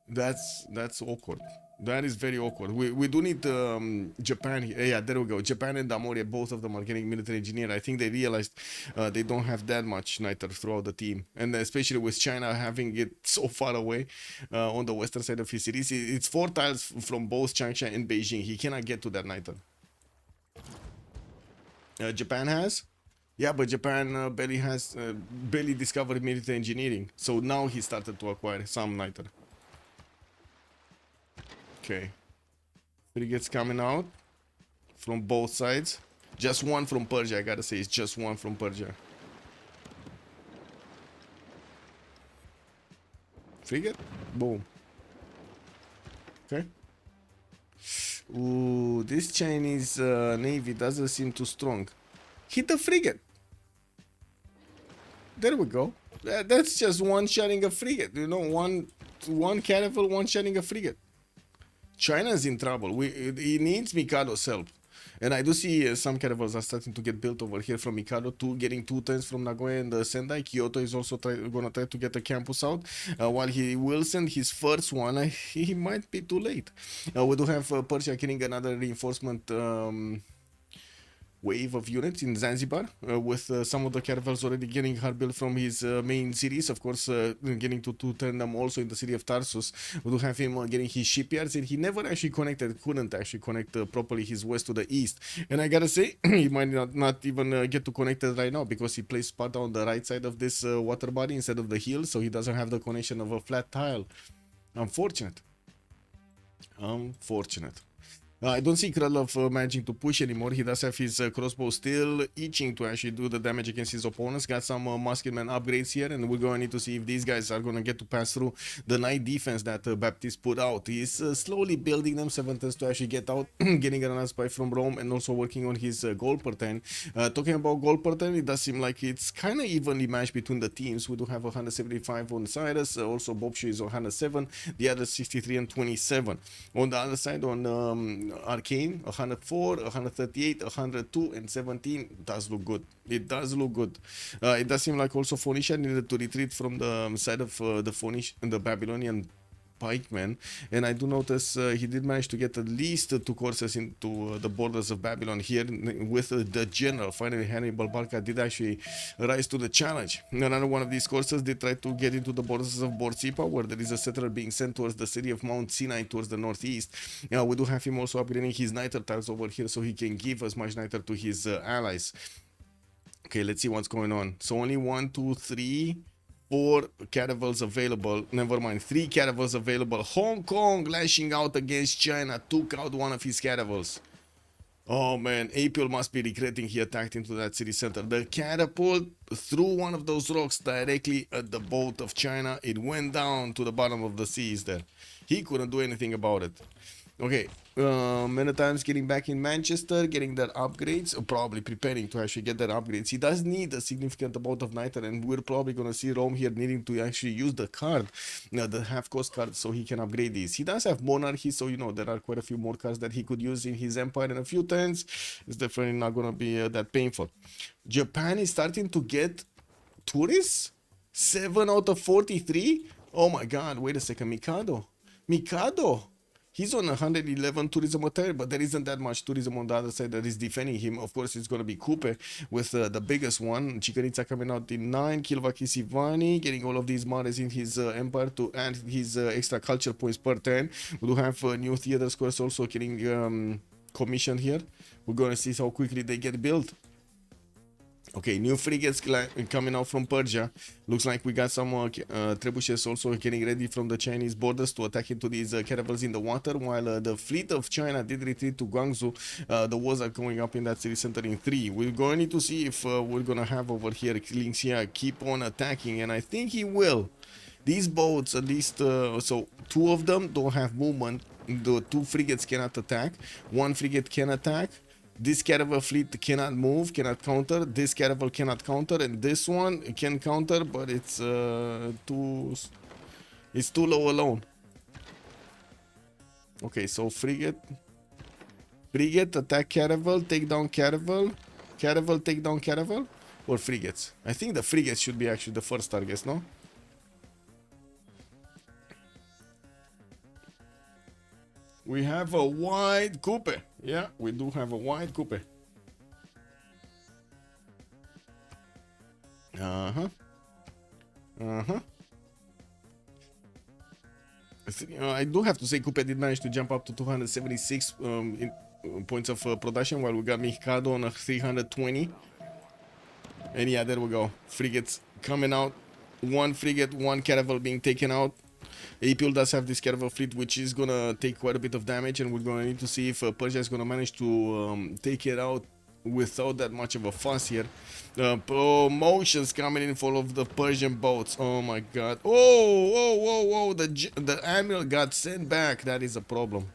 Speaker 6: That's awkward. That is very awkward. We do need Japan here. Yeah, there we go. Japan and Damoria, both of them are getting military engineer. I think they realized they don't have that much Niter throughout the team. And especially with China having it so far away on the western side of his cities. It's 4 tiles from both Changsha and Beijing. He cannot get to that Niter. Japan has? Yeah, but Japan barely discovered military engineering. So now he started to acquire some Niter. Okay. Frigates coming out from both sides. Just one from Persia, I gotta say. It's just one from Persia. Frigate? Boom. Okay. Ooh, this Chinese navy doesn't seem too strong. Hit the frigate. There we go. That's just one shotting a frigate. You know, one caravel, one shotting a frigate. China's in trouble. He needs Mikado's help. And I do see some caravels are starting to get built over here from Mikado, getting 2 turns from Nagoya and Sendai. Kyoto is also gonna try to get a campus out. While he will send his first one, he might be too late. We do have Persia getting another reinforcement wave of units in Zanzibar, with some of the caravels already getting hard built from his main cities. Of course, getting to 2-turn them also in the city of Tarsus. We do have him getting his shipyards, and he never actually couldn't actually connect properly his west to the east. And I gotta say, he might not even get to connect it right now, because he placed Sparta on the right side of this water body instead of the hill, so he doesn't have the connection of a flat tile. Unfortunate. I don't see Krylov managing to push anymore. He does have his crossbow still itching to actually do the damage against his opponents. Got some musketman upgrades here, and we're going to need to see if these guys are going to get to pass through the night defense that Baptiste put out. He's slowly building them 7 turns to actually get out, getting another spy from Rome, and also working on his goal per turn. Talking about goal per turn, it does seem like it's kind of evenly matched between the teams. We do have 175 on Cyrus, also Bobshu is on 107, the other 63 and 27. On the other side, on Arcane, 104, 138, 102, and 17 does look good. It does look good. It does seem like also Phoenicia needed to retreat from the side of the Babylonian pikemen, and I do notice he did manage to get at least 2 courses into the borders of Babylon here with the general. Finally, Hannibal Barca did actually rise to the challenge. Another one of these courses did try to get into the borders of Borsippa, where there is a settler being sent towards the city of Mount Sinai towards the northeast. We do have him also upgrading his niter tiles over here so he can give as much niter to his allies. Okay, let's see what's going on. So only 1, 2, 3, 4 caravels available. Never mind, 3 caravels available. Hong Kong lashing out against China, took out one of his caravels. Oh man, April must be regretting he attacked into that city center. The catapult threw one of those rocks directly at the boat of China. It went down to the bottom of the seas there. He couldn't do anything about it. Okay, many times getting back in Manchester, getting their upgrades, or probably preparing to actually get their upgrades. He does need a significant amount of niter, and we're probably going to see Rome here needing to actually use the card, the half-cost card, so he can upgrade these. He does have monarchy, so you know there are quite a few more cards that he could use in his empire in a few turns. It's definitely not going to be that painful. Japan is starting to get tourists? 7 out of 43? Oh my god, wait a second, Mikado. He's on 111 tourism material, but there isn't that much tourism on the other side that is defending him. Of course, it's going to be Coupe with the biggest one. Chicanitsa coming out in 9. Kilvaki Sivani getting all of these mares in his empire to add his extra culture points per turn. We do have new theater squares also getting commissioned here. We're going to see how quickly they get built. Okay, new frigates coming out from Persia. Looks like we got some trebuchets also getting ready from the Chinese borders to attack into these caravels in the water, while the fleet of China did retreat to Guangzhou. The wars are going up in that city center in 3. We're going to need to see if we're going to have over here Lingxia keep on attacking, and I think he will. These boats, at least, so 2 of them don't have movement. The 2 frigates cannot attack. 1 frigate can attack. This caravel fleet cannot move, cannot counter. This caravel cannot counter, and this one can counter, but it's too low alone. Okay, so frigate attack caravel, take down caravel, take down caravel, or frigates. I think the frigates should be actually the first targets, no? We have a wide coupe. Yeah, we do have a wide coupe. I do have to say Coupe did manage to jump up to 276 points of production, while we got Mikado on a 320. And yeah, there we go. Frigates coming out. 1 frigate, 1 caravel being taken out. APL does have this caravel fleet, which is gonna take quite a bit of damage, and we're gonna need to see if Persia is gonna manage to take it out without that much of a fuss here. Promotions coming in for all of the Persian boats. Oh my god. Oh, the admiral got sent back. That is a problem.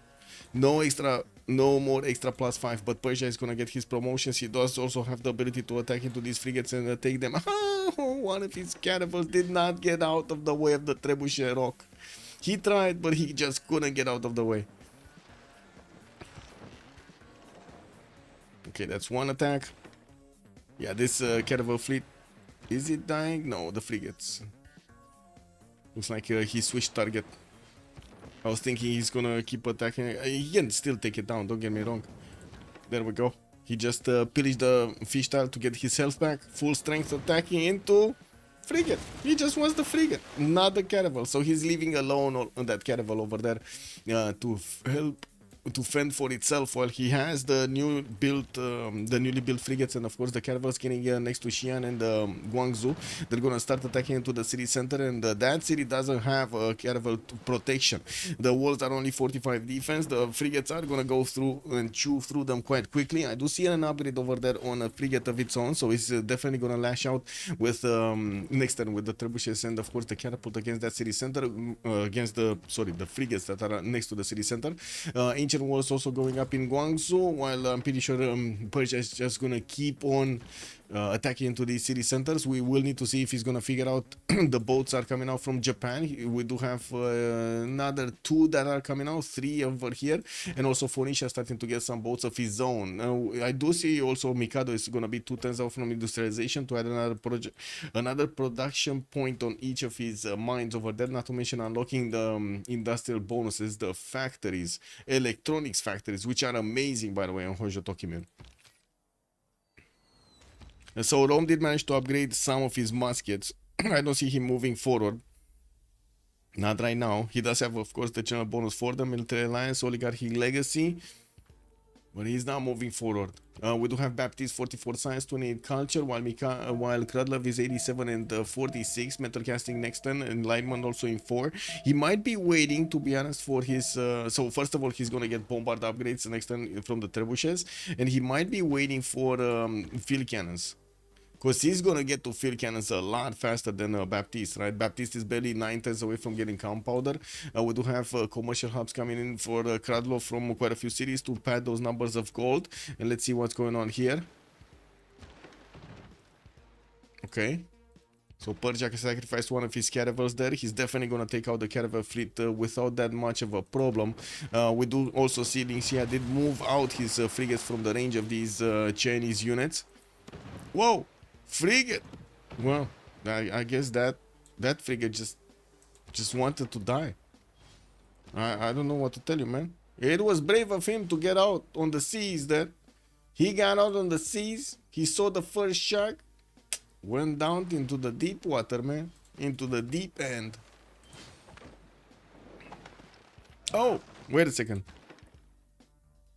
Speaker 6: No more extra +5, but Persia is gonna get his promotions. He does also have the ability to attack into these frigates and take them. One of his caravels did not get out of the way of the trebuchet rock. He tried, but he just couldn't get out of the way. Okay, that's 1 attack. Yeah, this caravel fleet, is it dying? No, the frigates. Looks like he switched target. I was thinking he's gonna keep attacking. He can still take it down, don't get me wrong. There we go. He just pillaged the fish tile to get his health back. Full strength attacking into frigate. He just wants the frigate, not the caravel. So he's leaving alone on that caravel over there to help to fend for itself, while he has the newly built frigates, and of course the caravels getting next to Xi'an and Guangzhou. They're gonna start attacking into the city center, and that city doesn't have a caravel protection. The walls are only 45 defense. The frigates are gonna go through and chew through them quite quickly. I do see an upgrade over there on a frigate of its own, so it's definitely gonna lash out with next turn with the trebuchets and of course the catapult against that city center, against the frigates that are next to the city center. Ancient walls also going up in Guangzhou, while I'm pretty sure Persia is just gonna keep on attacking into these city centers. We will need to see if he's gonna figure out the boats are coming out from Japan. We do have another 2 that are coming out, 3 over here, and also Phoenicia starting to get some boats of his own. I do see also Mikado is gonna be 2 turns out from industrialization to add another production point on each of his mines over there, not to mention unlocking the industrial bonuses, the factories, electronics factories, which are amazing by the way on Hojotoki, man. And so Rome did manage to upgrade some of his muskets. I don't see him moving forward. Not right now. He does have, of course, the general bonus for the military alliance, oligarchy legacy. But he's not moving forward. We do have Baptiste 44 science, 28 culture, while Kradlev is 87 and 46 metal casting next turn, and Lightman also in 4. He might be waiting, to be honest, for his so first of all he's gonna get bombard upgrades next turn from the trebuchets, and he might be waiting for field cannons, because he's gonna get to field cannons a lot faster than Baptiste, right? Baptiste is barely 9 turns away from getting gunpowder. We do have commercial hubs coming in for Kradlov from quite a few cities to pad those numbers of gold. And let's see what's going on here. Okay. So Persia sacrificed one of his caravels there. He's definitely gonna take out the caravel fleet without that much of a problem. We do also see Lingxia did move out his frigates from the range of these Chinese units. Whoa! Frigate. Well, I guess that frigate just wanted to die. I don't know what to tell you, man. It was brave of him to get out on the seas there. He got out on the seas. He saw the first shark. Went down into the deep water, man. Into the deep end. Oh, wait a second.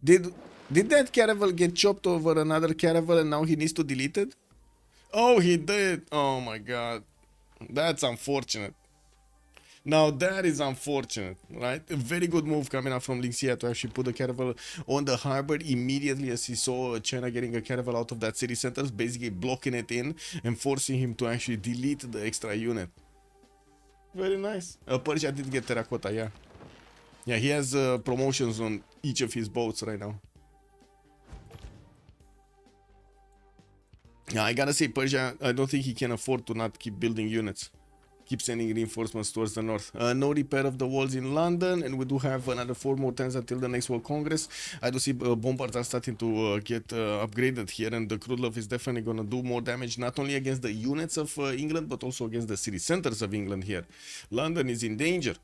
Speaker 6: Did that caravel get chopped over another caravel and now he needs to delete it? Oh, he did. Oh my god. That's unfortunate. Now that is unfortunate, right? A very good move coming out from Lingxia to actually put the caravel on the harbor immediately as he saw China getting a caravel out of that city center, basically blocking it in and forcing him to actually delete the extra unit. Very nice. Persia did get terracotta, yeah. Yeah, he has promotions on each of his boats right now. Yeah, I gotta say, Persia, I don't think he can afford to not keep building units. Keep sending reinforcements towards the north. No repair of the walls in London, and we do have another 4 more turns until the next World Congress. I do see bombards are starting to get upgraded here, and the crude love is definitely going to do more damage, not only against the units of England, but also against the city centers of England here. London is in danger.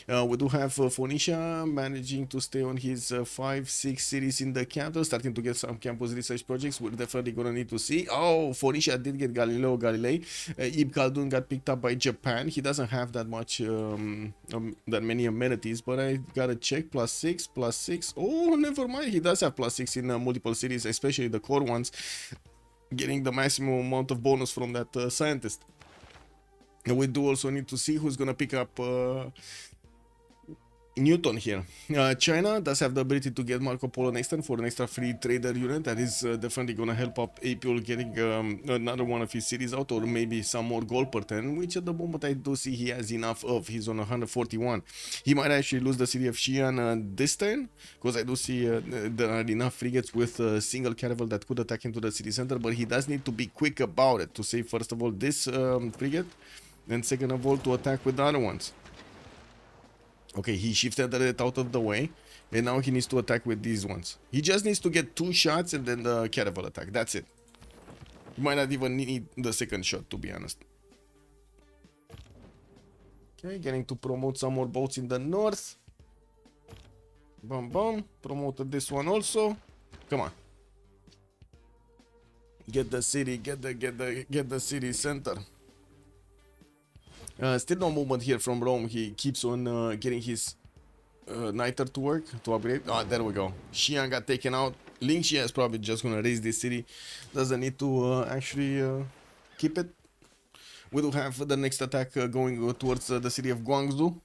Speaker 6: We do have Phoenicia managing to stay on his 5-6 cities in the capital, starting to get some campus research projects. We're definitely going to need to see. Oh, Phoenicia did get Galileo Galilei. Ibn Khaldun got picked up by Japan. He doesn't have that much, that many amenities, but I gotta check. +6, +6. Oh, never mind. He does have +6 in multiple cities, especially the core ones, getting the maximum amount of bonus from that scientist. And we do also need to see who's gonna pick up Newton here. China does have the ability to get Marco Polo next turn for an extra free trader unit. That is definitely going to help up Apple getting another one of his cities out, or maybe some more gold per turn, which at the moment I do see he has enough of. He's on 141. He might actually lose the city of Xi'an this turn, because I do see there are enough frigates with a single caravel that could attack into the city center, but he does need to be quick about it to save, first of all, this frigate, and second of all, to attack with the other ones. Okay, he shifted it out of the way, and now he needs to attack with these ones. He just needs to get 2 shots and then the caravel attack. That's it. He might not even need the second shot, to be honest. Okay, getting to promote some more boats in the north. Bum bum. Promoted this one also. Come on. Get the city, get the city center. Still no movement here from Rome. He keeps on getting his niter to work, to upgrade. Ah, there we go. Xi'an got taken out. Lingxia is probably just gonna raise this city. Doesn't need to actually keep it. We do have the next attack going towards the city of Guangzhou.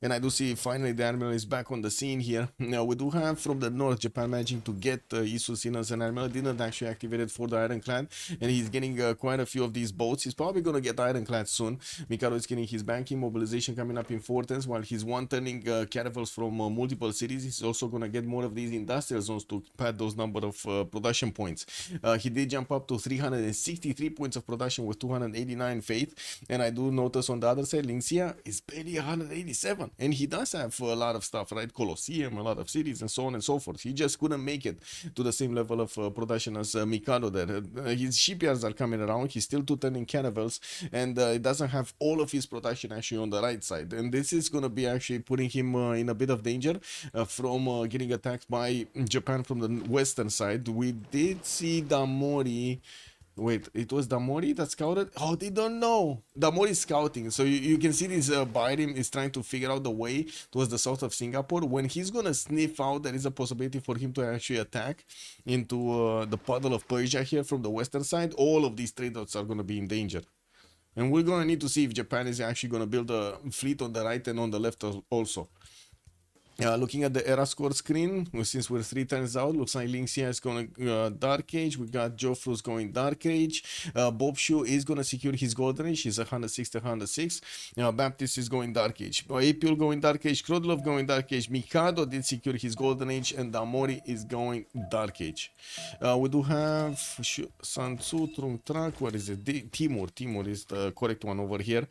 Speaker 6: And I do see finally the admiral is back on the scene here. Now we do have from the north Japan managing to get Isusin as an admiral. Didn't actually activate it for the ironclad, and he's getting quite a few of these boats. He's probably gonna get ironclad soon. Mikado is getting his banking mobilization coming up in 4 turns, while he's one-turning caravels from multiple cities. He's also gonna get more of these industrial zones to pad those number of production points. He did jump up to 363 points of production with 289 faith, and I do notice on the other side Lingxia is barely 187. And he does have a lot of stuff, right? Colosseum, a lot of cities, and so on and so forth. He just couldn't make it to the same level of production as Mikado there. His shipyards are coming around. He's still 2-turning caravels, and he doesn't have all of his production actually on the right side. And this is going to be actually putting him in a bit of danger from getting attacked by Japan from the western side. We did see Damori. Wait, it was Damori that scouted? Oh, they don't know. Damori is scouting. So you can see this Bairim is trying to figure out the way towards the south of Singapore. When he's going to sniff out, there is a possibility for him to actually attack into the puddle of Persia here from the western side. All of these trade routes are going to be in danger. And we're going to need to see if Japan is actually going to build a fleet on the right and on the left also. Looking at the era score screen, since we're 3 turns out, looks like Lingxia is going Dark Age. We got Joffru's going Dark Age. Bob Shu is going to secure his Golden Age. He's 106. Baptist is going Dark Age. Apil going Dark Age. Krodlov going Dark Age. Mikado did secure his Golden Age. And Damori is going Dark Age. We do have Sansu, Trung Trak. Where is it? Timur. Timur is the correct one over here.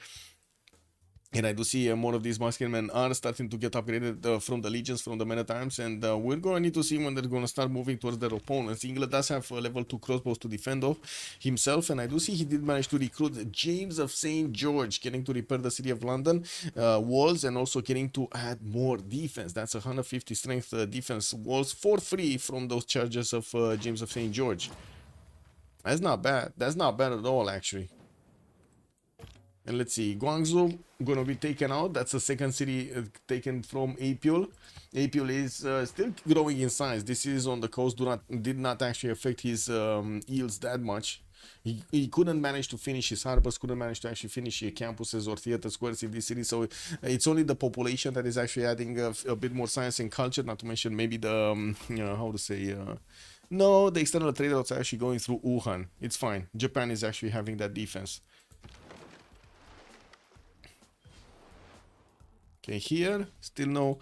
Speaker 6: And I do see more of these marksmen are starting to get upgraded from the legions, from the meta times, and we're going to need to see when they're going to start moving towards their opponents. England does have level 2 crossbows to defend off himself, and I do see he did manage to recruit James of St. George, getting to repair the City of London walls, and also getting to add more defense. That's 150 strength defense walls for free from those charges of James of St. George. That's not bad. That's not bad at all, actually. And let's see, Guangzhou gonna be taken out. That's the second city taken from Apul. Apul is still growing in size. This is on the coast. Did not actually affect his yields that much. He couldn't manage to finish his harbors, couldn't manage to actually finish campuses or theater squares in this city. So it's only the population that is actually adding a bit more science and culture. Not to mention maybe the how to say. No, the external trade routes are actually going through Wuhan. It's fine. Japan is actually having that defense. Okay, here, still no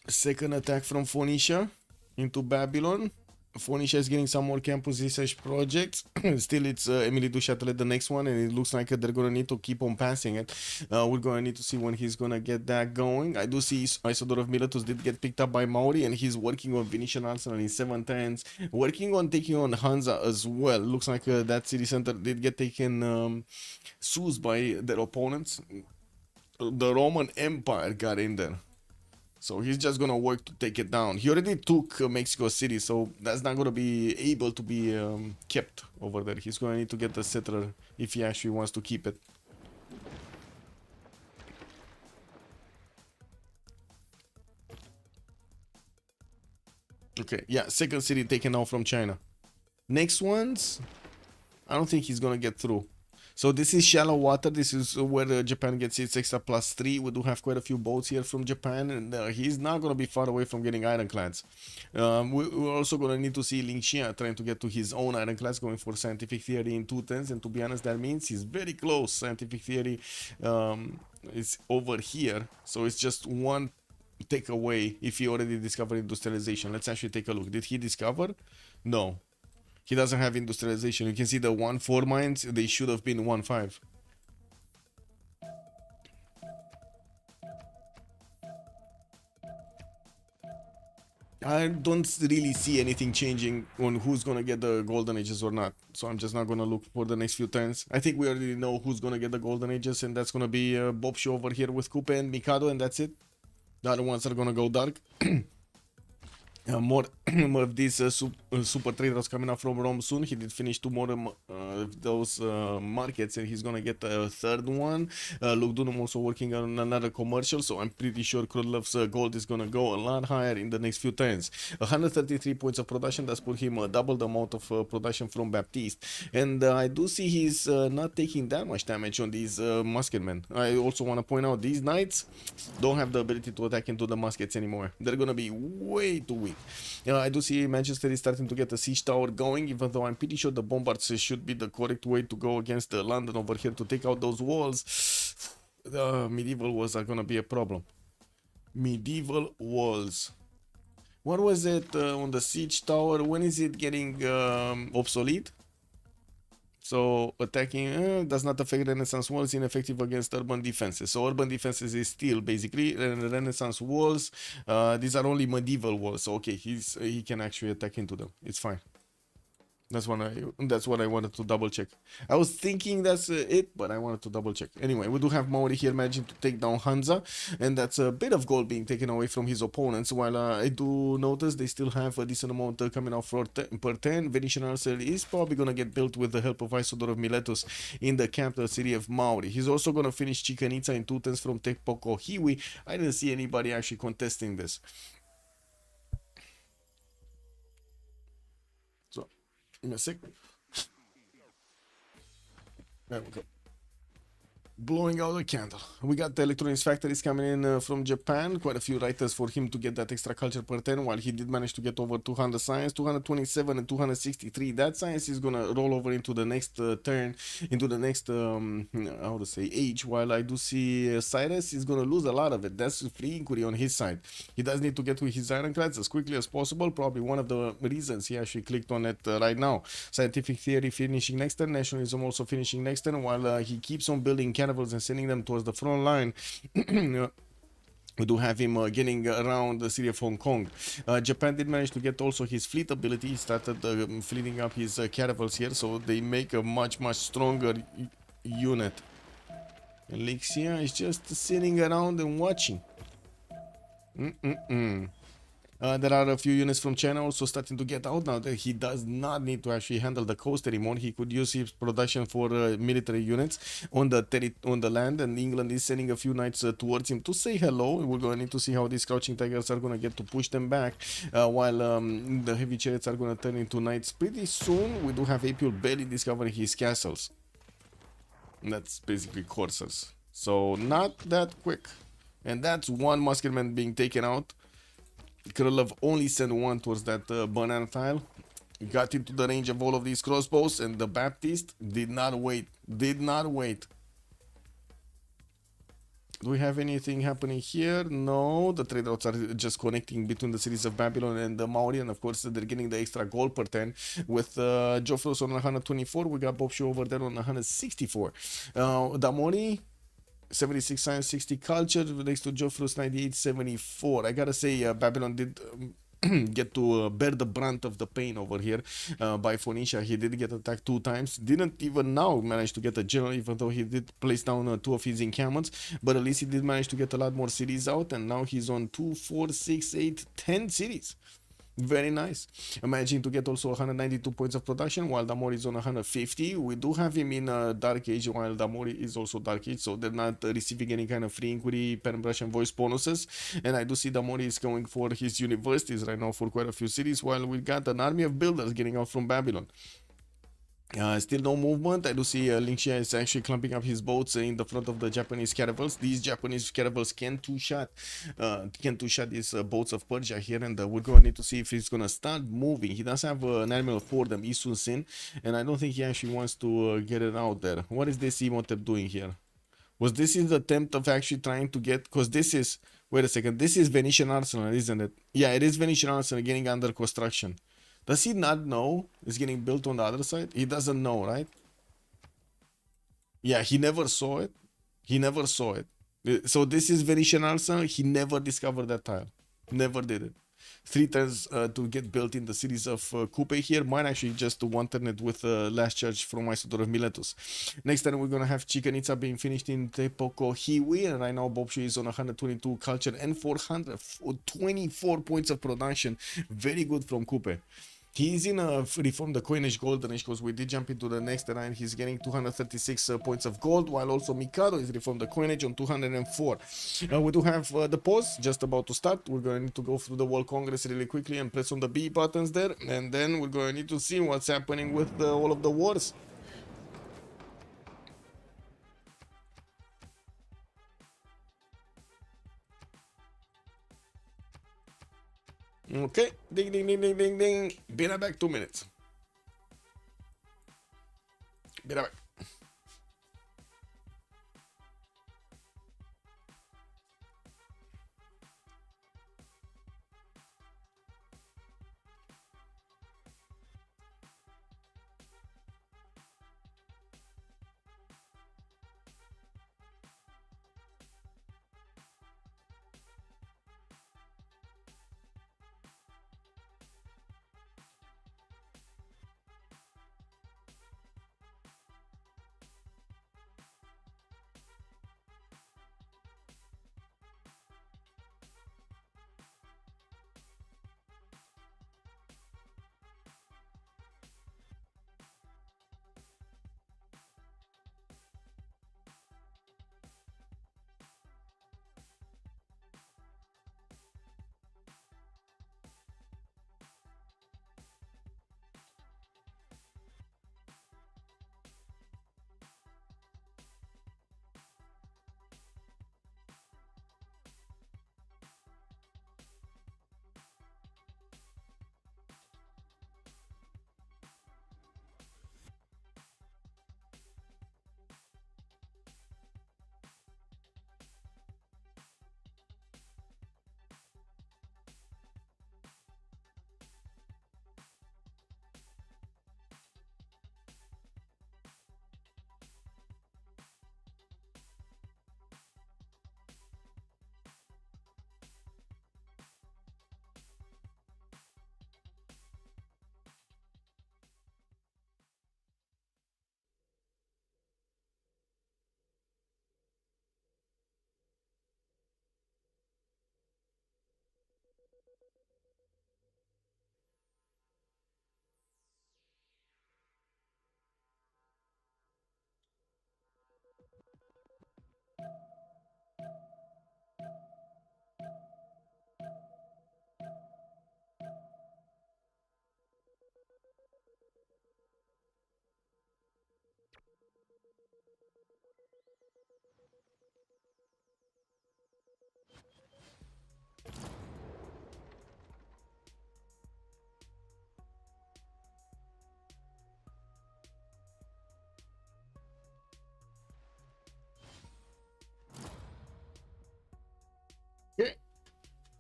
Speaker 6: second attack from Phoenicia into Babylon. Phoenicia is getting some more campus research projects. Still, it's Emily du Châtelet, the next one, and it looks like they're going to need to keep on passing it. We're going to need to see when he's going to get that going. I do see Isidore of Miletus did get picked up by Mauri, and he's working on Venetian Arsenal in 710s, working on taking on Hansa as well. Looks like that city center did get taken seized by their opponents. The Roman Empire got in there. So he's just gonna work to take it down. He already took Mexico City, so that's not gonna be able to be kept over there. He's gonna need to get the settler if he actually wants to keep it. Okay, yeah, second city taken out from China. Next ones, I don't think he's gonna get through. So this is shallow water. This is where Japan gets its extra +3. We do have quite a few boats here from Japan, and he's not going to be far away from getting ironclads. We're also going to need to see Ling Xia trying to get to his own ironclads, going for scientific theory in 210s, and to be honest, that means he's very close. Scientific theory is over here, so it's just one takeaway if he already discovered industrialization. Let's actually take a look. Did he discover? No. He doesn't have industrialization. You can see the 1-4 mines, they should have been 1-5. I don't really see anything changing on who's gonna get the golden ages or not. So I'm just not gonna look for the next few turns. I think we already know who's gonna get the golden ages, and that's gonna be Bob Show over here with Coupe and Mikado, and that's it. The other ones are gonna go dark. More of these super traders coming up from Rome soon. He did finish 2 more of those markets, and he's gonna get a third one. Luke Dunham also working on another commercial, so I'm pretty sure Krudlov's gold is gonna go a lot higher in the next few turns. 133 points of production, that's put him double the amount of production from Baptiste. And I do see he's not taking that much damage on these musketmen. I also want to point out these knights don't have the ability to attack into the muskets anymore. They're gonna be way too weak. I do see Manchester is starting to get a siege tower going, even though I'm pretty sure the bombards should be the correct way to go against London over here to take out those walls. The medieval walls are gonna be a problem. Medieval walls. What was it on the siege tower? When is it getting obsolete? So attacking does not affect Renaissance walls, ineffective against urban defenses. So urban defenses is still basically Renaissance walls. These are only medieval walls. So okay, he can actually attack into them. It's fine. That's what I wanted to double check. I was thinking that's it, but I wanted to double check. Anyway, we do have Mauri here managing to take down Hansa, and that's a bit of gold being taken away from his opponents. While I do notice they still have a decent amount coming out per 10. Venetian Arsenal is probably gonna get built with the help of Isidore of Miletus in the capital city of Mauri. He's also gonna finish Chichen Itza in 2 turns from Tepoko Hiwi. I didn't see anybody actually contesting this. Give me a sec. There we go. Blowing out the candle. We got the electronics factories coming in from Japan. Quite a few writers for him to get that extra culture per 10, while he did manage to get over 200 science, 227 and 263. That science is gonna roll over into the next turn, into the next how to say age. While I do see Cyrus is gonna lose a lot of it. That's free inquiry on his side. He does need to get to his ironclads as quickly as possible. Probably one of the reasons he actually clicked on it right now. Scientific theory finishing next turn, nationalism also finishing next turn, while he keeps on building caravels and sending them towards the front line. We do have him getting around the city of Hong Kong. Japan did manage to get also his fleet ability. He started fleeting up his caravels here, so they make a much stronger unit. Elixir is just sitting around and watching. There are a few units from China also starting to get out now that he does not need to actually handle the coast anymore. He could use his production for military units on the land, and England is sending a few knights towards him to say hello. We're going to need to see how these crouching tigers are going to get to push them back, while the heavy chariots are going to turn into knights pretty soon. We do have Apio barely discovering his castles. And that's basically coursers, so not that quick. And that's one musketman being taken out. Krylov only sent one towards that banana tile. Got into the range of all of these crossbows, and the Baptist did not wait. Do we have anything happening here? No, the trade routes are just connecting between the cities of Babylon and the Maori, and of course they're getting the extra gold per 10 with Jofros on 124. We got Bobshu over there on 164. Damori 76 science, 60 culture, next to Jofros 98, 74. I gotta say, Babylon did get to bear the brunt of the pain over here by Phoenicia. He did get attacked 2 times. Didn't even now manage to get a general, even though he did place down 2 of his encampments. But at least he did manage to get a lot more cities out, and now he's on 2, 4, 6, 8, 10 cities. Very nice. Managing to get also 192 points of production, while Damori is on 150. We do have him in Dark Age, while Damori is also Dark Age, so they're not receiving any kind of free inquiry, pen brush, and voice bonuses. And I do see Damori is going for his universities right now for quite a few cities, while we got an army of builders getting out from Babylon. Still no movement. I do see Lingxia is actually clumping up his boats in the front of the Japanese caravels. These Japanese caravels can two-shot these boats of Persia here, and we're going to need to see if he's going to start moving. He does have an admiral for them, Isun Sin, and I don't think he actually wants to get it out there. What is this Imhotep doing here? Was this his attempt of actually trying to get, because this is, wait a second, this is Venetian Arsenal, isn't it? Yeah, it is Venetian Arsenal getting under construction. Does he not know it's getting built on the other side? He doesn't know, right? Yeah, he never saw it. So this is Venetian Arsenal. He never discovered that tile. Never did it. 3 turns to get built in the cities of Coupe here. Mine actually just 1 turn it with last charge from Isodor of Miletus. Next time we're going to have Chichen Itza being finished in Tepoko Hiwi. And right now Bobshu is on 122 culture and 424 points of production. Very good from Coupe. He's in a reform the coinage golden age, because we did jump into the next line. He's getting 236 points of gold, while also Mikado is reformed the coinage on 204. We do have the pause just about to start. We're going to need to go through the World Congress really quickly and press on the B buttons there, and then we're going to need to see what's happening with all of the wars. Okay, ding ding ding ding ding ding. Be right back, 2 minutes. Be right back.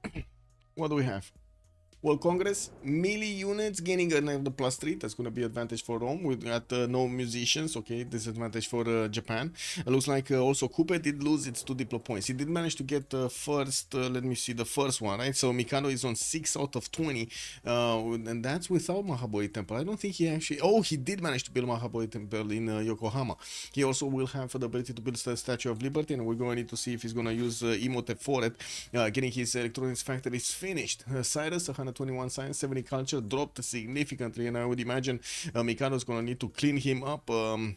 Speaker 6: Okay. What do we have? Well, Congress, melee units gaining another +3. That's going to be advantage for Rome. We got no musicians. Okay, disadvantage for Japan. It looks like also Coupe did lose its 2 diplo points. He did manage to get first, let me see, the first one, right? So Mikado is on 6 out of 20. And that's without Mahaboi Temple. I don't think he actually... Oh, he did manage to build Mahaboi Temple in Yokohama. He also will have the ability to build the Statue of Liberty. And we're going to need to see if he's going to use Emote for it. Getting his electronics factories finished. Cyrus, 121 science, 70 culture, dropped significantly, and I would imagine Mikado's gonna need to clean him up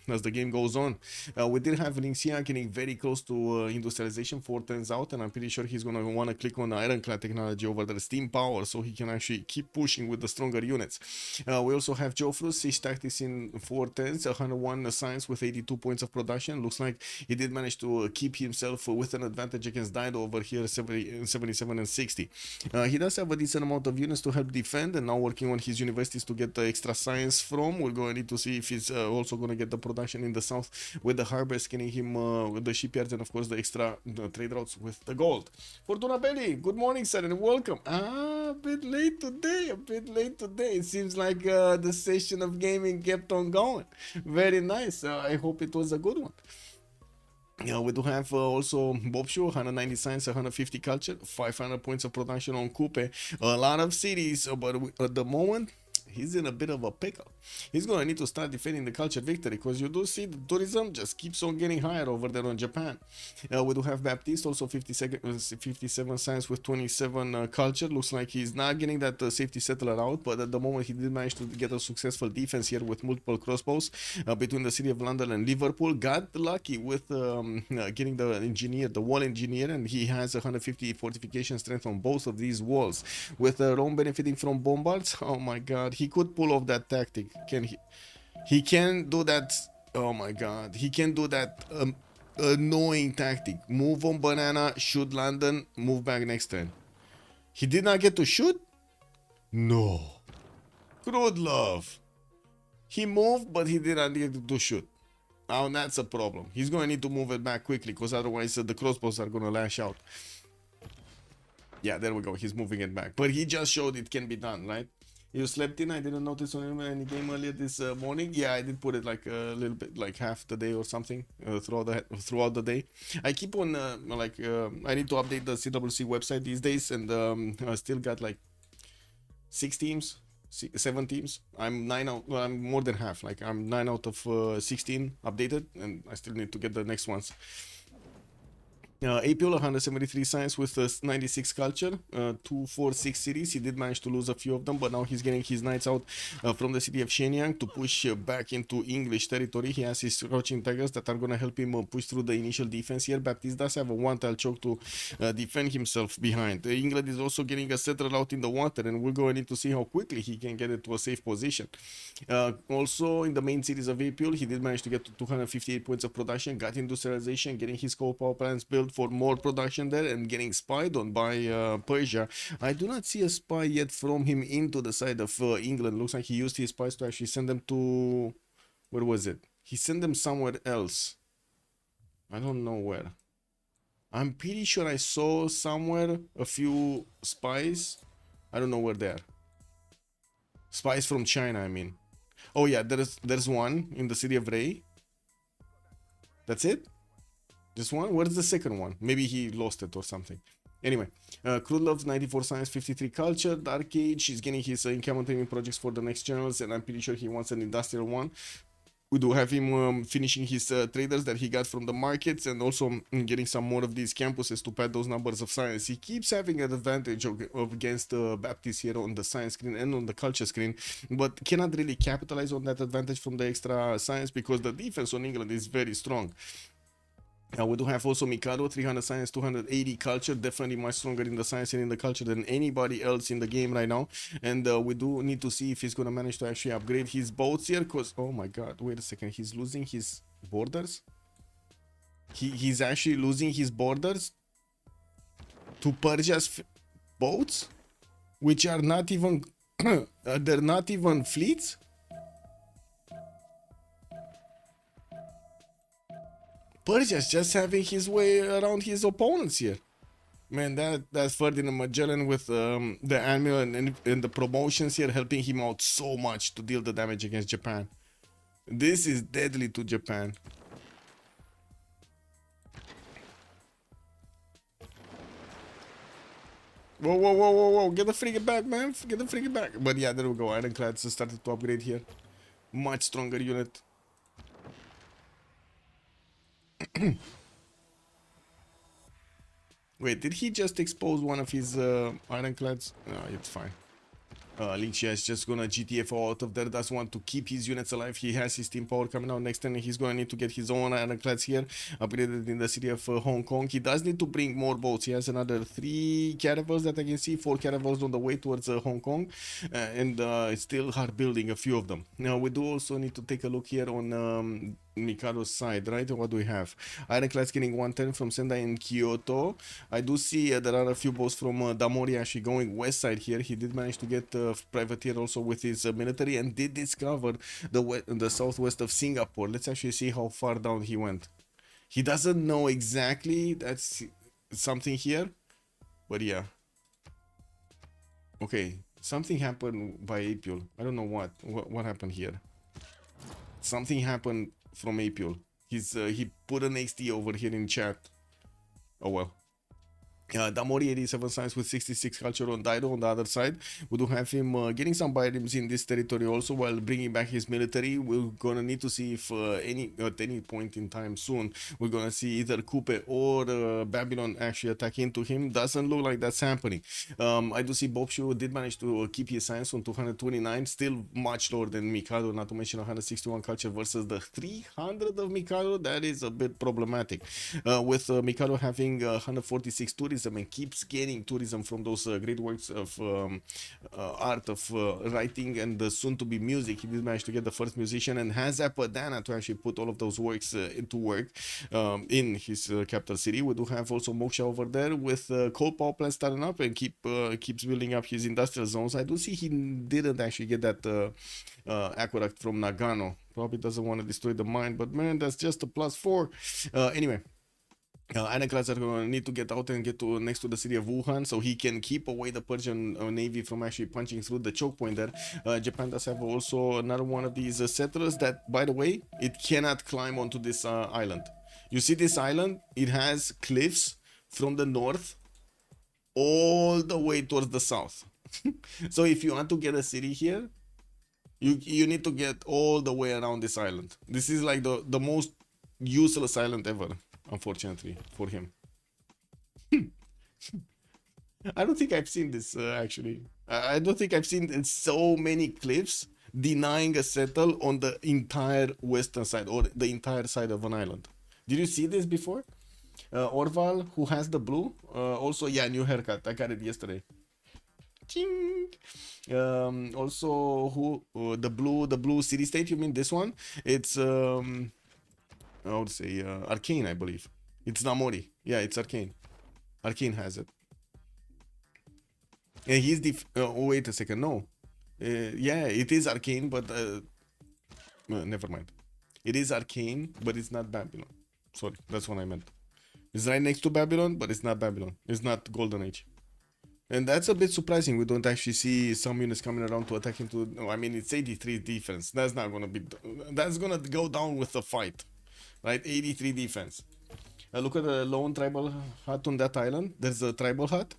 Speaker 6: as the game goes on. We did have Ningxia getting very close to industrialization, 4 turns out, and I'm pretty sure he's gonna want to click on ironclad technology over the steam power so he can actually keep pushing with the stronger units. We also have Joffrus, Siege Tactics in 4 turns, 101 science with 82 points of production. Looks like he did manage to keep himself with an advantage against Dido over here, 77 and 60. He does have a decent amount of units to help defend, and now working on his universities to get the extra science from. We're going to need to see if he's also going to get the production in the south with the harbor, scanning him with the shipyards, and of course the extra trade routes with the gold. Fortuna Belli, good morning, sir, and welcome. A bit late today, It seems like the session of gaming kept on going. Very nice. I hope it was a good one. Yeah, we do have also Bobshu, 190 science, 150 culture, 500 points of production on Coupe. A lot of cities, but at the moment, he's in a bit of a pickle. He's going to need to start defending the culture victory, because you do see the tourism just keeps on getting higher over there on Japan. We do have Baptiste, also 57 science with 27 culture. Looks like he's not getting that safety settler out, but at the moment he did manage to get a successful defense here with multiple crossbows between the city of London and Liverpool. Got lucky with getting the engineer, the wall engineer, and he has 150 fortification strength on both of these walls. With Rome benefiting from bombards, oh my god, he could pull off that tactic. Can he? He can do that. Oh my god, he can do that annoying tactic. Move on banana, shoot London, move back next turn. He did not get to shoot? No. Good love. He moved, but he did not get to shoot. Now that's a problem. He's going to need to move it back quickly, because otherwise the crossbows are going to lash out. Yeah, there we go. He's moving it back. But he just showed it can be done, right? You slept in? I didn't notice on any game earlier this morning. Yeah, I did put it like a little bit, like half the day or something throughout the day. I keep on I need to update the CWC website these days, and I still got like 6 teams, 7 teams. I'm 9 out. Well, I'm more than half. Like I'm 9 out of 16 updated, and I still need to get the next ones. Apil, 173 science with 96 culture, 246 cities. He did manage to lose a few of them, but now he's getting his knights out from the city of Shenyang to push back into English territory. He has his crouching tigers that are going to help him push through the initial defense here. Baptiste does have a one-tile choke to defend himself behind. England is also getting a settler out in the water, and we're going to need to see how quickly he can get it to a safe position. Also, in the main cities of Apil, he did manage to get to 258 points of production, got industrialization, getting his coal power plants built for more production there, and getting spied on by Persia. I do not see a spy yet from him into the side of England. Looks like he used his spies to actually send them to... where was it? He sent them somewhere else. I don't know where. I'm pretty sure I saw somewhere a few spies. I don't know where they are. Spies from China, I mean. Oh yeah, there's one in the city of Ray. That's it? Just one? Where's the second one? Maybe he lost it or something. Anyway, Krudlov, 94 science, 53 culture. Dark Age, he's getting his encampment training projects for the next generals, and I'm pretty sure he wants an industrial one. We do have him finishing his traders that he got from the markets, and also getting some more of these campuses to pad those numbers of science. He keeps having an advantage against Baptiste here on the science screen and on the culture screen, but cannot really capitalize on that advantage from the extra science, because the defense on England is very strong. We do have also Mikado, 300 science, 280 culture, definitely much stronger in the science and in the culture than anybody else in the game right now. And we do need to see if he's gonna manage to actually upgrade his boats here, because, oh my god, wait a second, he's losing his borders? He's actually losing his borders to Persia's boats, which are not even, they're not even fleets? Persia's just having his way around his opponents here. Man, that's Ferdinand Magellan with the annual and the promotions here helping him out so much to deal the damage against Japan. This is deadly to Japan. Whoa, whoa, whoa, whoa, whoa. Get the frigate back, man. Get the frigate back. But yeah, there we go. Ironclads started to upgrade here. Much stronger unit. Wait, did he just expose one of his ironclads? No, it's fine. Lynchia is just gonna GTFO out of there. Does want to keep his units alive. He has his team power coming out next turn. He's gonna need to get his own ironclads here upgraded in the city of Hong Kong. He does need to bring more boats. He has another 3 caravels that I can see, 4 caravels on the way towards Hong Kong, and it's still hard building a few of them. Now we do also need to take a look here on Mikado's side, right? What do we have? Ironclads getting 110 from Sendai and Kyoto. I do see there are a few boats from Damori actually going west side here. He did manage to get privateer also with his military and did discover the southwest of Singapore. Let's actually see how far down he went. He doesn't know exactly. That's something here, but yeah. Okay, something happened by April. I don't know what happened here. Something happened from April. He put an XD over here in chat. Oh well. Damori 87 science with 66 culture on Daido on the other side. We do have him getting some items in this territory also while bringing back his military. We're gonna need to see if at any point in time soon we're gonna see either Kupe or Babylon actually attack into him. Doesn't look like that's happening. I do see Bobshu did manage to keep his science on 229, still much lower than Mikado, not to mention 161 culture versus the 300 of Mikado. That is a bit problematic. With Mikado having 146 tourism and keeps gaining tourism from those great works of art of writing and soon to be music. He did manage to get the first musician and has Apadana to actually put all of those works into work in his capital city. We do have also Moksha over there with coal power plant starting up and keeps building up his industrial zones. I do see he didn't actually get that aqueduct from Nagano. Probably doesn't want to destroy the mine, but man, that's just a +4. Anyway. Ironclads are going to need to get out and get to next to the city of Wuhan so he can keep away the Persian navy from actually punching through the choke point there. Japan does have also another one of these settlers that, by the way, it cannot climb onto this island. You see this island? It has cliffs from the north all the way towards the south. So if you want to get a city here, you need to get all the way around this island. This is like the most useless island ever. Unfortunately for him. I don't think I've seen this actually. I don't think I've seen so many cliffs denying a settle on the entire western side or the entire side of an island. Did you see this before? Orval, who has the blue, also, yeah, new haircut. I got it yesterday. Ching. Also, who the blue city state? You mean this one? It's I would say Arcane, I believe. It's Namori. Yeah, it's Arcane. Arcane has it. And he's oh, wait a second. No. Yeah, it is Arcane, but never mind. It is Arcane, but it's not Babylon. Sorry, that's what I meant. It's right next to Babylon, but it's not Babylon. It's not Golden Age. And that's a bit surprising. We don't actually see some units coming around to attack into... No, I mean, it's 83 defense. That's not going to be... That's going to go down with a fight. Right, 83 defense. Look at the lone tribal hut on that island. There's a tribal hut.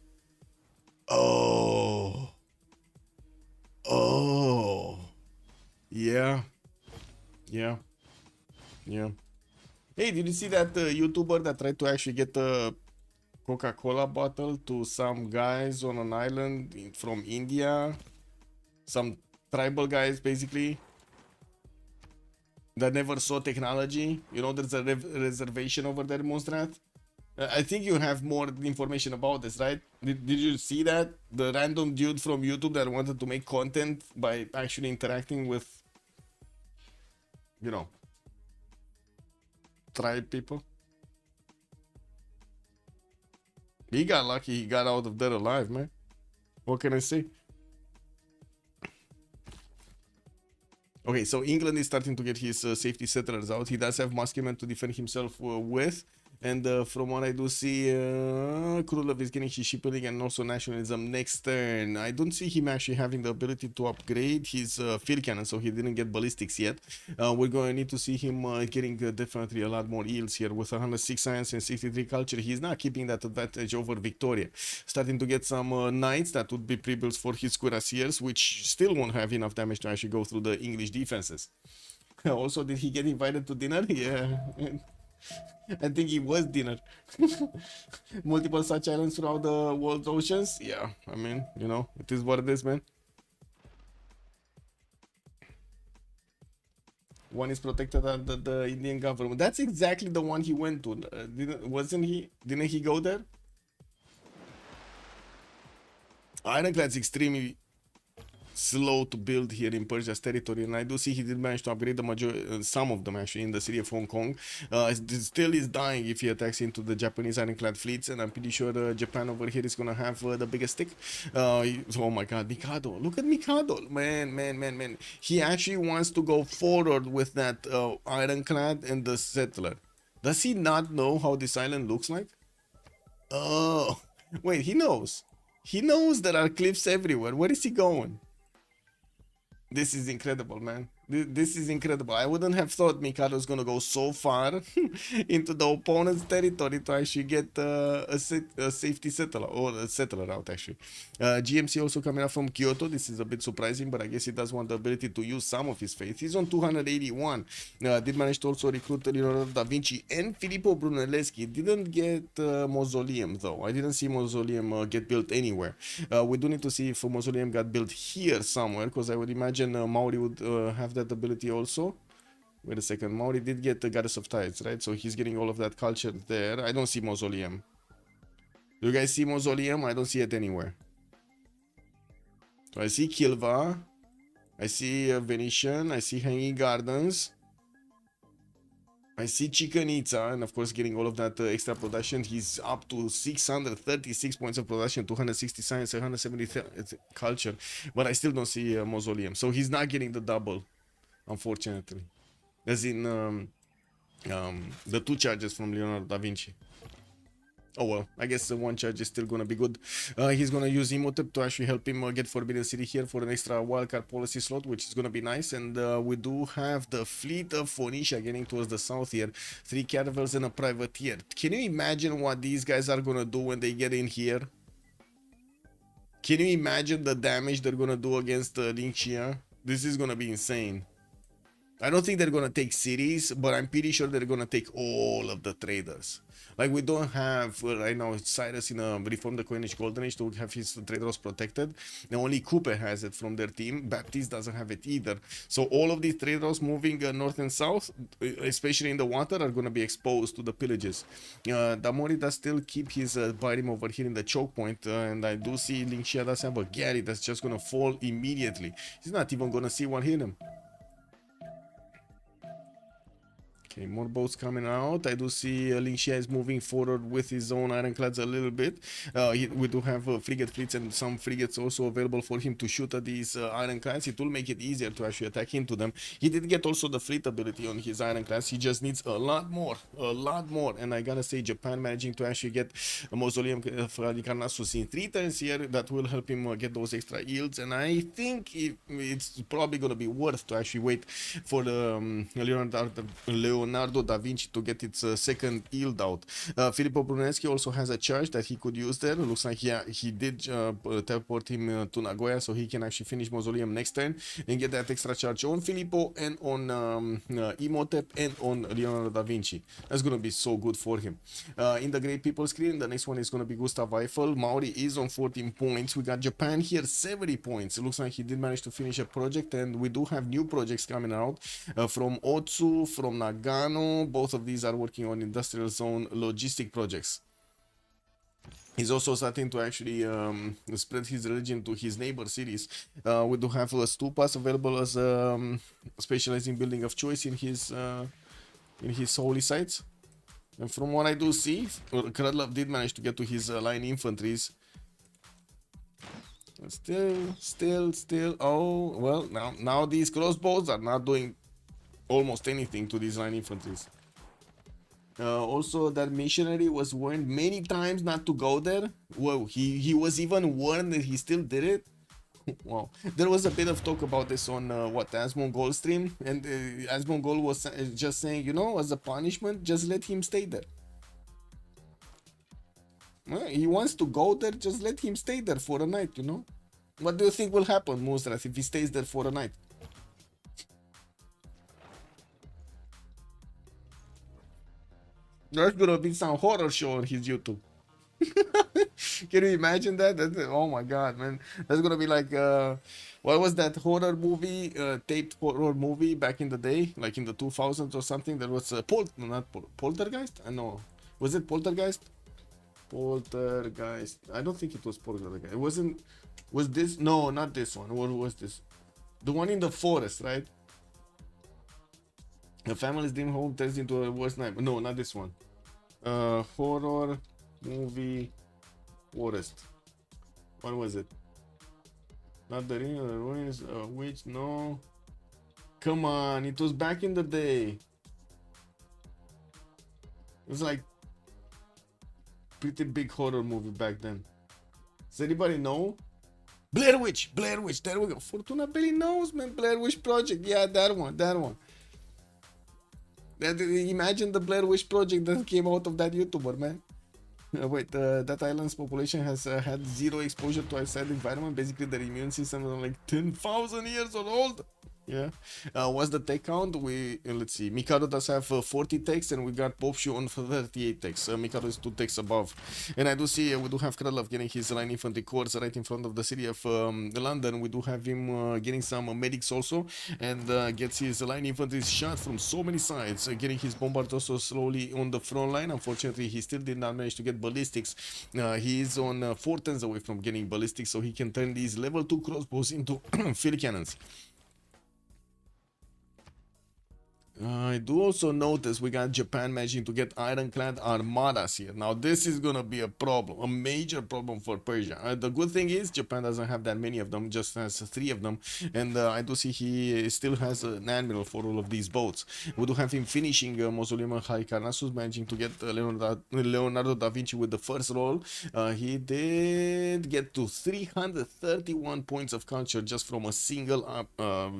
Speaker 6: Oh. Yeah. Hey, did you see that YouTuber that tried to actually get a Coca-Cola bottle to some guys on an island from India? Some tribal guys, basically. that never saw technology. You know, there's a reservation over there, Monstrat. I think you have more information about this, right? Did you see that? The random dude from YouTube that wanted to make content by actually interacting with, you know, tribe people. He got lucky. He got out of there alive, man. What can I say? Okay, so England is starting to get his safety settlers out. He does have Muskeman to defend himself with. And from what I do see, Krulov is getting his shipping and also nationalism next turn. I don't see him actually having the ability to upgrade his field cannon, so he didn't get ballistics yet. We're going to need to see him getting definitely a lot more yields here with 106 science and 63 culture. He's not keeping that advantage over Victoria. Starting to get some knights that would be pre-builds for his cuirassiers, which still won't have enough damage to actually go through the English defenses. Also, did he get invited to dinner? Yeah. I think it was dinner. Multiple such islands throughout the world's oceans. Yeah, I mean, you know, it is what it is, man. One is protected under the Indian government. That's exactly the one he went to. Didn't he go there? Ironclad's extremely slow to build here in Persia's territory, and I do see he did manage to upgrade the some of them actually in the city of Hong Kong. Still is dying if he attacks into the Japanese ironclad fleets, and I'm pretty sure Japan over here is gonna have the biggest stick. Oh my god, Mikado, look at Mikado, man. He actually wants to go forward with that ironclad and the settler. Does he not know how this island looks like? Oh wait, he knows there are cliffs everywhere. Where is he going? This is incredible, man. This is incredible. I wouldn't have thought Mikado's gonna go so far into the opponent's territory to actually get a safety settler, or a settler out actually. GMC also coming up from Kyoto. This is a bit surprising, but I guess he does want the ability to use some of his faith. He's on 281. Did manage to also recruit Leonardo da Vinci and Filippo Brunelleschi. Didn't get Mausoleum though. I didn't see Mausoleum get built anywhere. We do need to see if a Mausoleum got built here somewhere, because I would imagine Maori would have that ability also. Wait a second, Maori did get the Goddess of Tides, right? So he's getting all of that culture there. I don't see Mausoleum. Do you guys see Mausoleum? I don't see it anywhere. So I see Kilva, I see Venetian, I see Hanging Gardens, I see Chichen Itza, and of course getting all of that extra production. He's up to 636 points of production, 260 science, 170 culture, but I still don't see Mausoleum. So he's not getting the double, unfortunately. As in the two charges from Leonardo da Vinci. Oh well, I guess the one charge is still gonna be good. He's gonna use Imhotep to actually help him get Forbidden City here for an extra wildcard policy slot, which is gonna be nice. And we do have the fleet of Phoenicia getting towards the south here. 3 caravels and a privateer. Can you imagine what these guys are gonna do when they get in here? Can you imagine the damage they're gonna do against Ningxia? This is gonna be insane. I don't think they're gonna take cities, but I'm pretty sure they're gonna take all of the traders. Like, we don't have right now Cyrus in a Reform the Coinage Golden Age to have his traders protected. And only Coupe has it from their team. Baptiste doesn't have it either. So all of these traders moving north and south, especially in the water, are gonna be exposed to the pillages. Damori does still keep his Barium over here in the choke point, and I do see Ningxia does have a Gary that's just gonna fall immediately. He's not even gonna see one hit him. Okay, more boats coming out. I do see Ningxia is moving forward with his own ironclads a little bit. We do have frigate fleets and some frigates also available for him to shoot at these ironclads. It will make it easier to actually attack into them. He did get also the fleet ability on his ironclads. He just needs a lot more. And I gotta say, Japan managing to actually get a Mausoleum of Halicarnassus in 3 turns here, that will help him get those extra yields. And I think it's probably gonna be worth to actually wait for the Leonardo Leonardo da Vinci to get its second yield out. Filippo Brunelleschi also has a charge that he could use there. Looks like he did teleport him to Nagoya, so he can actually finish Mausoleum next turn and get that extra charge on Filippo and on Imhotep and on Leonardo da Vinci. That's gonna be so good for him. In the Great People screen, the next one is gonna be Gustav Eiffel. Maori is on 14 points. We got Japan here 70 points. It looks like he did manage to finish a project, and we do have new projects coming out from Otsu, from Nagano. Both of these are working on industrial zone logistic projects. He's also starting to actually spread his religion to his neighbor cities. We do have stupas available as specializing building of choice in his holy sites. And from what I do see, Krudlov did manage to get to his line infantries. Still. Oh, well, now these crossbows are not doing almost anything to these line infantries. Also, that missionary was warned many times not to go there. Whoa, he was even warned that he still did it. Wow, there was a bit of talk about this on Asmongold stream, and Asmongold was just saying, you know, as a punishment, just let him stay there. Well, he wants to go there, just let him stay there for a night, you know. What do you think will happen, Mustras, if he stays there for a night? There's gonna be some horror show on his YouTube. Can you imagine that? Oh my god, man. That's gonna be like what was that horror movie, taped horror movie back in the day, like in the 2000s or something? That was Poltergeist? I know. Was it Poltergeist? Poltergeist. I don't think it was Poltergeist. It wasn't. Was this? No, not this one. What was this? The one in the forest, right? The family's dream home turns into a worst nightmare. No, not this one. Horror movie forest. What was it? Not the ring of the ruins. Witch? No. Come on, it was back in the day. It was like pretty big horror movie back then. Does anybody know? Blair Witch. There we go. Fortuna Belli knows, man. Blair Witch Project. Yeah, that one. Imagine the Blair Witch Project that came out of that YouTuber, man. That island's population has had zero exposure to outside environment. Basically, their immune system is like 10,000 years old. Yeah. What's the tech count? Let's see. Mikado does have 40 techs, and we got Popshu on 38 techs. Mikado is 2 techs above. And I do see we do have Krylov getting his line infantry corps right in front of the city of London. We do have him getting some medics also, and gets his line infantry shot from so many sides. Getting his bombards also slowly on the front line. Unfortunately, he still did not manage to get ballistics. He is on 4 turns away from getting ballistics, so he can turn these level 2 crossbows into field cannons. I do also notice we got Japan managing to get ironclad armadas here. Now this is gonna be a problem, a major problem for Persia. The good thing is Japan doesn't have that many of them, just has 3 of them, and I do see he still has an admiral for all of these boats. We do have him finishing Mausoleum and Halicarnassus, managing to get Leonardo da Vinci with the first roll. He did get to 331 points of culture just from a single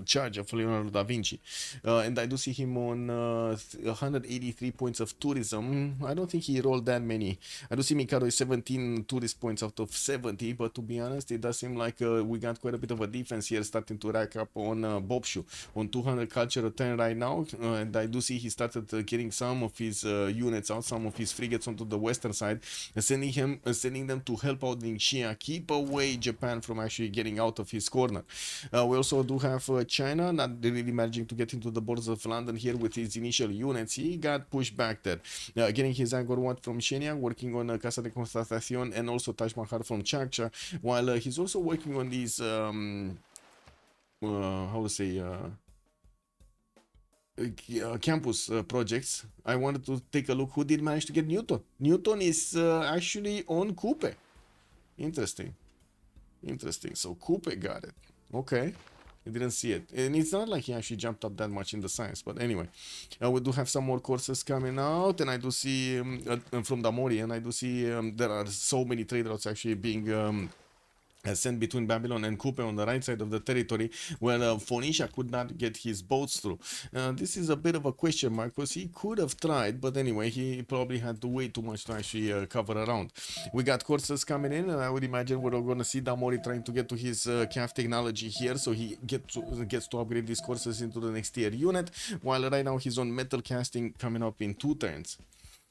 Speaker 6: charge of Leonardo da Vinci, and I do see him on 183 points of tourism. I don't think he rolled that many. I do see Mikado is 17 tourist points out of 70, but to be honest, it does seem like we got quite a bit of a defense here starting to rack up on Bobshu on 200 culture a turn right now, and I do see he started getting some of his units out, some of his frigates onto the western side, sending them to help out Ningxia, keep away Japan from actually getting out of his corner. We also do have China not really managing to get into the borders of London here with his initial units. He got pushed back there, getting his Angkor Wat from Shenyang, working on Casa de Constatacion and also Taj Mahal from Chakcha, while he's also working on these campus projects. I wanted to take a look who did manage to get Newton. Newton is actually on Coupe. Interesting. So Coupe got it. Okay. I didn't see it, and it's not like he actually jumped up that much in the science, but anyway, we do have some more courses coming out, and I do see from Damori, and I do see there are so many trade routes actually being sent between Babylon and Kupe on the right side of the territory, where Phoenicia could not get his boats through. This is a bit of a question mark, because he could have tried, but anyway, he probably had way too much to actually cover around. We got courses coming in, and I would imagine we're going to see Damori trying to get to his CAF technology here, so he gets to upgrade these courses into the next tier unit, while right now he's on metal casting coming up in 2 turns.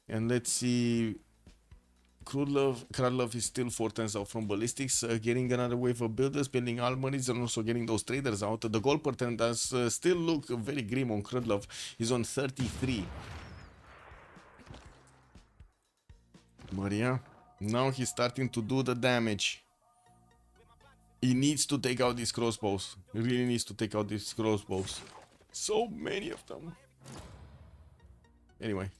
Speaker 6: And let's see... Krudlov is still 4 turns out from ballistics, getting another wave of builders, building armories, and also getting those traders out. The goal per turn does still look very grim on Krudlov. He's on 33. But yeah, now he's starting to do the damage. He needs to take out these crossbows. He really needs to take out these crossbows. So many of them. Anyway,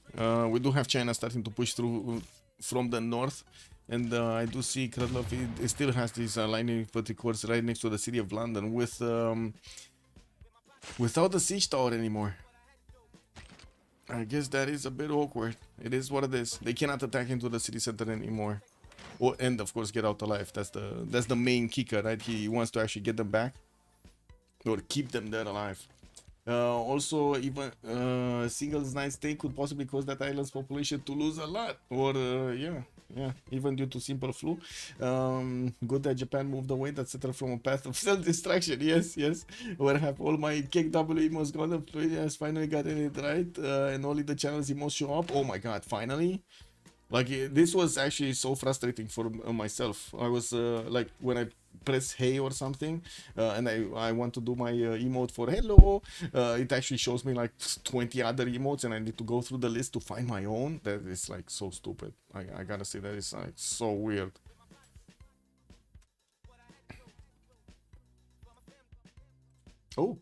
Speaker 6: we do have China starting to push through from the north, and I do see Krudlov still has this lining infantry corps right next to the city of London with without the siege tower anymore. I guess that is a bit awkward. It is what it is. They cannot attack into the city center anymore, and of course get out alive. That's the main kicker, right? He wants to actually get them back or keep them there alive. Also, even singles night stay could possibly cause that island's population to lose a lot, or yeah, even due to simple flu. Good that Japan moved away, that settled from a path of self-destruction. Yes. Where have all my cake W emos gone? The players finally got it right, and only the channels emos show up. Oh my god, finally! Like, this was actually so frustrating for myself. I was like, when I press hey or something, and I want to do my emote for hello, it actually shows me like 20 other emotes, and I need to go through the list to find my own. That is like so stupid. I gotta say, that is like so weird. Oh,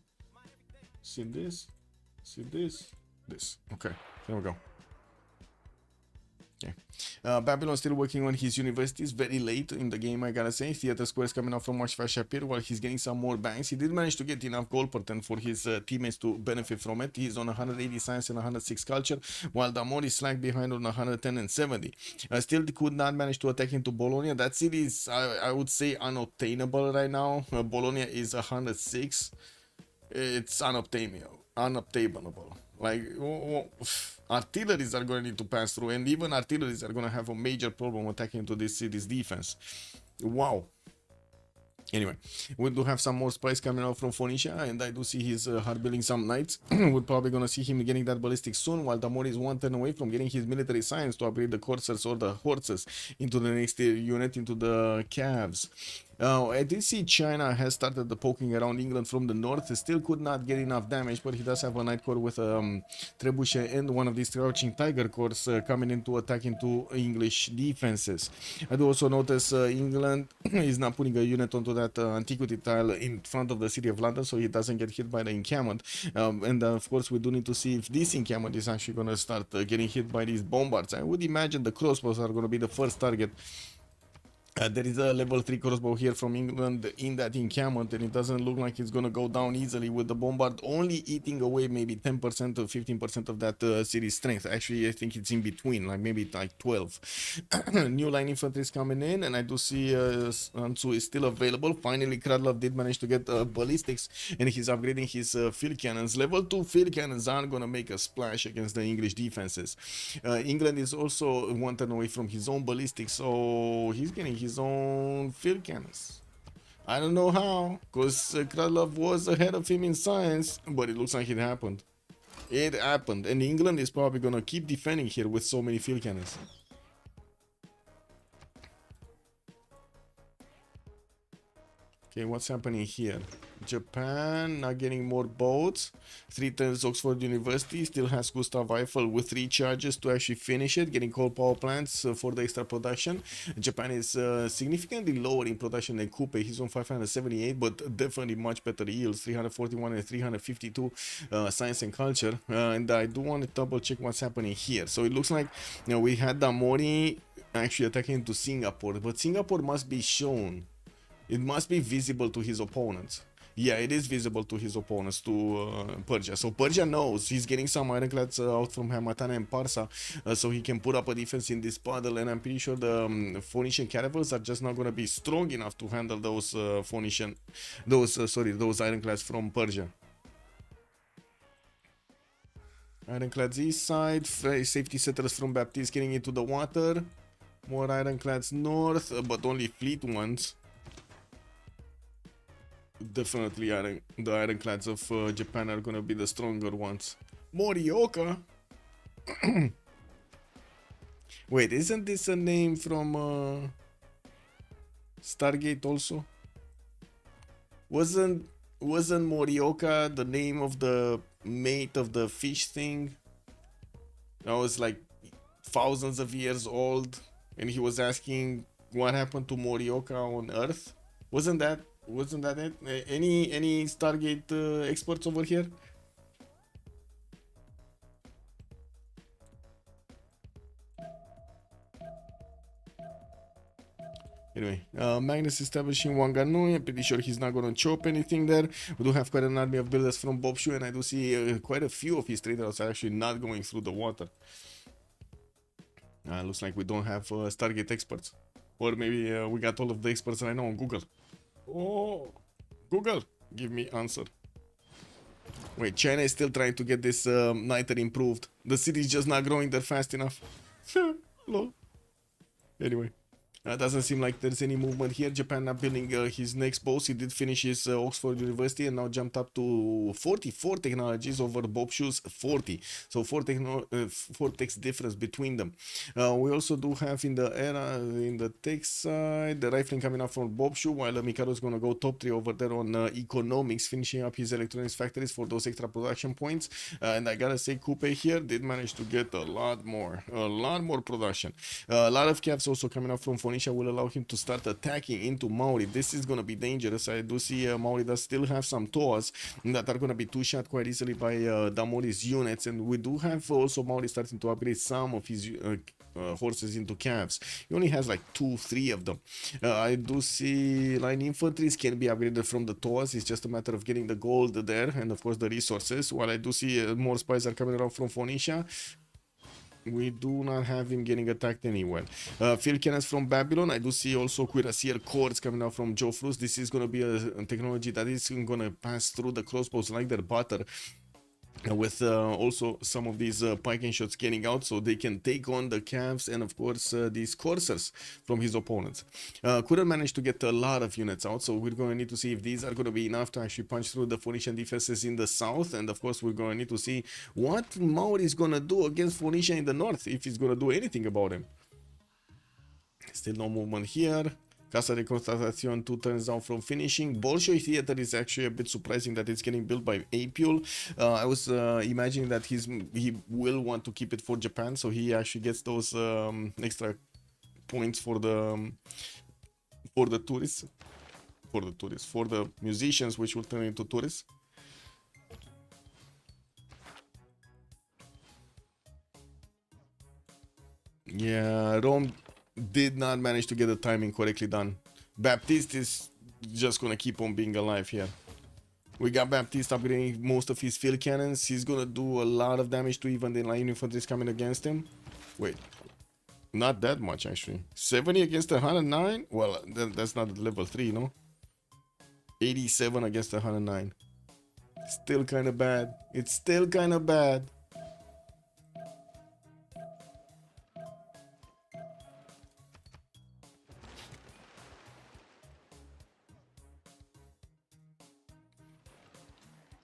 Speaker 6: see this, this. Okay, there we go. Okay. Babylon still working on his universities very late in the game, I gotta say. Theater squares coming out from Moshfa Shapir while he's getting some more banks. He did manage to get enough gold per turn for his teammates to benefit from it. He's on 180 science and 106 culture, while Damor is slack behind on 110 and 70. Still could not manage to attack into Bologna. That city is, I would say, unobtainable right now. Bologna is 106. It's unobtainable. Like, artilleries are going to need to pass through, and even artilleries are going to have a major problem attacking into this city's defense. Wow. Anyway, we do have some more spies coming out from Phoenicia, and I do see he's hard building some knights. We're probably going to see him getting that ballistic soon, while Damor is 1 turn away from getting his military science to upgrade the coursers or the horses into the next unit, into the calves. I did see China has started the poking around England from the north. He still could not get enough damage, but he does have a Night Corps with Trebuchet and one of these Crouching Tiger Corps coming in to attack into English defenses. I do also notice England is not putting a unit onto that antiquity tile in front of the city of London, so he doesn't get hit by the encampment. And of course, we do need to see if this encampment is actually going to start getting hit by these bombards. I would imagine the crossbows are going to be the first target. There is a level 3 crossbow here from England in that encampment, and it doesn't look like it's going to go down easily, with the bombard only eating away maybe 10% or 15% of that city's strength. Actually, I think it's in between, like maybe like 12. New line infantry is coming in, and I do see Ansu is still available. Finally, Krudlov did manage to get ballistics, and he's upgrading his field cannons. Level 2 field cannons aren't going to make a splash against the English defenses. England is also 1 turn away from his own ballistics, so he's getting his own field cannons. I don't know how, because Krudlov was ahead of him in science, but it looks like it happened. It happened, and England is probably going to keep defending here with so many field cannons. Okay, what's happening here? Japan not getting more boats. 3 turns Oxford University still has Gustav Eiffel with 3 charges to actually finish it, getting coal power plants for the extra production. Japan is significantly lower in production than Kupe. He's on 578, but definitely much better yields, 341 and 352 science and culture. And I do want to double check what's happening here. So it looks like, you know, we had Damori actually attacking into Singapore, but Singapore must be shown. It must be visible to his opponents. Yeah, it is visible to his opponents, to Persia. So Persia knows he's getting some ironclads out from Hamatana and Parsa, so he can put up a defense in this puddle. And I'm pretty sure the Phoenician caravels are just not going to be strong enough to handle those those ironclads from Persia. Ironclads east side, safety settlers from Baptiste getting into the water. More ironclads north, but only fleet ones. Definitely the ironclads of Japan are gonna be the stronger ones. Morioka? Wait, isn't this a name from Stargate also? Wasn't Morioka the name of the mate of the fish thing? That was like thousands of years old, and he was asking what happened to Morioka on Earth. Wasn't that it? Any Stargate experts over here? Anyway, Magnus establishing Wanganui. I'm pretty sure he's not going to chop anything there. We do have quite an army of builders from Bobshu, and I do see quite a few of his traders are actually not going through the water. Looks like we don't have Stargate experts. Or maybe we got all of the experts that I know on Google. Oh, Google, give me answer. Wait, China is still trying to get this niter improved. The city is just not growing there fast enough. Lol. Anyway. Doesn't seem like there's any movement here. Japan not building his next boss. He did finish his Oxford University and now jumped up to 44 technologies over Bobshu's 40. So 4 techs difference between them. We also do have in the tech side, the rifling coming up from Bobshu, while Mikado is going to go top 3 over there on economics, finishing up his electronics factories for those extra production points. And I gotta say, Coupe here did manage to get a lot more production. A lot of caps also coming up from Phoenicia will allow him to start attacking into Maori. This is going to be dangerous. I do see Maori does still have some Toas that are going to be two-shot quite easily by Damori's units, and we do have also Maori starting to upgrade some of his horses into calves. He only has like 2-3 of them. I do see line infantries can be upgraded from the Toas. It's just a matter of getting the gold there and of course the resources, while I do see more spies are coming around from Phoenicia. We do not have him getting attacked anywhere. Field cannons from Babylon. I do see also cuirassier cords coming out from Jofrus. This is going to be a technology that is going to pass through the crossbows like their butter. With also some of these piking shots getting out, so they can take on the calves and of course these coursers from his opponents. Couldn't manage to get a lot of units out, so we're going to need to see if these are going to be enough to actually punch through the Phoenician defenses in the south, and of course we're going to need to see what Maori is going to do against Phoenicia in the north, if he's going to do anything about him. Still no movement here. Casa de Constatacion 2 turns down from finishing. Bolshoi Theater is actually a bit surprising that it's getting built by Apule. I was imagining that he will want to keep it for Japan, so he actually gets those extra points for the tourists. For the musicians, which will turn into tourists. Yeah, Rome did not manage to get the timing correctly done. Baptiste is just gonna keep on being alive here. We got Baptiste upgrading most of his field cannons. He's gonna do a lot of damage to even the line infantry coming against him. Wait, not that much actually. 70 against 109? Well, that's not level 3, no? 87 against 109. Still kind of bad. It's still kind of bad.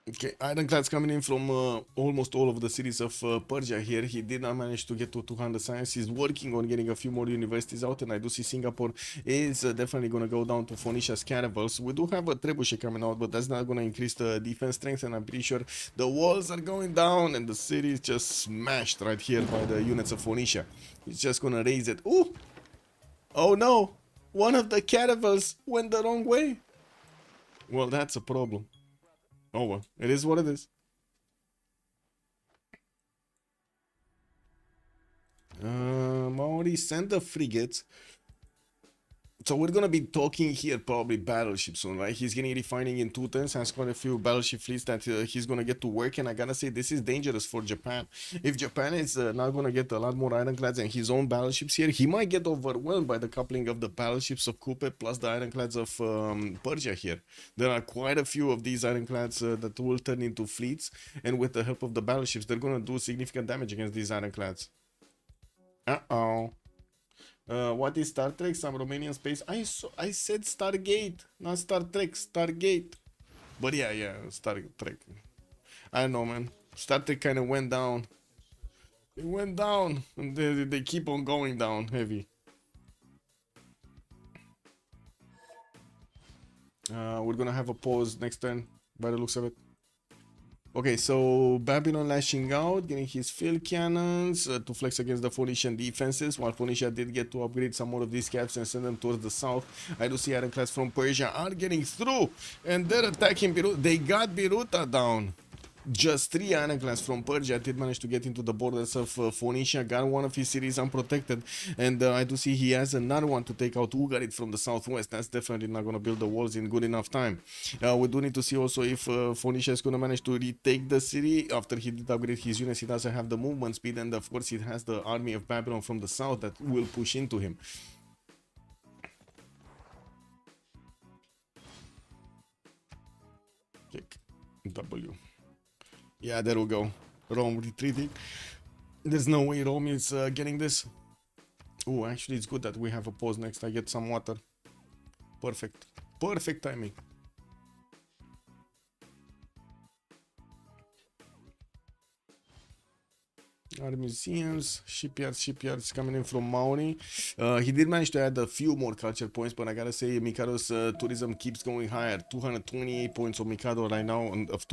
Speaker 6: Okay, ironclads coming in from almost all of the cities of Persia here. He did not manage to get to 200 science. He's working on getting a few more universities out, and I do see Singapore is definitely going to go down to Phoenicia's caravels. We do have a trebuchet coming out, but that's not going to increase the defense strength, and I'm pretty sure the walls are going down, and the city is just smashed right here by the units of Phoenicia. He's just going to raise it. Ooh! Oh no! One of the caravels went the wrong way. Well, that's a problem. Oh well, it is what it is. Maori sent the frigates So we're gonna be talking here probably battleships soon, right? He's getting refining in 2 turns, has quite a few battleship fleets that he's gonna get to work, and I gotta say this is dangerous for Japan. If Japan is not gonna get a lot more ironclads and his own battleships here, he might get overwhelmed by the coupling of the battleships of Kupe plus the ironclads of Persia here. There are quite a few of these ironclads that will turn into fleets, and with the help of the battleships, they're gonna do significant damage against these ironclads. Uh-oh. What is Star Trek? Some Romanian space. I said Stargate, not Star Trek. Stargate. But yeah, Star Trek. I don't know, man. Star Trek kind of went down. It went down, and they keep on going down heavy. We're gonna have a pause next turn, by the looks of it. Okay, so Babylon lashing out, getting his field cannons to flex against the Phoenician defenses, while Phoenicia did get to upgrade some more of these caps and send them towards the south. I do see ironclads from Persia are getting through, and they're attacking Beirut. They got Beiruta down. Just 3 ironclads from Persia did manage to get into the borders of Phoenicia, got one of his cities unprotected, and I do see he has another one to take out Ugarit from the southwest. That's definitely not going to build the walls in good enough time. We do need to see also if Phoenicia is going to manage to retake the city. After he did upgrade his units, he doesn't have the movement speed, and of course it has the army of Babylon from the south that will push into him. Click W. Yeah, there we go. Rome retreating. There's no way Rome is getting this. Oh, actually, it's good that we have a pause next. I get some water. Perfect. Perfect timing. Our museums, shipyards coming in from Maori. He did manage to add a few more culture points, but I gotta say Mikado's tourism keeps going higher. 228 points of Mikado right now of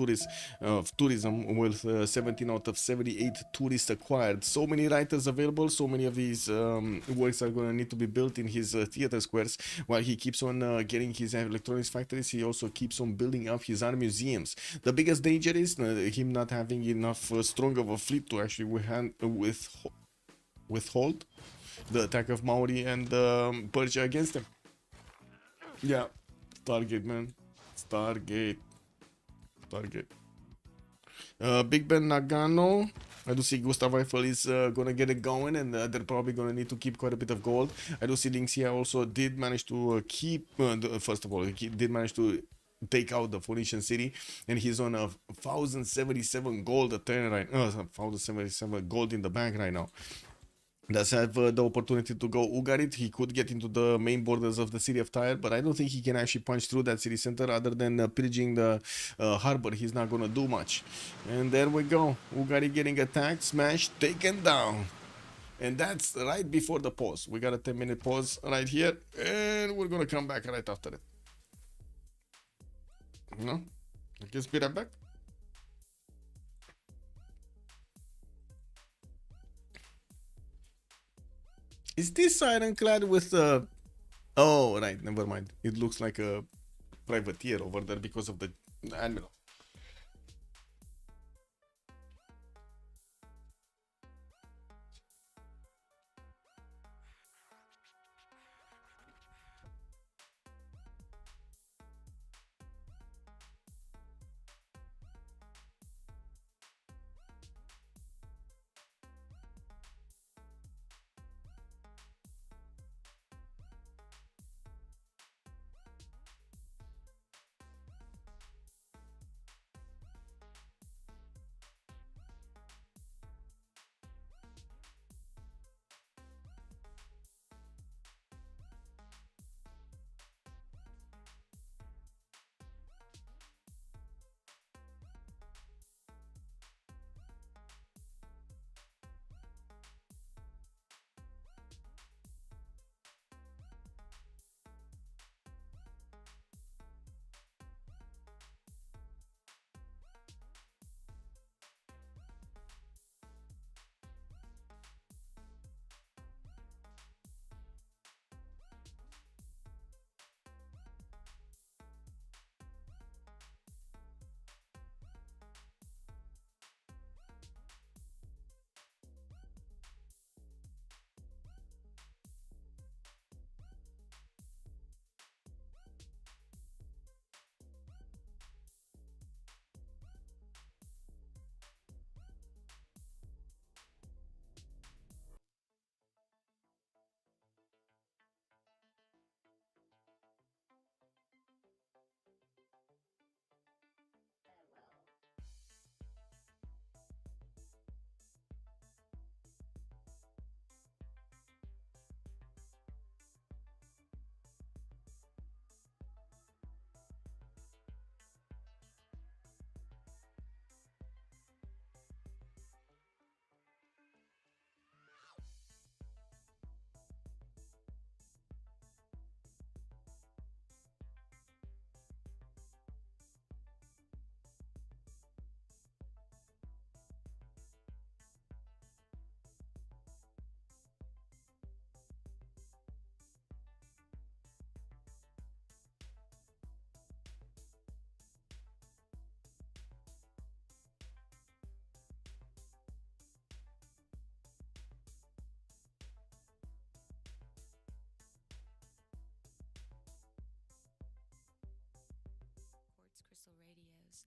Speaker 6: tourism with 17 out of 78 tourists acquired. So many writers available, so many of these works are gonna need to be built in his theater squares. While he keeps on getting his electronics factories, he also keeps on building up his art museums. The biggest danger is him not having enough strong of a fleet to actually withhold the attack of Maori and Persia against him. Yeah, Stargate, man. Stargate. Big Ben Nagano. I do see Gustav Eiffel is gonna get it going, and they're probably gonna need to keep quite a bit of gold. I do see Lingxia also did manage to keep. First of all, he did manage to take out the Phoenician city, and he's on 1,077 gold a turn right now. 1,077 gold in the bank right now. Does have the opportunity to go Ugarit. He could get into the main borders of the city of Tyre, but I don't think he can actually punch through that city center other than pillaging the harbor. He's not gonna do much. And there we go. Ugarit getting attacked, smashed, taken down. And that's right before the pause. We got a 10-minute pause right here, and we're gonna come back right after it. No? I guess be right back. Is this ironclad with a... Oh, right, never mind. It looks like a privateer over there because of the admiral.
Speaker 5: Crystal Radios.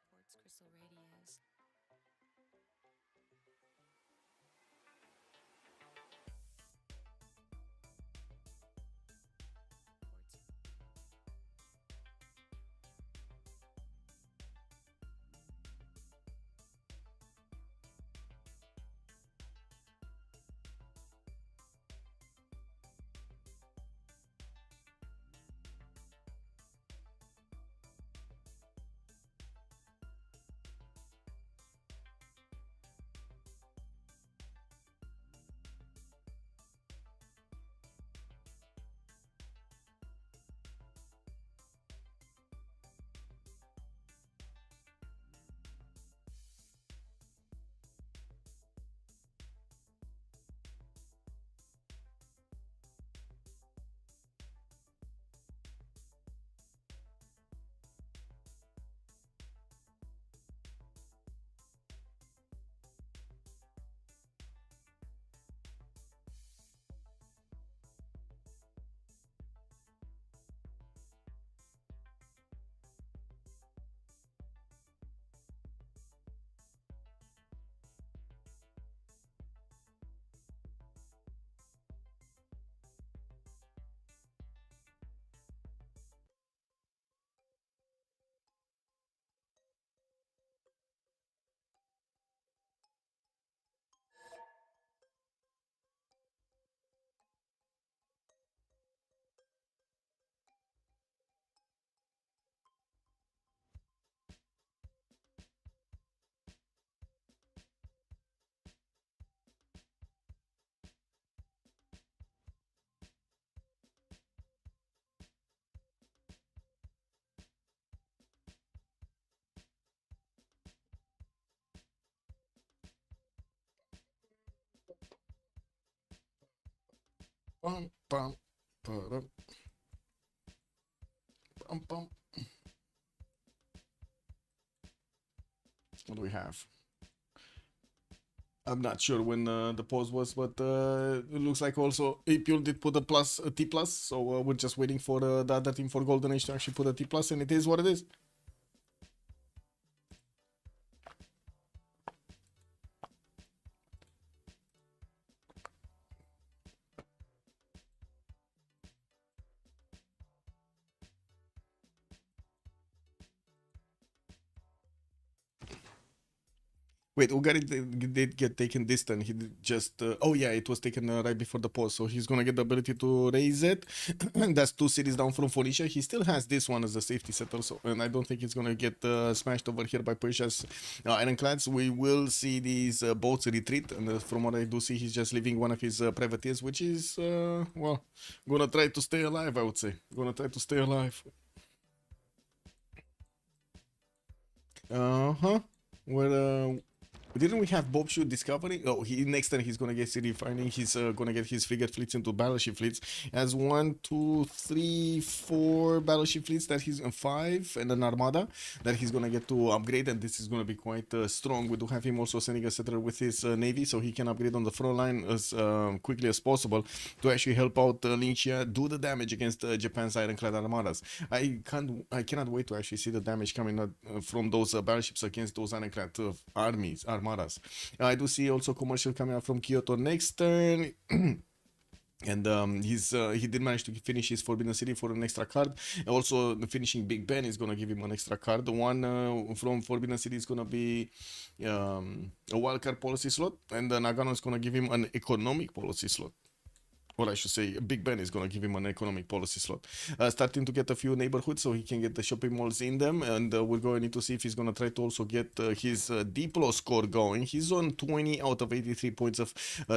Speaker 5: Ports Crystal Radios. Ports.
Speaker 6: Bum, bum, ba-dum. Bum, bum. What do we have? I'm not sure when the pause was, but it looks like also Apple did put a T plus, so we're just waiting for the other team for Golden Age to actually put a T plus, and it is what it is. Wait, Ugari did get taken this turn. He did just. Oh, yeah, it was taken right before the pause. So he's going to get the ability to raise it. That's 2 cities down from Phoenicia. He still has this one as a safety setter. So, and I don't think he's going to get smashed over here by Persia's ironclads. We will see these boats retreat. And from what I do see, he's just leaving one of his privateers, which is, well, going to try to stay alive, I would say. Going to try to stay alive. Uh-huh. Well, didn't we have Bob shoot Discovery? Oh, next turn he's gonna get city finding. He's gonna get his frigate fleets into battleship fleets. Has 1, 2, 3, 4 battleship fleets that he's 5 and an armada that he's gonna get to upgrade, and this is gonna be quite strong. We do have him also sending a settler with his navy, so he can upgrade on the front line as quickly as possible to actually help out Lynchia do the damage against Japan's ironclad armadas. I cannot wait to actually see the damage coming from those battleships against those ironclad armadas. I do see also commercial coming out from Kyoto next turn. And he did manage to finish his Forbidden City for an extra card. Also, the finishing Big Ben is gonna give him an extra card. The one from Forbidden City is gonna be a wildcard policy slot, and Nagano is gonna give him an economic policy slot. Or I should say, Big Ben is going to give him an economic policy slot. Starting to get a few neighborhoods so he can get the shopping malls in them. And we're going to need to see if he's going to try to also get his Diplo score going. He's on 20 out of 83 points of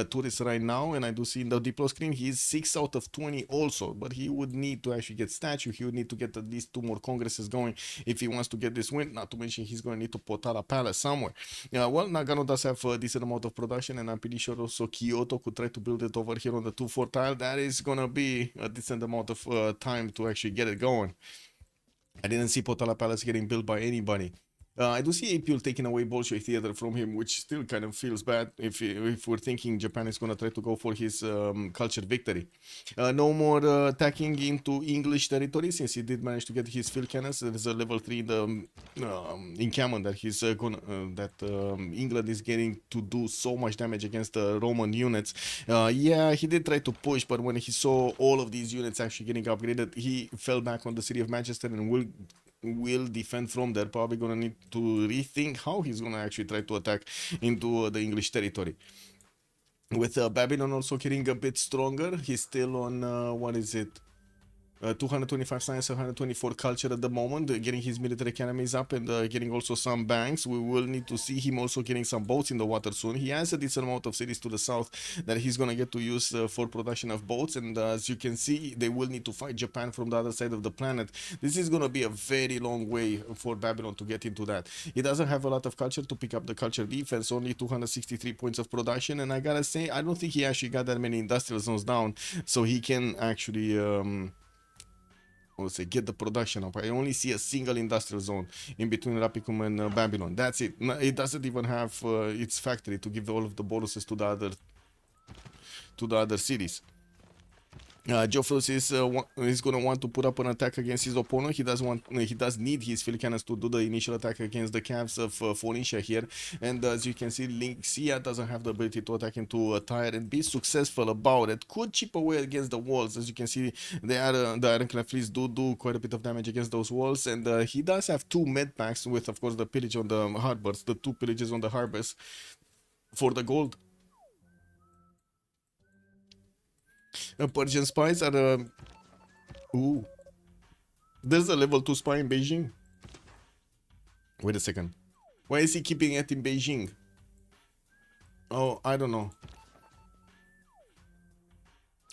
Speaker 6: tourists right now. And I do see in the Diplo screen, he's 6 out of 20 also. But he would need to actually get statue. He would need to get at least 2 more congresses going if he wants to get this win. Not to mention he's going to need to Potala Palace somewhere. Well, Nagano does have a decent amount of production. And I'm pretty sure also Kyoto could try to build it over here on the 2-4 tile. That is gonna be a decent amount of time to actually get it going. I didn't see Potala Palace getting built by anybody. I do see APL taking away Bolshoi Theater from him, which still kind of feels bad if we're thinking Japan is going to try to go for his culture victory. No more attacking into English territory, since he did manage to get his field cannons. There's a level 3 in the encampment that he's England is getting to do so much damage against the Roman units. Yeah, he did try to push, but when he saw all of these units actually getting upgraded, he fell back on the city of Manchester and will defend from there. Probably gonna need to rethink how he's gonna actually try to attack into the English territory. With Babylon also getting a bit stronger, he's still on what is it? 225 science, 124 culture at the moment, getting his military academies up and getting also some banks. We will need to see him also getting some boats in the water soon. He has a decent amount of cities to the south that he's gonna get to use for production of boats, and as you can see, they will need to fight Japan from the other side of the planet. This is gonna be a very long way for Babylon to get into that. He doesn't have a lot of culture to pick up the culture defense, only 263 points of production, and I gotta say, I don't think he actually got that many industrial zones down, so he can actually get the production up. I only see a single industrial zone in between Rapicum and Babylon. That's it. It doesn't even have its factory to give all of the bonuses to the other cities. Joffrus is gonna want to put up an attack against his opponent. He does need his field cannons to do the initial attack against the calves of Phoenicia here. And as you can see, Linxia doesn't have the ability to attack into a tire and be successful about it. Could chip away against the walls. As you can see, the Ironclad fleets do quite a bit of damage against those walls. And he does have 2 med packs with, of course, the pillage on the harbors, the 2 pillages on the harbors for the gold. Persian spies are ooh, there's a level 2 spy in Beijing. Wait a second, why is he keeping it in Beijing? Oh, I don't know.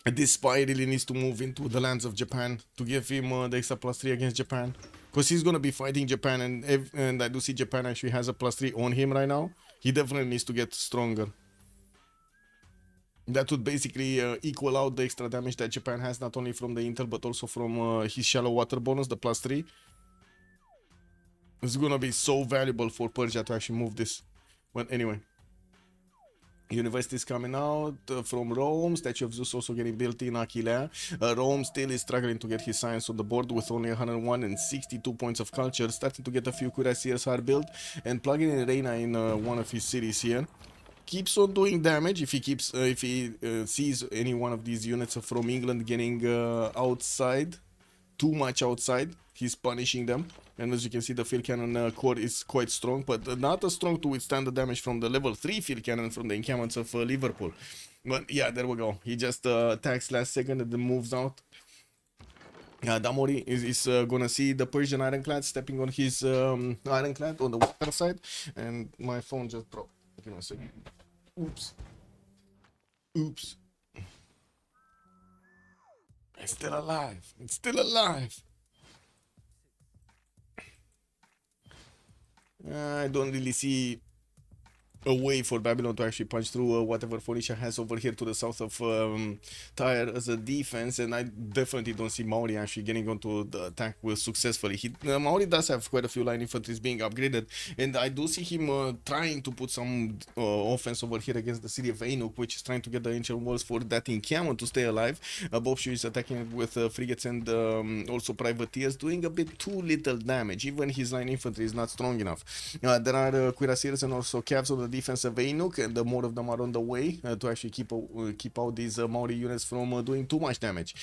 Speaker 6: This spy really needs to move into the lands of Japan to give him the extra +3 against Japan, because he's gonna be fighting Japan, and I do see Japan actually has a +3 on him right now. He definitely needs to get stronger. That would basically equal out the extra damage that Japan has, not only from the intel but also from his shallow water bonus, the +3. It's gonna be so valuable for Persia to actually move this. But anyway, university is coming out from Rome. Statue of Zeus also getting built in Aquilea. Rome still is struggling to get his science on the board with only 101 and 62 points of culture. Starting to get a few cuirassiers hard built and plugging in Reina in one of his cities here. Keeps on doing damage if he sees any one of these units from England getting outside, too much outside. He's punishing them, and as you can see, the field cannon core is quite strong, but not as strong to withstand the damage from the level 3 field cannon from the encampments of Liverpool. But yeah, there we go. He just attacks last second and then moves out. Damori is gonna see the Persian ironclad stepping on his ironclad on the water side, and my phone just broke. Give me a second. Oops. Oops. It's still alive. It's still alive. I don't really see a way for Babylon to actually punch through whatever Phoenicia has over here to the south of Tyre as a defense, and I definitely don't see Maori actually getting onto the attack successfully. Maori does have quite a few line infantries being upgraded, and I do see him trying to put some offense over here against the city of Ainuk, which is trying to get the ancient walls for that encampment to stay alive. Bobshu is attacking it with frigates and also privateers, doing a bit too little damage. Even his line infantry is not strong enough. There are cuirassiers and also calves on the defensive Anuk, and more of them are on the way to actually keep out these Maori units from doing too much damage.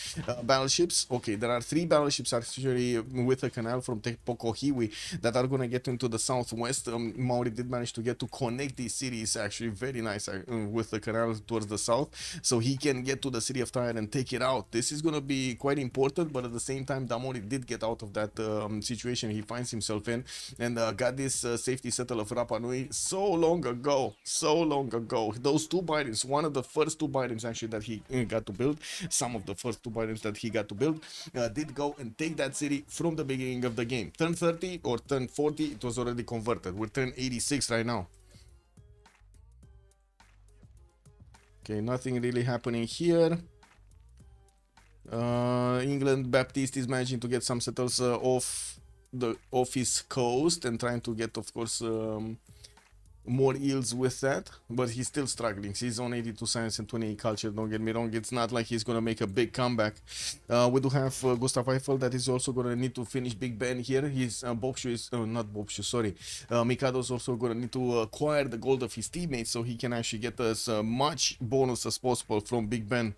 Speaker 6: Battleships, okay, there are 3 battleships actually with a canal from Te Pokohiwi that are going to get into the southwest. Maori did manage to get to connect these cities actually very nice with the canal towards the south, so he can get to the city of Tyre and take it out. This is going to be quite important, but at the same time, Damori did get out of that situation he finds himself in, and got this safety settle of Rapa Nui so long ago. Those 2 biomes, one of the first 2 biomes actually that he got to build, some of the first 2 biomes that he got to build, did go and take that city from the beginning of the game. Turn 30 or turn 40, it was already converted. We're turn 86 right now. Okay, nothing really happening here. England Baptiste is managing to get some settles off his coast and trying to get, of course, more yields with that, but he's still struggling. He's on 82 science and 28 culture, don't get me wrong. It's not like he's gonna make a big comeback. We do have Gustav Eiffel that is also gonna need to finish Big Ben here. His Bobshu is not Bobshu, sorry. Mikado's also gonna need to acquire the gold of his teammates so he can actually get as much bonus as possible from Big Ben.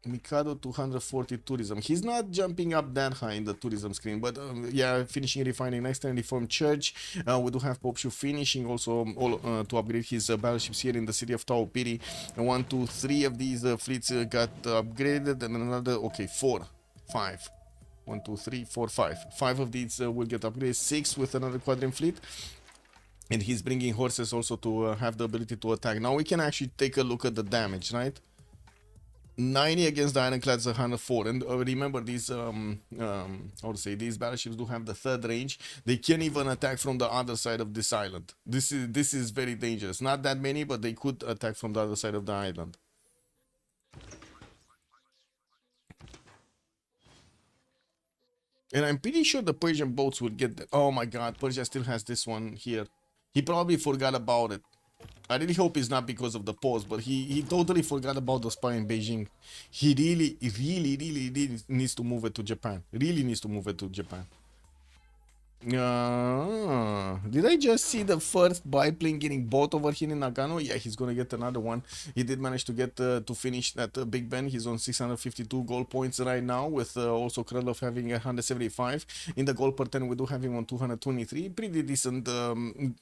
Speaker 6: Mikado 240 tourism. He's not jumping up that high in the tourism screen, but yeah, finishing refining next time reformed church. We do have Popshu finishing also to upgrade his battleships here in the city of Taupiri. 1, 2, 3 of these fleets got upgraded, and another 4, 5. 1, 2, 3, 4, 5. 5 of these will get upgraded. 6 with another quadrant fleet. And he's bringing horses also to have the ability to attack. Now we can actually take a look at the damage, right? 90 against the Ironclads, 104. And remember, these these battleships do have the 3rd range. They can't even attack from the other side of this island. This is very dangerous. Not that many, but they could attack from the other side of the island. And I'm pretty sure the Persian boats will get that. Oh my god, Persia still has this one here. He probably forgot about it. I really hope it's not because of the pause, but he totally forgot about the spy in Beijing. He really needs to move it to Japan. Really needs to move it to Japan. Did I just see the first biplane getting bought over here in Nagano? Yeah, he's gonna get another one. He did manage to get to finish that Big Ben. He's on 652 gold points right now, with also Krylov having 175. In the gold per 10, we do have him on 223. Pretty decent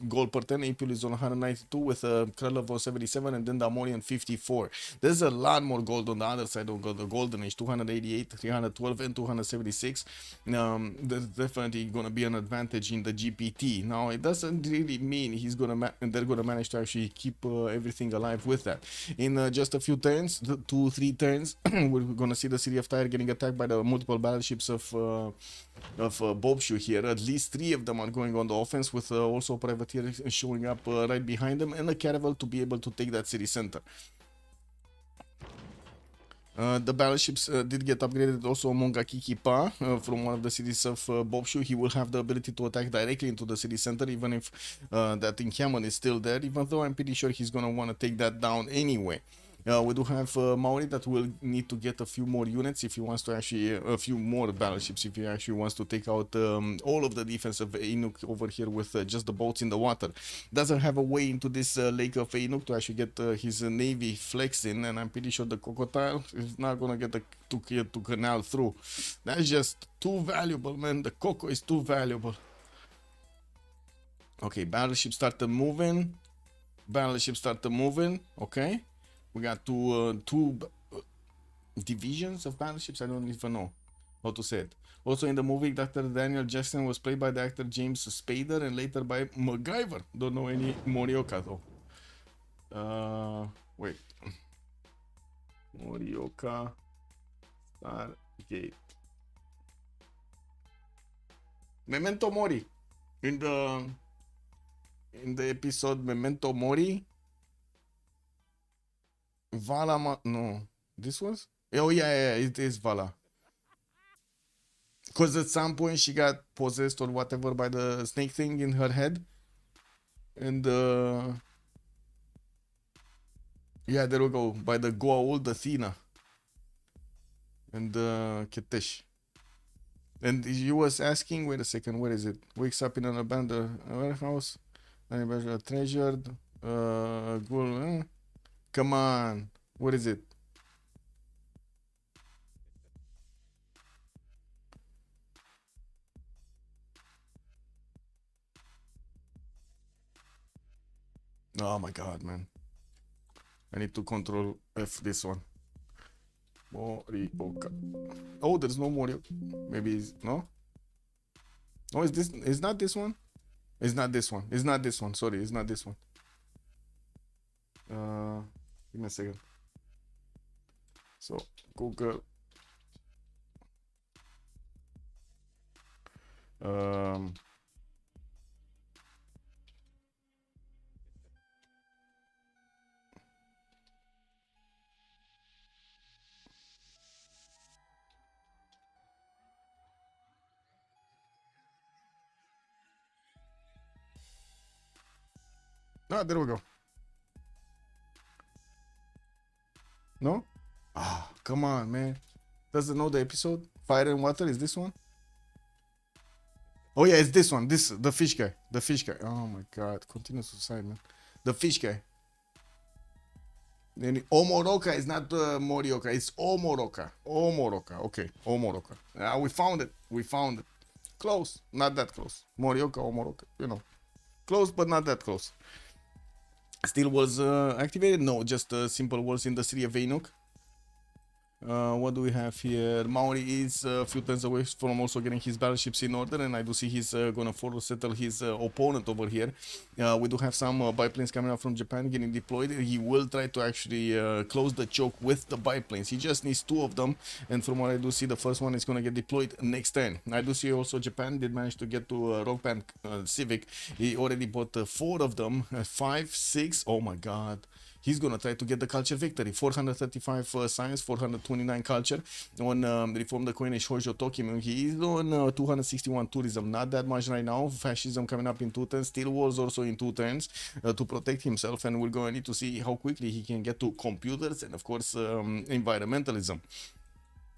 Speaker 6: gold per 10. Apul is on 192 with Krylov on 77, and then the Amori on 54. There's a lot more gold on the other side of the golden age, 288, 312, and 276. There's definitely gonna be an advantage in the GPT. Now it doesn't really mean they're gonna manage to actually keep everything alive with that. In just a few turns, 2-3 turns, we're gonna see the city of Tyre getting attacked by the multiple battleships of Bobshu here. At least 3 of them are going on the offense, with also privateer showing up right behind them, and a caravel to be able to take that city center. The battleships did get upgraded also. Mongakikipa from one of the cities of Bobshu. He will have the ability to attack directly into the city center, even if that encampment is still there, even though I'm pretty sure he's going to want to take that down anyway. We do have Maori that will need to get a few more units if he wants to actually, a few more battleships if he actually wants to take out all of the defense of Inuk over here with just the boats in the water. Doesn't have a way into this lake of Inuk to actually get his navy flexing, and I'm pretty sure the crocodile is not gonna get to canal through. That's just too valuable, man. The coco is too valuable. Okay, battleship started moving. Okay. We got two divisions of battleships. I don't even know how to say it. Also in the movie, Dr. Daniel Jackson was played by the actor James Spader, and later by MacGyver. Don't know any Morioka though. Wait. Morioka Stargate. Memento Mori. In the episode Memento Mori, Vala, no, this was? Oh yeah, it is Vala. Because at some point she got possessed or whatever by the snake thing in her head. And yeah, there we go, by the Goa'uld Athena. And Ketesh. And you was asking, wait a second, where is it? Wakes up in an abandoned warehouse, treasured, come on, what is it? Oh my god, man. I need to control F this one. Morioka. Oh, there's no Morio. Maybe it's, no? Oh, is this, is not this one? It's not this one. It's not this one. Sorry, it's not this one. Give me a second. So, Google. Um, there we go. No? Ah, come on, man. Doesn't know the episode? Fire and Water is this one? Oh yeah, it's this one. This, the fish guy. The fish guy. Oh my god. Continuous suicide, man. The fish guy. Then Omoroka is not Morioka. It's Omoroka. Omoroka. Okay, Omoroka. We found it. We found it. Close. Not that close. Morioka, Omoroka. You know. Close, but not that close. Still was activated? No, just simple walls in the city of Veinuk. What do we have here? Maori is a few turns away from also getting his battleships in order, and I do see he's gonna follow settle his opponent over here. We do have some biplanes coming out from Japan getting deployed. He will try to actually close the choke with the biplanes. He just needs 2 of them, and from what I do see, the first one is gonna get deployed next turn. I do see also Japan did manage to get to Rock Band Civic. He already bought 4 of them, 5, 6. Oh my god. He's gonna try to get the culture victory. 435 science, 429 culture on Reform the Coinage Hojo Tokyo. He is on 261 tourism, not that much right now. Fascism coming up in 2 turns. Steel Wars also in 2 turns to protect himself, and we're going to need to see how quickly he can get to computers and of course environmentalism.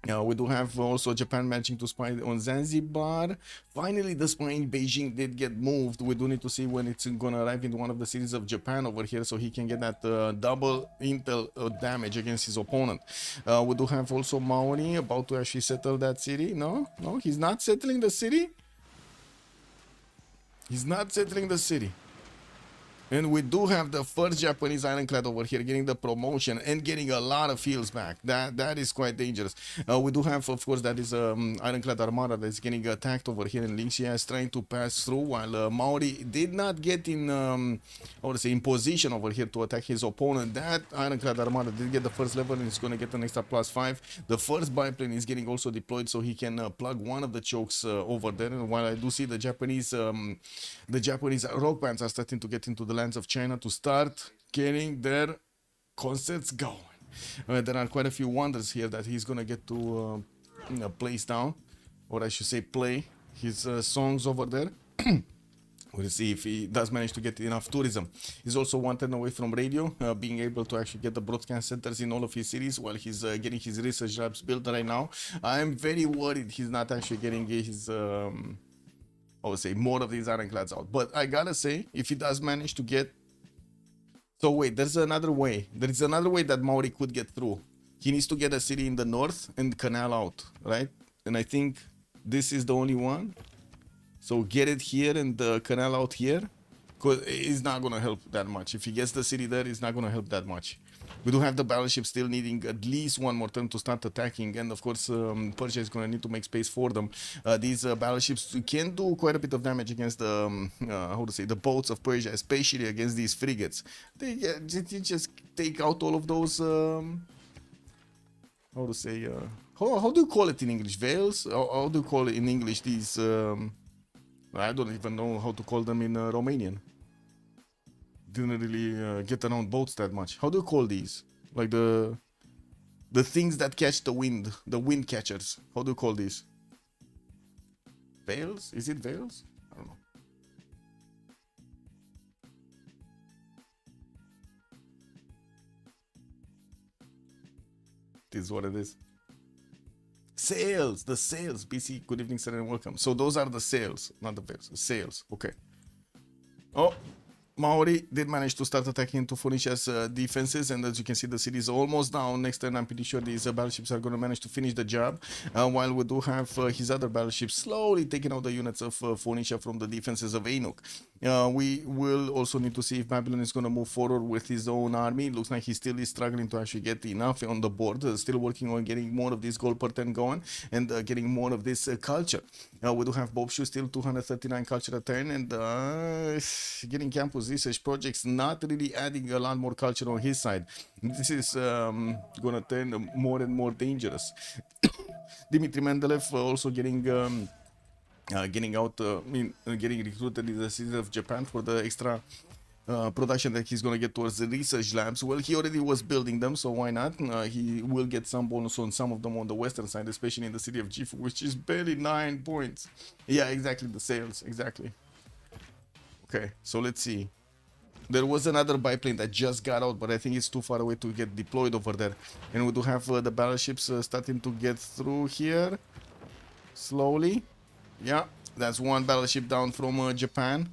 Speaker 6: We do have also Japan managing to spy on Zanzibar. Finally, the spy in Beijing did get moved. We do need to see when it's gonna arrive in one of the cities of Japan over here, so he can get that double intel damage against his opponent. We do have also Maori about to actually settle that city. No, he's not settling the city. He's not settling the city. And we do have the first Japanese ironclad over here getting the promotion and getting a lot of fields back. That is quite dangerous. We do have, of course, that is ironclad armada that's getting attacked over here in Linxia, is trying to pass through, while Maori did not get in, I would say, in position over here to attack his opponent. That ironclad armada did get the first level and it's going to get an extra +5. The first biplane is getting also deployed so he can plug one of the chokes over there. And while I do see the Japanese rock bands are starting to get into the lands of China to start getting their concerts going. There are quite a few wonders here that he's gonna get to place down, or I should say play his songs over there. We'll see if he does manage to get enough tourism. He's also 1 turn away from radio, being able to actually get the broadcast centers in all of his cities while he's getting his research labs built right now. I'm very worried he's not actually getting his I would say more of these ironclads out. But I gotta say, if he does manage to get... So wait, there's another way. There is another way that Maori could get through. He needs to get a city in the north and canal out, right? And I think this is the only one. So get it here and the canal out here. Because it's not gonna help that much. If he gets the city there, it's not gonna help that much. We do have the battleship still needing at least 1 more turn to start attacking, and of course Persia is going to need to make space for them. These battleships can do quite a bit of damage against the how to say, the boats of Persia, especially against these frigates. They just take out all of those how to say, how do you call it in English? Veils? How do you call it in English these I don't even know how to call them in Romanian. Didn't really get around boats that much. How do you call these? Like the things that catch the wind catchers. How do you call these? Veils? Is it veils? I don't know. This is what it is. Sales, the sales. BC, good evening, sir, and welcome. So those are the sales, not the bears. Sales. Okay. Oh, Maori did manage to start attacking into Phoenicia's defenses, and as you can see, the city is almost down. Next turn, I'm pretty sure these battleships are going to manage to finish the job, while we do have his other battleships slowly taking out the units of Phoenicia from the defenses of Anuk. We will also need to see if Babylon is going to move forward with his own army. Looks like he still is struggling to actually get enough on the board, still working on getting more of this gold per 10 going, and getting more of this culture. We do have Bobshu still 239 culture a turn, and getting campus research projects not really adding a lot more culture on his side. This is gonna turn more and more dangerous. Dimitri Mendeleev also getting getting recruited in the city of Japan for the extra production that he's gonna get towards the research labs. Well, he already was building them, so why not? He will get some bonus on some of them on the western side, especially in the city of Gifu, which is barely 9 points. Yeah, exactly, the sales, exactly. Okay, so let's see. There was another biplane that just got out, but I think it's too far away to get deployed over there. And we do have the battleships starting to get through here. Slowly. Yeah, that's one battleship down from Japan.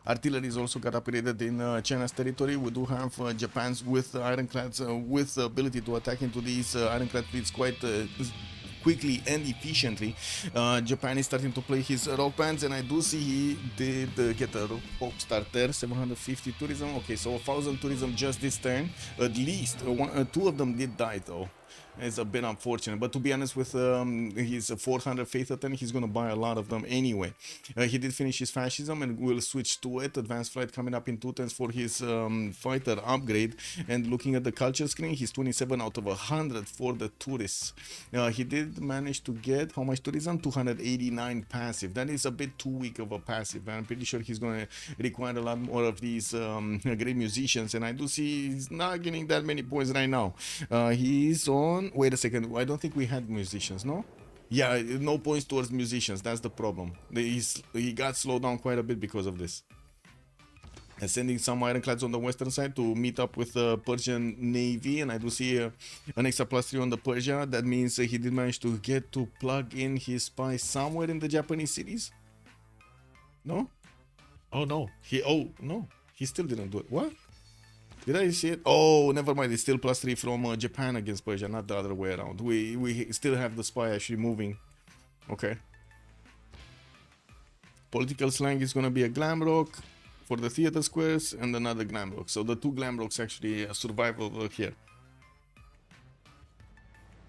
Speaker 6: Artillery is also got upgraded in China's territory. We do have Japan's with ironclads with the ability to attack into these ironclad fleets quite quickly and efficiently. Japan is starting to play his rock bands, and I do see he did get a rock starter, 750 tourism. Okay, so 1000 tourism just this turn. At least two of them did die though. It's a bit unfortunate, but to be honest, with his 400 faith attempt, he's gonna buy a lot of them anyway. He did finish his fascism, and we'll switch to it. Advanced flight coming up in 2 turns for his fighter upgrade. And looking at the culture screen, he's 27 out of 100 for the tourists. He did manage to get how much tourism? 289 passive. That is a bit too weak of a passive, and I'm pretty sure he's gonna require a lot more of these great musicians. And I do see he's not getting that many points right now. He's on. Wait a second. I don't think we had musicians, no? Yeah, no points towards musicians. That's the problem. He got slowed down quite a bit because of this. And sending some ironclads on the western side to meet up with the Persian Navy, and I do see an extra +3 on the Persia. That means he did manage to get to plug in his spy somewhere in the Japanese cities. No? Oh no. He still didn't do it. What? Did I see it? Oh, never mind. It's still +3 from Japan against Persia, not the other way around. We still have the spy actually moving. Okay. Political slang is gonna be a glam rock for the theater squares and another glam rock. So the 2 glam rocks actually survive over here.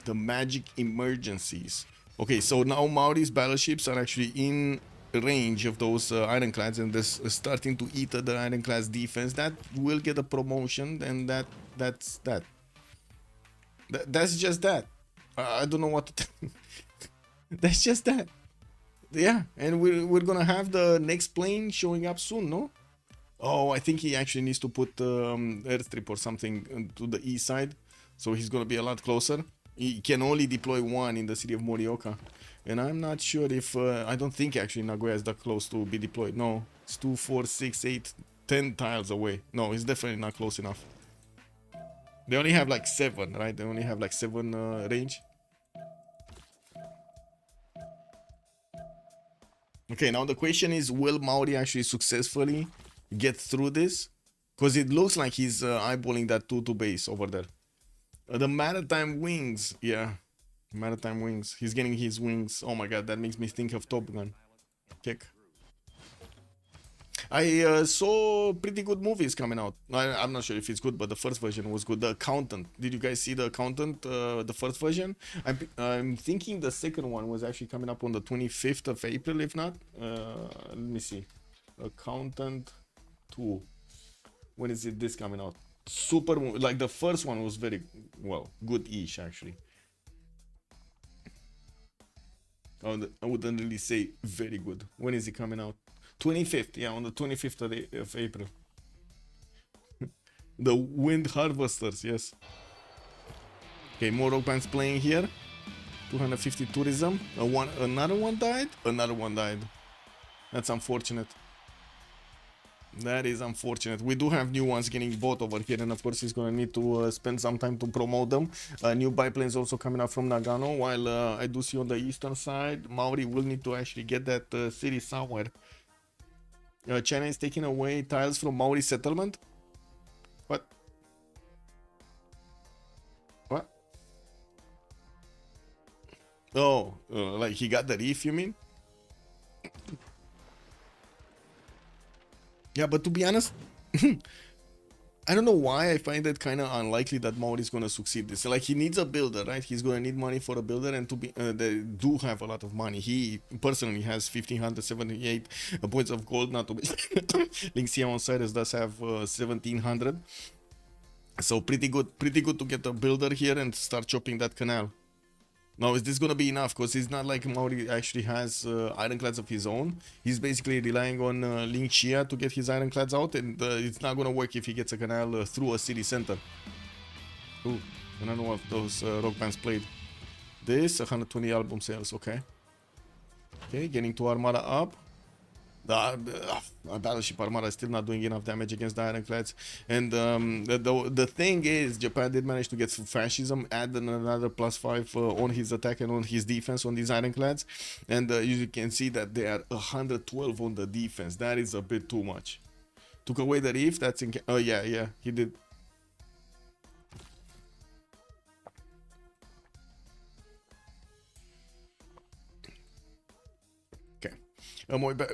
Speaker 6: The magic emergencies. Okay, so now Maori's battleships are actually in range of those ironclads, and this is starting to eat at the ironclads defense. That will get a promotion, and that's just that. I don't know what to that's just that. Yeah, and we're gonna have the next plane showing up soon, no? Oh, I think he actually needs to put airstrip or something to the east side, so he's gonna be a lot closer. He can only deploy 1 in the city of Morioka. And I'm not sure if, I don't think actually Nagoya is that close to be deployed. No, it's 2, 4, 6, 8, 10 tiles away. No, it's definitely not close enough. They only have like 7, right? They only have like 7 range. Okay, now the question is, will Maori actually successfully get through this? Because it looks like he's eyeballing that 2-2 base over there. The Maritime Wings, yeah. Maritime Wings. He's getting his wings. Oh my god, that makes me think of Top Gun. Kick. I saw pretty good movies coming out. I'm not sure if it's good, but the first version was good. The Accountant. Did you guys see The Accountant, the first version? I'm thinking the second one was actually coming up on the 25th of April, if not. Let me see. Accountant 2. When is this coming out? Super, like the first one was very, well, good-ish actually. I wouldn't really say very good. When is it coming out? 25th, yeah, on the 25th of April. The Wind Harvesters, yes. Okay, more rock bands playing here. 250 tourism. Another one died? Another one died. That's unfortunate. That is unfortunate. We do have new ones getting bought over here, and of course he's gonna need to spend some time to promote them. New biplanes also coming out from Nagano, while I do see on the eastern side, Maori will need to actually get that city somewhere. China is taking away tiles from Maori settlement. What? What? Oh, like he got the reef, you mean? Yeah, but to be honest, I don't know why I find it kind of unlikely that Maori is going to succeed this. Like, he needs a builder, right? He's going to need money for a builder, and to be they do have a lot of money. He personally has 1,578 points of gold, not to be Link on Cyrus does have 1,700. So pretty good to get a builder here and start chopping that canal. Now, is this gonna be enough? Because it's not like Maori actually has ironclads of his own. He's basically relying on Ling Xia to get his ironclads out, and it's not gonna work if he gets a canal through a city center. Ooh, another one of those rock bands played. This 120 album sales, okay. Okay, getting to Armada up. The Battleship Armada is still not doing enough damage against the ironclads, and the thing is, Japan did manage to get some fascism, add another +5 on his attack and on his defense on these ironclads, and you can see that they are 112 on the defense. That is a bit too much. Took away the reef. That's in. Oh yeah, he did.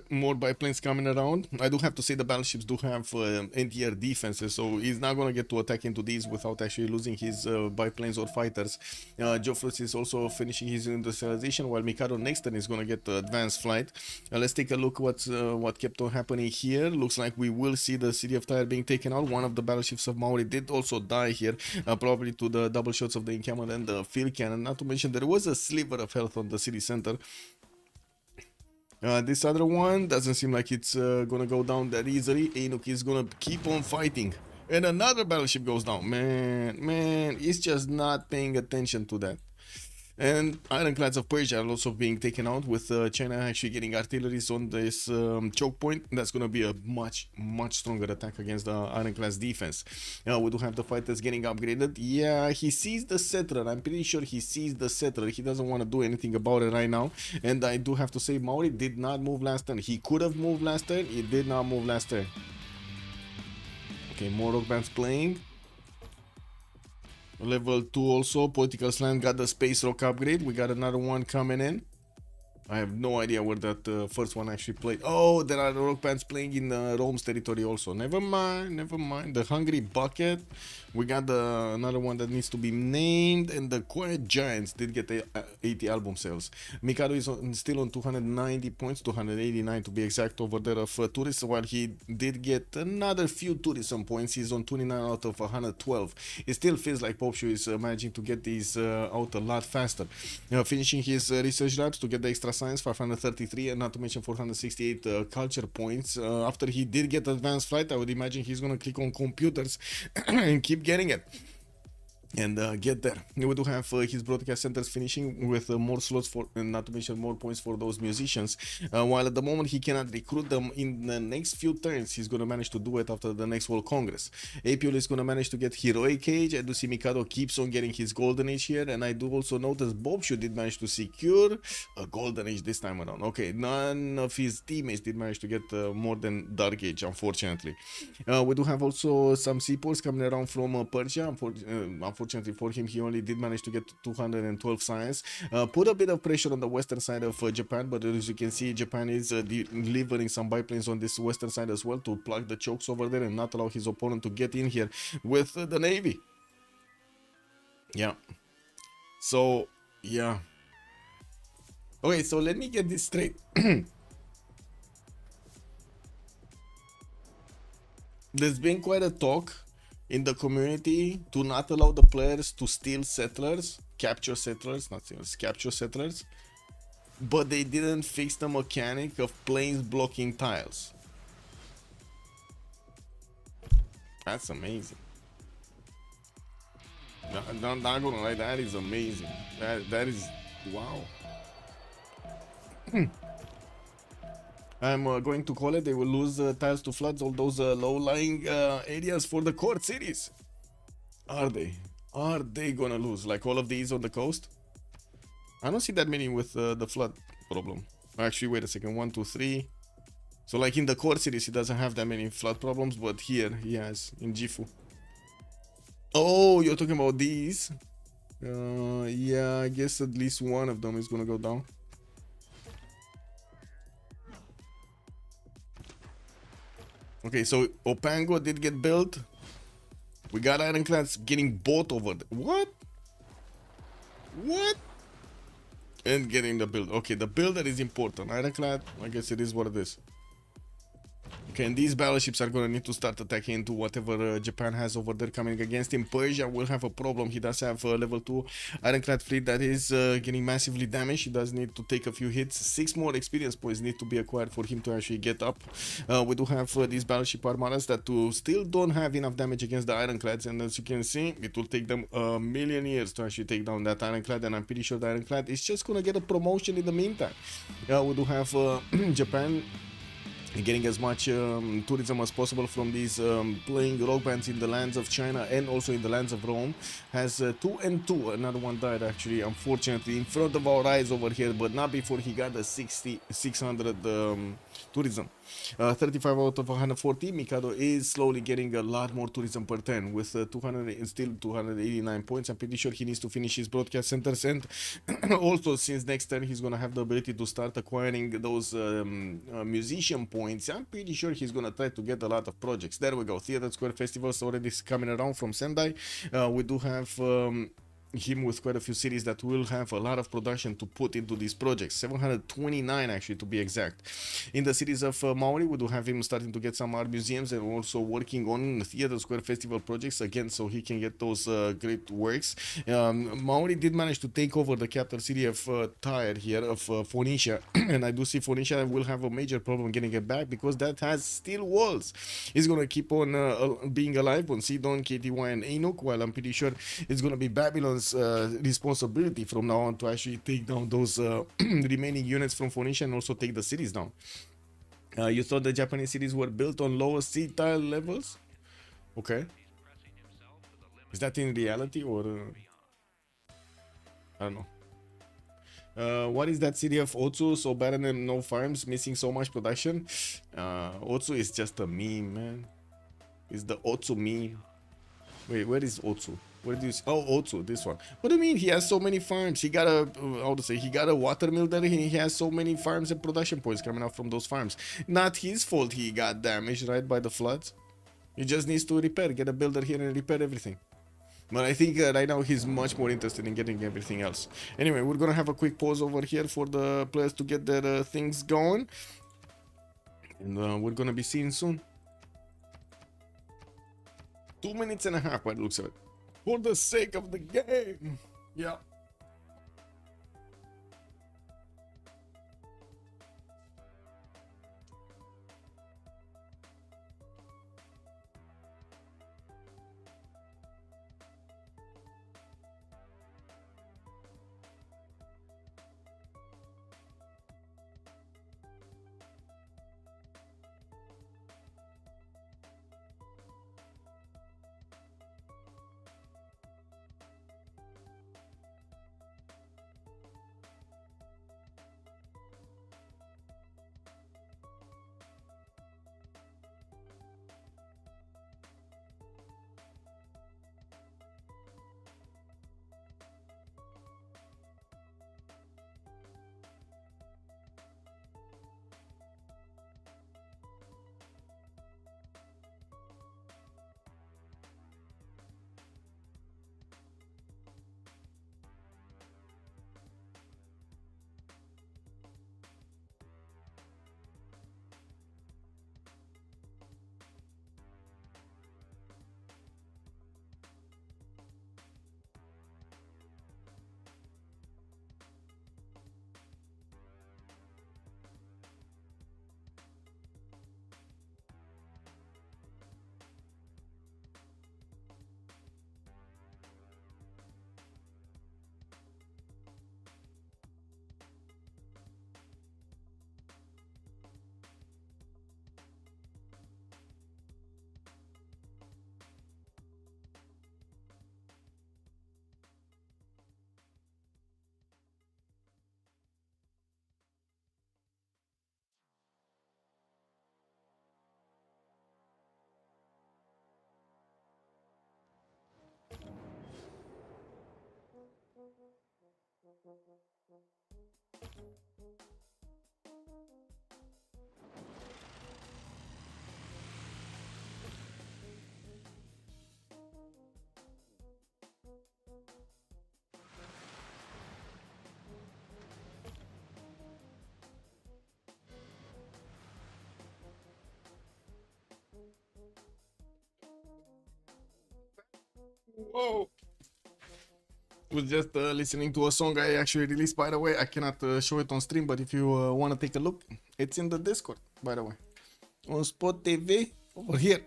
Speaker 6: More biplanes coming around. I do have to say the battleships do have anti-air defenses, so he's not gonna get to attack into these without actually losing his biplanes or fighters. Joffrey is also finishing his industrialization, while Mikado next turn is gonna get advanced flight. Let's take a look what kept on happening here. Looks like we will see the city of Tyre being taken out. One of the battleships of Maori did also die here, probably to the double shots of the encampment and the field cannon. Not to mention there was a sliver of health on the city center. This other one doesn't seem like it's gonna go down that easily. Anuk is gonna keep on fighting. And another battleship goes down. Man, he's just not paying attention to that. And ironclads of Persia are also being taken out, with China actually getting artilleries on this choke point. That's going to be a much stronger attack against the ironclads defense. We do have the fighters getting upgraded. Yeah, he sees the settler. I'm pretty sure he sees the settler. He doesn't want to do anything about it right now. And I do have to say, Maori did not move last turn. He could have moved last turn. He did not move last turn. Okay, more rock bands playing. Level 2 also, Political Slant got the Space Rock upgrade. We got another one coming in. I have no idea where that first one actually played. Oh, there are rock bands playing in Rome's territory also. Never mind. The Hungry Bucket. We got another one that needs to be named. And the Quiet Giants did get 80 album sales. Mikado is still on 290 points, 289 to be exact over there of tourists, while he did get another few tourism points. He's on 29 out of 112. It still feels like Popeshu is managing to get these out a lot faster. Finishing his research labs to get the extra science, 533, and not to mention 468 culture points. After he did get advanced flight, I would imagine he's gonna click on computers and keep getting it and get there. We do have his broadcast centers finishing with more slots for, not to mention more points for those musicians, while at the moment he cannot recruit them. In the next few turns he's going to manage to do it after the next World Congress. Apiol is going to manage to get Heroic Age. I do see Mikado keeps on getting his Golden Age here, and I do also notice Bobshu did manage to secure a Golden Age this time around. Okay, none of his teammates did manage to get more than Dark Age, unfortunately. We do have also some seaports coming around from Persia. Unfortunately for him, he only did manage to get 212 science. Put a bit of pressure on the western side of Japan, but as you can see, Japan is delivering some biplanes on this western side as well to plug the chokes over there and not allow his opponent to get in here with the navy. Yeah. So, yeah. Okay, so let me get this straight. There's been quite a talk in the community to not allow the players to steal settlers, capture settlers, not steal, capture settlers, but they didn't fix the mechanic of planes blocking tiles. That's amazing. Not gonna lie, that is amazing. That is wow. I'm going to call it. They will lose tiles to floods, all those low-lying areas for the court cities. Are they? Are they gonna lose? Like all of these on the coast? I don't see that many with the flood problem. Actually, wait a second. 1, 2, 3. So like in the core cities, he doesn't have that many flood problems, but here he has in Gifu. Oh, you're talking about these? Yeah, I guess at least one of them is gonna go down. Okay, so Opango did get built. We got Ironclads getting bought over. What? What? And getting the build. Okay, the builder is important. Ironclad, I guess it is what it is. Okay, and these battleships are gonna need to start attacking into whatever Japan has over there coming against him. Persia will have a problem. He does have level 2 Ironclad fleet that is getting massively damaged. He does need to take a few hits. 6 more experience points need to be acquired for him to actually get up. We do have these battleship armadas that still don't have enough damage against the Ironclads, and as you can see, it will take them a million years to actually take down that Ironclad, and I'm pretty sure the Ironclad is just gonna get a promotion in the meantime. We do have Japan getting as much tourism as possible from these playing rock bands in the lands of China and also in the lands of Rome. Has 2 and 2. Another one died actually, unfortunately, in front of our eyes over here, but not before he got the 600 tourism. 35 out of 140. Mikado is slowly getting a lot more tourism per turn with 200 and still 289 points. I'm pretty sure he needs to finish his broadcast centers, and also since next turn he's gonna have the ability to start acquiring those musician points. I'm pretty sure he's gonna try to get a lot of projects. There we go. Theater Square Festivals already coming around from Sendai. We do have him with quite a few cities that will have a lot of production to put into these projects. 729 actually, to be exact. In the cities of Maori, we do have him starting to get some art museums and also working on Theater Square Festival projects again, so he can get those great works. Maori did manage to take over the capital city of Tyre here, of Phoenicia, and I do see Phoenicia will have a major problem getting it back because that has steel walls. He's gonna keep on being alive on Sidon, KTY, and Anuk, while I'm pretty sure it's gonna be Babylon's responsibility from now on to actually take down those remaining units from Phoenicia and also take the cities down. You thought the Japanese cities were built on lower sea tile levels? Okay. Is that in reality or I don't know. What is that city of Otsu? So barren and no farms, missing so much production. Otsu is just a meme, man. It's the Otsu meme. Wait, where is Otsu? Where do you see? Oh, Otsu, this one. What do you mean? He has so many farms. He got a, how to say? He got a watermill there. He has so many farms and production points coming out from those farms. Not his fault. He got damaged, right, by the floods. He just needs to repair. Get a builder here and repair everything. But I think right now he's much more interested in getting everything else. Anyway, we're gonna have a quick pause over here for the players to get their things going, and we're gonna be seeing soon. 2 minutes and a half by the looks of it. For the sake of the game. Yeah. Whoa. Was just listening to a song I actually released, by the way. I cannot show it on stream, but if you want to take a look, it's in the Discord, by the way. On Spot TV, over here.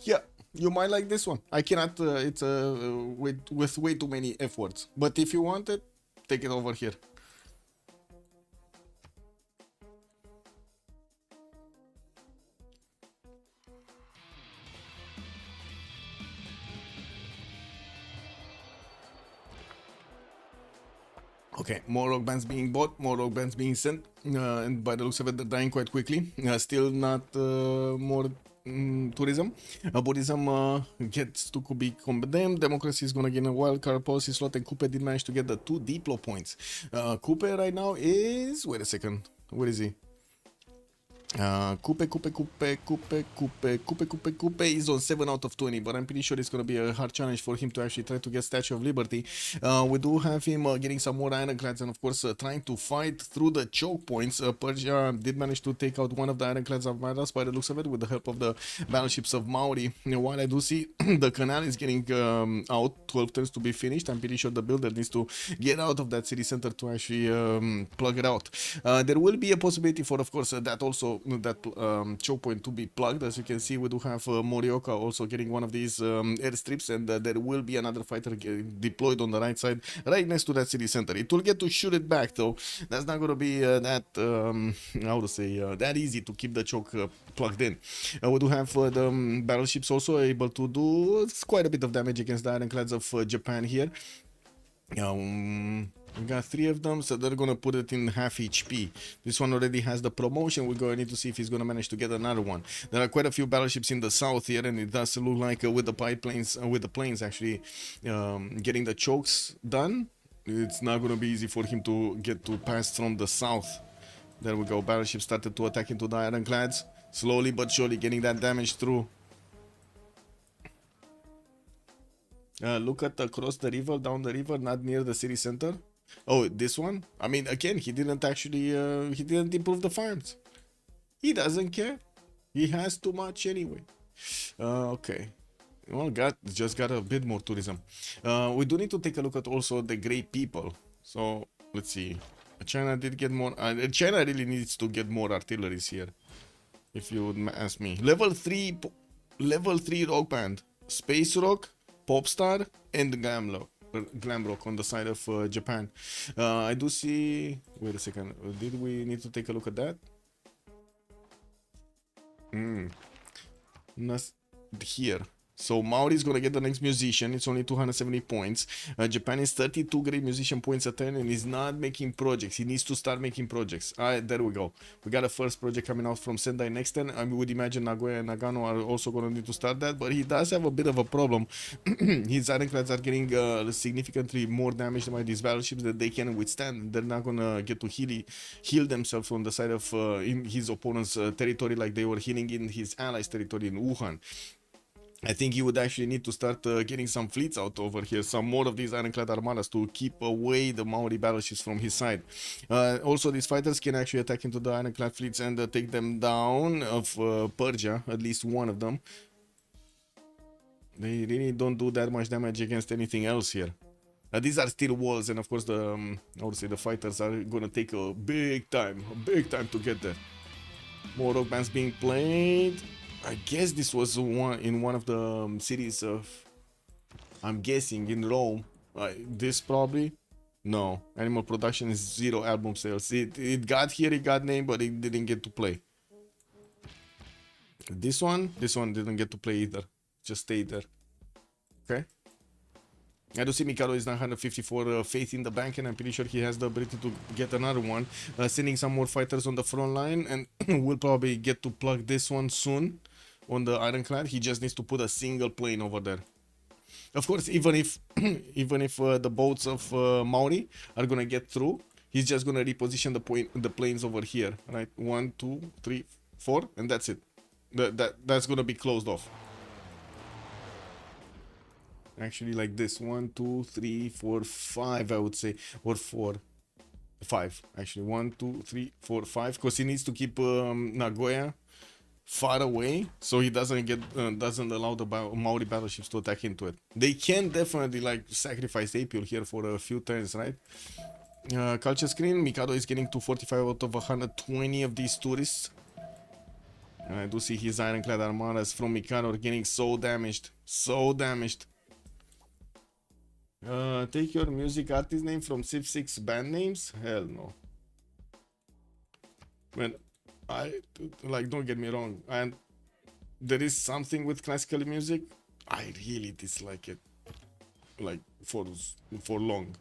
Speaker 6: Yeah, you might like this one. I cannot, it's with way too many F words. But if you want it, take it over here. Okay, more rock bands being bought, more rock bands being sent, and by the looks of it, they're dying quite quickly. Still not more tourism. Buddhism gets to be condemned. Democracy is gonna get a wild card policy slot, and Coupe did manage to get the 2 Diplo points. Coupe right now is, wait a second, where is he? Coupe is on 7 out of 20, but I'm pretty sure it's going to be a hard challenge for him to actually try to get Statue of Liberty. We do have him getting some more ironclads and of course trying to fight through the choke points. Persia did manage to take out one of the ironclads of Madas by the looks of it with the help of the battleships of Maori. While I do see the canal is getting out, 12 turns to be finished, I'm pretty sure the builder needs to get out of that city center to actually plug it out. There will be a possibility for, of course, that also that choke point to be plugged. As you can see, we do have Morioka also getting one of these airstrips, and there will be another fighter deployed on the right side, right next to that city center. It will get to shoot it back, though. That's not going to be that, how to say, that easy to keep the choke plugged in. We do have the battleships also able to do quite a bit of damage against the ironclads of Japan here. We got 3 of them, so they're gonna put it in half HP. This one already has the promotion. We're going to need to see if he's gonna manage to get another one. There are quite a few battleships in the south here, and it does look like with the planes actually getting the chokes done, it's not gonna be easy for him to get to pass from the south. There we go. Battleship started to attack into the ironclads, slowly but surely getting that damage through. Look at across the river, down the river, not near the city center. Oh, this one? I mean, again, he didn't actually, he didn't improve the farms. He doesn't care. He has too much anyway. Okay. Well, just got a bit more tourism. We do need to take a look at also the great people. So, let's see. China did get more, China really needs to get more artilleries here. If you would ask me. Level 3 rock band. Space Rock, Popstar, and Glam Rock on the side of Japan. I do see. Wait a second. Did we need to take a look at that? Here. So Maori is gonna get the next musician. It's only 270 points. Japan is 32 great musician points a turn and is not making projects. He needs to start making projects. There we go. We got a first project coming out from Sendai next turn. I would imagine Nagoya and Nagano are also gonna need to start that, but he does have a bit of a problem. His ironclads are getting significantly more damaged by these battleships that they can withstand. They're not gonna get to heal themselves on the side of in his opponent's territory like they were healing in his allies' territory in Wuhan. I think he would actually need to start getting some fleets out over here, some more of these ironclad armadas to keep away the Maori battleships from his side. Also, these fighters can actually attack into the ironclad fleets and take them down of Persia, at least one of them. They really don't do that much damage against anything else here. These are still walls, and of course the I would say the fighters are gonna take a big time to get there. More rock bands being played. I guess this was in one of the cities of, I'm guessing, in Rome. This probably? No. Animal Production is 0 album sales. It got here, it got name, but it didn't get to play. This one didn't get to play either. Just stayed there. Okay. I do see Mikado is 954 faith in the bank, and I'm pretty sure he has the ability to get another one. Sending some more fighters on the front line, and we'll probably get to plug this one soon on the ironclad. He just needs to put a single plane over there. Of course, even if even if the boats of Maori are gonna get through, he's just gonna reposition the planes over here, right? 1, 2, 3, 4, and that's it. That's gonna be closed off. Actually, like this: 1, 2, 3, 4, 5. I would say, or 4, 5. Actually, 1, 2, 3, 4, 5. Because he needs to keep Nagoya far away, so he doesn't allow the Maori battleships to attack into it. They can definitely like sacrifice Apil here for a few turns, right? Culture screen. Mikado is getting 245 out of 120 of these tourists. And I do see his ironclad armadas from Mikado are getting so damaged, so damaged. Take your music artist name from Civ6 band names? Hell no. When like, don't get me wrong, and there is something with classical music, I really dislike it, like for long.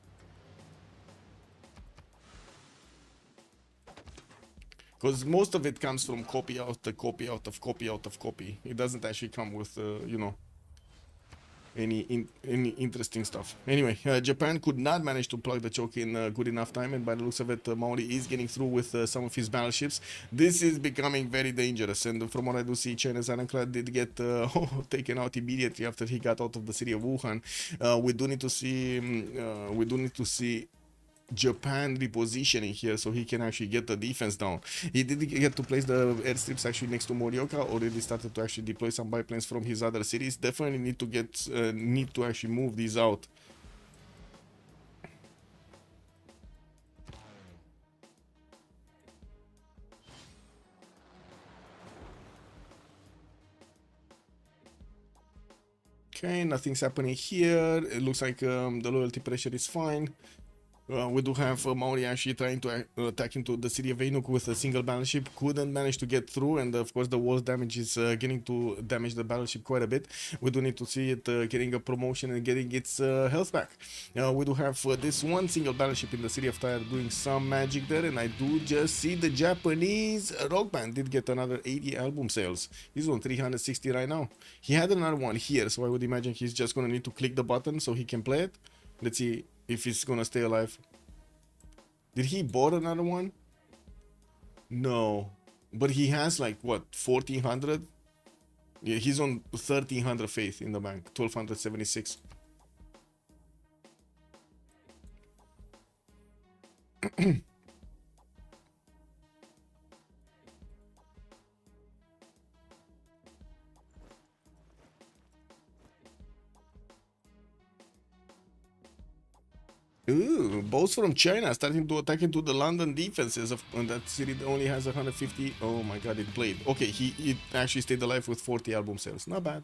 Speaker 6: Because most of it comes from copy out of copy out of copy out of copy. It doesn't actually come with you know, any interesting stuff. Anyway, Japan could not manage to plug the choke in good enough time, and by the looks of it, Maori is getting through with some of his battleships. This is becoming very dangerous, and from what I do see, China's ironclad did get taken out immediately after he got out of the city of Wuhan. We do need to see Japan repositioning here so he can actually get the defense down. He did get to place the airstrips actually next to Morioka, already started to actually deploy some biplanes from his other cities. Definitely need to actually move these out. Okay, nothing's happening here. It looks like the loyalty pressure is fine. We do have Maori actually trying to attack into the city of Ainuk with a single battleship. Couldn't manage to get through, and of course the wall's damage is getting to damage the battleship quite a bit. We do need to see it getting a promotion and getting its health back. We do have this one single battleship in the city of Tyre doing some magic there, and I do just see the Japanese rock band did get another 80 album sales. He's on 360 right now. He had another one here, so I would imagine he's just gonna need to click the button so he can play it. Let's see if he's gonna stay alive. Did he bought another one? No, but he has like what, 1400? Yeah, he's on 1300 faith in the bank, 1276. Ooh, boats from China starting to attack into the London defenses of that city that only has 150. Oh my god, it played. Okay, he actually stayed alive with 40 album sales. Not bad.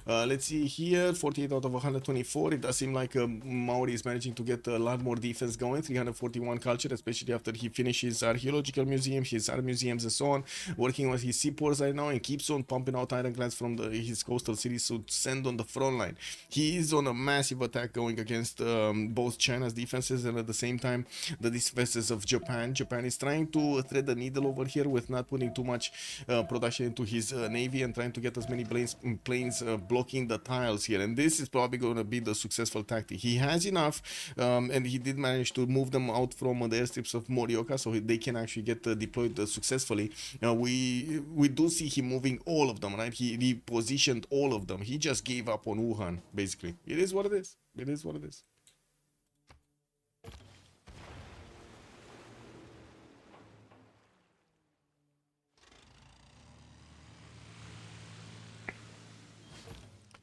Speaker 6: Let's see here, 48 out of 124. It does seem like Maori is managing to get a lot more defense going. 341 culture, especially after he finishes archaeological museum, his art museums and so on. Working on his seaports right now and keeps on pumping out ironclads from his coastal cities to send on the front line. He is on a massive attack going against both China's defenses and at the same time the defenses of Japan. Japan is trying to thread the needle over here with not putting too much production into his navy and trying to get as many planes blocking the tiles here, and this is probably going to be the successful tactic. He has enough, and he did manage to move them out from the airstrips of Morioka so they can actually get deployed successfully. We do see him moving all of them, right? He repositioned all of them. He just gave up on Wuhan, basically. It is what it is. It is what it is.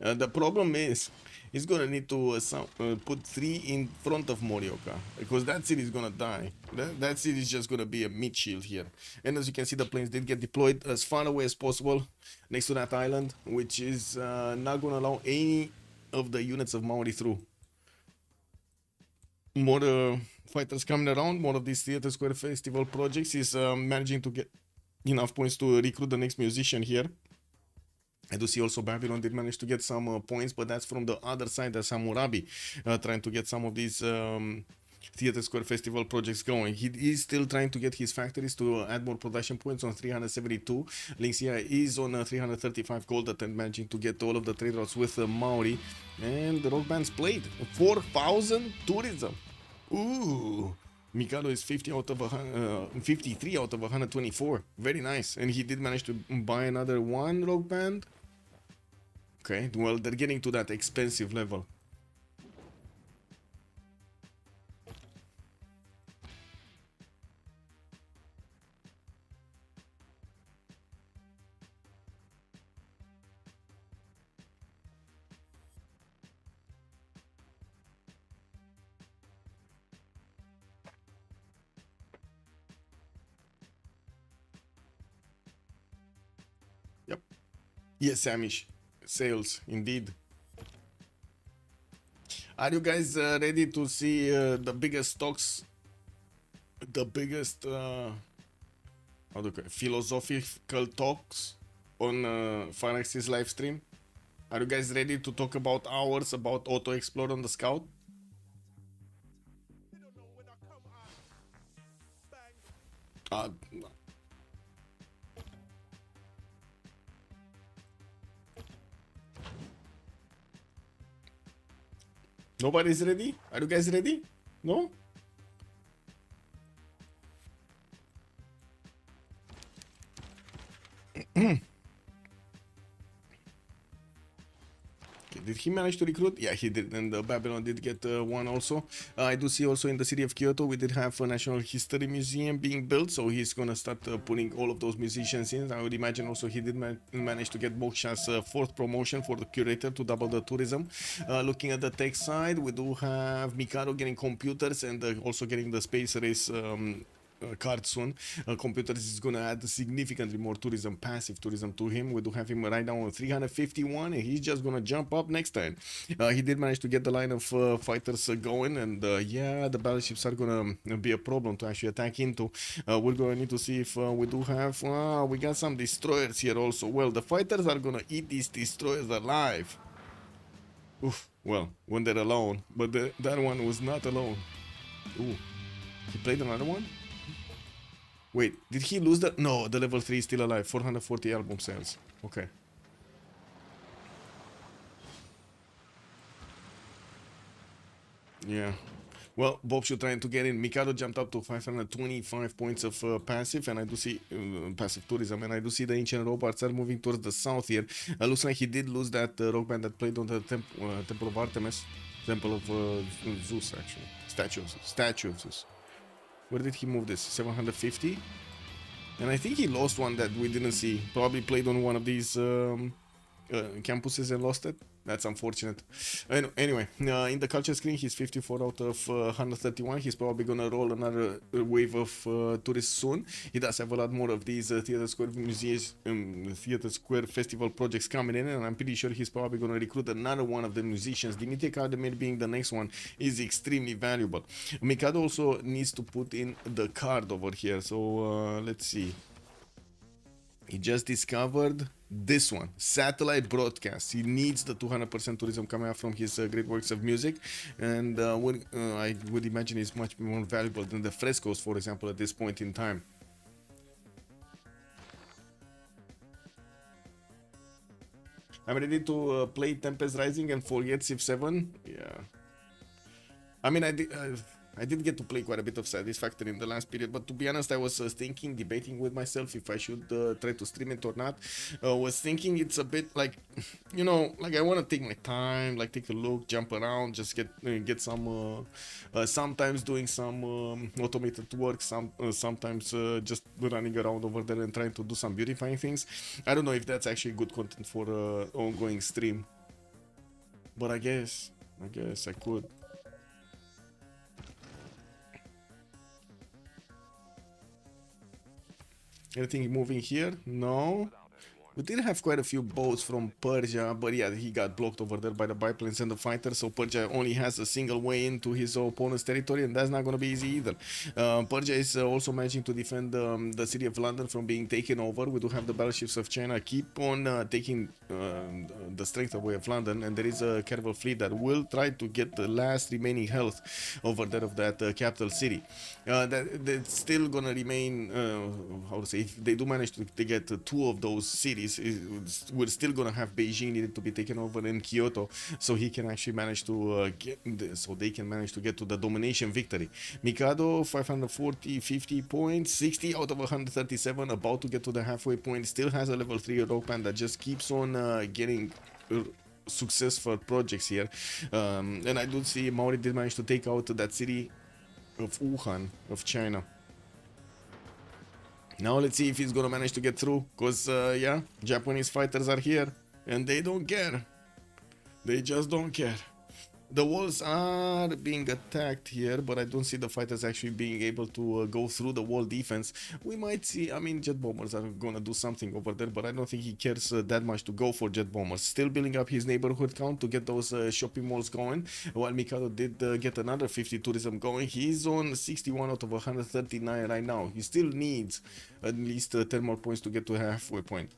Speaker 6: The problem is, he's gonna need to put 3 in front of Morioka, because that city is gonna die. That city is just gonna be a meat shield here. And as you can see, the planes did get deployed as far away as possible next to that island, which is not gonna allow any of the units of Maori through. More fighters coming around, more of these Theater Square Festival projects is managing to get enough points to recruit the next musician here. I do see also Babylon did manage to get some points, but that's from the other side. That's Hammurabi trying to get some of these Theater Square Festival projects going. He is still trying to get his factories to add more production points on 372. Lynxia is on 335 gold and managing to get all of the trade routes with Maori. And the rock band's played 4,000 tourism. Ooh. Mikado is 50 out of 53 out of 124. Very nice. And he did manage to buy another one rock band. Okay, well, they're getting to that expensive level. Yep. Yes, Amish. Sales, indeed. Are you guys ready to see the biggest stocks? The biggest how do you call it? Philosophical talks on Firax's live stream? Are you guys ready to talk about hours about auto explore on the Scout? No. Nobody's ready? Are you guys ready? No? Okay, did he manage to recruit? Yeah, he did, and Babylon did get one also. I do see also in the city of Kyoto we did have a National History Museum being built, so he's gonna start putting all of those musicians in. I would imagine also he did manage to get Moksha's fourth promotion for the curator to double the tourism. Looking at the tech side, we do have Mikado getting computers and also getting the space race card soon. Computers is gonna add significantly more tourism, passive tourism to him. We do have him right now on 351 and he's just gonna jump up next time. He did manage to get the line of fighters going, and yeah, the battleships are gonna be a problem to actually attack into. We're gonna need to see if we do have we got some destroyers here also. Well, the fighters are gonna eat these destroyers alive. Oof, well, when they're alone, but that one was not alone. Ooh, he played another one? Wait, did he lose the... No, the level 3 is still alive. 440 album sales. Okay. Yeah. Well, Bobshu trying to get in. Mikado jumped up to 525 points of passive, and I do see passive tourism, and I do see the ancient robots are moving towards the south here. Looks like he did lose that rock band that played on the Temple of Artemis. Temple of Zeus, actually. Statue of Zeus. Where did he move this? 750? And I think he lost one that we didn't see. Probably played on one of these campuses and lost it. That's unfortunate. Anyway, in the culture screen, he's 54 out of 131. He's probably gonna roll another wave of tourists soon. He does have a lot more of these Theater Square museums, Theater Square festival projects coming in, and I'm pretty sure he's probably gonna recruit another one of the musicians. Dimitri Academy being the next one is extremely valuable. Mikado also needs to put in the card over here. So let's see. He just discovered this one, satellite broadcast. He needs the 200% tourism coming out from his great works of music, and I would imagine it's much more valuable than the frescoes, for example, at this point in time. I'm ready to play Tempest Rising and forget Civ7. Yeah, I mean, I did get to play quite a bit of Satisfactory in the last period, but to be honest, I was thinking, debating with myself if I should try to stream it or not. I was thinking it's a bit like, you know, like I want to take my time, like take a look, jump around, just get some, sometimes doing some automated work, sometimes just running around over there and trying to do some beautifying things. I don't know if that's actually good content for ongoing stream, but I guess I could. Anything moving here? No. We did have quite a few boats from Persia, but yeah, he got blocked over there by the biplanes and the fighters, so Persia only has a single way into his opponent's territory, and that's not going to be easy either. Persia is also managing to defend the city of London from being taken over. We do have the battleships of China keep on taking the strength away of London, and there is a caravel fleet that will try to get the last remaining health over there of that capital city. That's still going to remain, how to say, if they do manage to get two of those cities, we're still gonna have Beijing needed to be taken over in Kyoto, so he can actually manage to so they can manage to get to the domination victory. Mikado 540, 50 points, 60 out of 137, about to get to the halfway point. Still has a level 3 rogue band that just keeps on getting successful projects here, and I do see Maori did manage to take out that city of Wuhan of China. Now let's see if he's gonna manage to get through, cause yeah, Japanese fighters are here and they don't care. They just don't care. The walls are being attacked here, but I don't see the fighters actually being able to go through the wall defense. We might see, I mean, jet bombers are gonna do something over there, but I don't think he cares that much to go for jet bombers. Still building up his neighborhood count to get those shopping malls going, while Mikado did get another 50 tourism going. He's on 61 out of 139 right now. He still needs at least 10 more points to get to halfway point.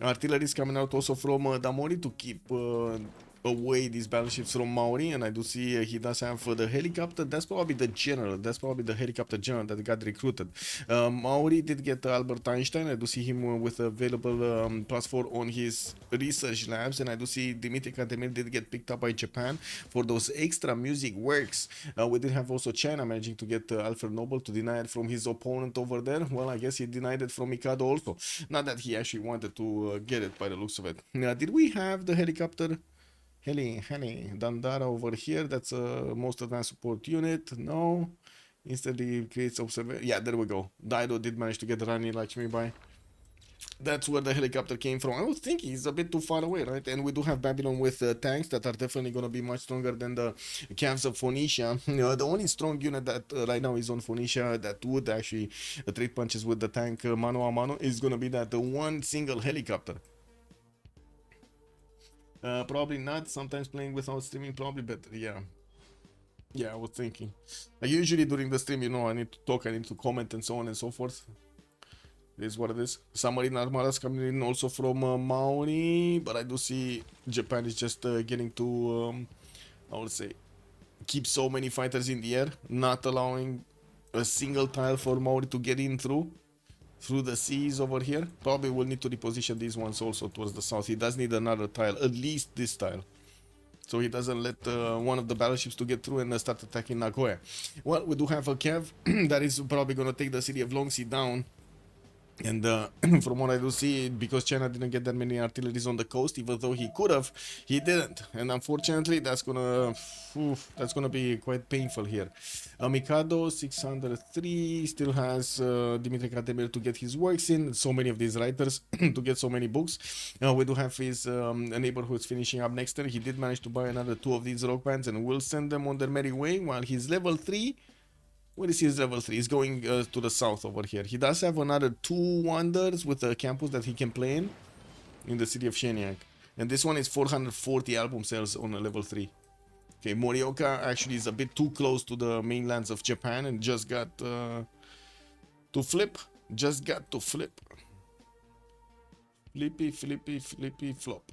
Speaker 6: Artillery is coming out also from Damori to keep away these battleships from Maori, and I do see he does have the helicopter. That's probably the general. That's probably the helicopter general that got recruited. Maori did get Albert Einstein. I do see him with available +4 on his research labs, and I do see Dimitri Kantemir did get picked up by Japan for those extra music works. We did have also China managing to get Alfred Nobel to deny it from his opponent over there. Well, I guess he denied it from Mikado also. Not that he actually wanted to get it by the looks of it. Did we have the helicopter? Heli, Dandara over here, that's a most advanced support unit. No, instantly creates observation. Yeah, there we go. Daido did manage to get Rani Lakshmi by. That's where the helicopter came from. I was thinking he's a bit too far away, right? And we do have Babylon with tanks that are definitely going to be much stronger than the camps of Phoenicia. The only strong unit that right now is on Phoenicia that would actually trade punches with the tank mano a mano is going to be that one single helicopter. Probably not. Sometimes playing without streaming probably better. Yeah, I was thinking. Usually during the stream, you know, I need to talk, I need to comment and so on and so forth. It is what it is. Submarine armadas coming in also from Maori, but I do see Japan is just getting to, I would say, keep so many fighters in the air, not allowing a single tile for Maori to get in through the seas over here. Probably will need to reposition these ones also towards the south. He does need another tile, at least this tile, so he doesn't let one of the battleships to get through and start attacking Nagoya. Well, we do have a Kev that is probably going to take the city of Longxi down. And from what I do see, because China didn't get that many artilleries on the coast, even though he could have, he didn't. And unfortunately, that's gonna be quite painful here. Mikado 603 still has Dimitri Kantemir to get his works in. So many of these writers to get so many books. We do have his neighbor who's finishing up next year. He did manage to buy another 2 of these rock bands and will send them on their merry way, while his level 3. Where is his level 3? He's going to the south over here. He does have another 2 wonders with a campus that he can play in the city of Shenyang. And this one is 440 album sales on a level 3. Okay, Morioka actually is a bit too close to the mainlands of Japan and just got to flip. Just got to flip. Flippy, flippy, flippy, flop.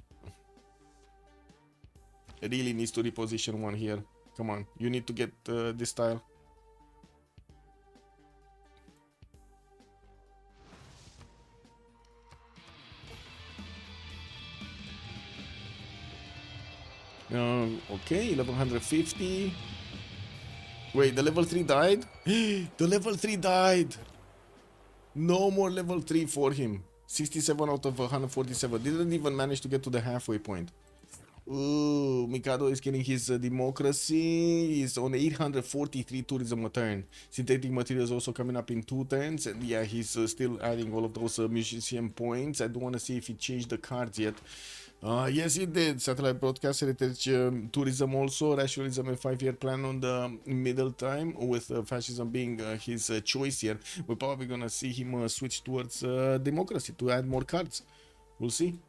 Speaker 6: It really needs to reposition one here. Come on, you need to get this tile. Okay, 1150. Wait, the level 3 died? The level 3 died! No more level 3 for him. 67 out of 147. Didn't even manage to get to the halfway point. Ooh, Mikado is getting his democracy. He's on 843 tourism a turn. Synthetic materials also coming up in 2 turns. And yeah, he's still adding all of those musician points. I don't want to see if he changed the cards yet. Yes, it did. Satellite broadcast heritage tourism also. Rationalism a 5-year plan on the middle time with fascism being his choice here. We're probably gonna see him switch towards democracy to add more cards. We'll see.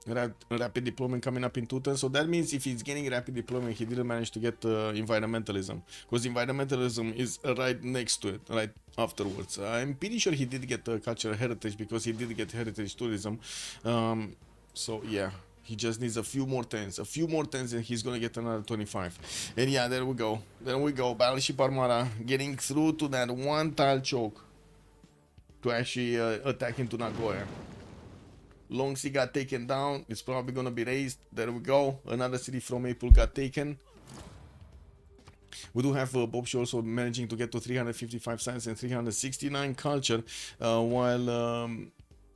Speaker 6: Rapid deployment coming up in 2 turns. So that means if he's getting rapid deployment, he didn't manage to get environmentalism, because environmentalism is right next to it, right afterwards. I'm pretty sure he did get cultural heritage, because he did get heritage tourism. So yeah, he just needs a few more turns, and he's gonna get another 25. And yeah, there we go. Battleship Armada getting through to that one tile choke to actually attack into Nagoya. Long Sea got taken down. It's probably gonna be raised. There we go. Another city from April got taken. We do have Bobshi also managing to get to 355 science and 369 culture, while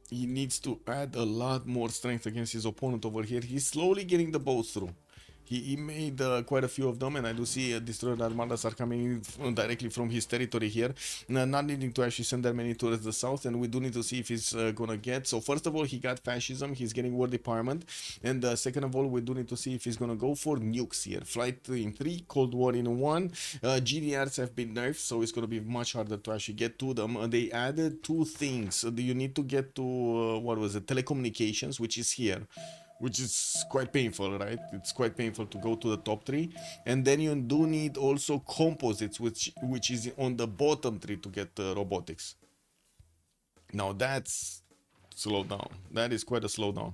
Speaker 6: he needs to add a lot more strength against his opponent over here. He's slowly getting the boats through. He made quite a few of them, and I do see destroyed armadas are coming in directly from his territory here, not needing to actually send that many towards the south, and we do need to see if he's gonna get. So first of all, he got fascism, he's getting war department, and second of all, we do need to see if he's gonna go for nukes here. Flight in 3, Cold War in 1. GDRs have been nerfed, so it's gonna be much harder to actually get to them. They added 2 things. You need to get to what was it, telecommunications, which is here, which is quite painful, right? It's quite painful to go to the top 3. And then you do need also composites, which is on the bottom 3 to get robotics. Now that's slow down. That is quite a slowdown.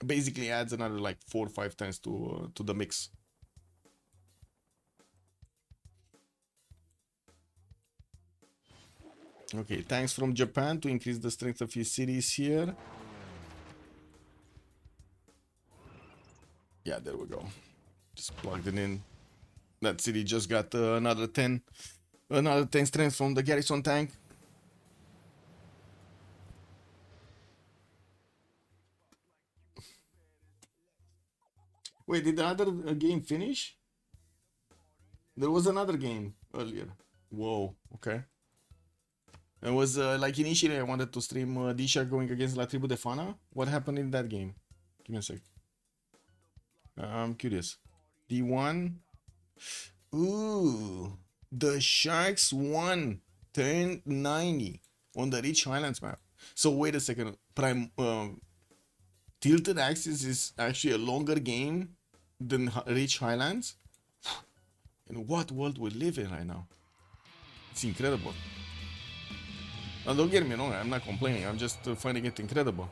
Speaker 6: Basically adds another like 4 or 5 times to the mix. Okay, thanks from Japan to increase the strength of his cities here. Yeah, there we go. Just plugged it in. That city just got another 10 strength from the garrison tank. Wait, did the other game finish? There was another game earlier. Whoa, okay. It was like initially I wanted to stream Disha going against La Tribu de Fana. What happened in that game? Give me a sec. I'm curious. D1. Ooh. The Sharks won. Turn 90 on the Rich Highlands map. So wait a second. Prime Tilted Axis is actually a longer game than Rich Highlands? In what world we live in right now? It's incredible. Now, don't get me wrong, I'm not complaining, I'm just finding it incredible.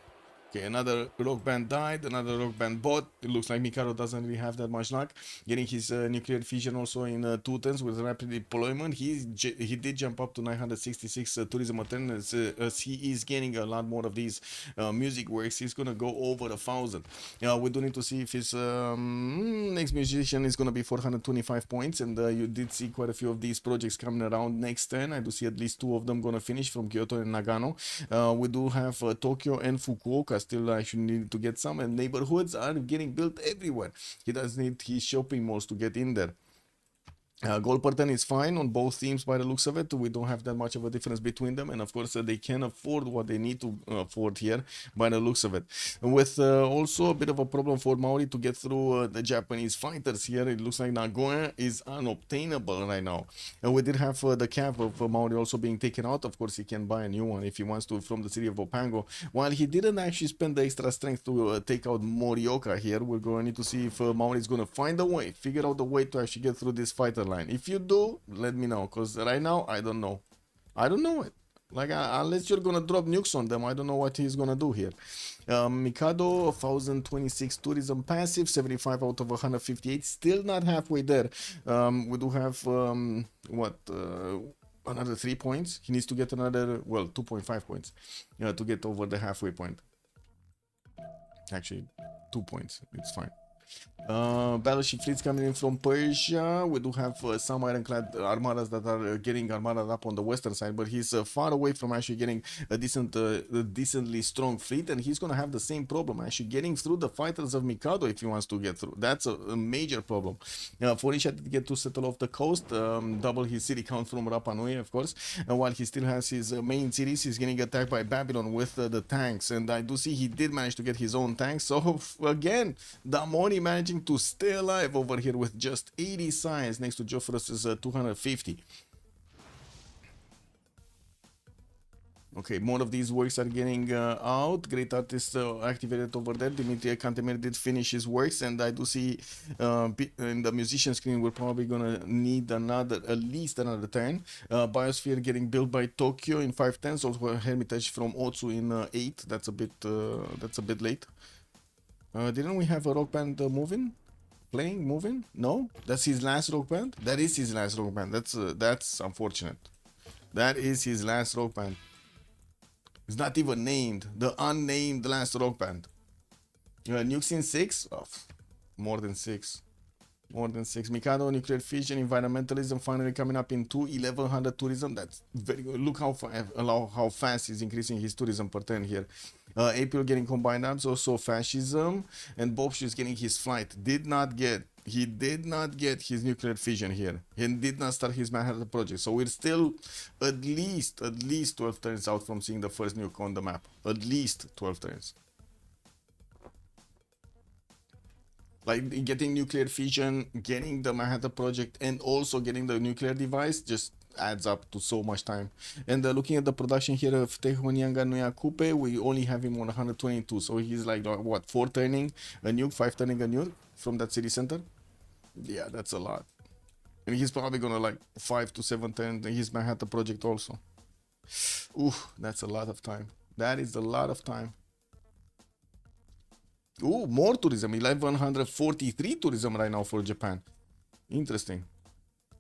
Speaker 6: Okay, another rock band died, another rock band bought. It looks like Mikado doesn't really have that much luck. Getting his nuclear fission also in 2 turns with rapid deployment. He did jump up to 966 tourism a turn as he is getting a lot more of these music works. He's gonna go over 1,000. We do need to see if his next musician is gonna be 425 points, and you did see quite a few of these projects coming around next turn. I do see at least 2 of them gonna finish from Kyoto and Nagano. We do have Tokyo and Fukuoka still actually need to get some, and neighborhoods are getting built everywhere. He does need his shopping malls to get in there. Gold pattern is fine on both teams by the looks of it. We don't have that much of a difference between them, and of course they can afford what they need to afford here by the looks of it. With also a bit of a problem for Maori to get through the Japanese fighters here. It looks like Nagoya is unobtainable right now, and we did have the cap of Maori also being taken out. Of course he can buy a new one if he wants to from the city of Opango, while he didn't actually spend the extra strength to take out Morioka here. We're going to need to see if Maori is going to find a way, figure out a way to actually get through this fighter line. If you do, let me know, because right now I don't know it. Like unless you're gonna drop nukes on them, I don't know what he's gonna do here. Mikado 1026 tourism passive, 75 out of 158, still not halfway there. We do have another 3 points. He needs to get another 2.5 points to get over the halfway point. Actually 2 points, it's fine. Battleship fleets coming in from Persia. We do have some ironclad armadas that are getting armada up on the western side, but he's far away from actually getting a decently strong fleet, and he's gonna have the same problem actually getting through the fighters of Mikado if he wants to get through. That's a major problem. Forisha did get to settle off the coast, double his city count from Rapa Nui, of course, and while he still has his main cities, he's getting attacked by Babylon with the tanks, and I do see he did manage to get his own tanks. So again, Damoni managing to stay alive over here with just 80 science next to Joffrus' 250. Okay, more of these works are getting out. Great artist activated over there. Dimitri Cantemir did finish his works, and I do see in the musician screen we're probably gonna need at least another turn. Biosphere getting built by Tokyo in 5/10, also Hermitage from Otsu in 8. That's a bit late. Didn't we have a rock band moving? No, that's his last rock band. That is his last rock band. That's unfortunate. That is his last rock band. It's not even named. The unnamed last rock band. Nukes in 6? Oh, more than 6. More than 6. Mikado, nuclear fission, environmentalism finally coming up in 2. 1100 tourism. That's very good. Look how fast he's increasing his tourism per turn here. April getting combined arms, also fascism. And Bobshu is getting his flight. He did not get his nuclear fission here. He did not start his Manhattan project. So we're still at least 12 turns out from seeing the first nuke on the map. At least 12 turns. Like getting nuclear fission, getting the Manhattan project, and also getting the nuclear device just adds up to so much time. And looking at the production here of Tehonyanga Noya Coupe, we only have him on 122. So he's like, what, 4 turning a nuke, 5 turning a nuke from that city center? Yeah, that's a lot. And he's probably gonna like 5 to 7 turn his Manhattan project also. Ooh, that's a lot of time. That is a lot of time. Ooh, more tourism. 1143 tourism right now for Japan. Interesting.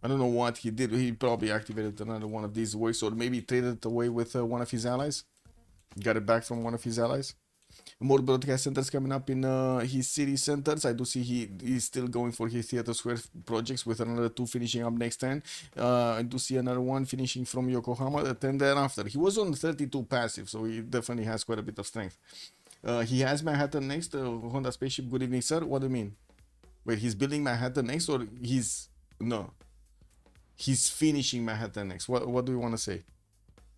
Speaker 6: I don't know what he did. He probably activated another one of these works, or maybe traded it away with one of his allies. Got it back from one of his allies. More broadcast centers coming up in his city centers. I do see he's still going for his Theater Square projects with another 2 finishing up next turn. I do see another one finishing from Yokohama, the 10 thereafter. He was on 32 passive, so he definitely has quite a bit of strength. He has Manhattan next. Honda Spaceship, good evening, sir. What do you mean? Wait, he's building Manhattan next, or no? He's finishing Manhattan next. What do you want to say?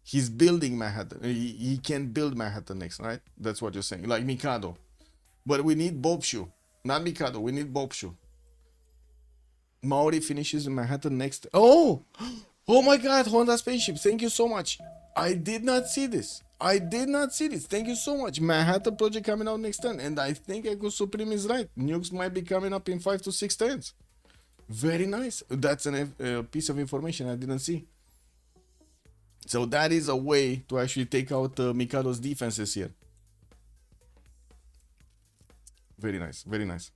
Speaker 6: He's building Manhattan. He can build Manhattan next, right? That's what you're saying. Like Mikado. But we need Bobshu. Not Mikado. We need Bobshu. Maori finishes Manhattan next. Oh! Oh my god, Honda Spaceship. Thank you so much. I did not see this. Thank you so much. Manhattan project coming out next turn. And I think Echo Supreme is right. Nukes might be coming up in 5 to 6 turns. Very nice. That's a piece of information I didn't see. So that is a way to actually take out Mikado's defenses here. Very nice, very nice.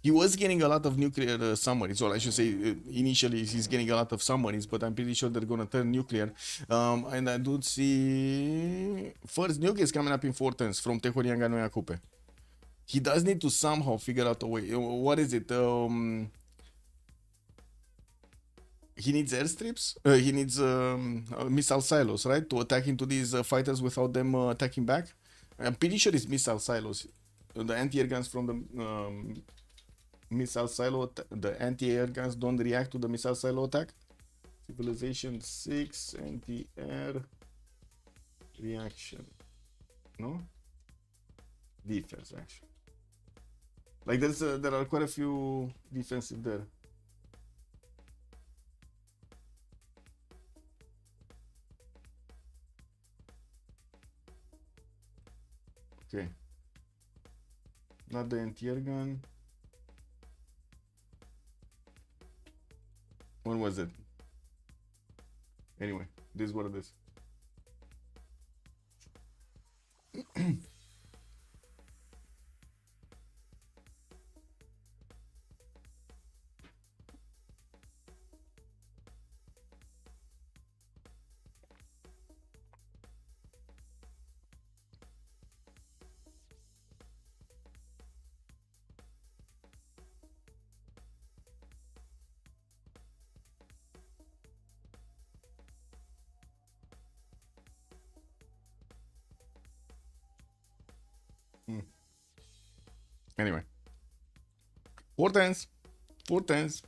Speaker 6: He was getting a lot of nuclear submarines, or I should say initially he's getting a lot of submarines, but I'm pretty sure they're gonna turn nuclear. And I do see first nuke is coming up in 4 turns from Tehorianga Noya Coupe. He does need to somehow figure out a way. What is it? He needs airstrips. He needs missile silos, right, to attack into these fighters without them attacking back. I'm pretty sure it's missile silos. The anti-air guns from the missile silo, the anti-air guns don't react to the missile silo attack. Civilization 6 anti-air reaction. No? Defense action. Like there are quite a few defensive there. Okay. Not the anti-air gun. When was it? Anyway, this is what it is. Anyway, 4 turns. 4 turns.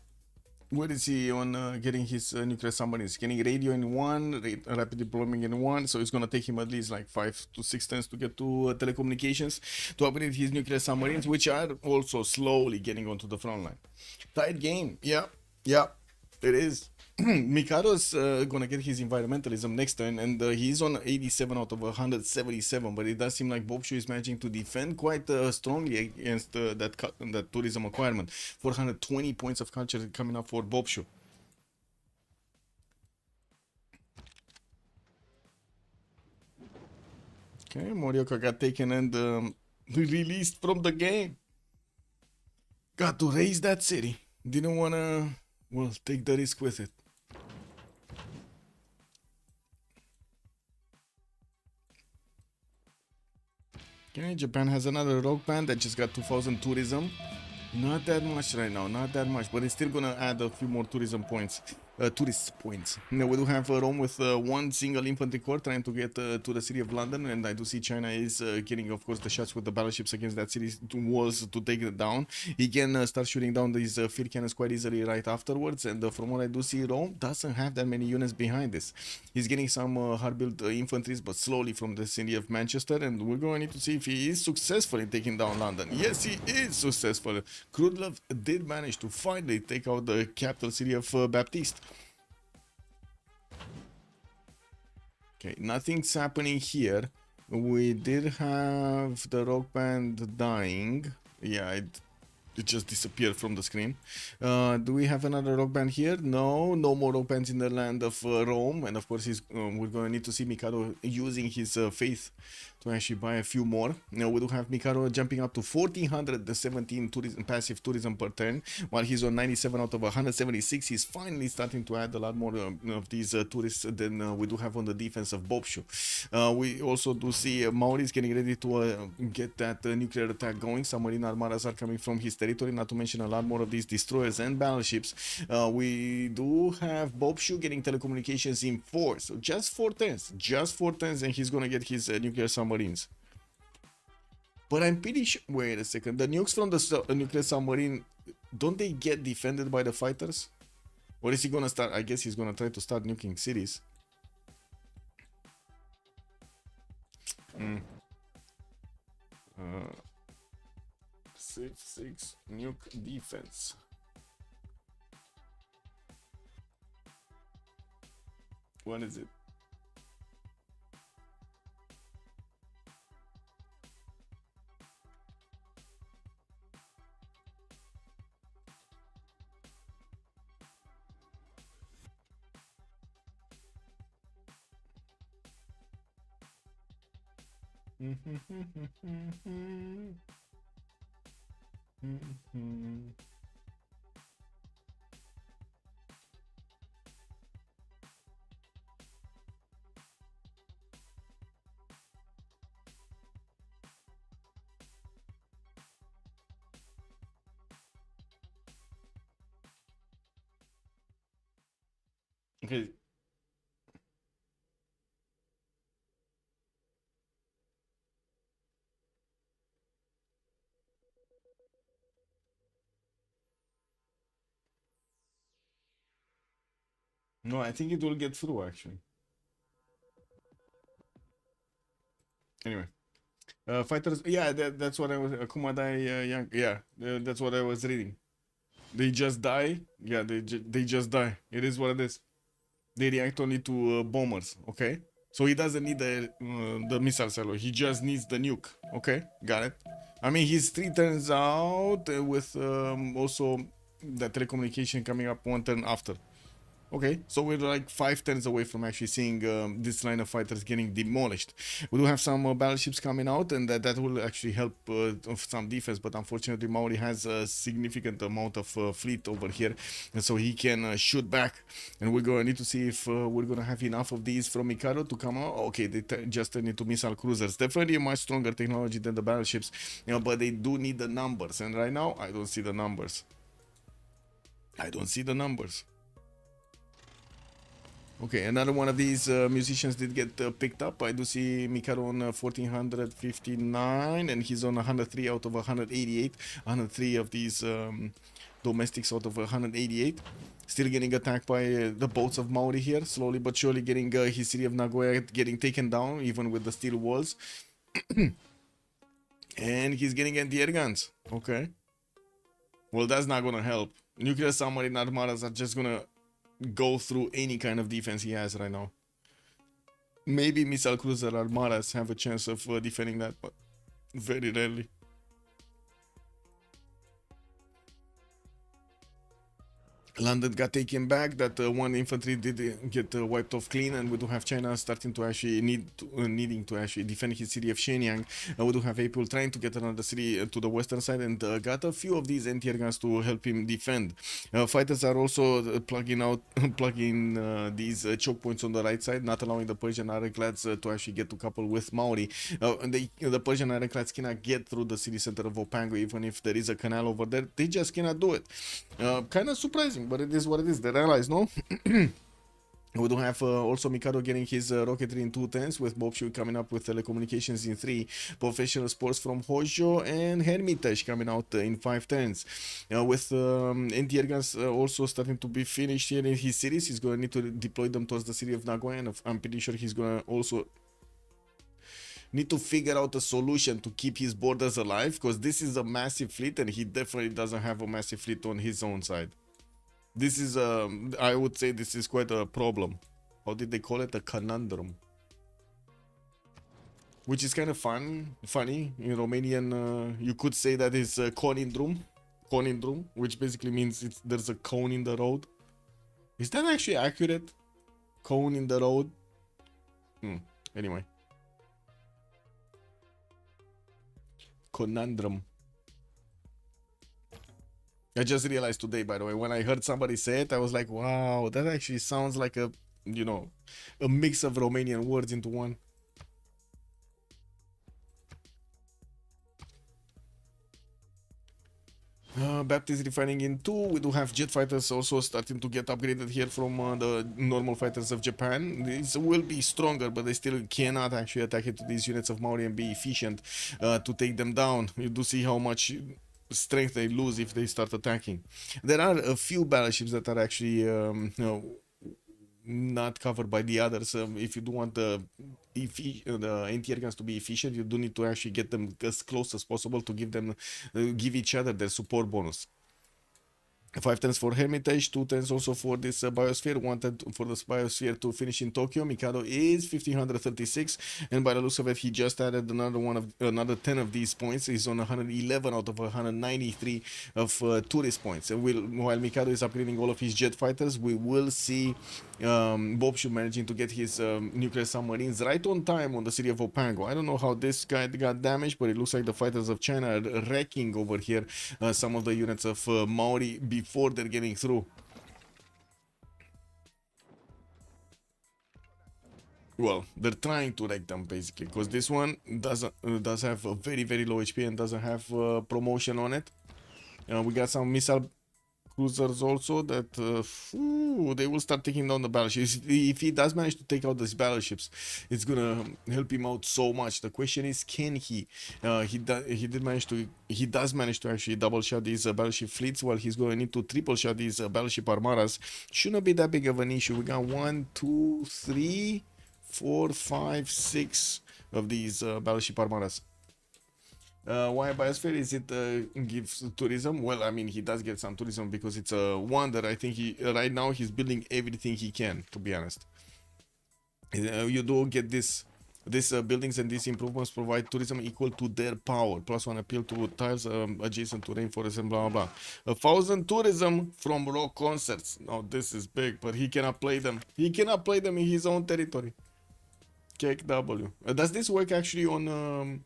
Speaker 6: Where is he on getting his nuclear submarines? Getting radio in one, rapid deployment in one, so it's gonna take him at least like 5 to 6 turns to get to telecommunications to upgrade his nuclear submarines, which are also slowly getting onto the front line. Tight game, yeah, it is. Mikado's gonna get his environmentalism next turn, and he's on 87 out of 177. But it does seem like Bobshu is managing to defend quite strongly against that tourism acquirement. 420 points of culture coming up for Bobshu. Okay, Morioka got taken and released from the game. Got to raise that city. Didn't wanna, well, take the risk with it. Okay, Japan has another rock band that just got 2000 tourism. Not that much right now, not that much, but it's still gonna add a few more tourism points. Tourist points. Now we do have Rome with one single infantry corps trying to get to the city of London, and I do see China is getting, of course, the shots with the battleships against that city's walls to take it down. He can start shooting down these field cannons quite easily right afterwards, and from what I do see, Rome doesn't have that many units behind this. He's getting some hard-built infantries, but slowly from the city of Manchester, and we're going to need to see if he is successful in taking down London. Yes, he is successful. Krudlov did manage to finally take out the capital city of Baptiste. Okay, nothing's happening here. We did have the rock band dying. Yeah, it just disappeared from the screen. Do we have another rock band here? No more rock bands in the land of Rome. And of course, we're going to need to see Mikado using his faith to actually buy a few more. Now we do have Mikado jumping up to 1417 passive tourism per turn, while he's on 97 out of 176. He's finally starting to add a lot more of these tourists than we do have on the defense of Bobshu. We also do see Mauri's getting ready to get that nuclear attack going. Submarine armadas are coming from his territory, not to mention a lot more of these destroyers and battleships. We do have Bobshu getting telecommunications in 4, so just 4 turns, and he's gonna get his nuclear submarines. But I'm pretty sure, wait a second, the nukes from the nuclear submarine, don't they get defended by the fighters? Or is he gonna start? I guess he's gonna try to start nuking cities. Civ6 nuke defense. What is it? Okay. No, I think it will get through actually. Anyway, fighters. Yeah, that's what I was. Kumadai Young. Yeah, that's what I was reading. They just die. Yeah, they just die. It is what it is. They react only to bombers. Okay, so he doesn't need the missile silo. He just needs the nuke. Okay, got it. I mean, he's 3 turns out with also the telecommunication coming up 1 turn after. Okay, so we're like 5 turns away from actually seeing this line of fighters getting demolished. We do have some battleships coming out, and that will actually help of some defense, but unfortunately Maori has a significant amount of fleet over here, and so he can shoot back, and we're going to need to see if we're going to have enough of these from Mikado to come out. Okay, they just turn into missile cruisers. Definitely a much stronger technology than the battleships, but they do need the numbers, and right now I don't see the numbers. Okay, another one of these musicians did get picked up. I do see Mikado on 1459, and he's on 103 out of 188. 103 of these domestics out of 188. Still getting attacked by the boats of Maori here, slowly but surely getting his city of Nagoya getting taken down, even with the steel walls. And he's getting anti-air guns. Okay. Well, that's not gonna help. Nuclear submarine armadas are just gonna go through any kind of defense he has right now. Maybe missile cruiser armadas have a chance of defending that, but very rarely. London got taken back. That one infantry did get wiped off clean, and we do have China starting to actually needing to actually defend his city of Shenyang. We do have April trying to get another city to the western side, and got a few of these anti-air guns to help him defend. Fighters are also plugging these choke points on the right side, not allowing the Persian ironclads to actually get to couple with Maori. And the Persian ironclads cannot get through the city center of Opango, even if there is a canal over there. They just cannot do it. Kind of surprising, but it is what it is. They're allies, no? We do have also Mikado getting his rocketry in 210s, with Bobshu coming up with telecommunications in 3, professional sports from Hojo, and Hermitage coming out in 510s. With anti-air guns also starting to be finished here in his cities, he's going to need to deploy them towards the city of Nagoya, and I'm pretty sure he's going to also need to figure out a solution to keep his borders alive, because this is a massive fleet, and he definitely doesn't have a massive fleet on his own side. This is I would say this is quite a problem. How did they call it? A conundrum. Which is kind of funny. In Romanian, you could say that is conindrum, which basically means there's a cone in the road. Is that actually accurate? Cone in the road? Anyway. Conundrum. I just realized today, by the way, when I heard somebody say it, I was like, wow, that actually sounds like a, you know, a mix of Romanian words into one. Baptist refining in 2. We do have jet fighters also starting to get upgraded here from the normal fighters of Japan. These will be stronger, but they still cannot actually attack into these units of Maori and be efficient to take them down. You do see how much strength they lose if they start attacking. There are a few battleships that are actually not covered by the others. If you do want the anti-air guns to be efficient, you do need to actually get them as close as possible to give each other their support bonus. 5 tens for Hermitage, 2 tens also for this biosphere, 1 ten for this biosphere to finish in Tokyo. Mikado is 1536, and by the looks of it, he just added another 10 of these points. He's on 111 out of 193 of tourist points. And while Mikado is upgrading all of his jet fighters, we will see Bobshu managing to get his nuclear submarines right on time on the city of Opango. I don't know how this guy got damaged, but it looks like the fighters of China are wrecking over here some of the units of Maori before they're getting through. Well, they're trying to wreck them basically, because this one does have a very low HP and doesn't have promotion on it. We got some missile cruisers also that they will start taking down the battleships. If he does manage to take out these battleships, it's gonna help him out so much. The question is, can he? He does manage to actually double shot these battleship fleets, while he's going to need to triple shot these battleship armadas. Shouldn't be that big of an issue. We got 1, 2, 3, 4, 5, 6 of these battleship armadas. Why biosphere? Is it gives tourism? Well, I mean, he does get some tourism because it's a wonder. I think right now he's building everything he can, to be honest. You do get these buildings, and these improvements provide tourism equal to their power. +1 appeal to tiles adjacent to rainforest and blah blah blah. 1,000 tourism from rock concerts. Now this is big, but he cannot play them. He cannot play them in his own territory. KW. Does this work actually on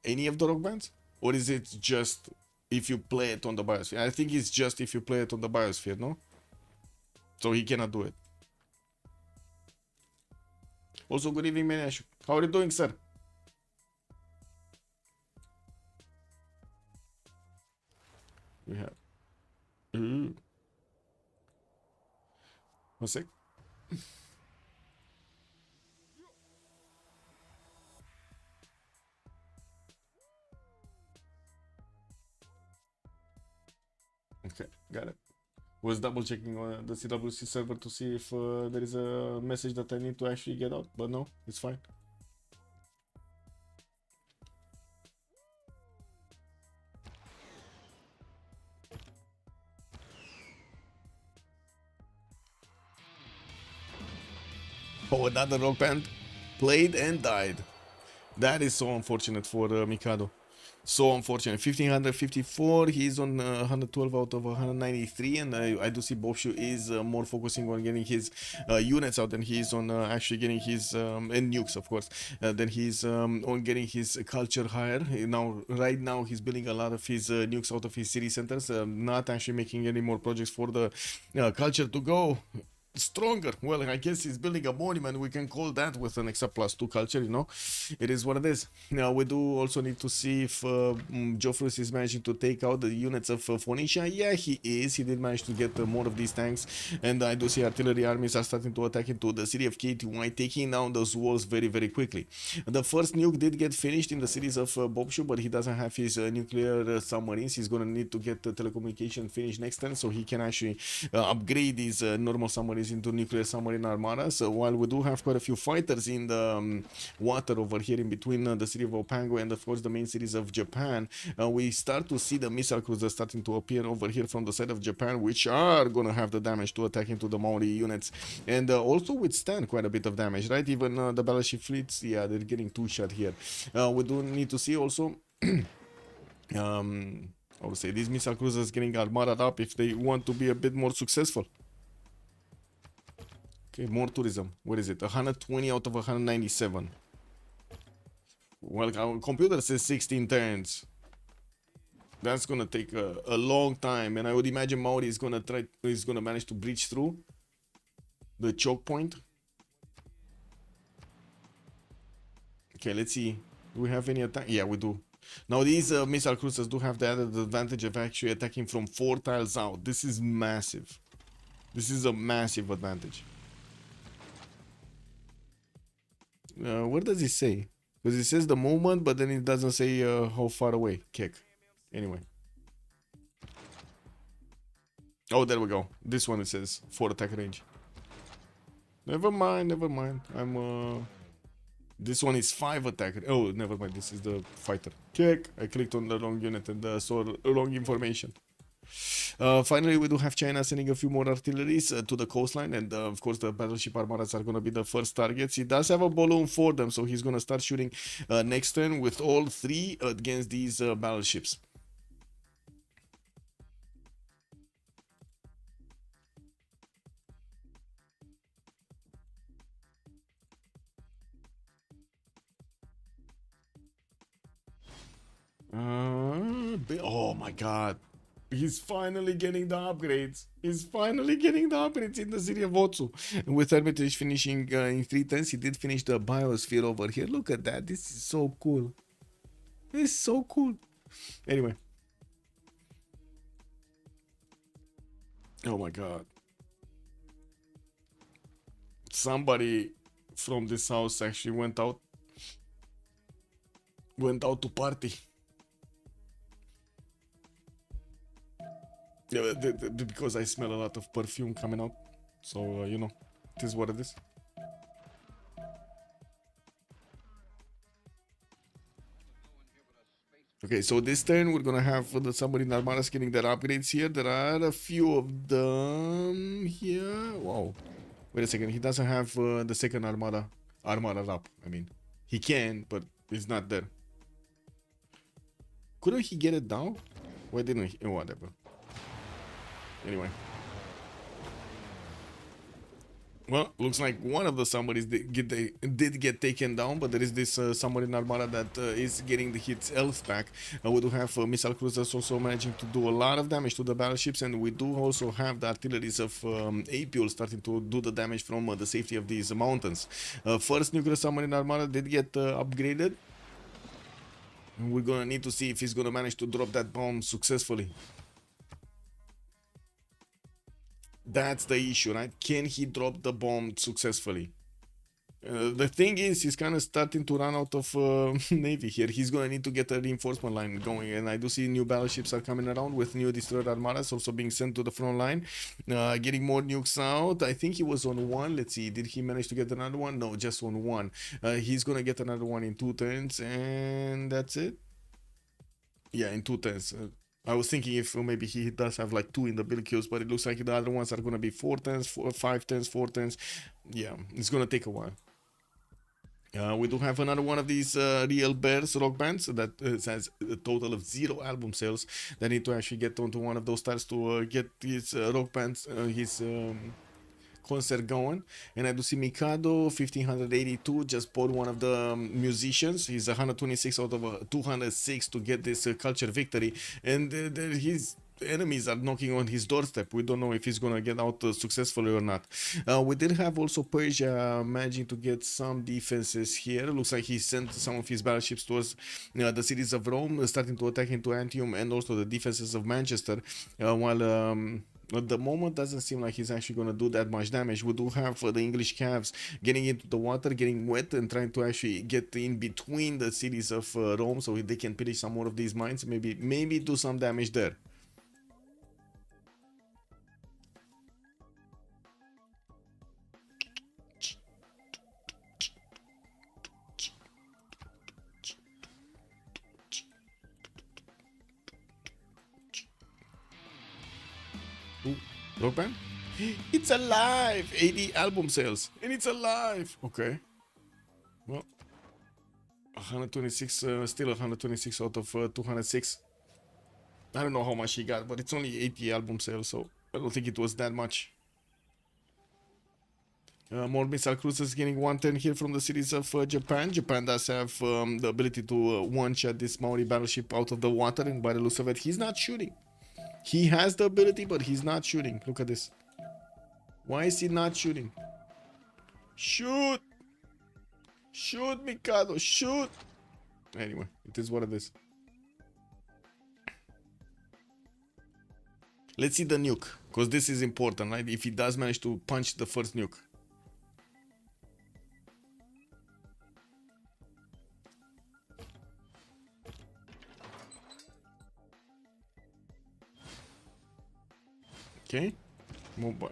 Speaker 6: any of the rock bands, or is it just if you play it on the biosphere? I think it's just if you play it on the biosphere, no? So he cannot do it. Also, good evening, Maniash. How are you doing, sir? We have 1 sec. Okay, got it. Was double checking on the CWC server to see if there is a message that I need to actually get out, but no, it's fine. Oh, another rock band played and died. That is so unfortunate for Mikado. So unfortunate. 1554, he's on 112 out of 193, and I do see Bobshu is more focusing on getting his units out than he's on actually getting his and nukes, of course. Then he's on getting his culture higher. Now, right now, he's building a lot of his nukes out of his city centers, not actually making any more projects for the culture to go stronger. Well, I guess he's building a monument. We can call that with an extra +2 culture, you know. It is what it is. Now, we do also need to see if Joffrey is managing to take out the units of Phoenicia. Yeah, he is. He did manage to get more of these tanks. And I do see artillery armies are starting to attack into the city of KTY, taking down those walls very, very quickly. The first nuke did get finished in the cities of Bobshu, but he doesn't have his nuclear submarines. He's going to need to get the telecommunication finished next turn, so he can actually upgrade these normal submarines into nuclear submarine armada. So while we do have quite a few fighters in the water over here in between the city of Opango and of course the main cities of Japan, we start to see the missile cruisers starting to appear over here from the side of Japan, which are gonna have the damage to attack into the Maori units and also withstand quite a bit of damage, right? Even the battleship fleets, yeah, they're getting 2-shot here. We do need to see also I would say these missile cruisers getting armored up if they want to be a bit more successful. Okay, more tourism. What is it? 120 out of 197. Well, our computer says 16 turns. That's gonna take a long time, and I would imagine Maori is gonna manage to breach through the choke point. Okay, let's see. Do we have any attack? Yeah, we do. Now these missile cruisers do have the added advantage of actually attacking from 4 tiles out. This is massive. This is a massive advantage. Where does it say? Because it says the moment, but then it doesn't say how far away. Kick. Anyway. Oh, there we go. This one it says 4 attack range. Never mind, never mind. This one is 5 attack. Oh, never mind. This is the fighter. Kick. I clicked on the wrong unit and saw wrong information. Finally, we do have China sending a few more artilleries to the coastline, and of course the battleship armadas are going to be the first targets. He does have a balloon for them, so he's going to start shooting next turn with all 3 against these battleships. Oh my god. He's finally getting the upgrades. He's finally getting the upgrades in the city of Otsu. With Hermitage finishing in 3 turns, he did finish the biosphere over here. Look at that. This is so cool. This is so cool. Anyway. Oh my god. Somebody from this house actually went out to party. Yeah, because I smell a lot of perfume coming out, so you know, it is what it is. Okay, so this turn we're gonna have the submarine armadas getting their upgrades here. There are a few of them here. Wow, wait a second. He doesn't have the second armada up. I mean, he can, but it's not there. Couldn't he get it down? Why didn't he? Whatever. Anyway. Well, looks like one of the submarines did get taken down, but there is this submarine armada that is getting its health back. We do have missile cruisers also managing to do a lot of damage to the battleships, and we do also have the artilleries of Apiol starting to do the damage from the safety of these mountains. First nuclear submarine armada did get upgraded. And we're gonna need to see if he's gonna manage to drop that bomb successfully. That's the issue, right? Can he drop the bomb successfully? The thing is, he's kind of starting to run out of navy here. He's gonna need to get a reinforcement line going, and I do see new battleships are coming around with new destroyer armadas also being sent to the front line, getting more nukes out. I think he was on one. Let's see, did he manage to get another one? No, just on one. He's gonna get another one in 2 turns, and that's it. Yeah, in 2 turns. I was thinking if maybe he does have like 2 in the build queues, but it looks like the other ones are gonna be 4 turns, 5 turns, 4 turns. Yeah, it's gonna take a while. We do have another one of these Real Bears rock bands that has a total of 0 album sales. They need to actually get onto one of those tiles to get his rock bands, his concert going. And I do see Mikado 1582 just bought one of the musicians. He's 126 out of 206 to get this culture victory, and his enemies are knocking on his doorstep. We don't know if he's gonna get out successfully or not. We did have also Persia managing to get some defenses here. Looks like he sent some of his battleships towards the cities of Rome, starting to attack into Antium and also the defenses of Manchester, while at the moment doesn't seem like he's actually going to do that much damage. We do have the English calves getting into the water, getting wet, and trying to actually get in between the cities of Rome so they can pillage some more of these mines, maybe do some damage there. Ooh, rock band? It's alive! 80 album sales, and it's alive! Okay. Well, 126, still 126 out of 206. I don't know how much he got, but it's only 80 album sales, so I don't think it was that much. More missile cruisers getting 110 here from the cities of Japan. Japan does have the ability to one-shot this Maori battleship out of the water, and by the looks of it, he's not shooting. He has the ability, but he's not shooting. Look at this. Why is he not shooting? Shoot! Shoot, Mikado, shoot! Anyway, it is what it is. Let's see the nuke, because this is important, right? If he does manage to punch the first nuke. Okay.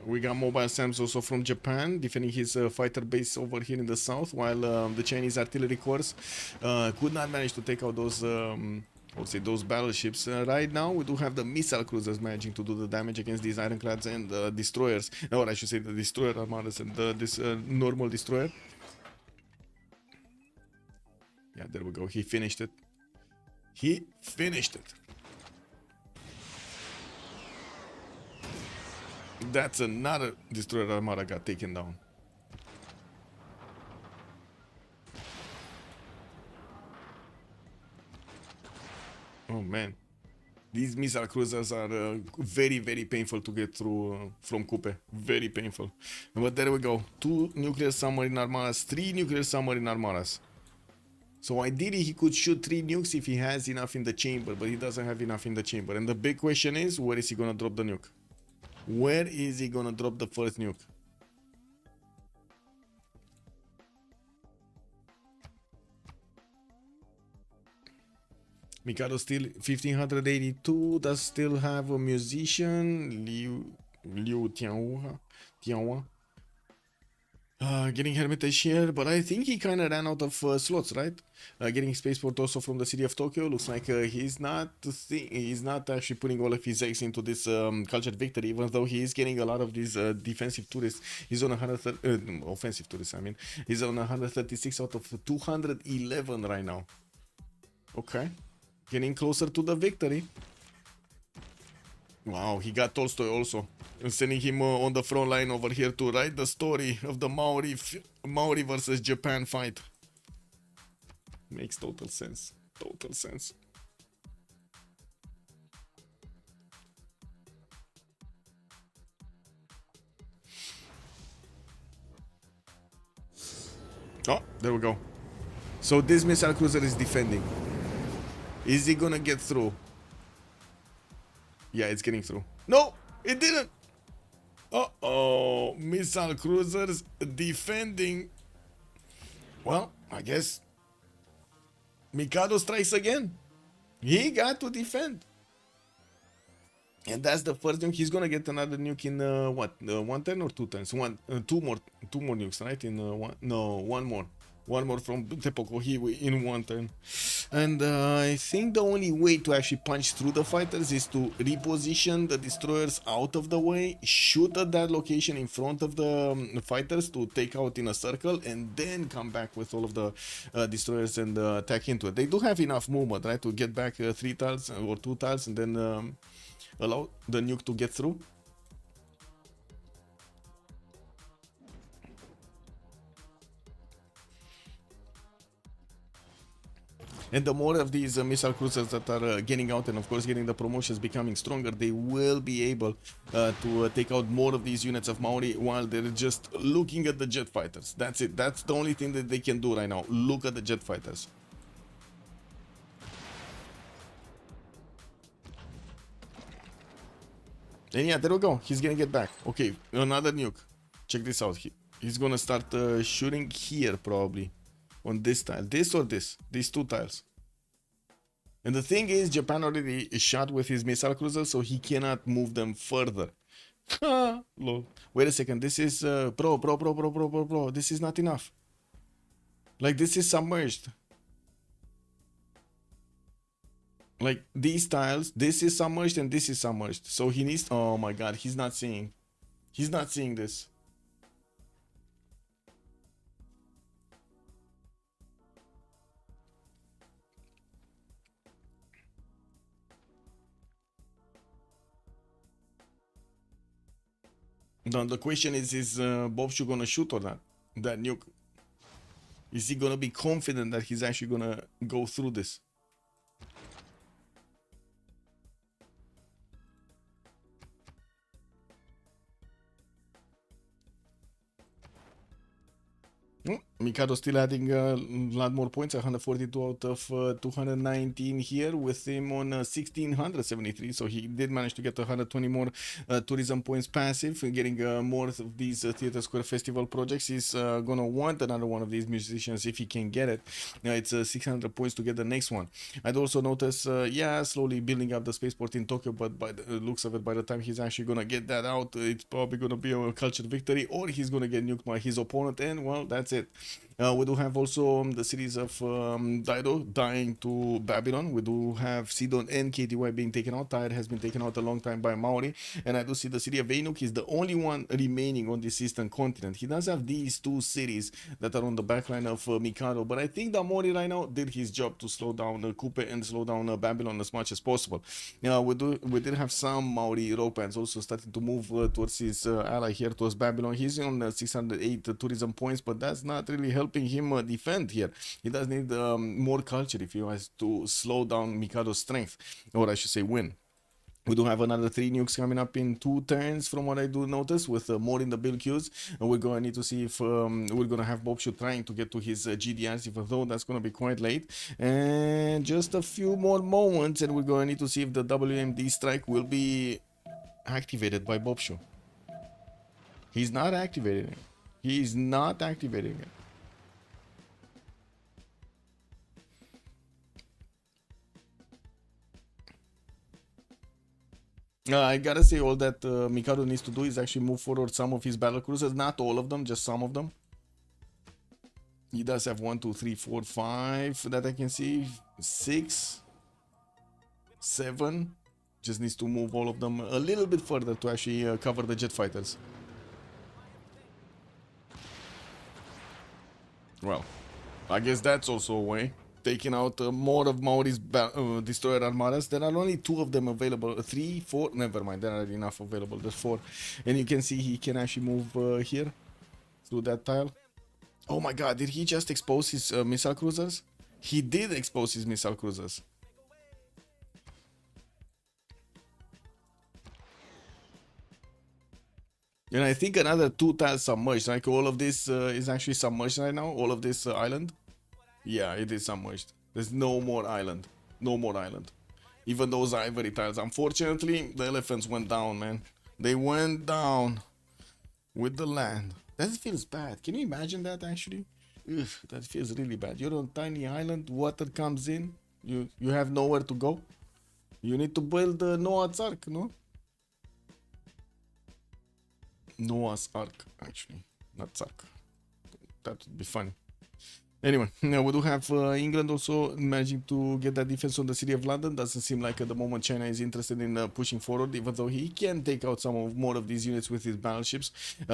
Speaker 6: We got mobile SAMs also from Japan, defending his fighter base over here in the south, while the Chinese artillery corps could not manage to take out those, those battleships. Right now, we do have the missile cruisers managing to do the damage against these ironclads and destroyers, or I should say the destroyer armadas and this normal destroyer. Yeah, there we go. He finished it. He finished it. That's another destroyer armada got taken down. Oh man, these missile cruisers are very, very painful to get through from Coupe. Very painful. But there we go. 2 nuclear submarine armadas, 3 nuclear submarine armadas. So ideally he could shoot 3 nukes if he has enough in the chamber, but he doesn't have enough in the chamber. And the big question is, where is he gonna drop the nuke? Where is he gonna drop the first nuke? Mikado still 1582. Does still have a musician, Liu Tianhua. Getting Hermitage here, but I think he kind of ran out of slots, right? Getting spaceport also from the city of Tokyo. Looks like he's not actually putting all of his eggs into this cultured victory, even though he is getting a lot of these defensive tourists. He's on offensive tourists. I mean, he's on 136 out of 211 right now. Okay, getting closer to the victory. Wow, he got Tolstoy also. I'm sending him on the front line over here to write the story of the Maori versus Japan fight. Makes total sense. Total sense. Oh, there we go. So this missile cruiser is defending. Is he gonna get through? Yeah, it's getting through. No, it didn't. Uh-oh, missile cruisers defending. Well, I guess Mikado strikes again. He got to defend. And that's the first nuke. He's gonna get another nuke in what? One turn or two turns? Two more nukes, right? In one more from Tepokohiwi in one turn. And I think the only way to actually punch through the fighters is to reposition the destroyers out of the way, shoot at that location in front of the fighters to take out in a circle, and then come back with all of the destroyers and attack into it. They do have enough movement, right, to get back 3 tiles or 2 tiles, and then allow the nuke to get through. And the more of these missile cruisers that are getting out, and of course getting the promotions becoming stronger, they will be able to take out more of these units of Maori while they're just looking at the jet fighters. That's it. That's the only thing that they can do right now. Look at the jet fighters. And yeah, there we go. He's gonna get back. Okay, another nuke. Check this out. He's gonna start shooting here probably. On this tile. This or this? These 2 tiles. And the thing is, Japan already shot with his missile cruiser, so he cannot move them further. Lol. Wait a second. This is bro. This is not enough. Like, this is submerged. Like, these tiles, this is submerged and this is submerged. So he needs... Oh my god, he's not seeing. He's not seeing this. Now the question is Bobshu gonna shoot or not? That nuke. Is he gonna be confident that he's actually gonna go through this? Mikado still adding a lot more points, 142 out of 219 here, with him on 1673. So he did manage to get 120 more tourism points passive, getting more of these Theatre Square Festival projects. He's gonna want another one of these musicians if he can get it. It's 600 points to get the next one. I'd also notice, yeah, slowly building up the spaceport in Tokyo, but by the looks of it, by the time he's actually gonna get that out, it's probably gonna be a cultured victory, or he's gonna get nuked by his opponent, and well, that's it. We do have also the cities of Daido dying to Babylon. We do have Sidon and KTY being taken out. Tyre has been taken out a long time by Maori. And I do see the city of Ainuk is the only one remaining on this eastern continent. He does have these 2 cities that are on the backline of Mikado. But I think that Maori right now did his job to slow down Kupe and slow down Babylon as much as possible. We did have some Maori Europeans also starting to move towards his ally here, towards Babylon. He's on 608 tourism points, but that's not really helping him defend here. He does need more culture if he wants to slow down Mikado's strength, or I should say win. We do have another 3 nukes coming up in 2 turns from what I do notice, with more in the build queues. And we're going to need to see if we're going to have Bobshu trying to get to his GDRs, even though that's going to be quite late. And just a few more moments and we're going to need to see if the WMD strike will be activated by Bobshu. He's not activating it. He's not activating it. I gotta say, all that Mikado needs to do is actually move forward some of his battle cruisers. Not all of them, just some of them. He does have 1, 2, 3, 4, 5 that I can see. 6, 7. Just needs to move all of them a little bit further to actually cover the jet fighters. Well, I guess that's also a way. Taking out more of Maori's destroyer armadas. There are only 2 of them available. 3, 4. Never mind, there are enough available. There's 4. And you can see he can actually move here through that tile. Oh my god, did he just expose his missile cruisers? He did expose his missile cruisers. And I think another 2 tiles submerged. Like all of this is actually submerged right now. All of this island. Yeah, it is submerged. There's no more island. No more island. Even those ivory tiles. Unfortunately, the elephants went down, man. They went down. with the land. That feels bad. Can you imagine that actually? Ugh, that feels really bad. You're on a tiny island, water comes in, you have nowhere to go. You need to build the Noah's Ark, no? Noah's Ark, actually, not Ark. That would be funny. Anyway, now we do have England also managing to get that defense on the city of London. Doesn't seem like at the moment China is interested in pushing forward, even though he can take out more of these units with his battleships.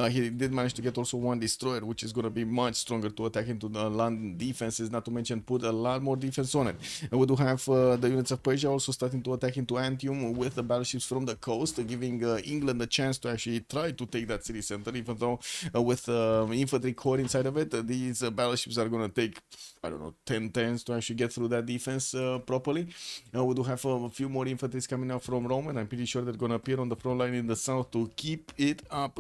Speaker 6: He did manage to get also one destroyer, which is going to be much stronger to attack into the London defenses, not to mention put a lot more defense on it. And we do have the units of Persia also starting to attack into Antium with the battleships from the coast, giving England a chance to actually try to take that city center, even though with infantry core inside of it, these battleships are going to take, I don't know, 10 turns to actually get through that defense properly. We do have a few more infantries coming out from Rome, and I'm pretty sure they're going to appear on the front line in the south to keep up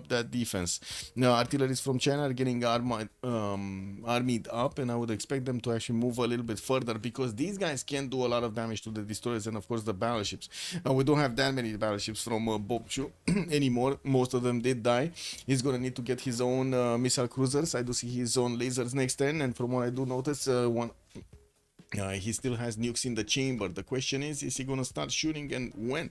Speaker 6: that defense. Now, artilleries from China are getting armied up, and I would expect them to actually move a little bit further because these guys can do a lot of damage to the destroyers and, of course, the battleships. We don't have that many battleships from Bobchu anymore. Most of them did die. He's going to need to get his own missile cruisers. I do see his own lasers next turn, and from what I do notice, he still has nukes in the chamber. The question is he going to start shooting, and when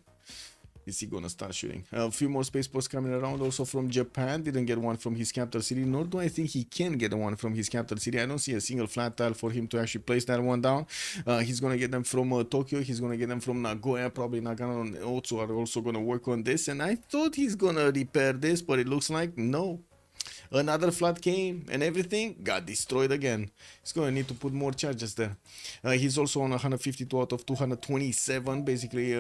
Speaker 6: is he going to start shooting? A few more spaceports coming around also from Japan. Didn't get one from his capital city, nor do I think he can get one from his capital city. I don't see a single flat tile for him to actually place that one down. He's going to get them from Tokyo. He's going to get them from Nagoya. Probably Nagano and Otsu are also going to work on this. And I thought he's going to repair this, but it looks like no. Another flood came and everything got destroyed again. He's going to need to put more charges there. He's also on 152 out of 227. Basically,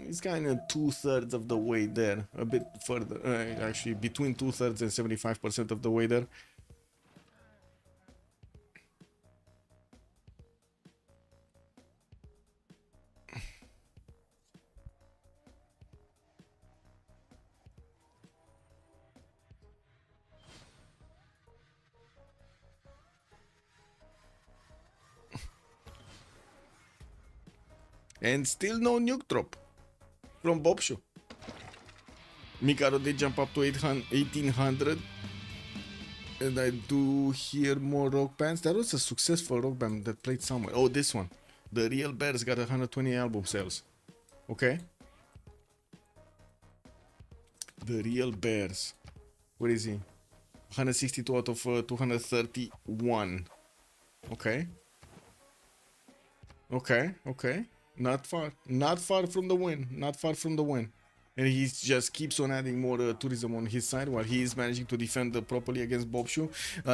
Speaker 6: he's kind of 2/3 of the way there. A bit further. Actually, between 2/3 and 75% of the way there. And still no nuke drop from Bobshu. Mikado did jump up to 1800. And I do hear more rock bands. That was a successful rock band that played somewhere. Oh, this one. The Real Bears got 120 album sales. Okay. The Real Bears. Where is he? 162 out of 231. Okay. Okay. Not far from the win. And he just keeps on adding more tourism on his side while he is managing to defend properly against Bobshu.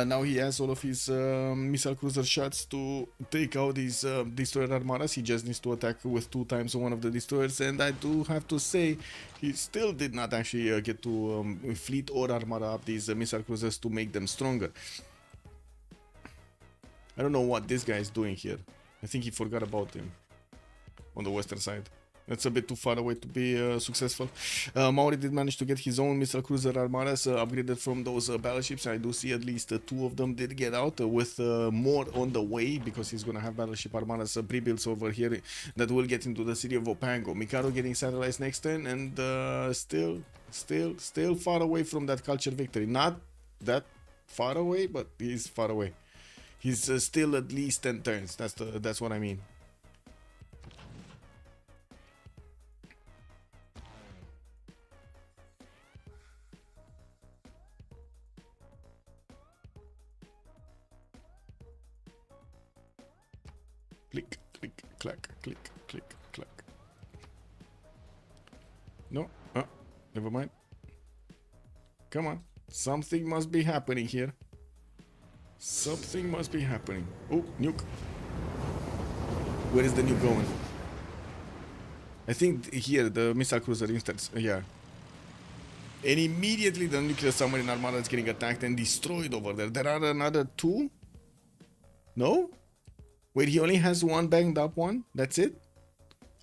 Speaker 6: Now he has all of his missile cruiser shots to take out his destroyer armadas. He just needs to attack with 2 times one of the destroyers, and I do have to say he still did not actually get to fleet or armada up these missile cruisers to make them stronger. I don't know what this guy is doing here. I think he forgot about him on the western side. That's a bit too far away to be successful. Maori did manage to get his own missile cruiser armadas upgraded from those battleships. I do see at least 2 of them did get out with more on the way, because he's gonna have battleship armadas pre-builds over here that will get into the city of Opango. Mikado getting satellites next turn, and still far away from that culture victory. Not that far away, but he's far away. He's still at least 10 turns. That's what I mean. Click, click, clack, click, click, clack. No, never mind. Come on, something must be happening here. Something must be happening. Oh, nuke. Where is the nuke going? I think here, the missile cruiser instance. Yeah. And immediately the nuclear submarine armada is getting attacked and destroyed over there. There are another 2? No? Wait, he only has 1 banged up one? That's it?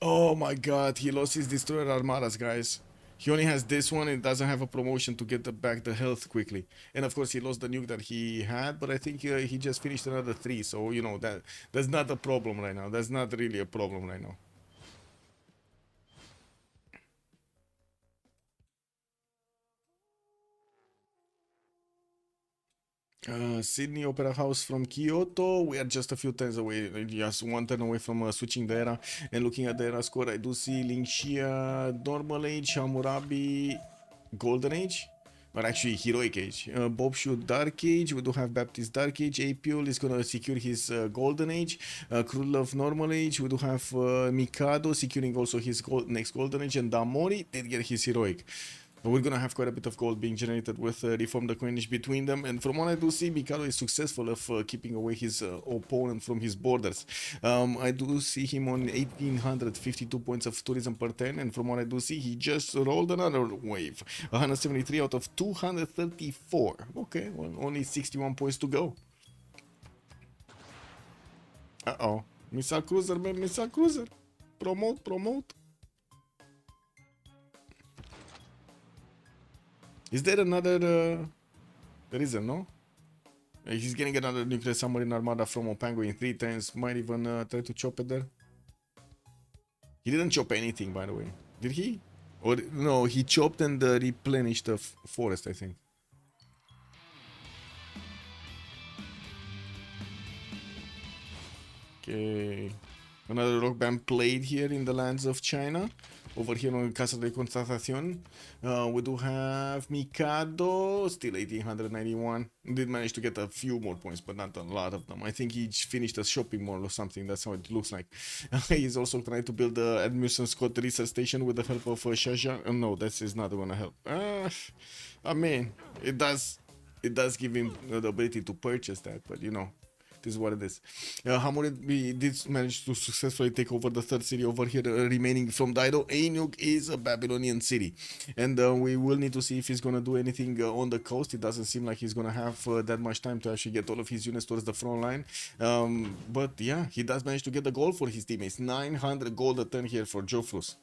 Speaker 6: Oh my god, he lost his destroyer armadas, guys. He only has this one and doesn't have a promotion to get back the health quickly. And of course he lost the nuke that he had, but I think he just finished another 3. So, you know, that's not a problem right now. That's not really a problem right now. Sydney Opera House from Kyoto. We are just a few turns away, like just one turn away from switching the era. And looking at the era score, I do see Lingxia Normal Age, Hammurabi Golden Age. Or actually, Heroic Age. Bob Shoot Dark Age. We do have Baptist Dark Age. Apiol is gonna secure his Golden Age. Krulov Normal Age. We do have Mikado securing also his next Golden Age. And Damori did get his Heroic. But we're gonna have quite a bit of gold being generated with Reform the Coinage between them. And from what I do see, Mikado is successful of keeping away his opponent from his borders. I do see him on 1852 points of tourism per turn. And from what I do see, he just rolled another wave. 173 out of 234. Okay, well, only 61 points to go. Uh-oh. Missile Cruiser, man, Missile Cruiser. Promote, promote. Is there another... there isn't, no? He's getting another nuclear submarine armada from Opango in 3 turns. Might even try to chop it there. He didn't chop anything, by the way. Did he? Or no, he chopped and replenished the forest, I think. Okay. Another rock band played here in the lands of China. Over here on Casa de Constatación, we do have Mikado, still 1891. Did manage to get a few more points, but not a lot of them. I think he finished a shopping mall or something. That's how it looks like. He's also trying to build the Admission Scott Research Station with the help of Shaja. No, that is not going to help. I mean, it does give him the ability to purchase that, but you know. This is what it is. Hammurabi did manage to successfully take over the third city over here, remaining from Dido. Ainuk is a Babylonian city, and we will need to see if he's gonna do anything on the coast. It doesn't seem like he's gonna have that much time to actually get all of his units towards the front line. But yeah, he does manage to get the gold for his teammates. 900 gold a turn here for Jofrus.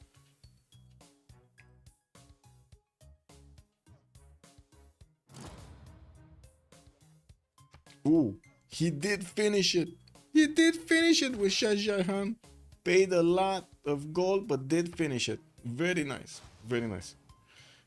Speaker 6: Ooh. He did finish it. He did finish it with Shah Jahan. Paid a lot of gold, but did finish it. Very nice. Very nice.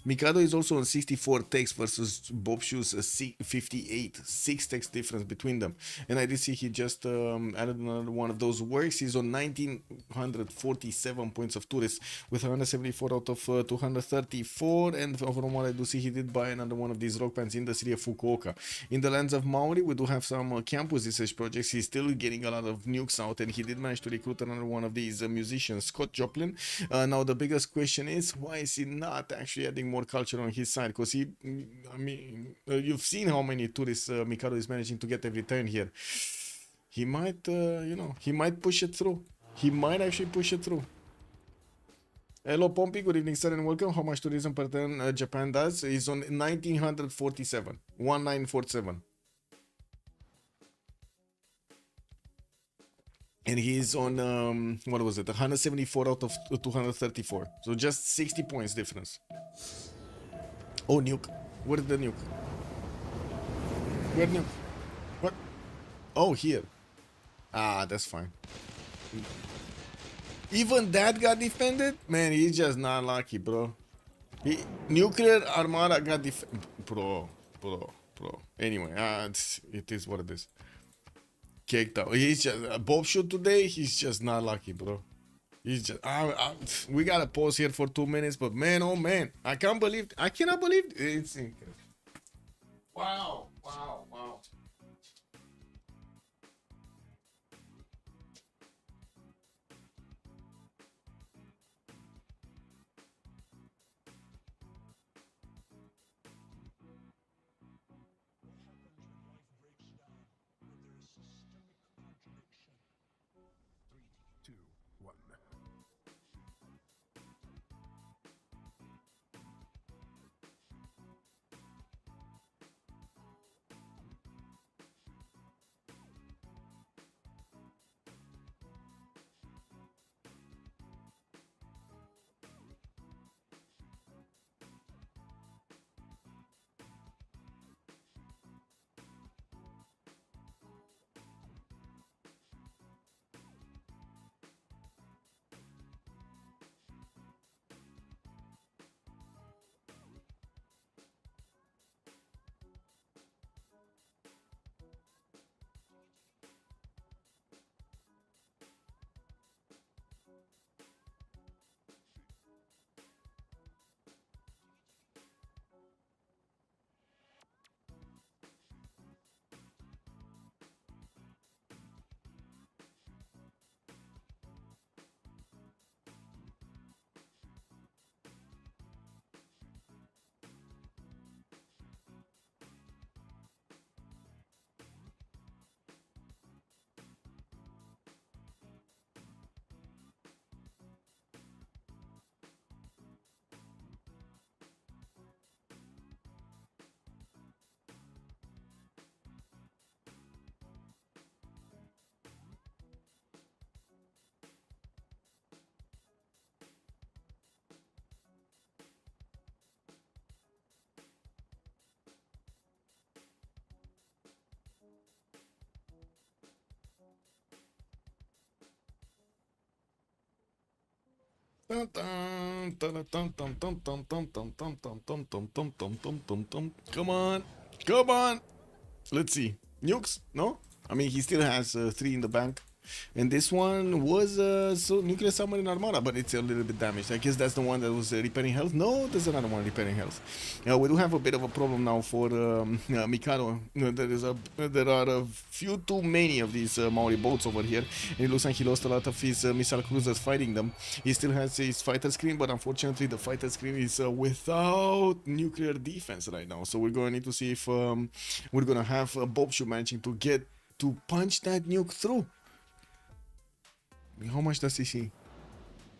Speaker 6: Mikado is also on 64 techs versus Bob Shoe's 58. 6 techs difference between them. And I did see he just added another one of those works. He's on 1947 points of tourist with 174 out of 234. And from what I do see, he did buy another one of these rock bands in the city of Fukuoka. In the lands of Maori, we do have some campus research projects. He's still getting a lot of nukes out, and he did manage to recruit another one of these musicians, Scott Joplin. Now the biggest question is, why is he not actually adding more culture on his side? Because he, I mean, you've seen how many tourists Mikado is managing to get every turn here. He might, you know, he might push it through. He might actually push it through. Hello Pompey, good evening sir and welcome. How much tourism per turn Japan does? He's on 1947. 1947. And he's on, what was it, 174 out of 234. So just 60 points difference. Oh, nuke. Where's the nuke? Where nuke? What? Oh, here. Ah, that's fine. Even that got defended? Man, he's just not lucky, bro. Nuclear Armada got defended. Bro. Anyway, it is what it is. Kicked out. He's just Bob shoot today. He's just not lucky, bro. He's just. We gotta pause here for 2 minutes, but man, oh man, I cannot believe it's incredible. Wow. Come on, come on. Let's see. Nukes? No? I mean, he still has 3 in the bank. And this one was so nuclear submarine armada, but it's a little bit damaged. I guess that's the one that was repairing health. No, there's another one repairing health. We do have a bit of a problem now for Mikado. There are a few too many of these Maori boats over here, and it looks like he lost a lot of his missile cruisers fighting them. He still has his fighter screen, but unfortunately the fighter screen is without nuclear defense right now. So we're going to need to see if we're going to have Bobshu managing to get to punch that nuke through. How much does he see?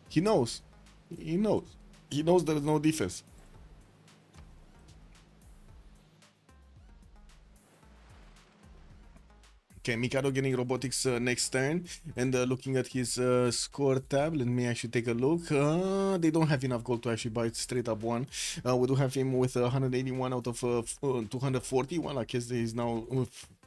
Speaker 6: He knows. He knows. He knows there is no defense. Okay, Mikado getting robotics next turn. And looking at his score tab, let me actually take a look. They don't have enough gold to actually buy it straight up one. We do have him with 181 out of 240. Well, I guess he's now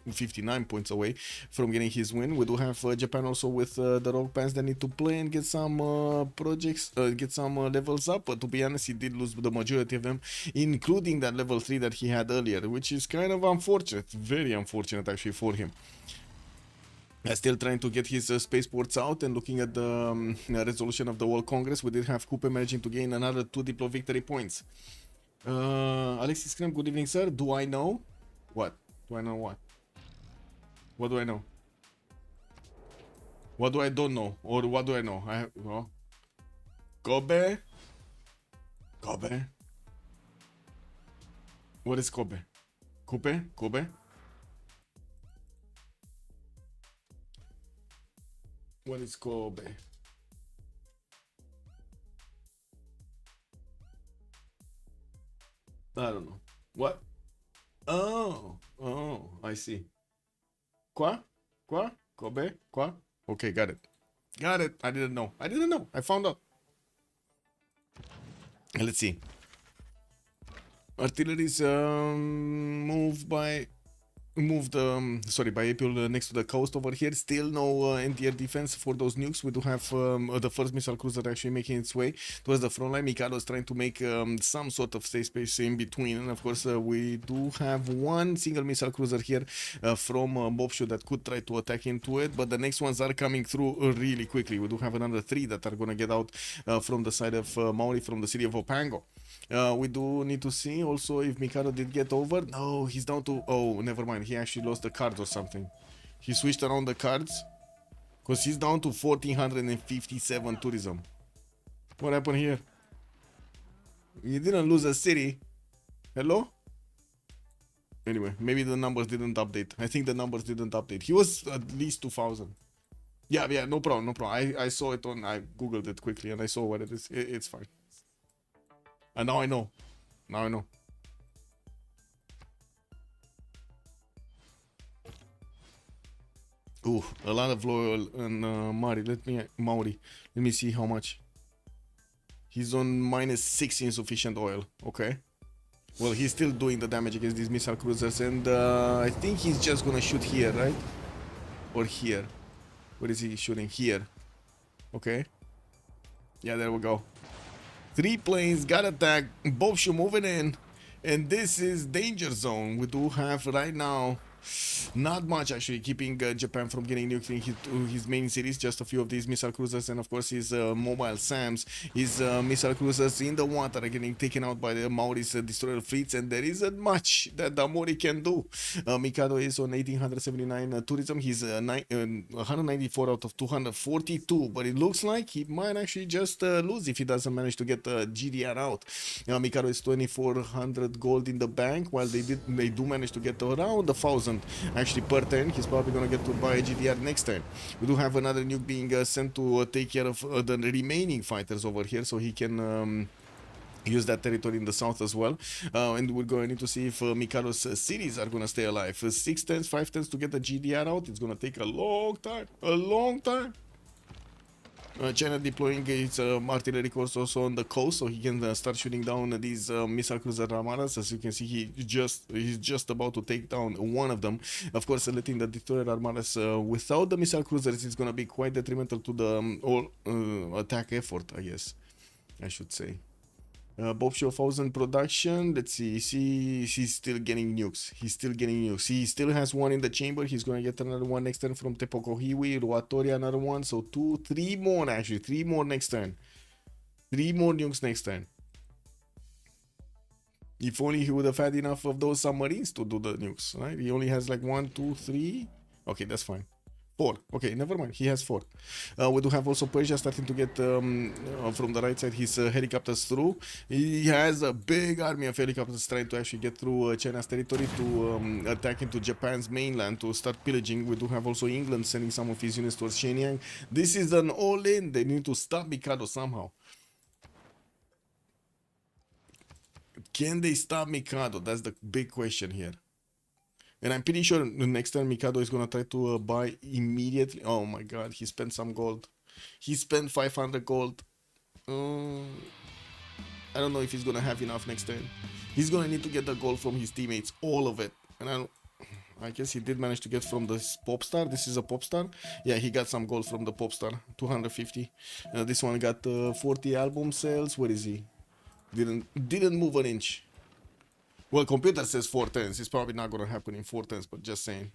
Speaker 6: 59 points away from getting his win. We do have Japan also with the rock bands that need to play and get some projects, get some levels up. But to be honest, he did lose the majority of them, including that level 3 that he had earlier, which is kind of unfortunate. Very unfortunate actually for him. Still trying to get his spaceports out and looking at the resolution of the World Congress. We did have Coupe managing to gain another 2 Diplo victory points. Alexis Krem, good evening, sir. Do I know? What? Do I know what? What do I know? What do I don't know? Or what do I know? I have, oh. Kobe? Kobe? What is Kobe? Kobe? Kobe? What is Kobe? I don't know. What? Oh, I see. Quoi? Kobe? Quoi? Okay, got it. Got it. I didn't know. I found out. Let's see. Artillery's moved by April next to the coast over here. Still no anti-air defense for those nukes. We do have the first missile cruiser actually making its way towards the front line. Mikado is trying to make some sort of safe space in between, and of course we do have one single missile cruiser here from Bobshu that could try to attack into it, but the next ones are coming through really quickly. We do have another 3 that are gonna get out from the side of Maori, from the city of Opango. We do need to see also if Mikado did get over. No, he's down to... Oh, never mind. He actually lost the cards or something. He switched around the cards. Because he's down to 1,457 tourism. What happened here? He didn't lose a city. Hello? Anyway, maybe the numbers didn't update. I think the numbers didn't update. He was at least 2,000. Yeah, no problem. I saw it on... I googled it quickly and I saw what it is. It's fine. And now I know. Ooh, a lot of loyal and Maori. Let me see how much. He's on -6 insufficient oil. Okay. Well, he's still doing the damage against these missile cruisers, and I think he's just gonna shoot here, right? Or here. Where is he shooting? Here. Okay. Yeah, there we go. 3 planes got attacked. Bobshu moving in. And this is danger zone. We do have right now not much actually keeping Japan from getting nuked in his main cities. Just a few of these missile cruisers and of course his mobile SAMs. His missile cruisers in the water are getting taken out by the Maori's destroyer fleets, and there isn't much that the Maori can do. Mikado is on 1879 tourism. He's 194 out of 242, but it looks like he might actually just lose if he doesn't manage to get GDR out. Mikado is 2400 gold in the bank, while they do manage to get around 1,000 actually per turn. He's probably gonna get to buy a GDR next turn. We do have another nuke being sent to take care of the remaining fighters over here, so he can use that territory in the south as well. And we're going to need to see if Mikado's cities are going to stay alive. 6 turns, 5 turns to get the GDR out. It's going to take a long time. China deploying its artillery corps also on the coast, so he can start shooting down these missile cruiser armadas. As you can see, he's just about to take down one of them. Of course, letting the destroyer armadas without the missile cruisers is going to be quite detrimental to the attack effort, I guess. I should say. Bob Schaffhausen production. Let's see. He's still getting nukes. He's still getting nukes. He still has one in the chamber. He's gonna get another one next turn from Tepokohiwi. Ruatoria, another one. So 2, 3 more actually. 3 more next turn. 3 more nukes next turn. If only he would have had enough of those submarines to do the nukes, right? He only has like 1, 2, 3. Okay, that's fine. 4. Okay, never mind. He has 4. We do have also Persia starting to get from the right side his helicopters through. He has a big army of helicopters trying to actually get through China's territory to attack into Japan's mainland to start pillaging. We do have also England sending some of his units towards Shenyang. This is an all-in. They need to stop Mikado somehow. Can they stop Mikado? That's the big question here. And I'm pretty sure the next time Mikado is going to try to buy immediately. Oh my god, he spent some gold. He spent 500 gold. I don't know if he's going to have enough next turn. He's going to need to get the gold from his teammates. All of it. And I guess he did manage to get from the pop star. This is a pop star. Yeah, he got some gold from the pop star. 250. This one got 40 album sales. Where is he? Didn't move an inch. Well, computer says 4 turns. It's probably not going to happen in 4 turns, but just saying.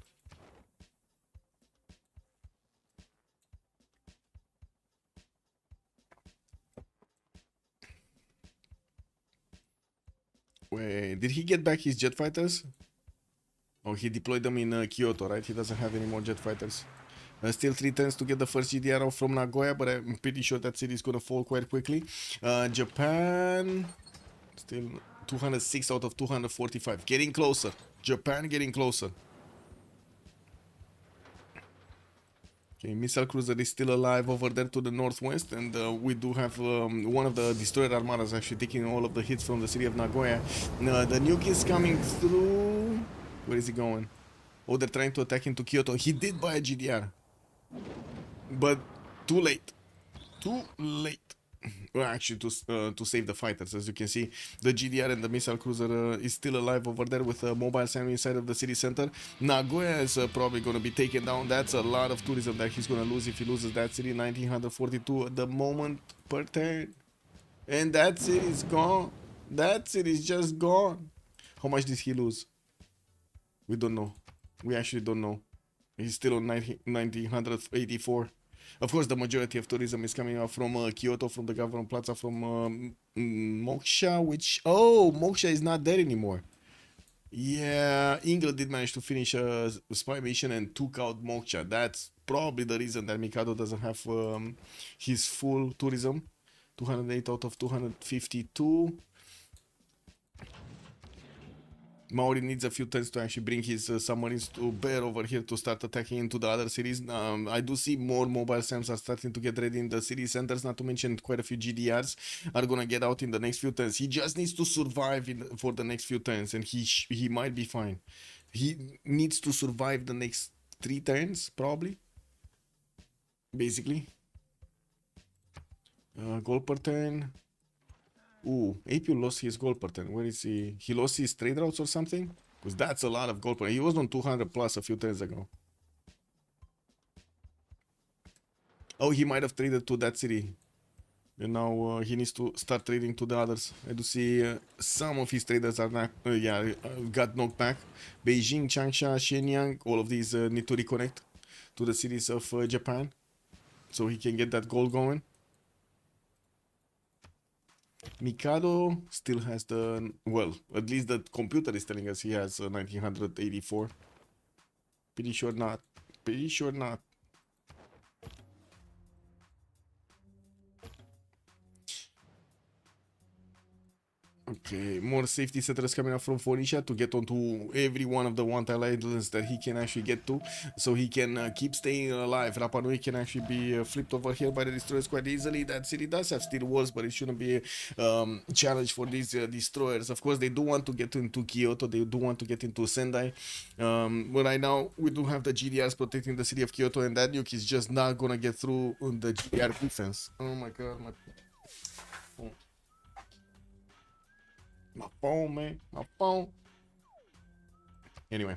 Speaker 6: Wait, did he get back his jet fighters? Oh, he deployed them in Kyoto, right? He doesn't have any more jet fighters. Still 3 turns to get the first GDR out from Nagoya, but I'm pretty sure that city is going to fall quite quickly. Japan... Still 206 out of 245. Getting closer. Japan getting closer. Okay, missile cruiser is still alive over there to the northwest, and we do have one of the destroyer armadas actually taking all of the hits from the city of Nagoya. The nuke is coming through. Where is he going? Oh, they're trying to attack into Kyoto. He did buy a GDR, but too late. Too late. Well, actually, to save the fighters, as you can see, the GDR and the missile cruiser is still alive over there with a mobile SAM inside of the city center. Nagoya is probably going to be taken down. That's a lot of tourism that he's going to lose if he loses that city. 1942 at the moment per turn, and that city is gone. That city is just gone. How much did he lose? We don't know. We actually don't know. He's still on 1984. Of course, the majority of tourism is coming out from Kyoto, from the government plaza, from Moksha, which... Oh, Moksha is not there anymore. Yeah, England did manage to finish a spy mission and took out Moksha. That's probably the reason that Mikado doesn't have his full tourism. 208 out of 252. Maori needs a few turns to actually bring his submarines to bear over here to start attacking into the other cities. I do see more mobile SAMs are starting to get ready in the city centers, not to mention quite a few GDRs are going to get out in the next few turns. He just needs to survive for the next few turns, and he might be fine. He needs to survive the next 3 turns, probably. Basically. Goal per turn. Ooh, AP lost his goal per turn. Where is he? He lost his trade routes or something? Because that's a lot of goal per turn. He was on 200 plus a few turns ago. Oh, he might have traded to that city. And now he needs to start trading to the others. I do see some of his traders are not, got knocked back. Beijing, Changsha, Shenyang, all of these need to reconnect to the cities of Japan. So he can get that goal going. Mikado still has the, well, at least the computer is telling us he has 1984. Pretty sure not. Pretty sure not. Okay, more safety settlers coming up from Phoenicia to get onto every one of the one-tile islands that he can actually get to, so he can keep staying alive. Rapa Nui can actually be flipped over here by the destroyers quite easily. That city does have steel walls, but it shouldn't be a challenge for these destroyers. Of course, they do want to get into Kyoto, they do want to get into Sendai, but right now we do have the GDRs protecting the city of Kyoto, and that nuke is just not gonna get through the GDR defense. Oh my god, my phone, man. My phone. Anyway.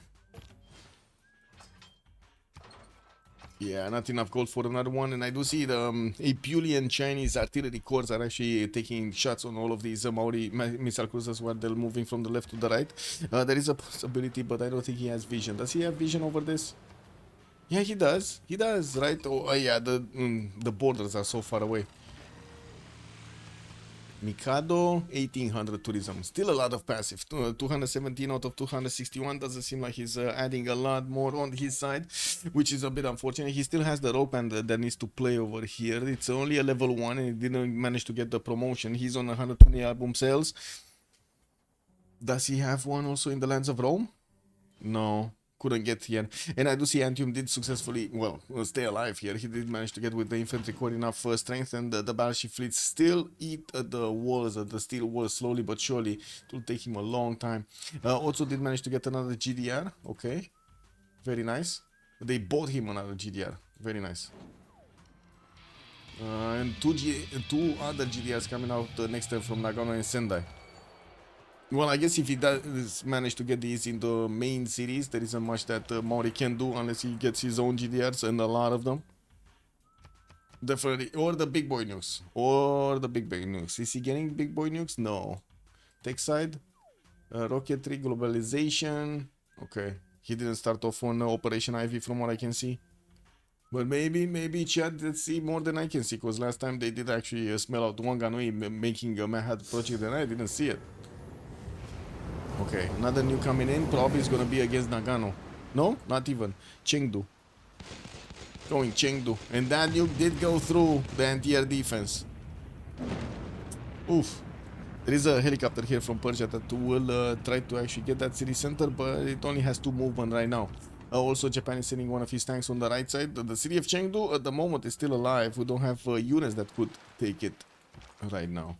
Speaker 6: Yeah, not enough gold for another one. And I do see the Apulian Chinese artillery corps are actually taking shots on all of these Maori missile cruisers while they're moving from the left to the right. There is a possibility, but I don't think he has vision. Does he have vision over this? Yeah, he does. He does, right? Oh, yeah, the borders are so far away. Mikado, 1800 tourism. Still a lot of passive. 217 out of 261. Doesn't seem like he's adding a lot more on his side, which is a bit unfortunate. He still has the rope and that needs to play over here. It's only a level 1 and he didn't manage to get the promotion. He's on 120 album sales. Does he have one also in the lands of Rome? No. Couldn't get here, and I do see Antium did successfully, well, stay alive here. He did manage to get with the infantry corps enough strength, and the battleship fleets still eat at the walls, at the steel walls, slowly but surely. It will take him a long time. Also did manage to get another GDR. Okay, very nice. They bought him another GDR. Very nice. And two other GDRs coming out next time from Nagano and Sendai. Well, I guess if he does manage to get these in the main cities, there isn't much that Maori can do unless he gets his own GDRs and a lot of them. Definitely. Or the big boy nukes. Or the big boy nukes. Is he getting big boy nukes? No. Tech side. Rocketry, globalization. Okay. He didn't start off on Operation Ivy from what I can see. But maybe Chad did see more than I can see. Because last time they did actually smell out Wanganui making a Manhattan project and I didn't see it. Okay, another new coming in. Probably is going to be against Nagano. No, not even. Chengdu. Going Chengdu. And that nuke did go through the anti-air defense. Oof. There is a helicopter here from Persia that will try to actually get that city center, but it only has 2 movement right now. Also, Japan is sending one of his tanks on the right side. The city of Chengdu at the moment is still alive. We don't have units that could take it right now.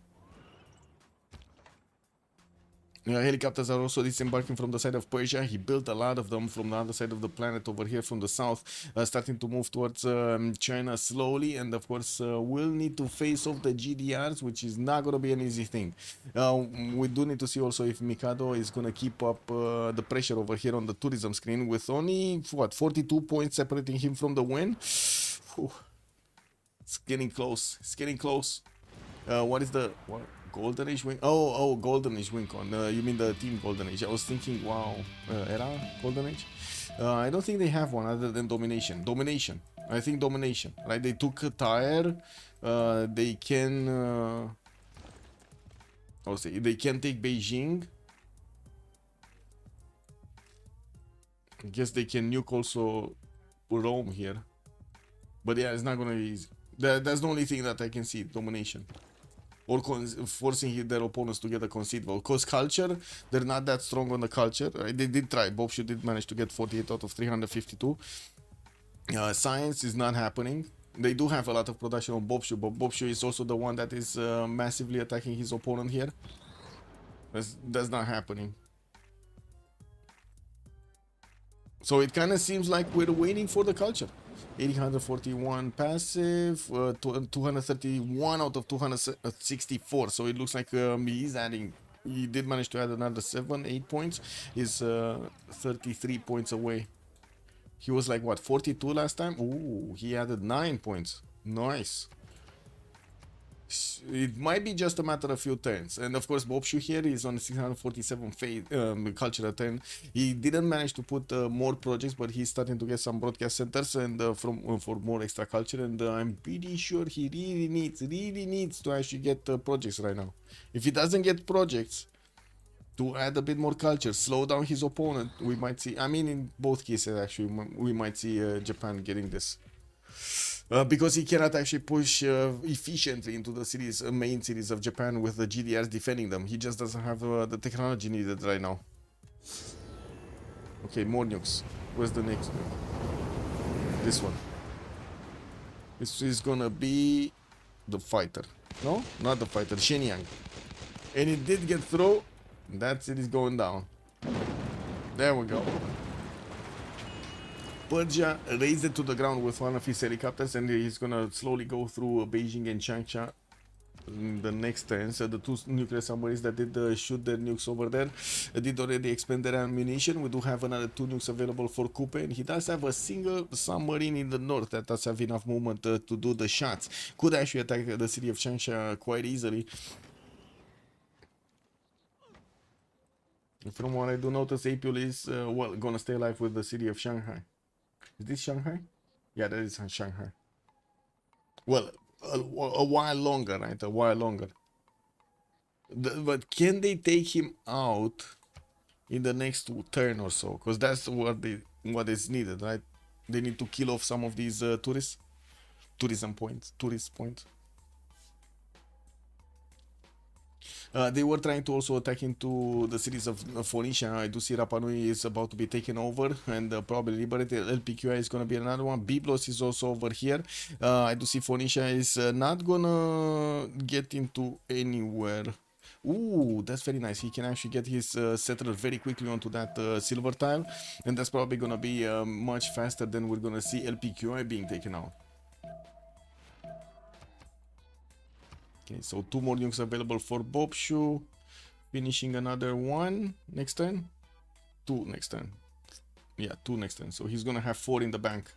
Speaker 6: Helicopters are also disembarking from the side of Persia. He built a lot of them from the other side of the planet over here from the south, starting to move towards China slowly, and of course we'll need to face off the GDRs, which is not going to be an easy thing. We do need to see also if Mikado is going to keep up the pressure over here on the tourism screen with only, what, 42 points separating him from the win. Whew. It's getting close. It's getting close. What is the... What? Golden Age Wing? Oh, Golden Age Wingcon. You mean the team Golden Age? I was thinking, wow, era Golden Age? I don't think they have one other than Domination. Domination. I think Domination. Right? They took a tire. They can... I'll say they can take Beijing. I guess they can nuke also Rome here. But yeah, it's not gonna be easy. That's the only thing that I can see. Domination. Or forcing their opponents to get a concede vote. Because culture, they're not that strong on the culture. Right? They did try. Bobshu did manage to get 48 out of 352. Science is not happening. They do have a lot of production on Bobshu, but Bobshu is also the one that is massively attacking his opponent here. That's not happening. So it kind of seems like we're waiting for the culture. 841 passive, 231 out of 264. So it looks like he's adding. He did manage to add another 7-8 points. He's 33 points away. He was like what, 42 last time? Ooh, he added 9 points. Nice. It might be just a matter of a few turns. And of course, Bobshu here is on 647 cultural turn. He didn't manage to put more projects, but he's starting to get some broadcast centers and for more extra culture. And I'm pretty sure he really needs to actually get projects right now. If he doesn't get projects to add a bit more culture, slow down his opponent, we might see. I mean, in both cases, actually, we might see Japan getting this. Because he cannot actually push efficiently into the cities, main cities of Japan with the GDRs defending them. He just doesn't have the technology needed right now. Okay, more nukes. Where's the next nuke? This one. This is gonna be the fighter. No, not the fighter. Shenyang. And it did get through. That's it. Is going down. There we go. Persia raised it to the ground with one of his helicopters, and he's gonna slowly go through Beijing and Changsha in the next turn. So the two nuclear submarines that did shoot their nukes over there did already expend their ammunition. We do have another two nukes available for Coupe, and he does have a single submarine in the north that does have enough movement to do the shots. Could actually attack the city of Changsha quite easily. From what I do notice, Apul is well gonna stay alive with the city of Shanghai. Is this Shanghai? Yeah, that is Shanghai. Well, a while longer, right? A while longer. But can they take him out in the next turn or so? Because that's what is needed, right? They need to kill off some of these tourist points. They were trying to also attack into the cities of Phoenicia. I do see Rapa Nui is about to be taken over and probably liberated. LPQI is going to be another one. Byblos is also over here. I do see Phoenicia is not going to get into anywhere. Ooh, that's very nice. He can actually get his settler very quickly onto that silver tile. And that's probably going to be much faster than we're going to see LPQI being taken out. Okay, so two more nukes available for Bobshu. Finishing another one next turn. Two next turn. Yeah, two next turn. So he's gonna have 4 in the bank.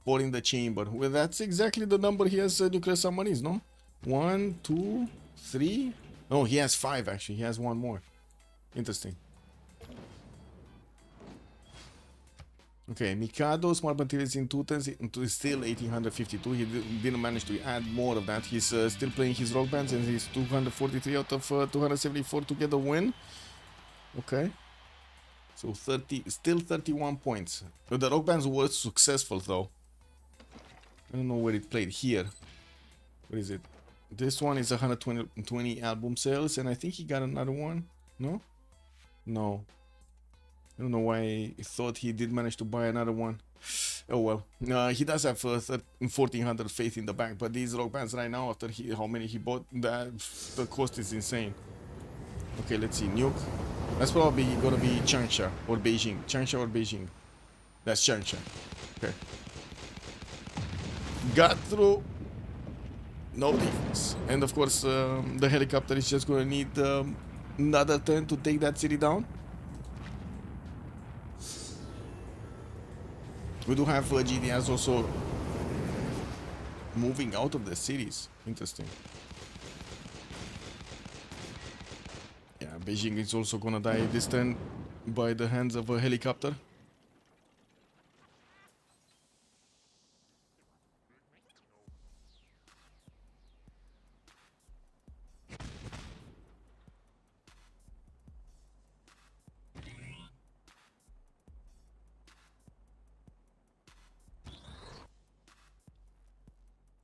Speaker 6: 4 in the chamber. Well, that's exactly the number he has nuclear submarines, no? 1, 2, 3. Oh, he has 5 actually. He has one more. Interesting. Okay, Mikado, smart materials in 2 turns, still 1852. He didn't manage to add more of that. He's still playing his rock bands and he's 243 out of 274 to get the win. Okay. So 30, still 31 points. The rock bands were successful though. I don't know where it played. Here. What is it? This one is 120 album sales and I think he got another one. No? No. I don't know why I thought he did manage to buy another one. Oh well. He does have 1400 faith in the bank, but these rock bands right now, after how many he bought, the cost is insane. Okay, let's see. Nuke. That's probably gonna be Changsha or Beijing. Changsha or Beijing. That's Changsha. Okay. Got through. No defense. And of course, the helicopter is just gonna need another turn to take that city down. We do have GDS also moving out of the cities. Interesting. Yeah, Beijing is also gonna die this turn by the hands of a helicopter.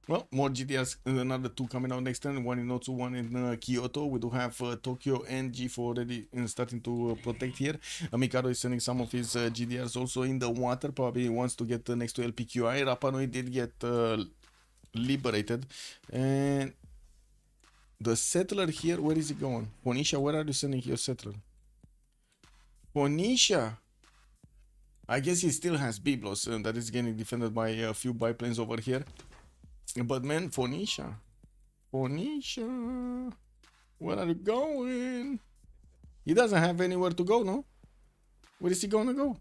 Speaker 6: Well, more GTRs, another 2 coming out next turn, 1 in Otsu, 1 in Kyoto. We do have Tokyo and G4 already starting to protect here. Mikado is sending some of his GDRs also in the water, probably wants to get next to LPQI. Rapa Nui did get liberated. And the settler here, where is he going? Phoenicia, where are you sending your settler? Phoenicia! I guess he still has Byblos, and that is getting defended by a few biplanes over here. But man, Phoenicia, where are you going? He doesn't have anywhere to go, no? Where is he gonna go?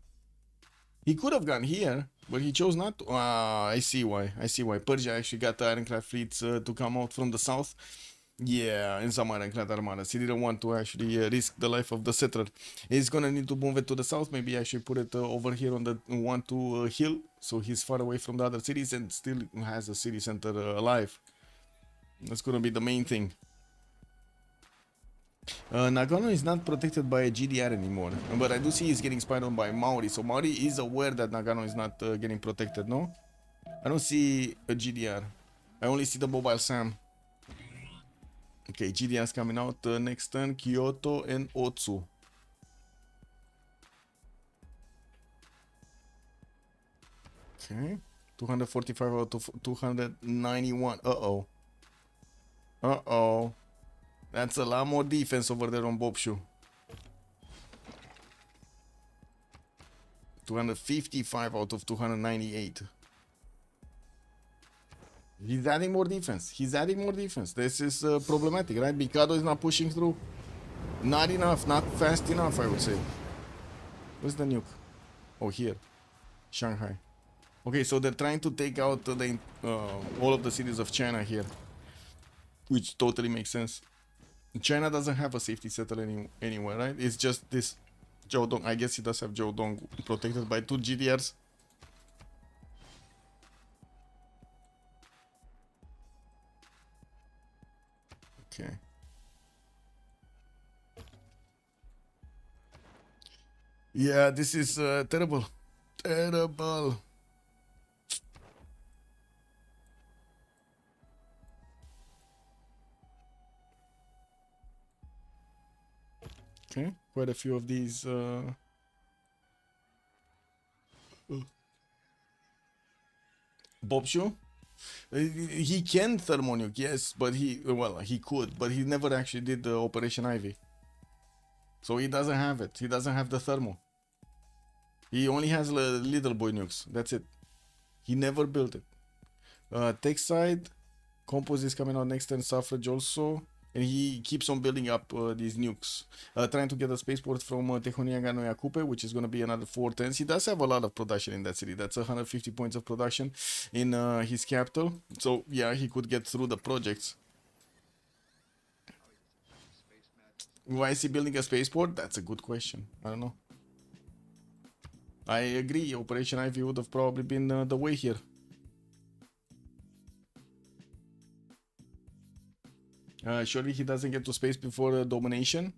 Speaker 6: He could have gone here, but he chose not to. Ah, I see why. Persia actually got the ironclad fleets to come out from the south. Yeah, and some ironclad armadas. He didn't want to actually risk the life of the settler. He's gonna need to move it to the south. Maybe actually put it over here on the 1-2 hill, so he's far away from the other cities and still has a city center alive. That's gonna be the main thing. Nagano is not protected by a GDR anymore, but I do see he's getting spied on by Maori. So Maori is aware that Nagano is not getting protected. No, I don't see a GDR. I only see the mobile SAM. Okay, GDR's coming out next turn, Kyoto and Otsu. Okay, 245 out of 291. Uh-oh. Uh-oh. That's a lot more defense over there on Bobshu. 255 out of 298. He's adding more defense. He's adding more defense. This is problematic, right? Mikado is not pushing through. Not enough. Not fast enough, I would say. Where's the nuke? Oh, here. Shanghai. Okay, so they're trying to take out all of the cities of China here. Which totally makes sense. China doesn't have a safety settle anywhere, right? It's just this Jiaodong. I guess he does have Jiaodong protected by 2 GDRs. Okay. Yeah, this is terrible. Terrible. Okay, quite a few of these. Bobshu? He can thermonuke, yes, but he could, but he never actually did the Operation Ivy. So he doesn't have it. He doesn't have the thermo. He only has little boy nukes. That's it. He never built it. Tech side, Compose is coming out next turn, Suffrage also. And he keeps on building up these nukes. Trying to get a spaceport from Tehoniaga no Yakupe, which is going to be another 4 turns. He does have a lot of production in that city. That's 150 points of production in his capital. So, yeah, he could get through the projects. Why is he building a spaceport? That's a good question. I don't know. I agree. Operation Ivy would have probably been the way here. Surely he doesn't get to space before domination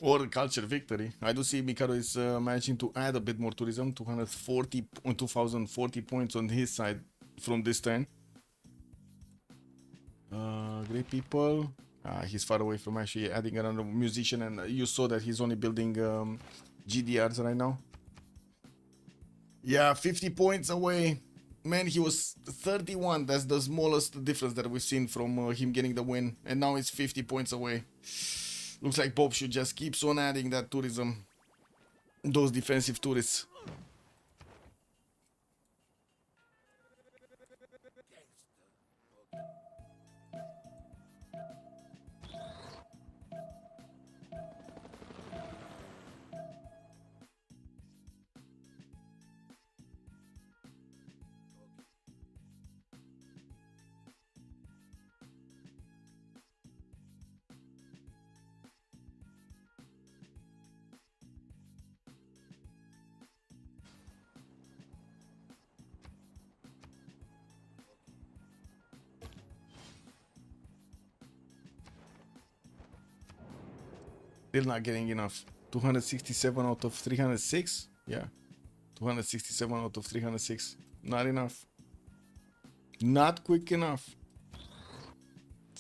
Speaker 6: or culture victory. I do see Mikado is managing to add a bit more tourism, 2040 points on his side from this turn. Great people. He's far away from actually adding another musician, and you saw that he's only building GDRs right now. Yeah, 50 points away. Man, he was 31. That's the smallest difference that we've seen from him getting the win. And now it's 50 points away. Looks like Bob should just keeps on adding that tourism. Those defensive tourists. Still not getting enough. 267 out of 306? Yeah. 267 out of 306. Not enough. Not quick enough.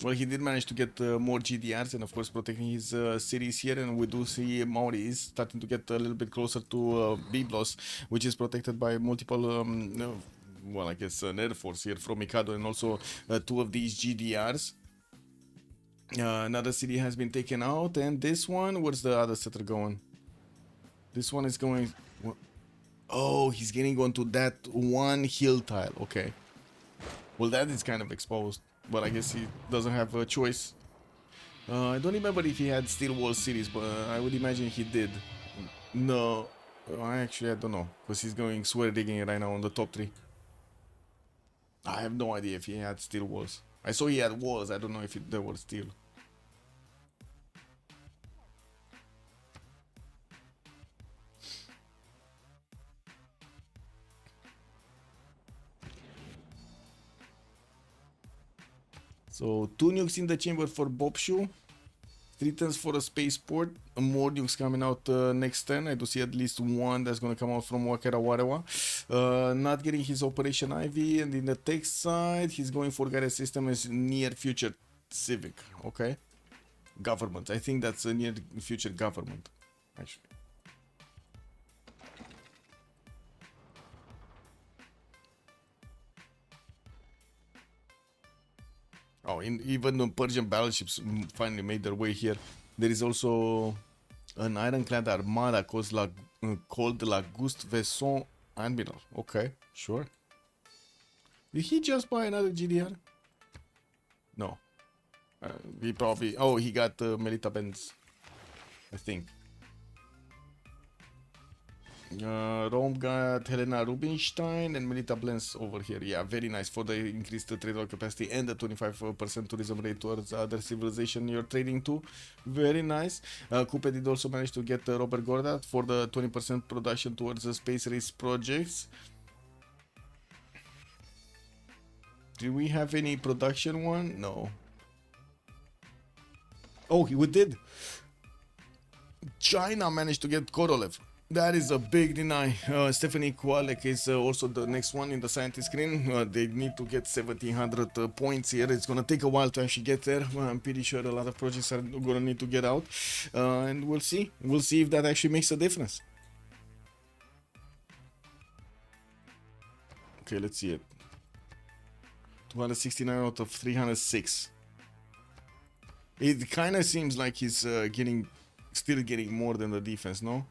Speaker 6: Well, he did manage to get more GDRs and, of course, protecting his cities here. And we do see Maori is starting to get a little bit closer to Byblos, which is protected by multiple, well, I guess an Air Force here from Mikado, and also 2 of these GDRs. Another city has been taken out, and this one, where's the other setter going? This one is going... Oh, he's getting onto that one hill tile. Okay. Well, that is kind of exposed, but I guess he doesn't have a choice. I don't remember if he had steel wall cities, but I would imagine he did. No, I don't know, because he's going swear digging right now on the top 3. I have no idea if he had steel walls. I saw he had walls. I don't know if they were steel. So 2 nukes in the chamber for Bobshu. 3 turns for a spaceport. More nukes coming out next turn. I do see at least 1 that's going to come out from Wakera Warawa. Not getting his Operation Ivy. And in the tech side, he's going for Gareth System as near future civic. Okay. Government. I think that's a near future government, actually. Oh, even the Persian battleships finally made their way here. There is also an ironclad armada called La Gust Vaisson Admiral. Okay, sure. Did he just buy another GDR? No. He probably... Oh, he got Melita Benz, I think. Rome got Helena Rubinstein and Melita Blens over here. Yeah, very nice for the increased trade capacity and the 25% tourism rate towards other civilization you're trading to. Very nice. Coupe did also manage to get Robert Gordat for the 20% production towards the space race projects. Do we have any production one? No. Oh, we did. China managed to get Korolev. That is a big deny. Stephanie Kowalek is also the next one in the scientist screen. They need to get 1700 points here. It's gonna take a while to actually get there. I'm pretty sure a lot of projects are gonna need to get out. And we'll see. We'll see if that actually makes a difference. Okay, let's see it. 269 out of 306. It kind of seems like he's still getting more than the defense, no?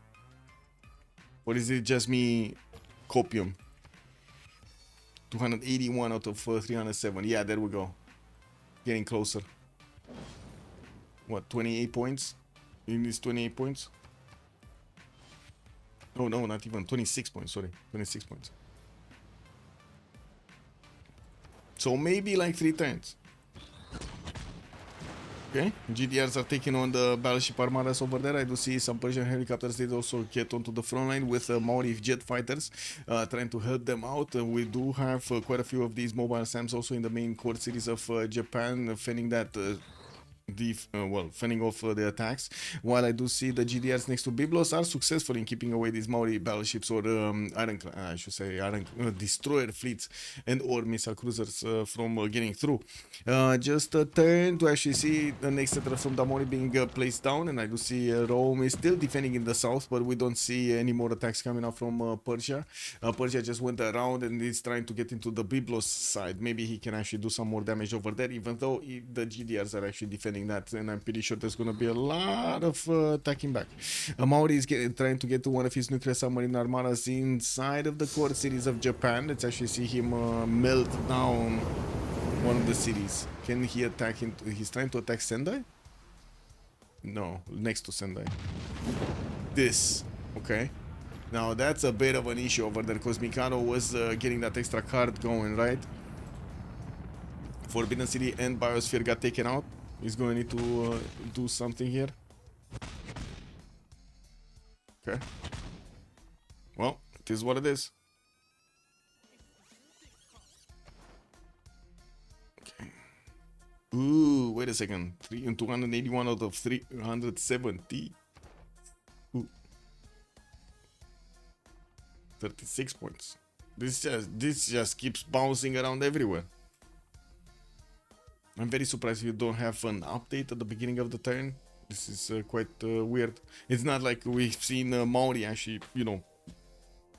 Speaker 6: Or is it just me copium? 281 out of 307. Yeah, there we go. Getting closer. What, 28 points? He needs 28 points? Oh, no, not even. 26 points, sorry. 26 points. So maybe like 3 turns. Okay, GDRs are taking on the battleship armadas over there. I do see some Persian helicopters. They also get onto the front line with Maori jet fighters trying to help them out. We do have quite a few of these mobile SAMs also in the main core cities of Japan, fending that fending off the attacks. While I do see the GDRs next to Byblos are successful in keeping away these Maori battleships or destroyer fleets and or missile cruisers from getting through. Just a turn to actually see the next settler from the Maori being placed down, and I do see Rome is still defending in the south, but we don't see any more attacks coming out from Persia. Persia just went around and is trying to get into the Byblos side. Maybe he can actually do some more damage over there, even though the GDRs are actually defending that, and I'm pretty sure there's going to be a lot of attacking back. Maori is trying to get to one of his nuclear submarine armadas inside of the core cities of Japan. Let's actually see him melt down one of the cities. Can he attack him? He's trying to attack Sendai? No, next to Sendai. This, okay. Now that's a bit of an issue over there because Mikado was getting that extra card going, right? Forbidden City and Biosphere got taken out. He's going to need to do something here. Okay. Well, it is what it is. Okay. Ooh, wait a second. 281 out of 370. Ooh. 36 points. This just keeps bouncing around everywhere. I'm very surprised you don't have an update at the beginning of the turn. This is quite weird. It's not like we've seen Maori actually, you know,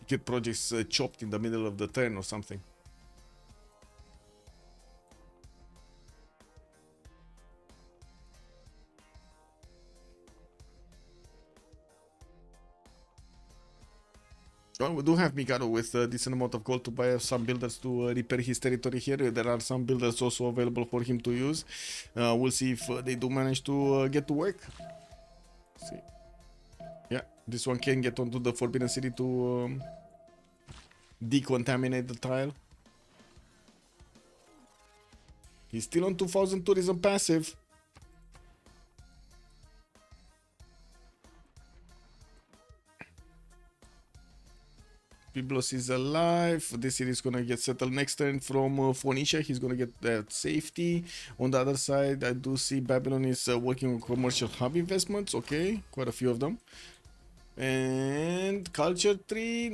Speaker 6: get projects chopped in the middle of the turn or something. Well, we do have Mikado with a decent amount of gold to buy some builders to repair his territory here. There are some builders also available for him to use. We'll see if they do manage to get to work. Let's see. Yeah, this one can get onto the Forbidden City to decontaminate the tile. He's still on 2000 tourism passive. Byblos is alive. This city is gonna get settled next turn from Phoenicia. He's gonna get that safety. On the other side, I do see Babylon is working on commercial hub investments. Okay, quite a few of them. And culture tree,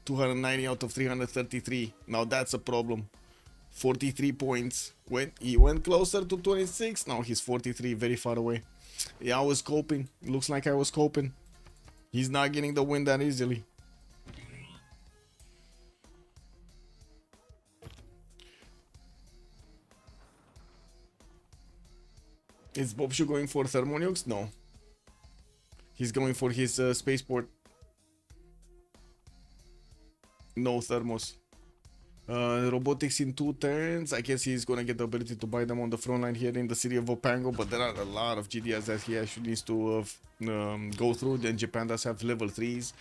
Speaker 6: 290 out of 333. Now that's a problem. 43 points. He went closer to 26. Now he's 43, very far away. Yeah, I was coping. Looks like I was coping. He's not getting the win that easily. Is Bobshu going for Thermoniox? No. He's going for his spaceport. No Thermos. Robotics in 2 turns. I guess he's gonna get the ability to buy them on the front line here in the city of Opango, but there are a lot of GDRs that he actually needs to go through. Then Japan does have level 3s.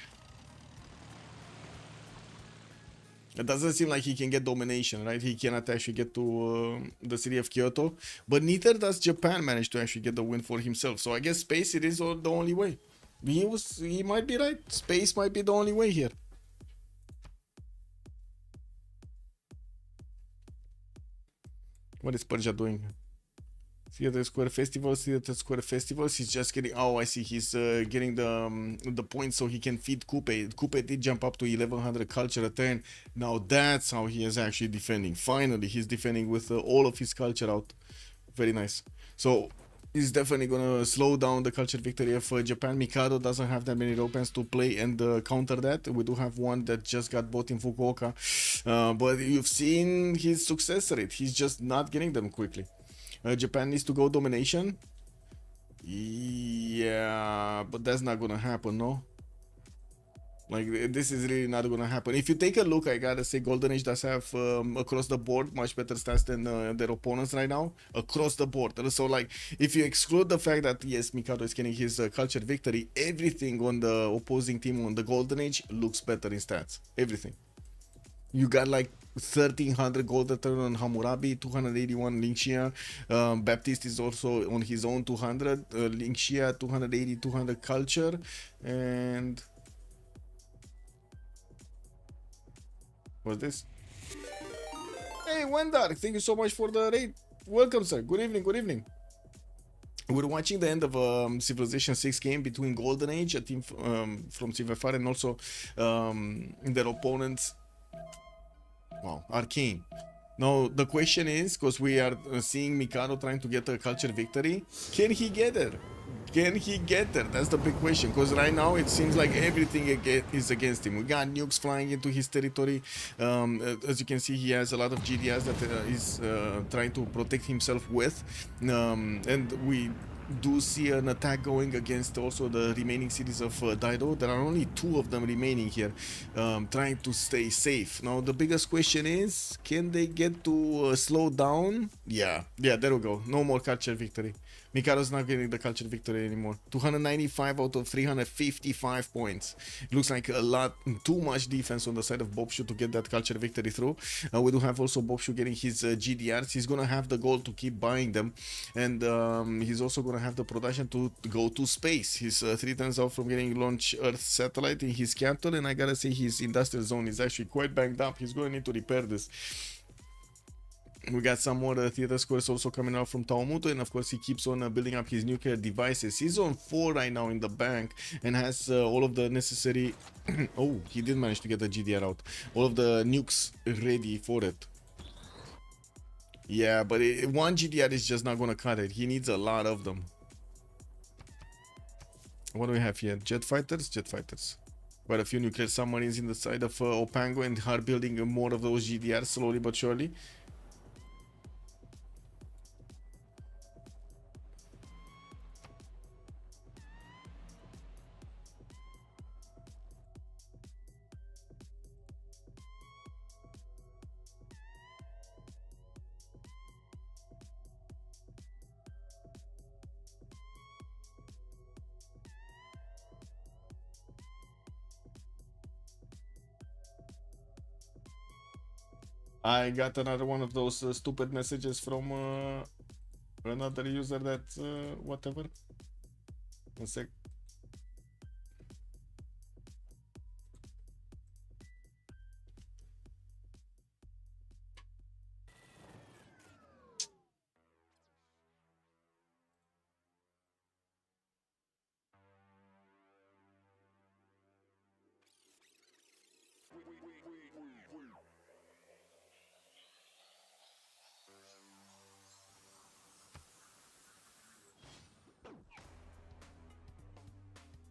Speaker 6: It doesn't seem like he can get domination, right? He cannot actually get to the city of Kyoto, but neither does Japan manage to actually get the win for himself. So I guess space it is the only way. He might be right. Space might be the only way here. What is Persia doing? Theater Square Festivals, Theater Square Festivals. He's just getting. Oh, I see. He's getting the points so he can feed Coupe. Coupe did jump up to 1100 culture a turn. Now that's how he is actually defending. Finally, he's defending with all of his culture out. Very nice. So he's definitely gonna slow down the culture victory of Japan. Mikado doesn't have that many opens to play and counter that. We do have one that just got bought in Fukuoka, but you've seen his success rate. He's just not getting them quickly. Japan needs to go domination. Yeah, but that's not gonna happen, no? Like, this is really not gonna happen. If you take a look, I gotta say Golden Age does have across the board much better stats than their opponents right now. Across the board. So like, if you exclude the fact that yes, Mikado is getting his culture victory, everything on the opposing team on the Golden Age looks better in stats. Everything. You got like 1300 gold return on Hammurabi, 281 Linxia. Baptiste is also on his own 200. Linxia 280, 200 culture. And what's this? Hey, Wendar, thank you so much for the raid. Welcome, sir. Good evening, good evening. We're watching the end of Civilization 6 game between Golden Age, a team from CivFR, and also their opponents. Wow, Arcane. Now, the question is, because we are seeing Mikado trying to get a culture victory, can he get there? Can he get there? That's the big question, because right now it seems like everything is against him. We got nukes flying into his territory. As you can see, he has a lot of GDRs that he's trying to protect himself with. And we do see an attack going against also the remaining cities of Daido. There are only 2 of them remaining here, trying to stay safe. Now the biggest question is, can they get to slow down? Yeah, there we go. No more culture victory. Mikado's not getting the culture victory anymore. 295 out of 355 points. It looks like a lot, too much defense on the side of Bobshu to get that culture victory through. We do have also Bobshu getting his GDRs. He's gonna have the goal to keep buying them, and he's also gonna have the production to go to space. He's 3 turns out from getting launch Earth satellite in his capital, and I gotta say his industrial zone is actually quite banged up. He's gonna need to repair this. We got some more theater scores also coming out from Taomuto, and of course he keeps on building up his nuclear devices. He's on 4 right now in the bank and has all of the necessary oh, he did manage to get the GDR out. All of the nukes ready for it. Yeah, but one GDR is just not gonna cut it. He needs a lot of them. What do we have here? Jet fighters. Quite a few nuclear submarines in the side of Opango, and are building more of those GDRs slowly but surely. I got another one of those stupid messages from another user that whatever. One sec.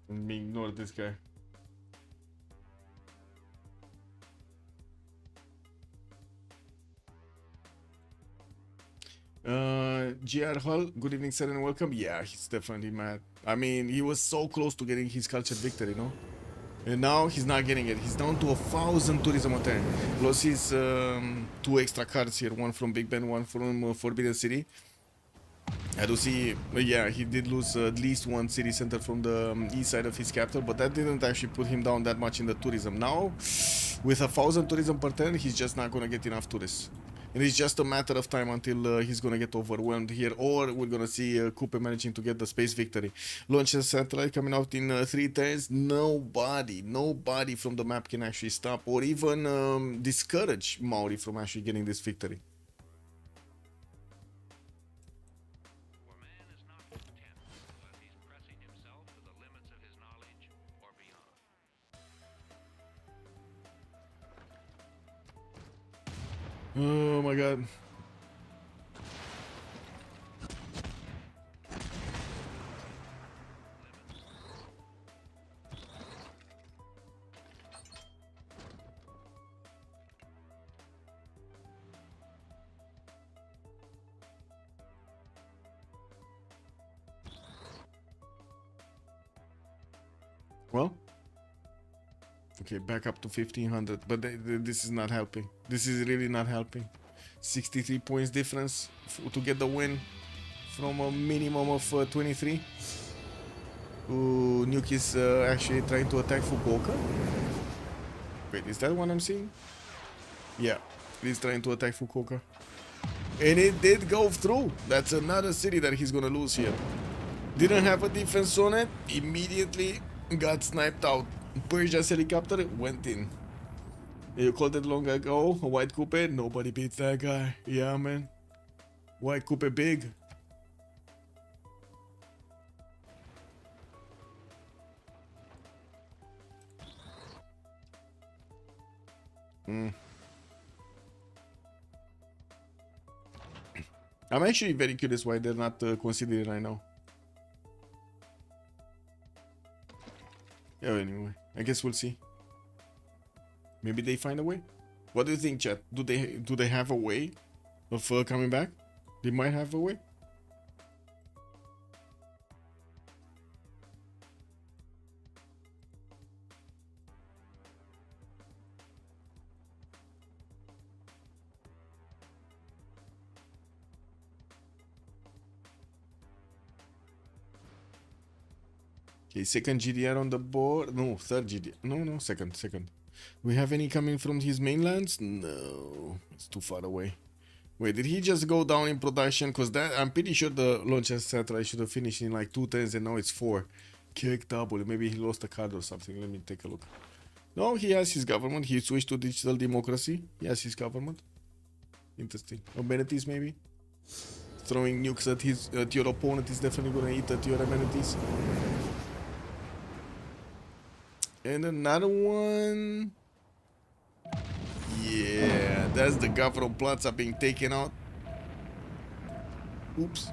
Speaker 6: Let me ignore this guy. GR Hull, good evening, sir, and welcome. Yeah, he's definitely mad. I mean, he was so close to getting his culture victory, no? And now he's not getting it. He's down to 1,000 tourism a turn. Plus his 2 extra cards here. One from Big Ben, one from Forbidden City. I do see, yeah, he did lose at least one city center from the east side of his capital, but that didn't actually put him down that much in the tourism. Now, with 1,000 tourism per turn, he's just not gonna get enough tourists. And it's just a matter of time until he's gonna get overwhelmed here, or we're gonna see Coupe managing to get the space victory. Launches satellite coming out in 3 turns. Nobody from the map can actually stop or even discourage Maori from actually getting this victory.
Speaker 7: For man is not content unless he's pressing himself to the limits of his knowledge or beyond.
Speaker 6: Oh my god. Well, okay, back up to 1,500, but this is not helping. This is really not helping. 63 points difference to get the win from a minimum of 23. Ooh, Nuke is actually trying to attack Fukuoka. Wait, is that what I'm seeing? Yeah, he's trying to attack Fukuoka. And it did go through. That's another city that he's gonna lose here. Didn't have a defense on it. Immediately got sniped out. Persia's helicopter went in. You called it long ago. A white coupe. Nobody beats that guy. Yeah, man. White coupe big. I'm actually very curious why they're not considering right now. Yeah, anyway, I guess we'll see. Maybe they find a way. What do you think, chat? Do they have a way of coming back? They might have a way. Okay, second GDR on the board. No, third GDR. No, second. We have any coming from his mainlands? No, it's too far away. Wait, did he just go down in production? Because that I'm pretty sure the launch satellite should have finished in like 2 turns and now it's 4. Kick double. Maybe he lost a card or something. Let me take a look. No, he has his government. He switched to digital democracy. He has his government. Interesting. Amenities maybe? Throwing nukes at your opponent is definitely gonna eat at your amenities. And another one. Yeah, that's the government plots are being taken out. Oops.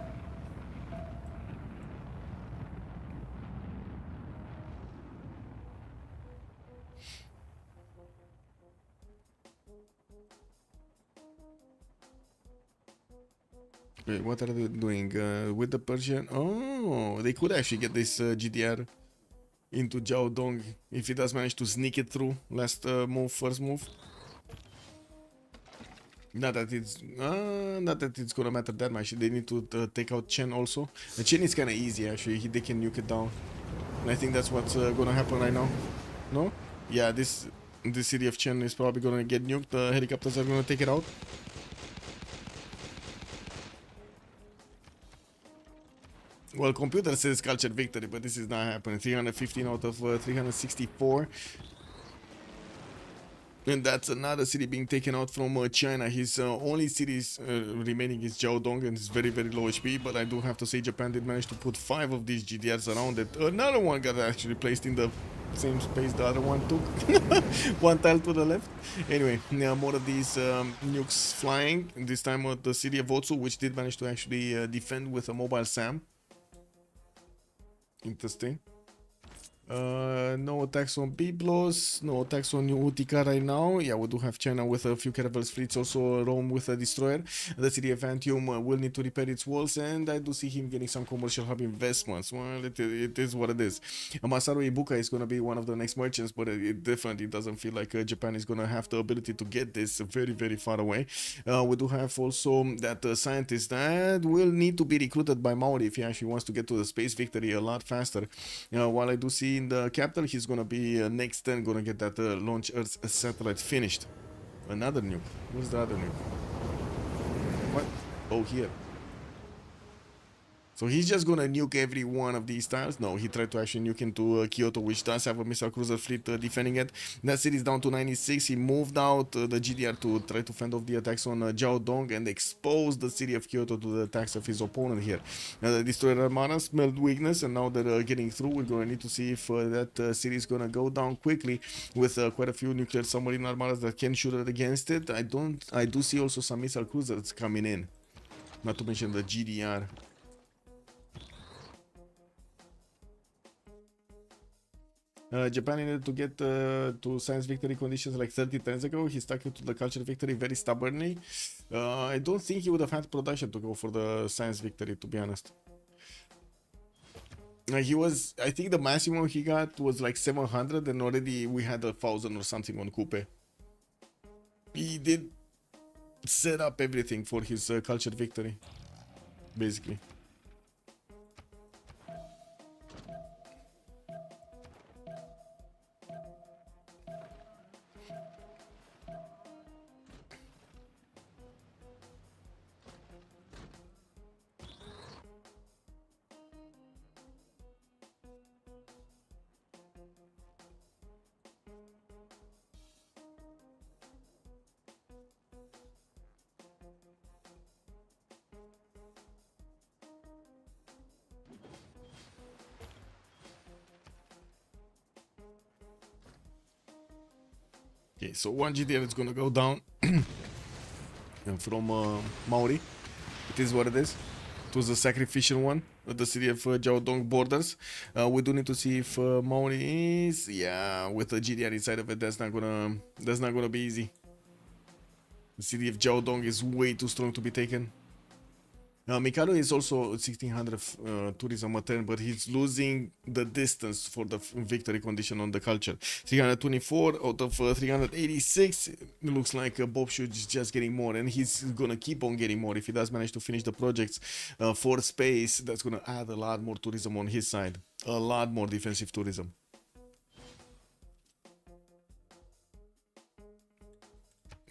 Speaker 6: Wait, what are they doing with the Persian? Oh, they could actually get this GDR into Jiaodong if he does manage to sneak it through first move. Not that it's gonna matter that much. They need to take out Chen also. The Chen is kind of easy actually. They can nuke it down. And I think that's what's gonna happen right now. No? Yeah, this city of Chen is probably gonna get nuked. The helicopters are gonna take it out. Well, computer says cultured victory, but this is not happening. 315 out of 364. And that's another city being taken out from China. His only cities remaining is Jiaodong and it's very, very low HP. But I do have to say Japan did manage to put 5 of these GDRs around it. Another one got actually placed in the same space the other one took. One tile to the left. Anyway, now more of these nukes flying. This time at the city of Otsu, which did manage to actually defend with a mobile SAM. Interesting. No attacks on Byblos, no attacks on Utica right now. Yeah, we do have China with a few caravels fleets, also Rome with a destroyer. The city of Antium will need to repair its walls, and I do see him getting some commercial hub investments. Well, it is what it is. Masaru Ibuka is going to be one of the next merchants, but it definitely doesn't feel like Japan is going to have the ability to get this very, very far away. We do have also that scientist that will need to be recruited by Maori if he actually wants to get to the space victory a lot faster. While I do see in the capital, he's gonna be next turn gonna get that launch Earth satellite finished. Another nuke. Where's the other nuke? What? Oh, here. So he's just gonna nuke every one of these tiles? No, he tried to actually nuke into Kyoto, which does have a missile cruiser fleet defending it. That city's down to 96. He moved out the GDR to try to fend off the attacks on Jiaodong and expose the city of Kyoto to the attacks of his opponent here. The destroyer armada smelled weakness, and now they're getting through. We're gonna need to see if that city is gonna go down quickly with quite a few nuclear submarine armadas that can shoot it against it. I do see also some missile cruisers coming in, not to mention the GDR. Japan needed to get to science victory conditions like 30 turns ago. He stuck it to the culture victory very stubbornly. I don't think he would have had production to go for the science victory, to be honest. He was, I think the maximum he got was like 700, and already we had 1,000 or something on Coupe. He did set up everything for his culture victory, basically. Okay, so one GDR is gonna go down from Maori. It is what it is. It was a sacrificial one at the city of Jiaodong borders. We do need to see if Maori is, yeah, with the GDR inside of it. That's not gonna be easy. The city of Jiaodong is way too strong to be taken. Mikado is also 1600 tourism a turn, but he's losing the distance for the victory condition on the culture. 324 out of 386. It looks like Bob Shoot is just getting more, and he's gonna keep on getting more if he does manage to finish the projects for space. That's gonna add a lot more tourism on his side, a lot more defensive tourism.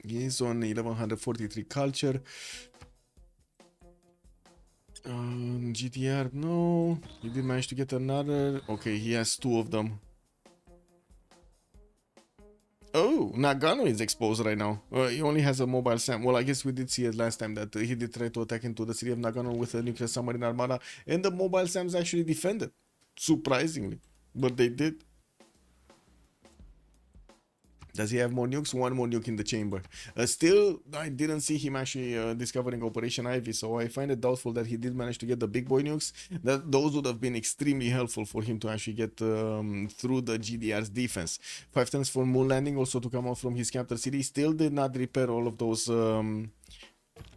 Speaker 6: He's on 1143 culture. GTR, no. He did manage to get another. Okay, he has two of them. Oh, Nagano is exposed right now. He only has a mobile SAM. Well, I guess we did see it last time that he did try to attack into the city of Nagano with a nuclear submarine armada, and the mobile SAMs actually defended. Surprisingly. But they did. Does he have more nukes? One more nuke in the chamber. Still, I didn't see him actually discovering Operation Ivy, so I find it doubtful that he did manage to get the big boy nukes. Those would have been extremely helpful for him to actually get through the GDR's defense. 5 turns for moon landing, also to come out from his capital city. Still did not repair all of those, I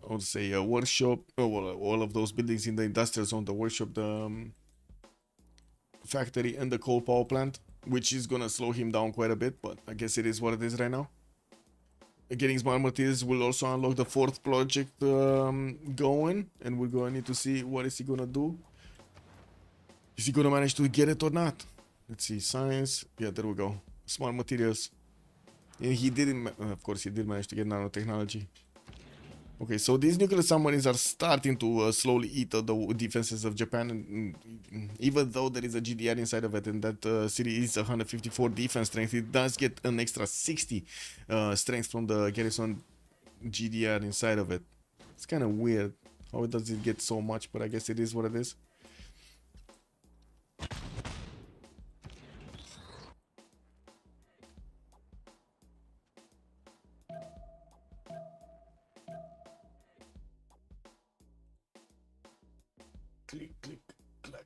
Speaker 6: would say, workshop, all of those buildings in the industrial zone, the workshop, the factory, and the coal power plant, which is gonna slow him down quite a bit, but I guess it is what it is right now. Getting smart materials will also unlock the 4th project going, and we're gonna need to see what is he gonna do. Is he gonna manage to get it or not? Let's see, science. Yeah, there we go. Smart materials. And he didn't, of course, he did manage to get nanotechnology. Okay, so these nuclear submarines are starting to slowly eat the defenses of Japan, and even though there is a GDR inside of it, and that city is 154 defense strength, it does get an extra 60 strength from the garrison GDR inside of it. It's kind of weird. How does it get so much? But I guess it is what it is. Click, click, clack.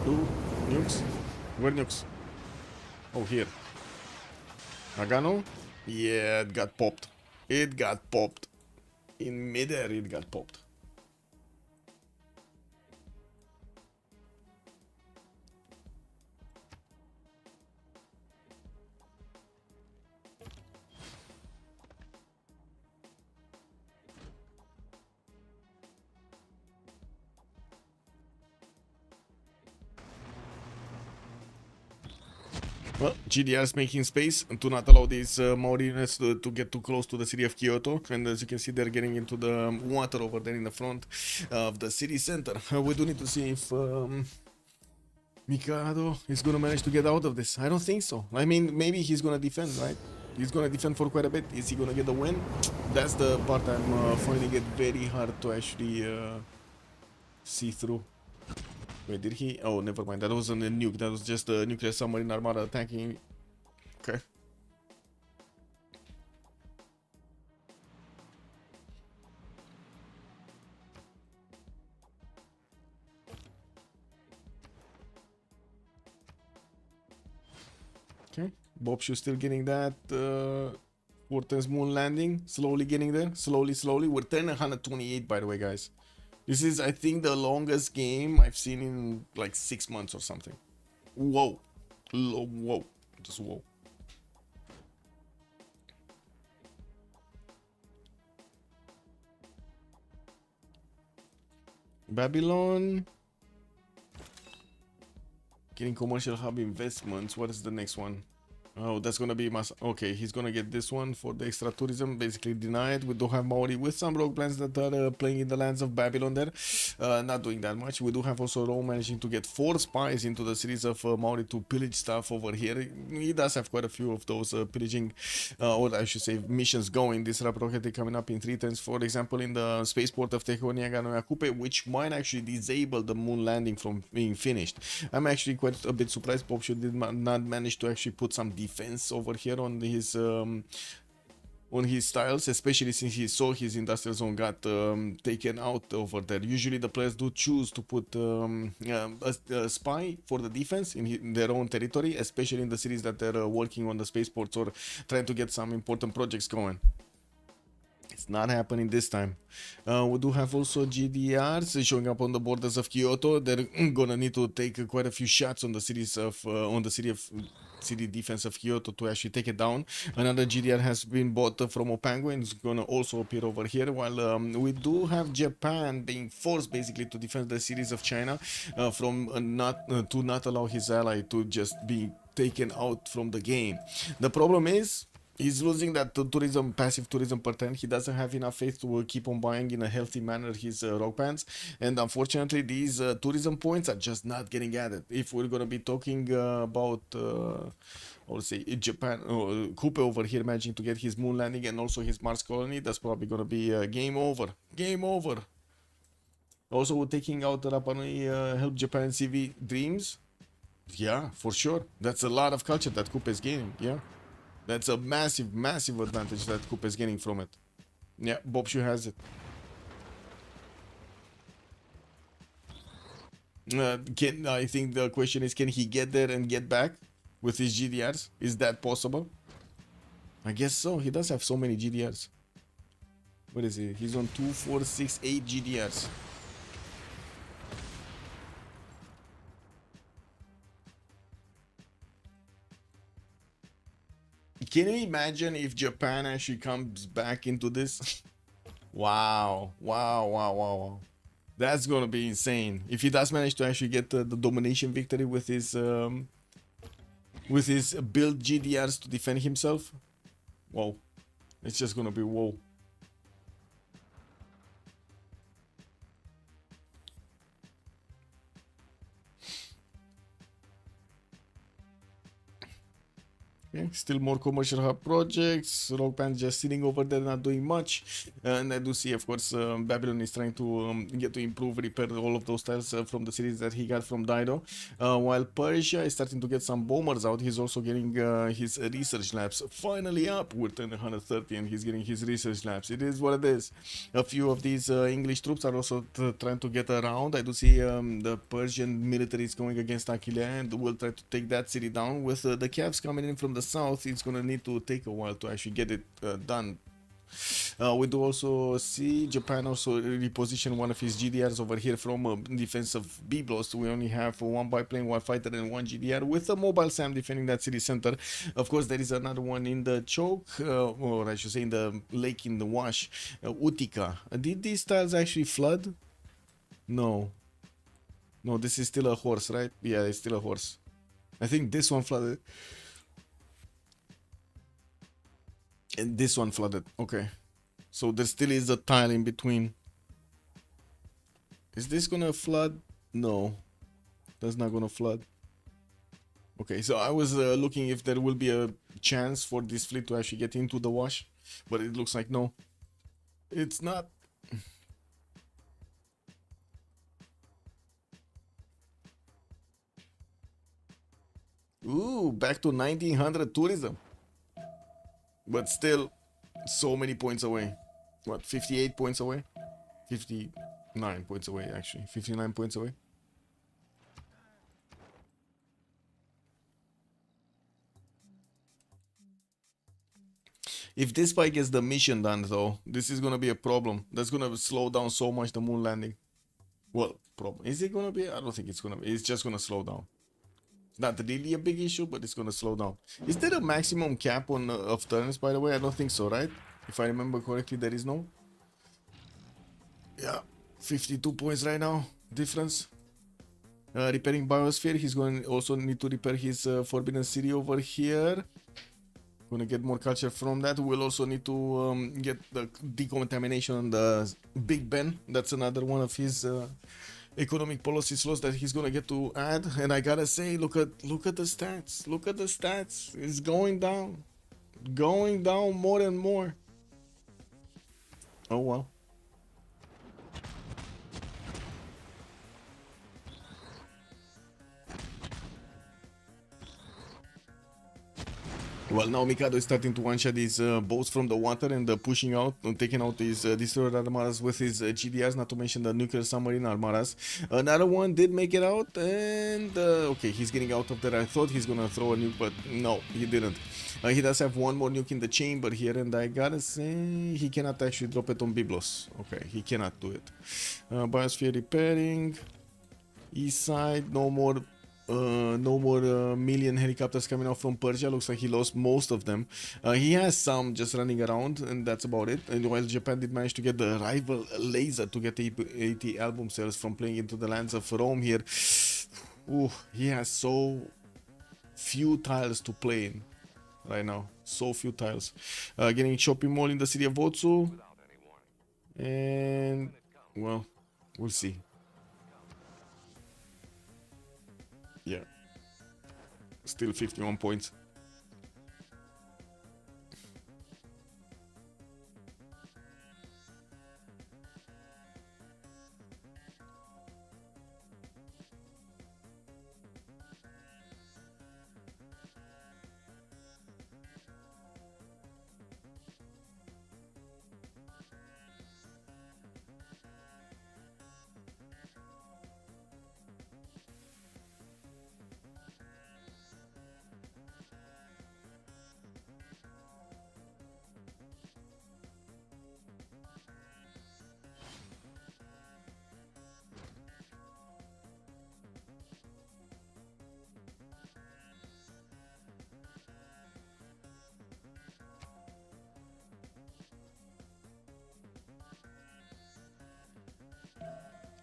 Speaker 6: Two nukes. Where nukes? Oh, here. Nagano? Yeah, it got popped. It got popped. In midair, it got popped. Well, GDR is making space to not allow these Maori units to get too close to the city of Kyoto. And as you can see, they're getting into the water over there in the front of the city center. We do need to see if Mikado is going to manage to get out of this. I don't think so. I mean, maybe he's going to defend, right? He's going to defend for quite a bit. Is he going to get the win? That's the part I'm finding it very hard to actually see through. Wait, did he? Oh, never mind. That wasn't a nuke. That was just a nuclear submarine armada attacking. Okay. Okay. Bobshu still getting that. Forten's moon landing. Slowly getting there. Slowly. We're 128, by the way, guys. This is, I think, the longest game I've seen in like 6 months or something. Whoa. Whoa. Just whoa. Babylon. Getting commercial hub investments. What is the next one? Oh, that's gonna be okay, he's gonna get this one for the extra tourism, basically denied. We do have Maori with some rogue plans that are playing in the lands of Babylon there, not doing that much. We do have also Rome managing to get 4 spies into the cities of Maori to pillage stuff over here. He does have quite a few of those pillaging, or I should say missions going. This rocket coming up in 3 turns, for example, in the spaceport of Tehonia no Yakupe, which might actually disable the moon landing from being finished. I'm actually quite a bit surprised Bobshu did not manage to actually put some defense over here on his tiles, especially since he saw his industrial zone got taken out over there. Usually the players do choose to put a spy for the defense in their own territory, especially in the cities that they're working on the spaceports or trying to get some important projects going. It's not happening this time. We do have also GDRs showing up on the borders of Kyoto. They're gonna need to take quite a few shots on the city defense of Kyoto to actually take it down. Another GDR has been bought from Opango and is gonna also appear over here. While we do have Japan being forced basically to defend the cities of China from not allow his ally to just be taken out from the game. The problem is, he's losing that passive tourism per turn. He doesn't have enough faith to keep on buying in a healthy manner his rock pants. And unfortunately, these tourism points are just not getting added. If we're going to be talking about, or say, Japan, Kupe over here managing to get his moon landing and also his Mars colony, that's probably going to be game over. Game over. Also, taking out Rapa Nui help Japan CV dreams. Yeah, for sure. That's a lot of culture that Kupe is gaining. Yeah. That's a massive, massive advantage that Kupe is getting from it. Yeah, Bobshu has it. I think the question is, can he get there and get back with his GDRs? Is that possible? I guess so. He does have so many GDRs. What is he? He's on 2, 4, 6, 8 GDRs. Can you imagine if Japan actually comes back into this? Wow. That's gonna be insane. If he does manage to actually get the domination victory with his build GDRs to defend himself. Whoa. It's just gonna be whoa. Okay, still more commercial hub projects. Rogue Band just sitting over there, not doing much. And I do see, of course, Babylon is trying to get to improve, repair all of those tiles from the series that he got from Dido. While Persia is starting to get some bombers out, he's also getting his research labs finally up. We're turning 130 and he's getting his research labs. It is what it is. A few of these English troops are also trying to get around. I do see the Persian military is going against Aquilea and will try to take that city down. With the Cavs coming in from the south, it's gonna need to take a while to actually get it done. We do also see Japan also reposition one of his GDRs over here from defense of Byblos. We only have one biplane, one fighter, and one GDR with a mobile SAM defending that city center. Of course, there is another one in the choke, or I should say in the lake, in the wash, Utica. Did these tiles actually flood? No. No, this is still a horse, right? Yeah, it's still a horse. I think this one flooded. And this one flooded. Okay. So there still is a tile in between. Is this gonna flood? No. That's not gonna flood. Okay, so I was looking if there will be a chance for this fleet to actually get into the wash. But it looks like no. It's not. Ooh, back to 1900 tourism. But still, so many points away. What, 58 points away? 59 points away, actually. 59 points away. If this spy gets the mission done, though, this is gonna be a problem. That's gonna slow down so much the moon landing. Well, problem. Is it gonna be? I don't think it's gonna be. It's just gonna slow down. Not really a big issue, but it's gonna slow down. Is there a maximum cap on of turns, by the way? I don't think so, right? If I remember correctly, there is no. Yeah, 52 points right now difference. Repairing biosphere. He's going to also need to repair his forbidden city over here. Gonna get more culture from that. We'll also need to get the decontamination on the Big Ben. That's another one of his economic policy slots that he's gonna get to add. And I gotta say, look at the stats. Look at the stats. It's going down more and more. Oh well. Well, now Mikado is starting to one-shot these boats from the water and pushing out and taking out these destroyer armadas with his GDRs, not to mention the nuclear submarine armadas. Another one did make it out, and okay, he's getting out of there. I thought he's gonna throw a nuke, but no, he didn't. He does have one more nuke in the chamber here, and I gotta say, he cannot actually drop it on Byblos. Okay, he cannot do it. Biosphere repairing. East side, no more million helicopters coming out from Persia. Looks like he lost most of them. He has some just running around, and that's about it. And while Japan did manage to get the rival laser to get 80 album sales from playing into the lands of Rome here, ooh, he has so few tiles to play in right now. So few tiles. Getting shopping mall in the city of Otsu, and well, we'll see. Yeah, still 51 points.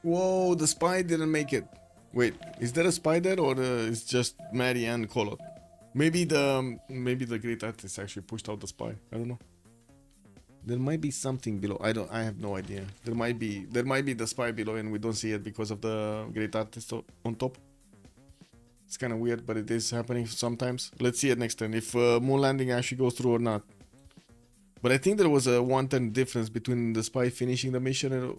Speaker 6: Whoa, the spy didn't make it. Wait, is there a spy there, or it's just Mary and Kolot? Maybe the great artist actually pushed out the spy. I don't know. There might be something below. I have no idea. There might be the spy below and we don't see it because of the great artist on top. It's kind of weird, but it is happening sometimes. Let's see it next turn, if moon landing actually goes through or not. But I think there was a 1 turn difference between the spy finishing the mission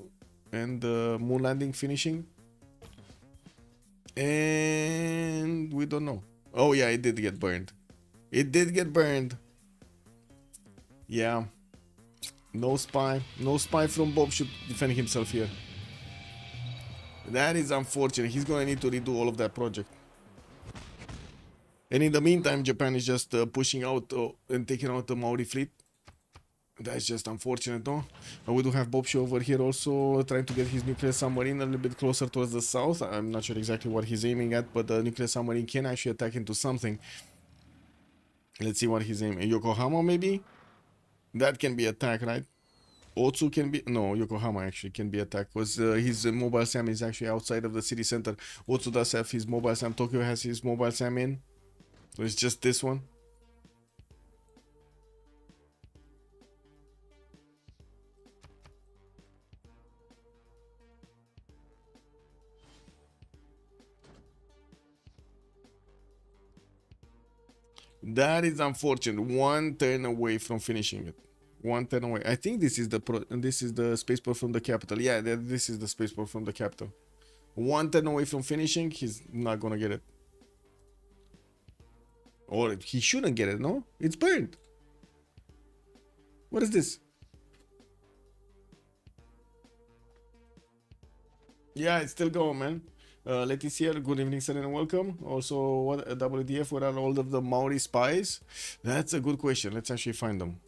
Speaker 6: and the moon landing finishing. And we don't know. Oh yeah, it did get burned. It did get burned. Yeah. No spy. No spy from Bob should defend himself here. That is unfortunate. He's gonna need to redo all of that project. And in the meantime, Japan is just pushing out and taking out the Maori fleet. That's just unfortunate, though. We do have Bobshi over here also trying to get his nuclear submarine a little bit closer towards the south. I'm not sure exactly what he's aiming at, but the nuclear submarine can actually attack into something. Let's see what he's aiming. Yokohama, maybe? That can be attacked, right? Otsu can be... No, Yokohama actually can be attacked because his mobile SAM is actually outside of the city center. Otsu does have his mobile SAM. Tokyo has his mobile SAM in. So it's just this one. That is unfortunate. 1 turn away from finishing it. 1 turn away. I think this is the spaceport from the capital. Yeah, this is the spaceport from the capital. 1 turn away from finishing. He's not gonna get it. Or he shouldn't get it. No, it's burned. What is this? Yeah, it's still going, man. Leticia, good evening, sir, and welcome. Also, what WDF? What are all of the Maori spies? That's a good question. Let's actually find them.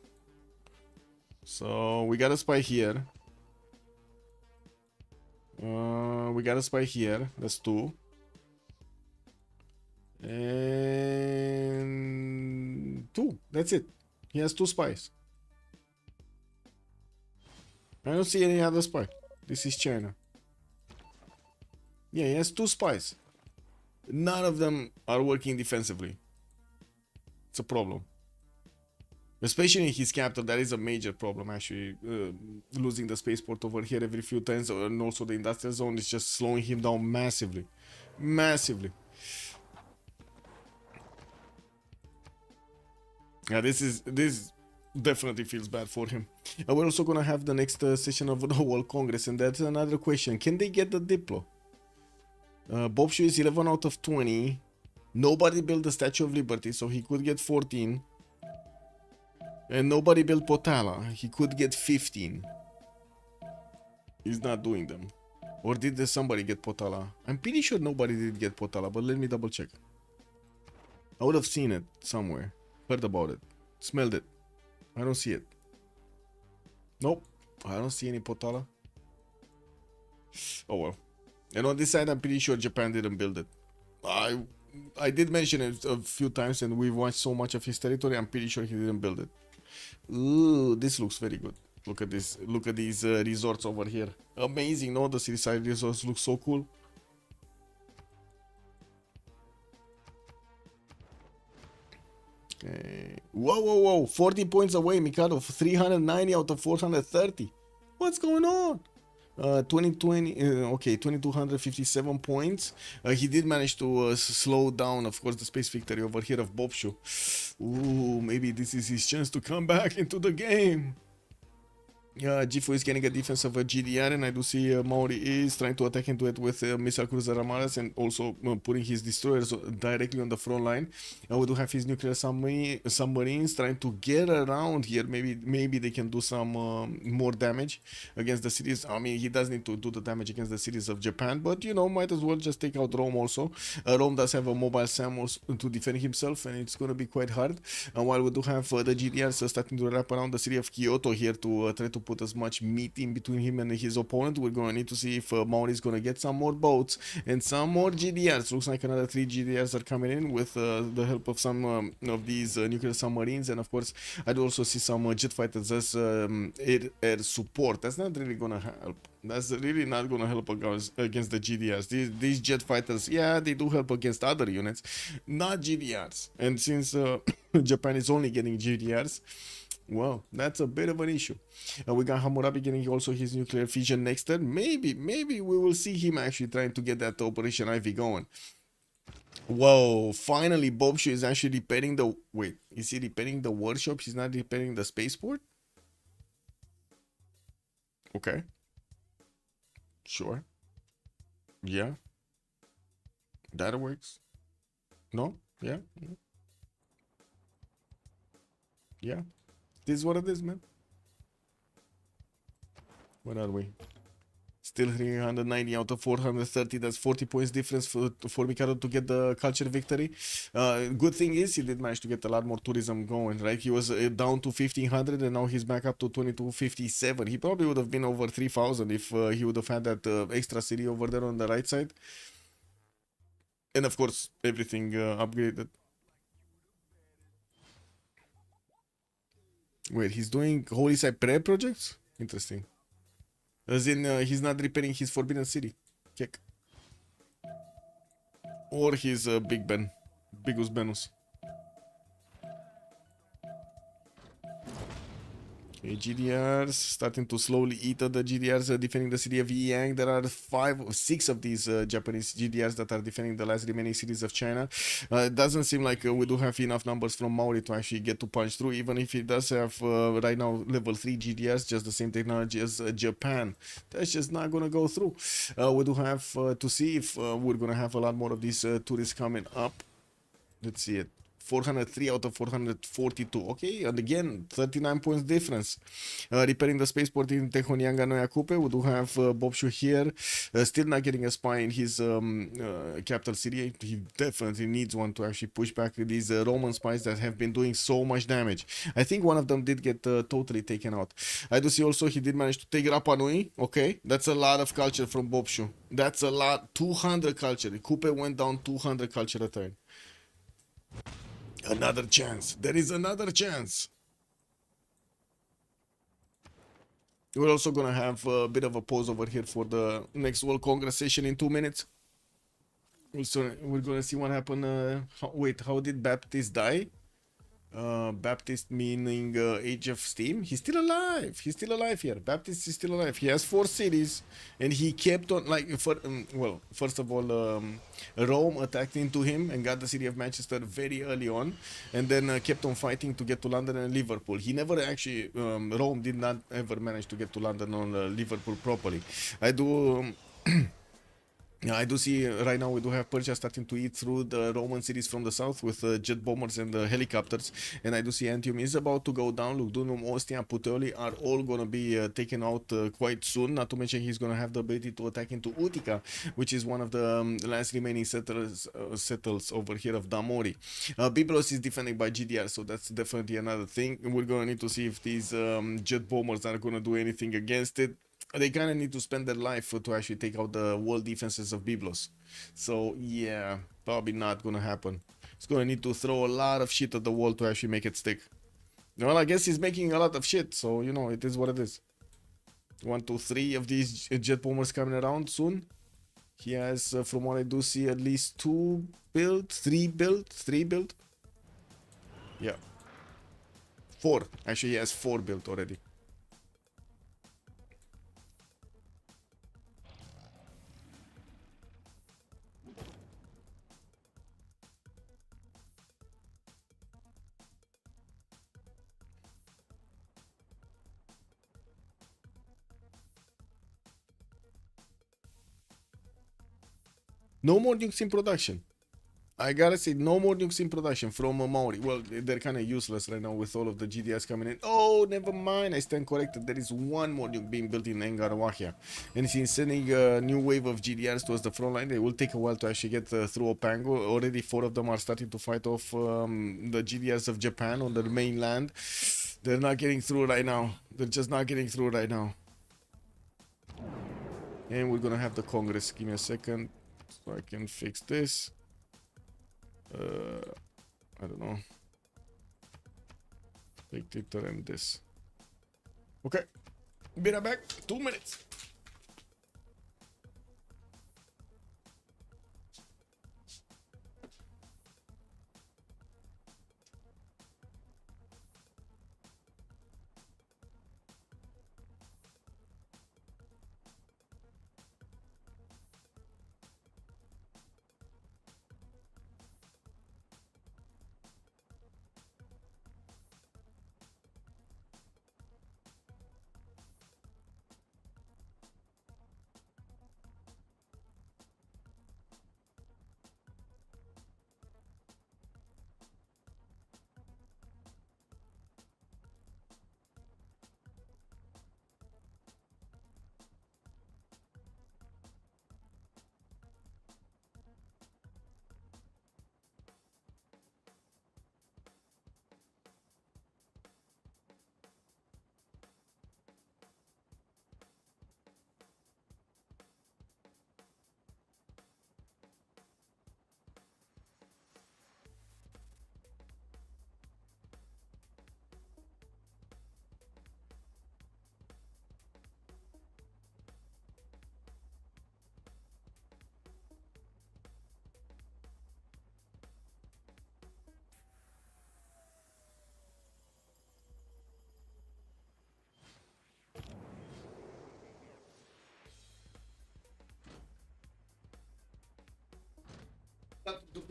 Speaker 6: So we got a spy here. We got a spy here. That's 2. And 2. That's it. He has 2 spies. I don't see any other spy. This is China. Yeah, he has 2 spies. None of them are working defensively. It's a problem. Especially in his capital, that is a major problem, actually. Losing the spaceport over here every few times, and also the industrial zone is just slowing him down massively. Massively. Yeah, this definitely feels bad for him. We're also gonna have the next session of the World Congress, and that's another question. Can they get the Diplo? Bobshu is 11 out of 20. Nobody built the Statue of Liberty, so he could get 14. And nobody built Potala. He could get 15. He's not doing them. Or did somebody get Potala? I'm pretty sure nobody did get Potala, but let me double check. I would have seen it somewhere. Heard about it. Smelled it. I don't see it. Nope. I don't see any Potala. Oh well. And on this side, I'm pretty sure Japan didn't build it. I did mention it a few times, and we've watched so much of his territory. I'm pretty sure he didn't build it. Ooh, this looks very good. Look at this. Look at these resorts over here. Amazing, no? The city side resorts look so cool. Okay. Whoa, whoa, whoa. 40 points away, Mikado. 390 out of 430. What's going on? 2257 points. He did manage to slow down, of course, the space victory over here of Bobshu. Ooh, maybe this is his chance to come back into the game. Gifu is getting a defense of a GDR, and I do see Maori is trying to attack into it with missile cruiser Armadas, and also putting his destroyers directly on the front line. We do have his nuclear submarines trying to get around here. Maybe they can do some more damage against the cities. I mean, he does need to do the damage against the cities of Japan, but you know, might as well just take out Rome also. Rome does have a mobile SAM also to defend himself, and it's going to be quite hard. While we do have the GDRs starting to wrap around the city of Kyoto here to try to put as much meat in between him and his opponent. We're going to need to see if Maori is going to get some more boats and some more GDRs. Looks like another 3 GDRs are coming in with the help of some of these nuclear submarines, and of course I do also see some jet fighters as air support. That's not really going to help. That's really not going to help against the GDRs. These jet fighters, yeah, they do help against other units, not GDRs. And since Japan is only getting GDRs, well, that's a bit of an issue. We got Hammurabi getting also his nuclear fission next turn. Maybe we will see him actually trying to get that Operation Ivy going. Whoa, finally Bobshu is actually repairing the... Wait, is he repairing the workshop? He's not repairing the spaceport? Okay. Sure. Yeah. That works. No? Yeah. Yeah. This is what it is, man. Where are we? Still 390 out of 430. That's 40 points difference for Mikado to get the culture victory. Good thing is he did manage to get a lot more tourism going, right? He was down to 1500 and now he's back up to 2257. He probably would have been over 3000 if he would have had that extra city over there on the right side. And of course, everything upgraded. Wait, he's doing Holy Side Prayer projects? Interesting. As in, he's not repairing his Forbidden City. Check. Or his Big Ben. Bigus Benus. Okay, GDRs starting to slowly eat at the GDRs defending the city of Yang. There are 5 or 6 of these Japanese GDRs that are defending the last remaining cities of China. It doesn't seem like we do have enough numbers from Maori to actually get to punch through, even if he does have right now level 3 GDRs, just the same technology as Japan. That's just not gonna go through. We do have to see if we're gonna have a lot more of these tourists coming up. Let's see it. 403 out of 442. Okay, and again, 39 points difference. Repairing the spaceport in Tehonianga Noya Kupe. We do have Bobshu here. Still not getting a spy in his capital city. He definitely needs one to actually push back these Roman spies that have been doing so much damage. I think one of them did get totally taken out. I do see also he did manage to take Rapa Nui. Okay, that's a lot of culture from Bobshu. That's a lot. 200 culture. Kupe went down 200 culture a turn. Another chance. There is another chance. We're also gonna have a bit of a pause over here for the next World Congress session in 2 minutes. So we're gonna see what happened. Wait, how did Baptist die? Baptist meaning Age of Steam. He's still alive. He's still alive here. Baptist is still alive. He has 4 cities, and he kept on like. Well, first of all, Rome attacked into him and got the city of Manchester very early on, and then kept on fighting to get to London and Liverpool. He never actually. Rome did not ever manage to get to London or Liverpool properly. I do. Yeah, I do see right now we do have Persia starting to eat through the Roman cities from the south with jet bombers and helicopters, and I do see Antium is about to go down. Lugdunum, Ostia, Puteoli are all gonna be taken out quite soon. Not to mention he's gonna have the ability to attack into Utica, which is one of the last remaining settles over here of Damori. Byblos is defended by GDR, so that's definitely another thing. We're gonna need to see if these jet bombers are gonna do anything against it. They kind of need to spend their life to actually take out the wall defenses of Byblos. So, yeah, probably not going to happen. It's going to need to throw a lot of shit at the wall to actually make it stick. Well, I guess he's making a lot of shit, so, you know, it is what it is. 1, 2, 3 of these jet bombers coming around soon. He has, from what I do see, at least 2 built, 3 built. Yeah. 4. Actually, he has 4 built already. No more nukes in production. I gotta say, no more nukes in production from Maori. Well, they're kind of useless right now with all of the GDS coming in. Oh, never mind. I stand corrected. There is 1 more nuke being built in Engarawahia. And since sending a new wave of GDRs towards the front line, they will take a while to actually get through Opango. Already 4 of them are starting to fight off the GDRs of Japan on the mainland. They're not getting through right now. They're just not getting through right now. And we're gonna have the Congress. Give me a second so I can fix this. I don't know. Dictator and this. Okay. Be right back. 2 minutes.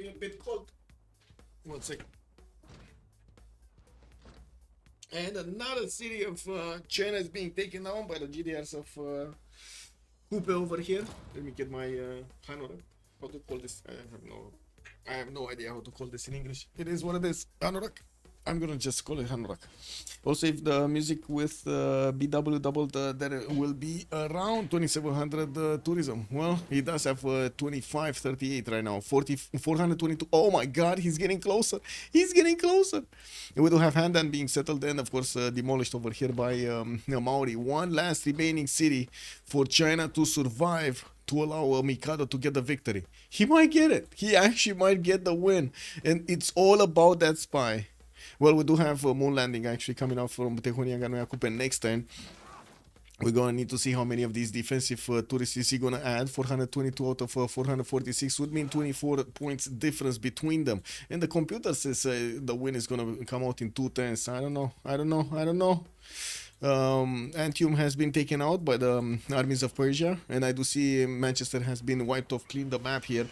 Speaker 6: be a bit cold. 1 second. And another city of China is being taken down by the GDRs of Coupe over here. Let me get my Hanorak. How to call this? I have no idea how to call this in English. It is what it is. Hanorak. I'm gonna just call it Hanorak. Also, if the music with BW doubled, there will be around 2700 tourism. Well, he does have 2538 right now, 422. Oh my god, he's getting closer. He's getting closer. And we do have Handan being settled and, of course, demolished over here by Maori. One last remaining city for China to survive, to allow Mikado to get the victory. He might get it. He actually might get the win. And it's all about that spy. Well, we do have moon landing actually coming out from Tehonia Ganoia Coupe next turn. We're gonna need to see how many of these defensive tourists is he gonna add. 422 out of 446 would mean 24 points difference between them. And the computer says the win is gonna come out in 2 turns. I don't know. Antium has been taken out by the armies of Persia, and I do see Manchester has been wiped off clean the map here.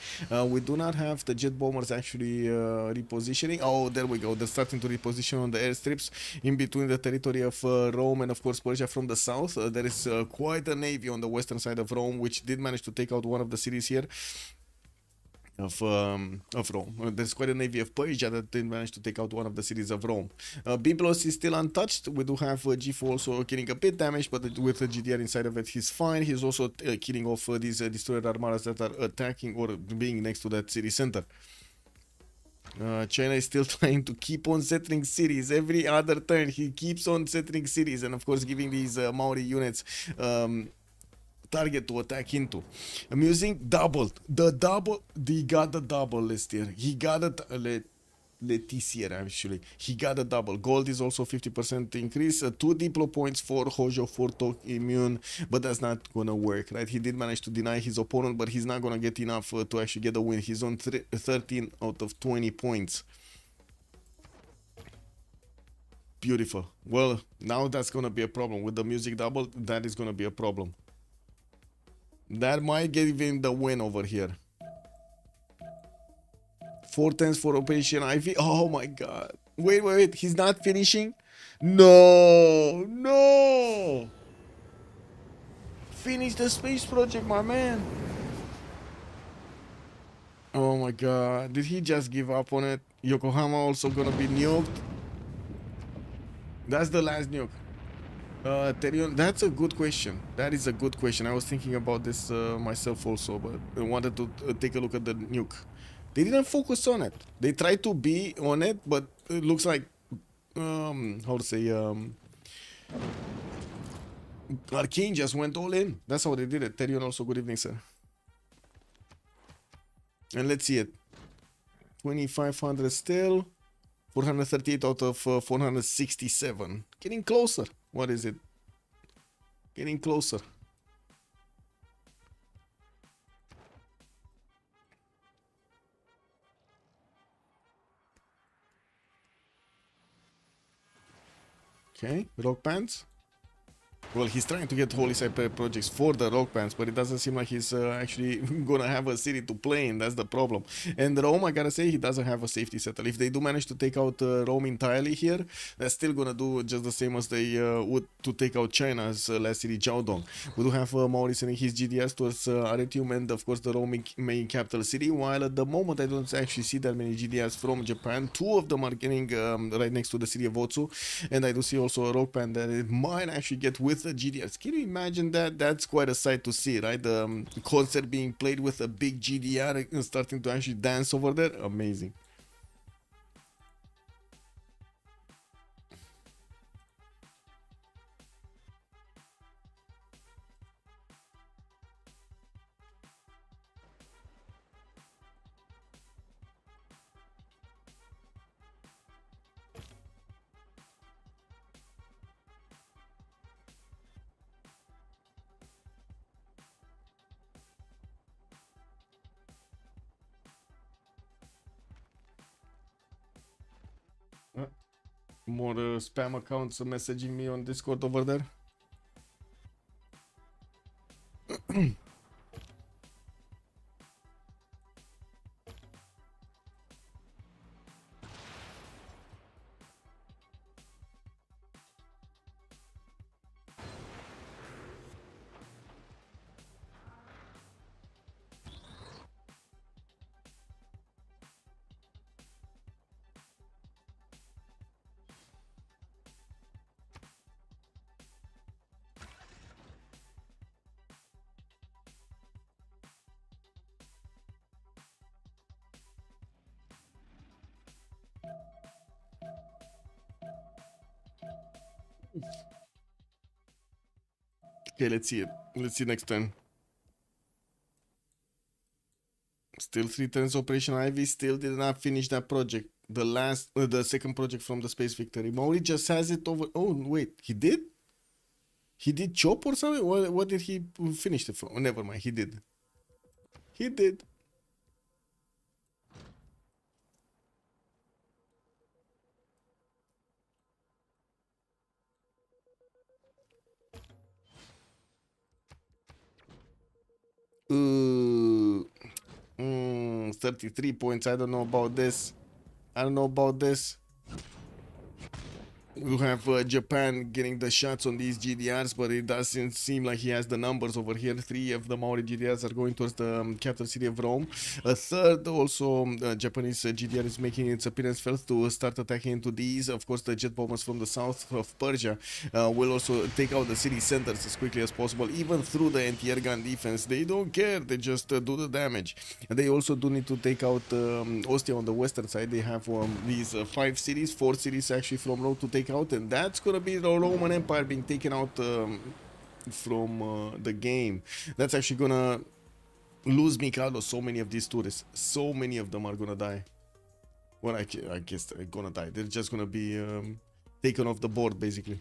Speaker 6: We do not have the jet bombers actually repositioning. Oh, there we go. They're starting to reposition on the airstrips in between the territory of Rome and, of course, Persia from the south. There is quite a navy on the western side of Rome, which did manage to take out one of the cities here of Rome. There's quite a navy of Persia that did manage to take out one of the cities of Rome. Byblos is still untouched. We do have G4 also killing a bit damage, but with the GDR inside of it, he's fine. He's also killing off these destroyer armadas that are attacking or being next to that city center. China is still trying to keep on settling cities. Every other turn, he keeps on settling cities, and of course giving these Maori units target to attack into. I'm using doubled. He got the double list here. He got a Leticia actually. He got a double. Gold is also 50% increase. 2 Diplo points for Hojo for Tok Immune, but that's not gonna work, right? He did manage to deny his opponent, but he's not gonna get enough to actually get a win. He's on 13 out of 20 points. Beautiful. Well, now that's gonna be a problem. With the music double, that is gonna be a problem. That might give him the win over here. 4 turns for Operation Ivy. Oh my god. Wait. He's not finishing? No. Finish the space project, my man. Oh my god. Did he just give up on it? Yokohama also gonna be nuked. That's the last nuke. Terion, that's a good question. That is a good question. I was thinking about this myself also, but I wanted to take a look at the nuke. They didn't focus on it. They tried to be on it, but it looks like, how to say, Arcane just went all in. That's how they did it. Terion also, good evening, sir. And let's see it. 2500 still. 438 out of 467. Getting closer. What is it? Getting closer. Okay, rock bands. Well, he's trying to get Holy Cyber projects for the rock bands, but it doesn't seem like he's actually gonna have a city to play in. That's the problem. And Rome, I gotta say, he doesn't have a safety settle. If they do manage to take out Rome entirely here, they're still gonna do just the same as they would to take out China's last city, Jiaodong. We do have Maori sending his GDS towards Aretium and, of course, the Rome main capital city, while at the moment I don't actually see that many GDS from Japan. 2 of them are getting right next to the city of Otsu, and I do see also a rock band that it might actually get with the GDRs. Can you imagine that? That's quite a sight to see, right? The concert being played with a big GDR and starting to actually dance over there. Amazing. More spam accounts messaging me on Discord over there. Okay, let's see it. Let's see next turn. Still 3 turns Operation Ivy. Still did not finish that project. The second project from the Space Victory. Maori just has it over. Oh wait, he did? He did chop or something? What did he finish it from? Oh, never mind. He did. He did. Uh, 33 points. I don't know about this. I don't know about this. You have Japan getting the shots on these GDRs, but it doesn't seem like he has the numbers over here. 3 of the Maori GDRs are going towards the capital city of Rome. A third also Japanese GDR is making its appearance first to start attacking into these. Of course, the jet bombers from the south of Persia will also take out the city centers as quickly as possible, even through the anti-air gun defense. They don't care, they just do the damage. And they also do need to take out Ostia on the western side. They have these 5 cities, 4 cities actually from Rome to take out, and that's gonna be the Roman Empire being taken out from the game. That's actually gonna lose Mikado. So many of these tourists, so many of them are gonna die. Well, I guess they're gonna die. They're just gonna be taken off the board basically.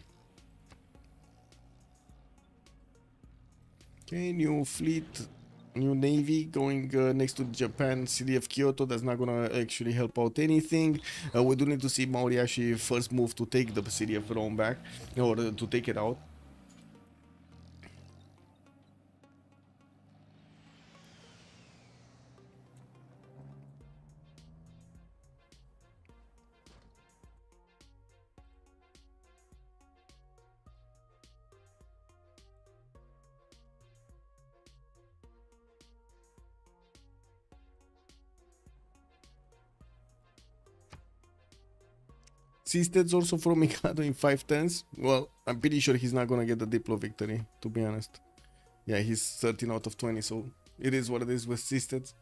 Speaker 6: Okay, new fleet, new navy going next to Japan city of Kyoto. That's not gonna actually help out anything. We do need to see Maori actually first move to take the city of Rome back, or to take it out. Seastead's also from Mikado in 5 turns. Well, I'm pretty sure he's not gonna get the Diplo victory, to be honest. Yeah, he's 13 out of 20, so it is what it is with Seastead.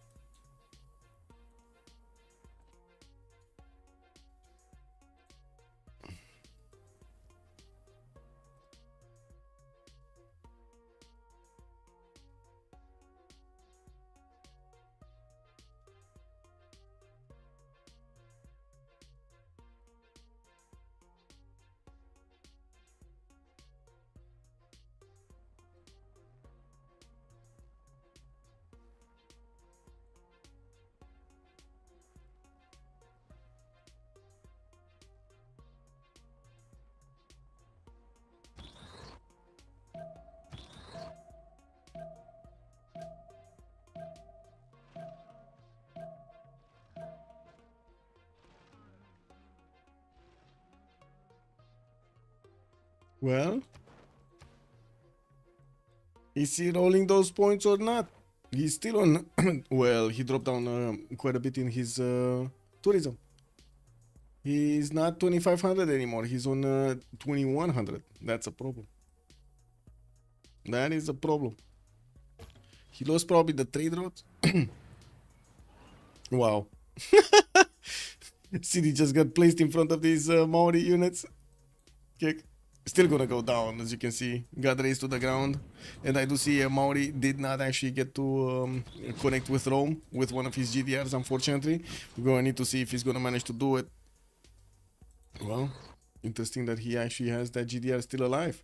Speaker 6: Well, is he rolling those points or not? He's still on. Well, he dropped down quite a bit in his tourism. He's not 2500 anymore. He's on 2100. That's a problem. That is a problem. He lost probably the trade route. Wow. City just got placed in front of these Maori units. Kick. Still gonna go down, as you can see. Got raised to the ground. And I do see Maori did not actually get to connect with Rome with one of his GDRs, unfortunately. We're gonna need to see if he's gonna manage to do it. Well, interesting that he actually has that GDR still alive.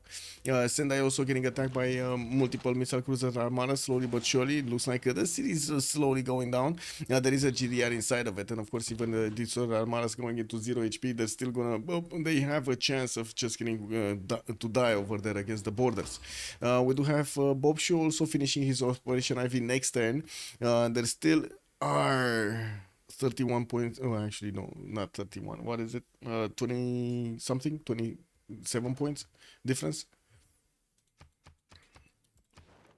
Speaker 6: Sendai also getting attacked by multiple missile cruiser armada, slowly but surely. It looks like the city is slowly going down. There is a GDR inside of it, and of course, even these armadas going into 0 HP, they're still gonna. They have a chance of just getting to die over there against the borders. We do have Bob Shaw also finishing his Operation Ivy next turn. There still are 31 points. Oh, actually, no, not 31. What is it? 20 something? 27 points difference.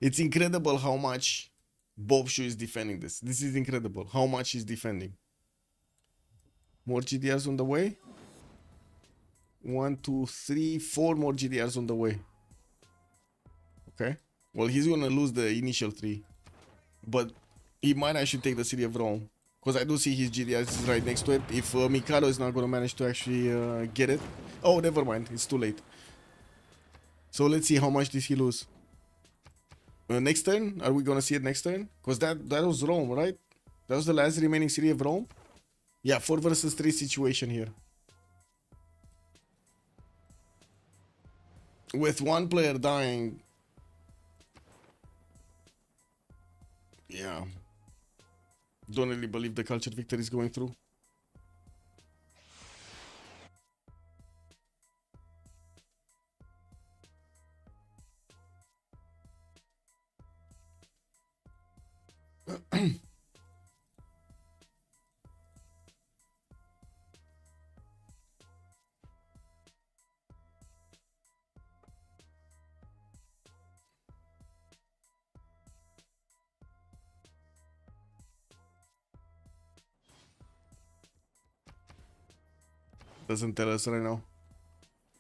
Speaker 6: It's incredible how much Bob Shaw is defending this. This is incredible how much he's defending. More GDRs on the way. 1, 2, 3, 4 more GDRs on the way. Okay. Well, he's gonna lose the initial 3, but he might actually take the city of Rome. Because I do see his GDS is right next to it. If Mikado is not going to manage to actually get it. Oh, never mind. It's too late. So let's see how much did he lose. Next turn? Are we gonna see it next turn? Because that was Rome, right? That was the last remaining city of Rome. Yeah, 4 versus 3 situation here. With one player dying. Yeah. Don't really believe the culture victory is going through. Doesn't tell us right now.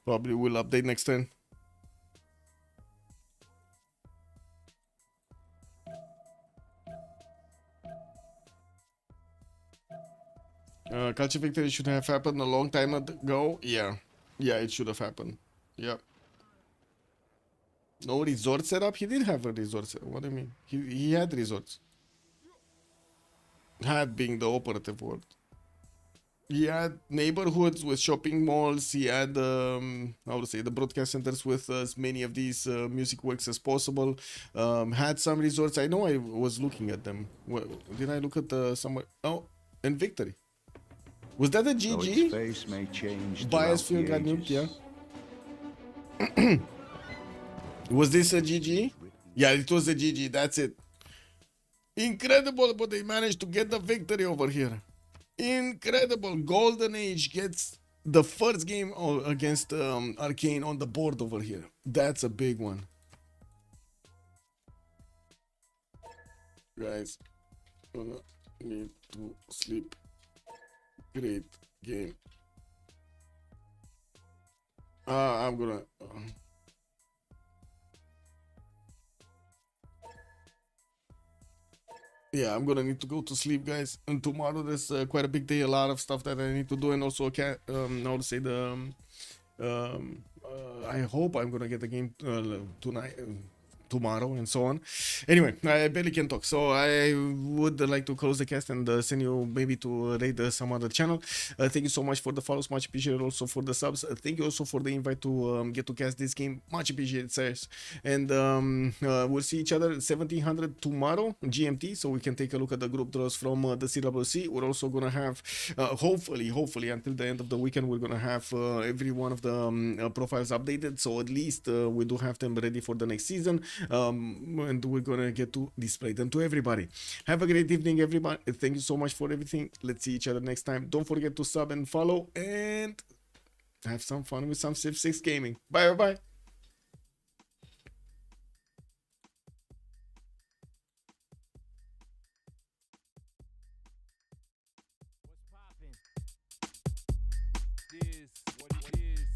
Speaker 6: Probably will update next turn. Culture victory should have happened a long time ago. Yeah. Yeah, it should have happened. Yep. No resort setup? He did have a resort setup. What do you mean? He had resorts. Had being the operative word. He had neighborhoods with shopping malls. He had, how to say, the broadcast centers with as many of these music works as possible. Had some resorts. I know I was looking at them. Did I look at somewhere? Oh, and Victory. Was that a
Speaker 8: Though its
Speaker 6: GG?
Speaker 8: face may change
Speaker 6: Biosphere got
Speaker 8: throughout the
Speaker 6: nuked, yeah.
Speaker 8: ages.
Speaker 6: Was this a GG? Yeah, it was a GG. That's it. Incredible, but they managed to get the victory over here. Incredible. Golden Age gets the first game against Arcane on the board over here. That's a big one. Guys, gonna need to sleep. Great game. I'm gonna... yeah, I'm gonna need to go to sleep, guys. And tomorrow there's quite a big day, a lot of stuff that I need to do, and also how to say the I hope I'm gonna get the game tonight. Tomorrow and so on. Anyway, I barely can talk, so I would like to close the cast and send you maybe to raid some other channel. Thank you so much for the follows, much appreciated. Also for the subs. Thank you also for the invite to get to cast this game, much appreciated, sirs. And we'll see each other at 1700 tomorrow GMT, so we can take a look at the group draws from the CWC. We're also gonna have hopefully until the end of the weekend, we're gonna have every one of the profiles updated, so at least we do have them ready for the next season. And we're gonna get to display them to everybody. Have a great evening, everybody. Thank you so much for everything. Let's see each other next time. Don't forget to sub and follow, and have some fun with some Civ6 gaming. Bye bye.
Speaker 2: What's poppin'? This what it is.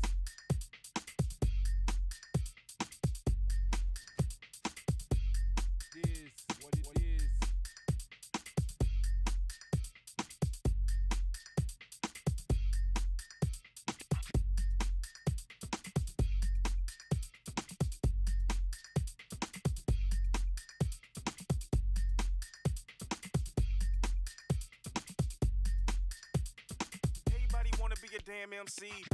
Speaker 2: This what it is.
Speaker 1: Everybody wanna be a damn MC.